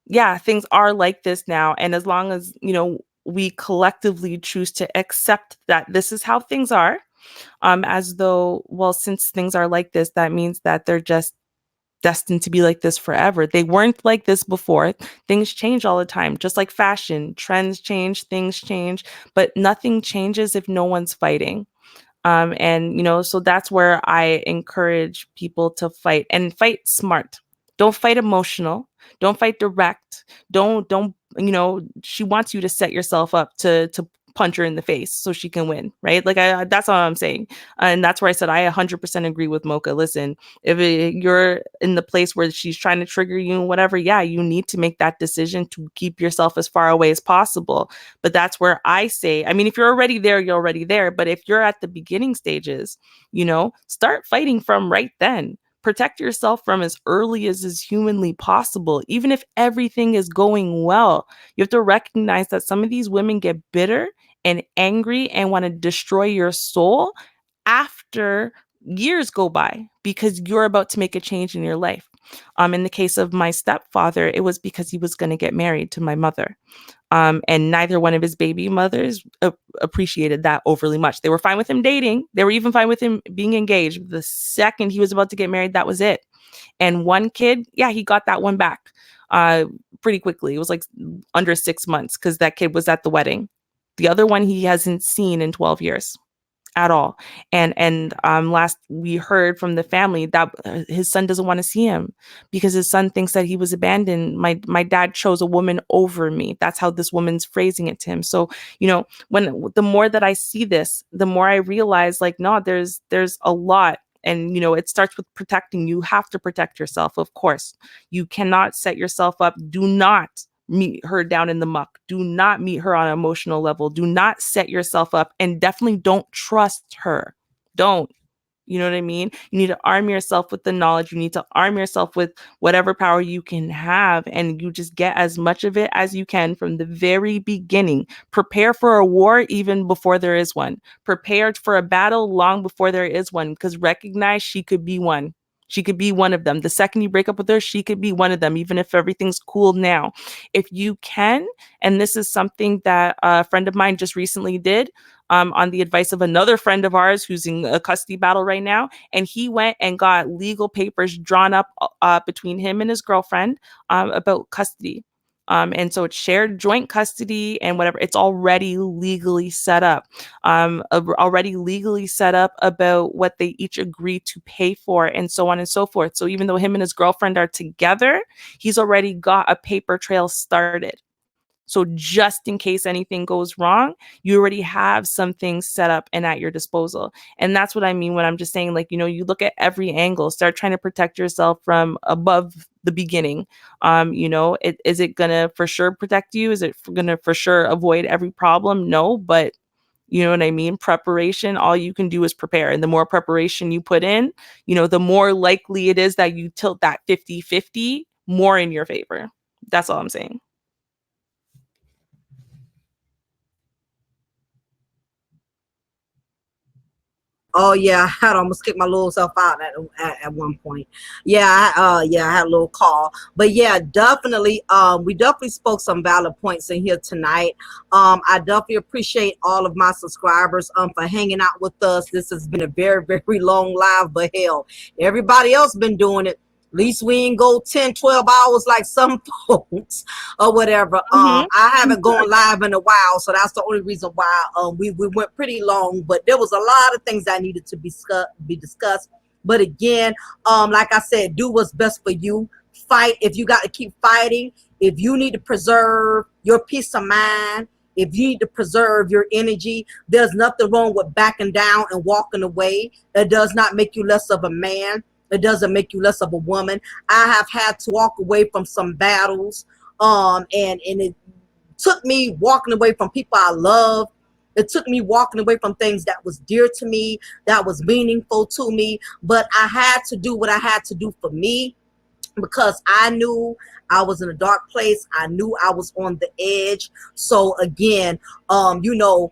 Yeah, things are like this now. And as long as, we collectively choose to accept that this is how things are, as though, well, since things are like this, that means that they're just destined to be like this forever. They weren't like this before. Things change all the time, just like fashion. Trends change, things change, but nothing changes if no one's fighting. So that's where I encourage people to fight, and fight smart. Don't fight emotional. Don't fight direct. Don't, she wants you to set yourself up to punch her in the face so she can win, right? Like that's all I'm saying. And that's where I said I 100% agree with Mocha. Listen, if you're in the place where she's trying to trigger you and whatever, yeah, you need to make that decision to keep yourself as far away as possible. But that's where I say, I mean, if you're already there, you're already there. But if you're at the beginning stages, start fighting from right then. Protect yourself from as early as is humanly possible. Even if everything is going well, you have to recognize that some of these women get bitter and angry and want to destroy your soul after years go by because you're about to make a change in your life. In the case of my stepfather, it was because he was going to get married to my mother. And neither one of his baby mothers appreciated that overly much. They were fine with him dating. They were even fine with him being engaged. The second he was about to get married, that was it. And one kid, yeah, he got that one back pretty quickly. It was like under 6 months because that kid was at the wedding. The other one he hasn't seen in 12 years. At all. And last we heard from the family that his son doesn't want to see him because his son thinks that he was abandoned. My dad chose a woman over me. That's how this woman's phrasing it to him. So, when the more that I see this, the more I realize like, no, there's a lot And, you know, it starts with protecting. You have to protect yourself, of course. You cannot set yourself up. Do not meet her down in the muck. Do not meet her on an emotional level. Do not set yourself up, and definitely don't trust her. Don't. You know what I mean? You need to arm yourself with the knowledge. You need to arm yourself with whatever power you can have, and you just get as much of it as you can from the very beginning. Prepare for a war even before there is one. Prepare for a battle long before there is one, because recognize she could be one. She could be one of them. The second you break up with her, she could be one of them, even if everything's cool now. If you can, and this is something that a friend of mine just recently did, on the advice of another friend of ours who's in a custody battle right now. And he went and got legal papers drawn up between him and his girlfriend about custody. And so it's shared joint custody and whatever. It's already legally set up, already legally set up about what they each agree to pay for, and so on and so forth. So even though him and his girlfriend are together, he's already got a paper trail started. So just in case anything goes wrong, you already have some things set up and at your disposal. And that's what I mean when I'm just saying, like, you know, you look at every angle, start trying to protect yourself from above the beginning. You know, is it going to for sure protect you? Is it going to for sure avoid every problem? No, but you know what I mean? Preparation, all you can do is prepare. And the more preparation you put in, you know, the more likely it is that you tilt that 50-50 more in your favor. That's all I'm saying. Oh yeah, I had almost kicked my little self out at one point. Yeah, I had a little call, but yeah, definitely. We definitely spoke some valid points in here tonight. I definitely appreciate all of my subscribers for hanging out with us. This has been a very very long live, but hell, everybody else been doing it. At least we ain't go 10, 12 hours like some folks or whatever. I haven't gone live in a while, so that's the only reason why we went pretty long. But there was a lot of things that needed to be discussed. But again, like I said, do what's best for you. Fight if you got to keep fighting. If you need to preserve your peace of mind, if you need to preserve your energy, there's nothing wrong with backing down and walking away. It does not make you less of a man. It doesn't make you less of a woman. I have had to walk away from some battles, and it took me walking away from people I love. It took me walking away from things that was dear to me, that was meaningful to me. But I had to do what I had to do for me, because I knew I was in a dark place. I knew I was on the edge. So again, you know,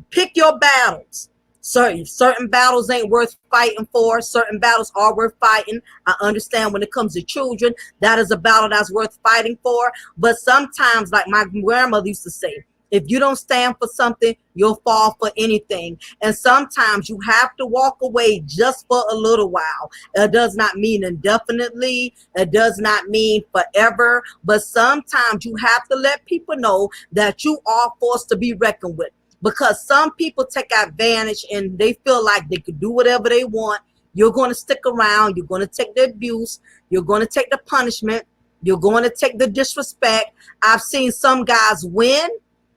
pick your battles. Certain battles ain't worth fighting for. Certain battles are worth fighting. I understand when it comes to children, that is a battle that's worth fighting for. But sometimes, like my grandmother used to say, if you don't stand for something, you'll fall for anything. And sometimes you have to walk away just for a little while. It does not mean indefinitely. It does not mean forever. But sometimes you have to let people know that you are forced to be reckoned with. Because some people take advantage and they feel like they could do whatever they want. You're going to stick around. You're going to take the abuse. You're going to take the punishment. You're going to take the disrespect. I've seen some guys win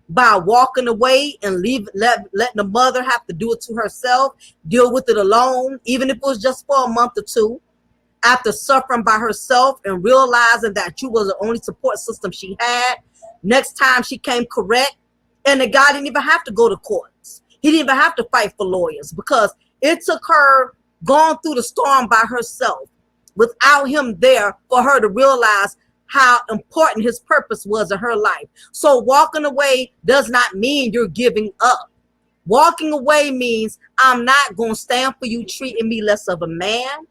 by walking away and letting the mother have to do it to herself, deal with it alone, even if it was just for a month or two, after suffering by herself and realizing that you was the only support system she had. Next time she came correct, and the guy didn't even have to go to courts. He didn't even have to fight for lawyers, because it took her going through the storm by herself without him there for her to realize how important his purpose was in her life. So walking away does not mean you're giving up. Walking away means I'm not going to stand for you treating me less of a man.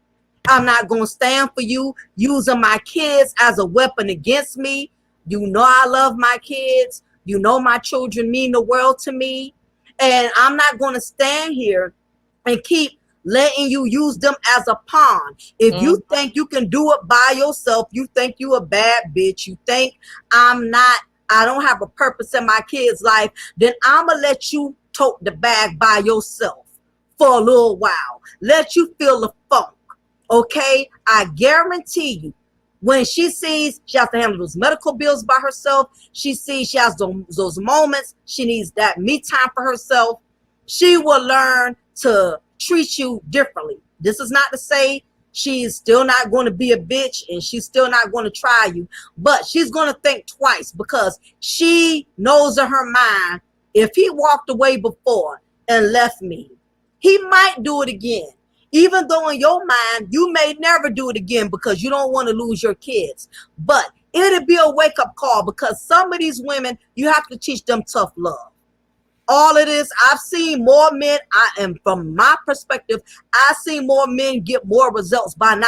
I'm not going to stand for you using my kids as a weapon against me. You know I love my kids. You know my children mean the world to me. And I'm not going to stand here and keep letting you use them as a pawn. If you think you can do it by yourself, you think you a bad bitch, you think I don't have a purpose in my kids' life, then I'm going to let you tote the bag by yourself for a little while. Let you feel the funk. Okay? I guarantee you, when she sees she has to handle those medical bills by herself, she sees she has those moments, she needs that me time for herself, she will learn to treat you differently. This is not to say she's still not going to be a bitch and she's still not going to try you, but she's going to think twice because she knows in her mind, if he walked away before and left me, he might do it again. Even though in your mind, you may never do it again because you don't want to lose your kids. But it'll be a wake-up call because some of these women, you have to teach them tough love. All it is, I've seen more men, from my perspective, I've seen more men get more results by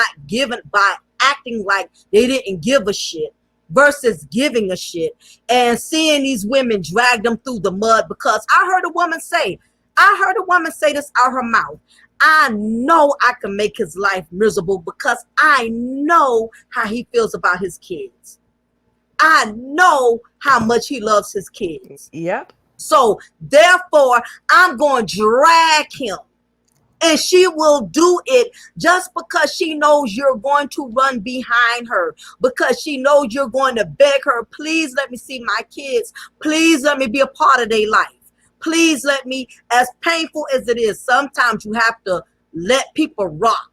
acting like they didn't give a shit versus giving a shit and seeing these women drag them through the mud. Because I heard a woman say this out her mouth. I know I can make his life miserable because I know how he feels about his kids. I know how much he loves his kids. Yep. So therefore, I'm going to drag him. And she will do it just because she knows you're going to run behind her, because she knows you're going to beg her, please let me see my kids. Please let me be a part of their life. Please let me, as painful as it is, sometimes you have to let people rock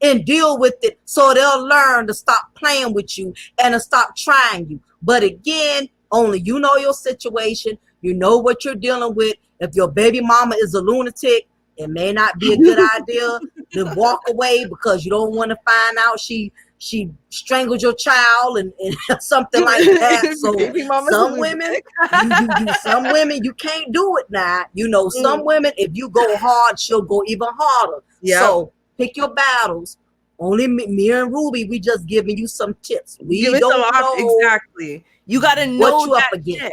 and deal with it so they'll learn to stop playing with you and to stop trying you. But again, only you know your situation. You know what you're dealing with. If your baby mama is a lunatic, it may not be a good idea to walk away because you don't want to find out she strangled your child and something like that. So some women you can't do it now. You know, some women, if you go hard, she'll go even harder. Yep. So pick your battles. Only me and Ruby, we just giving you some tips. We don't know exactly. You got to know what you up against.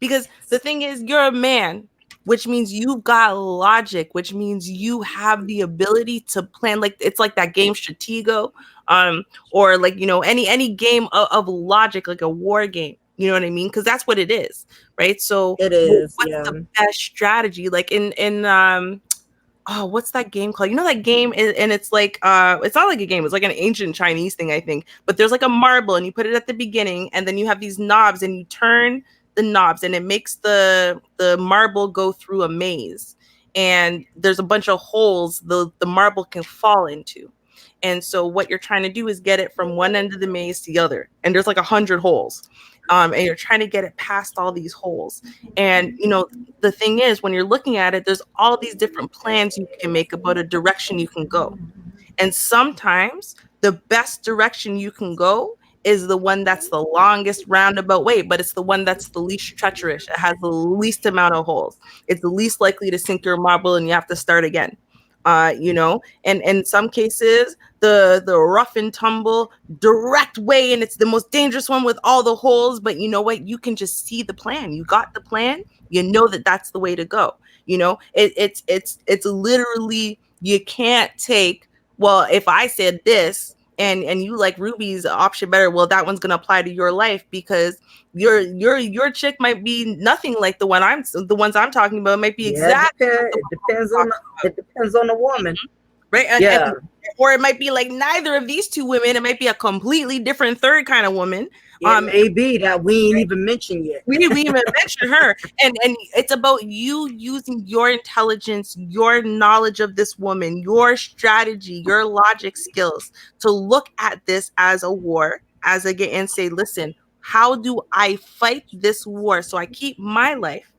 Because the thing is, you're a man, which means you've got logic, which means you have the ability to plan. Like it's like that game Stratego, or like, you know, any game of logic, like a war game. You know what I mean? Because that's what it is, right? So it is. What's the best strategy? Like in oh, what's that game called? You know that game, and it's like it's not like a game. It's like an ancient Chinese thing, I think. But there's like a marble, and you put it at the beginning, and then you have these knobs, and you turn the knobs, and it makes the marble go through a maze. And there's a bunch of holes the marble can fall into. And so what you're trying to do is get it from one end of the maze to the other. And there's like 100 holes. And you're trying to get it past all these holes. And, you know, the thing is, when you're looking at it, there's all these different plans you can make about a direction you can go. And sometimes the best direction you can go is the one that's the longest roundabout way, but it's the one that's the least treacherous. It has the least amount of holes. It's the least likely to sink your marble and you have to start again. You know, and in some cases, the rough and tumble direct way, and it's the most dangerous one with all the holes. But you know what? You can just see the plan. You got the plan. You know that that's the way to go. You know, it's literally, you can't take, well, if I said this and you like Ruby's option better, well, that one's gonna apply to your life because your chick might be nothing like the ones I'm talking about. It might be exactly. It depends on the woman, right? And, or it might be like neither of these two women. It might be a completely different third kind of woman. It may be that we ain't even mentioned yet. We even mentioned her, and it's about you using your intelligence, your knowledge of this woman, your strategy, your logic skills to look at this as a war, as a game, and say, listen, how do I fight this war so I keep my life,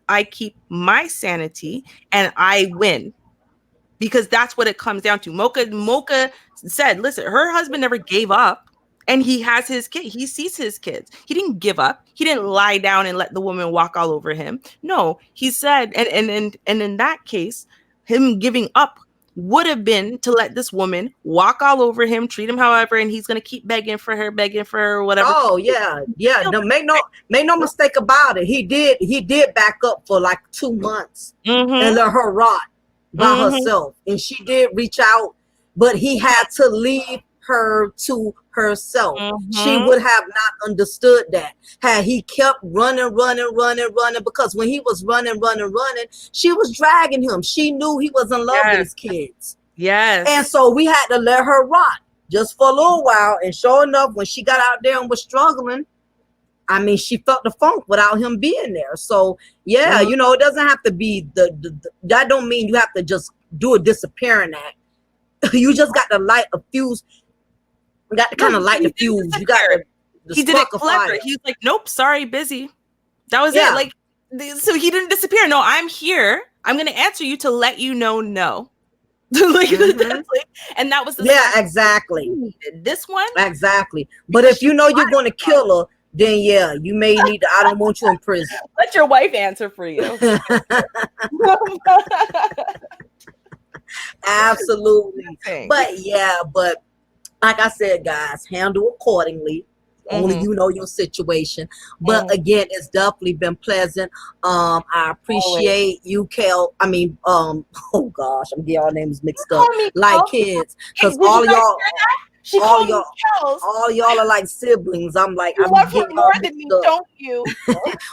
I keep my sanity, and I win? Because that's what it comes down to. Mocha said, listen, her husband never gave up, and he has his kid. He sees his kids. He didn't give up. He didn't lie down and let the woman walk all over him. No, he said, and in that case, him giving up would have been to let this woman walk all over him, treat him however, and he's gonna keep begging for her, whatever. Oh yeah. No, make no mistake about it. He did back up for like 2 months and let her rot by herself, and she did reach out, but he had to leave her to herself. She would have not understood that had he kept running, because when he was running, she was dragging him. She knew he was in love with his kids. Yes. And so we had to let her rot just for a little while. And sure enough, when she got out there and was struggling, I mean, she felt the funk without him being there. So yeah, you know, it doesn't have to be that don't mean you have to just do a disappearing act. You just got to light a fuse. You got to kind of light the fuse. You got to he didn't spark a collect fire. it. He's like, nope, sorry, busy. That was Yeah. it. Like, so he didn't disappear. No, I'm here. I'm going to answer you to let you know no. Like, that's like, and that was the exactly. This one, exactly. But if you know you're going to kill her, then yeah, you may need to. I don't want you in prison. Let your wife answer for you. Absolutely. But yeah, but like I said, guys, handle accordingly. Only you know your situation. But again, it's definitely been pleasant. I appreciate you, Kel. I mean, oh gosh, I'm getting all names mixed up. Like kids. Because all y'all all y'all are like siblings. I'm like, you I'm love her getting more than me, don't you?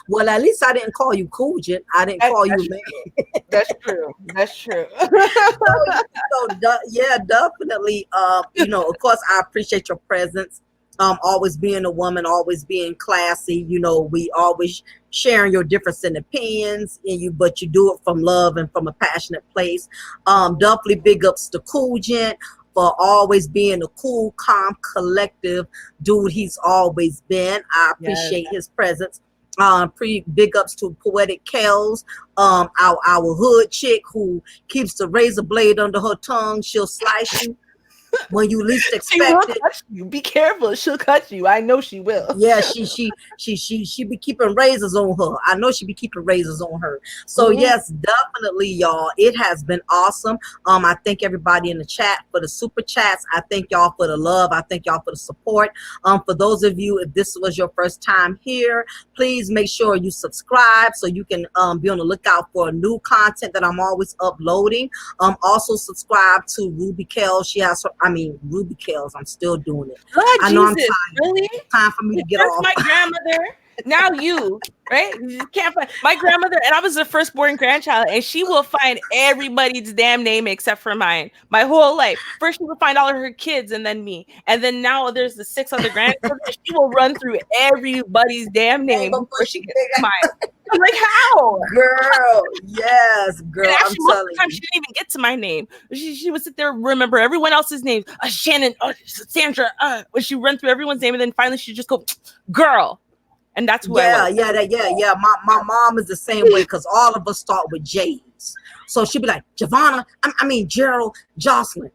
Well, at least I didn't call you Coogan. I didn't call you man. That's true. That's true. Yeah, definitely. You know, of course, I appreciate your presence. Always being a woman, always being classy. You know, we always sharing your difference in opinions, but you do it from love and from a passionate place. Definitely big ups to Coogan for always being a cool, calm, collective dude he's always been. I appreciate his presence. Big ups to Poetic Kells, our hood chick who keeps the razor blade under her tongue. She'll slice you when you least expect it. Cut you. Be careful, she'll cut you. I know she will. Yeah, she be keeping razors on her. I know she be keeping razors on her. So yes, definitely, y'all. It has been awesome. I thank everybody in the chat for the super chats. I thank y'all for the love. I thank y'all for the support. For those of you, if this was your first time here, please make sure you subscribe so you can be on the lookout for new content that I'm always uploading. Also subscribe to Ruby Kells. She has her, Ruby Kells. I'm still doing it. God, I know Jesus, I'm tired. really? Time for me to get off. My grandmother. Now you, right? You can't find my grandmother, and I was the firstborn grandchild, and she will find everybody's damn name except for mine. My whole life. First, she will find all of her kids, and then me, and then now there's the 6 other grandchildren. She will run through everybody's damn name before she gets to mine. I'm like, how? Girl, yes, girl. And actually, I'm most of telling the time, you. she didn't even get to my name. She would sit there, remember everyone else's names. Shannon, Sandra. When she run through everyone's name, and then finally she just go, girl. And that's who I was. Yeah. My mom is the same way because all of us start with J's. So she'd be like, Giovanna, Gerald, Jocelyn,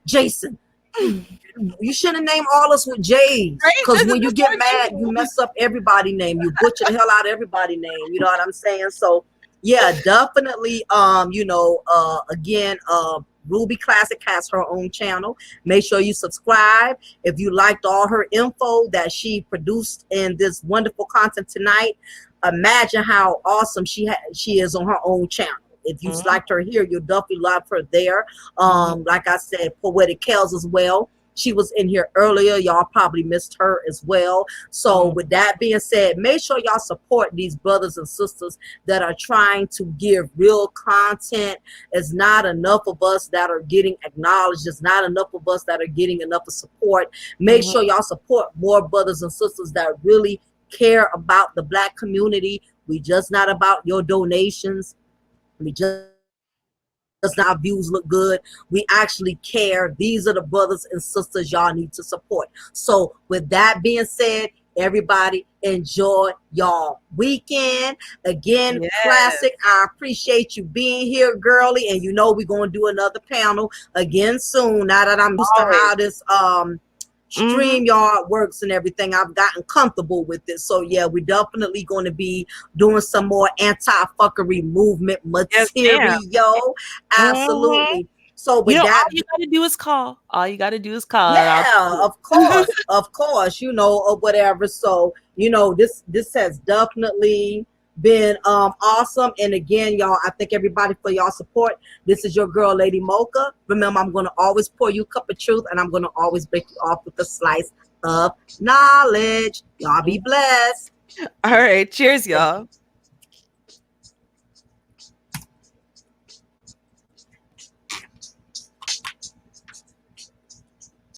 Jason. You shouldn't name all us with J's. Because when you get mad, you mess up everybody's name. You butcher the hell out of everybody's name. You know what I'm saying? So yeah, definitely again, Ruby Classic has her own channel. Make sure you subscribe. If you liked all her info that she produced in this wonderful content tonight, imagine how awesome she is on her own channel. If you liked her here, you'll definitely love her there. Like I said, Poetic Kells as well. She was in here earlier. Y'all probably missed her as well. So with that being said, make sure y'all support these brothers and sisters that are trying to give real content. It's not enough of us that are getting acknowledged. It's not enough of us that are getting enough of support. Make sure y'all support more brothers and sisters that really care about the Black community. We just not about your donations. We just not views look good. We actually care. These are the brothers and sisters y'all need to support. So with that being said, everybody enjoy y'all weekend. Again, Classic, I appreciate you being here, girly. And you know we're going to do another panel again soon. Now that I'm used to how this StreamYard works and everything, I've gotten comfortable with it. So yeah, we're definitely going to be doing some more anti-fuckery movement material. Absolutely. So with that, all you gotta do is call. All you gotta do is call. Yeah, of course, or whatever. So this has definitely been awesome. And again, y'all, I thank everybody for y'all support. This is your girl, Lady Mocha. Remember, I'm gonna always pour you a cup of truth, and I'm gonna always break you off with a slice of knowledge. Y'all be blessed. All right, cheers, y'all.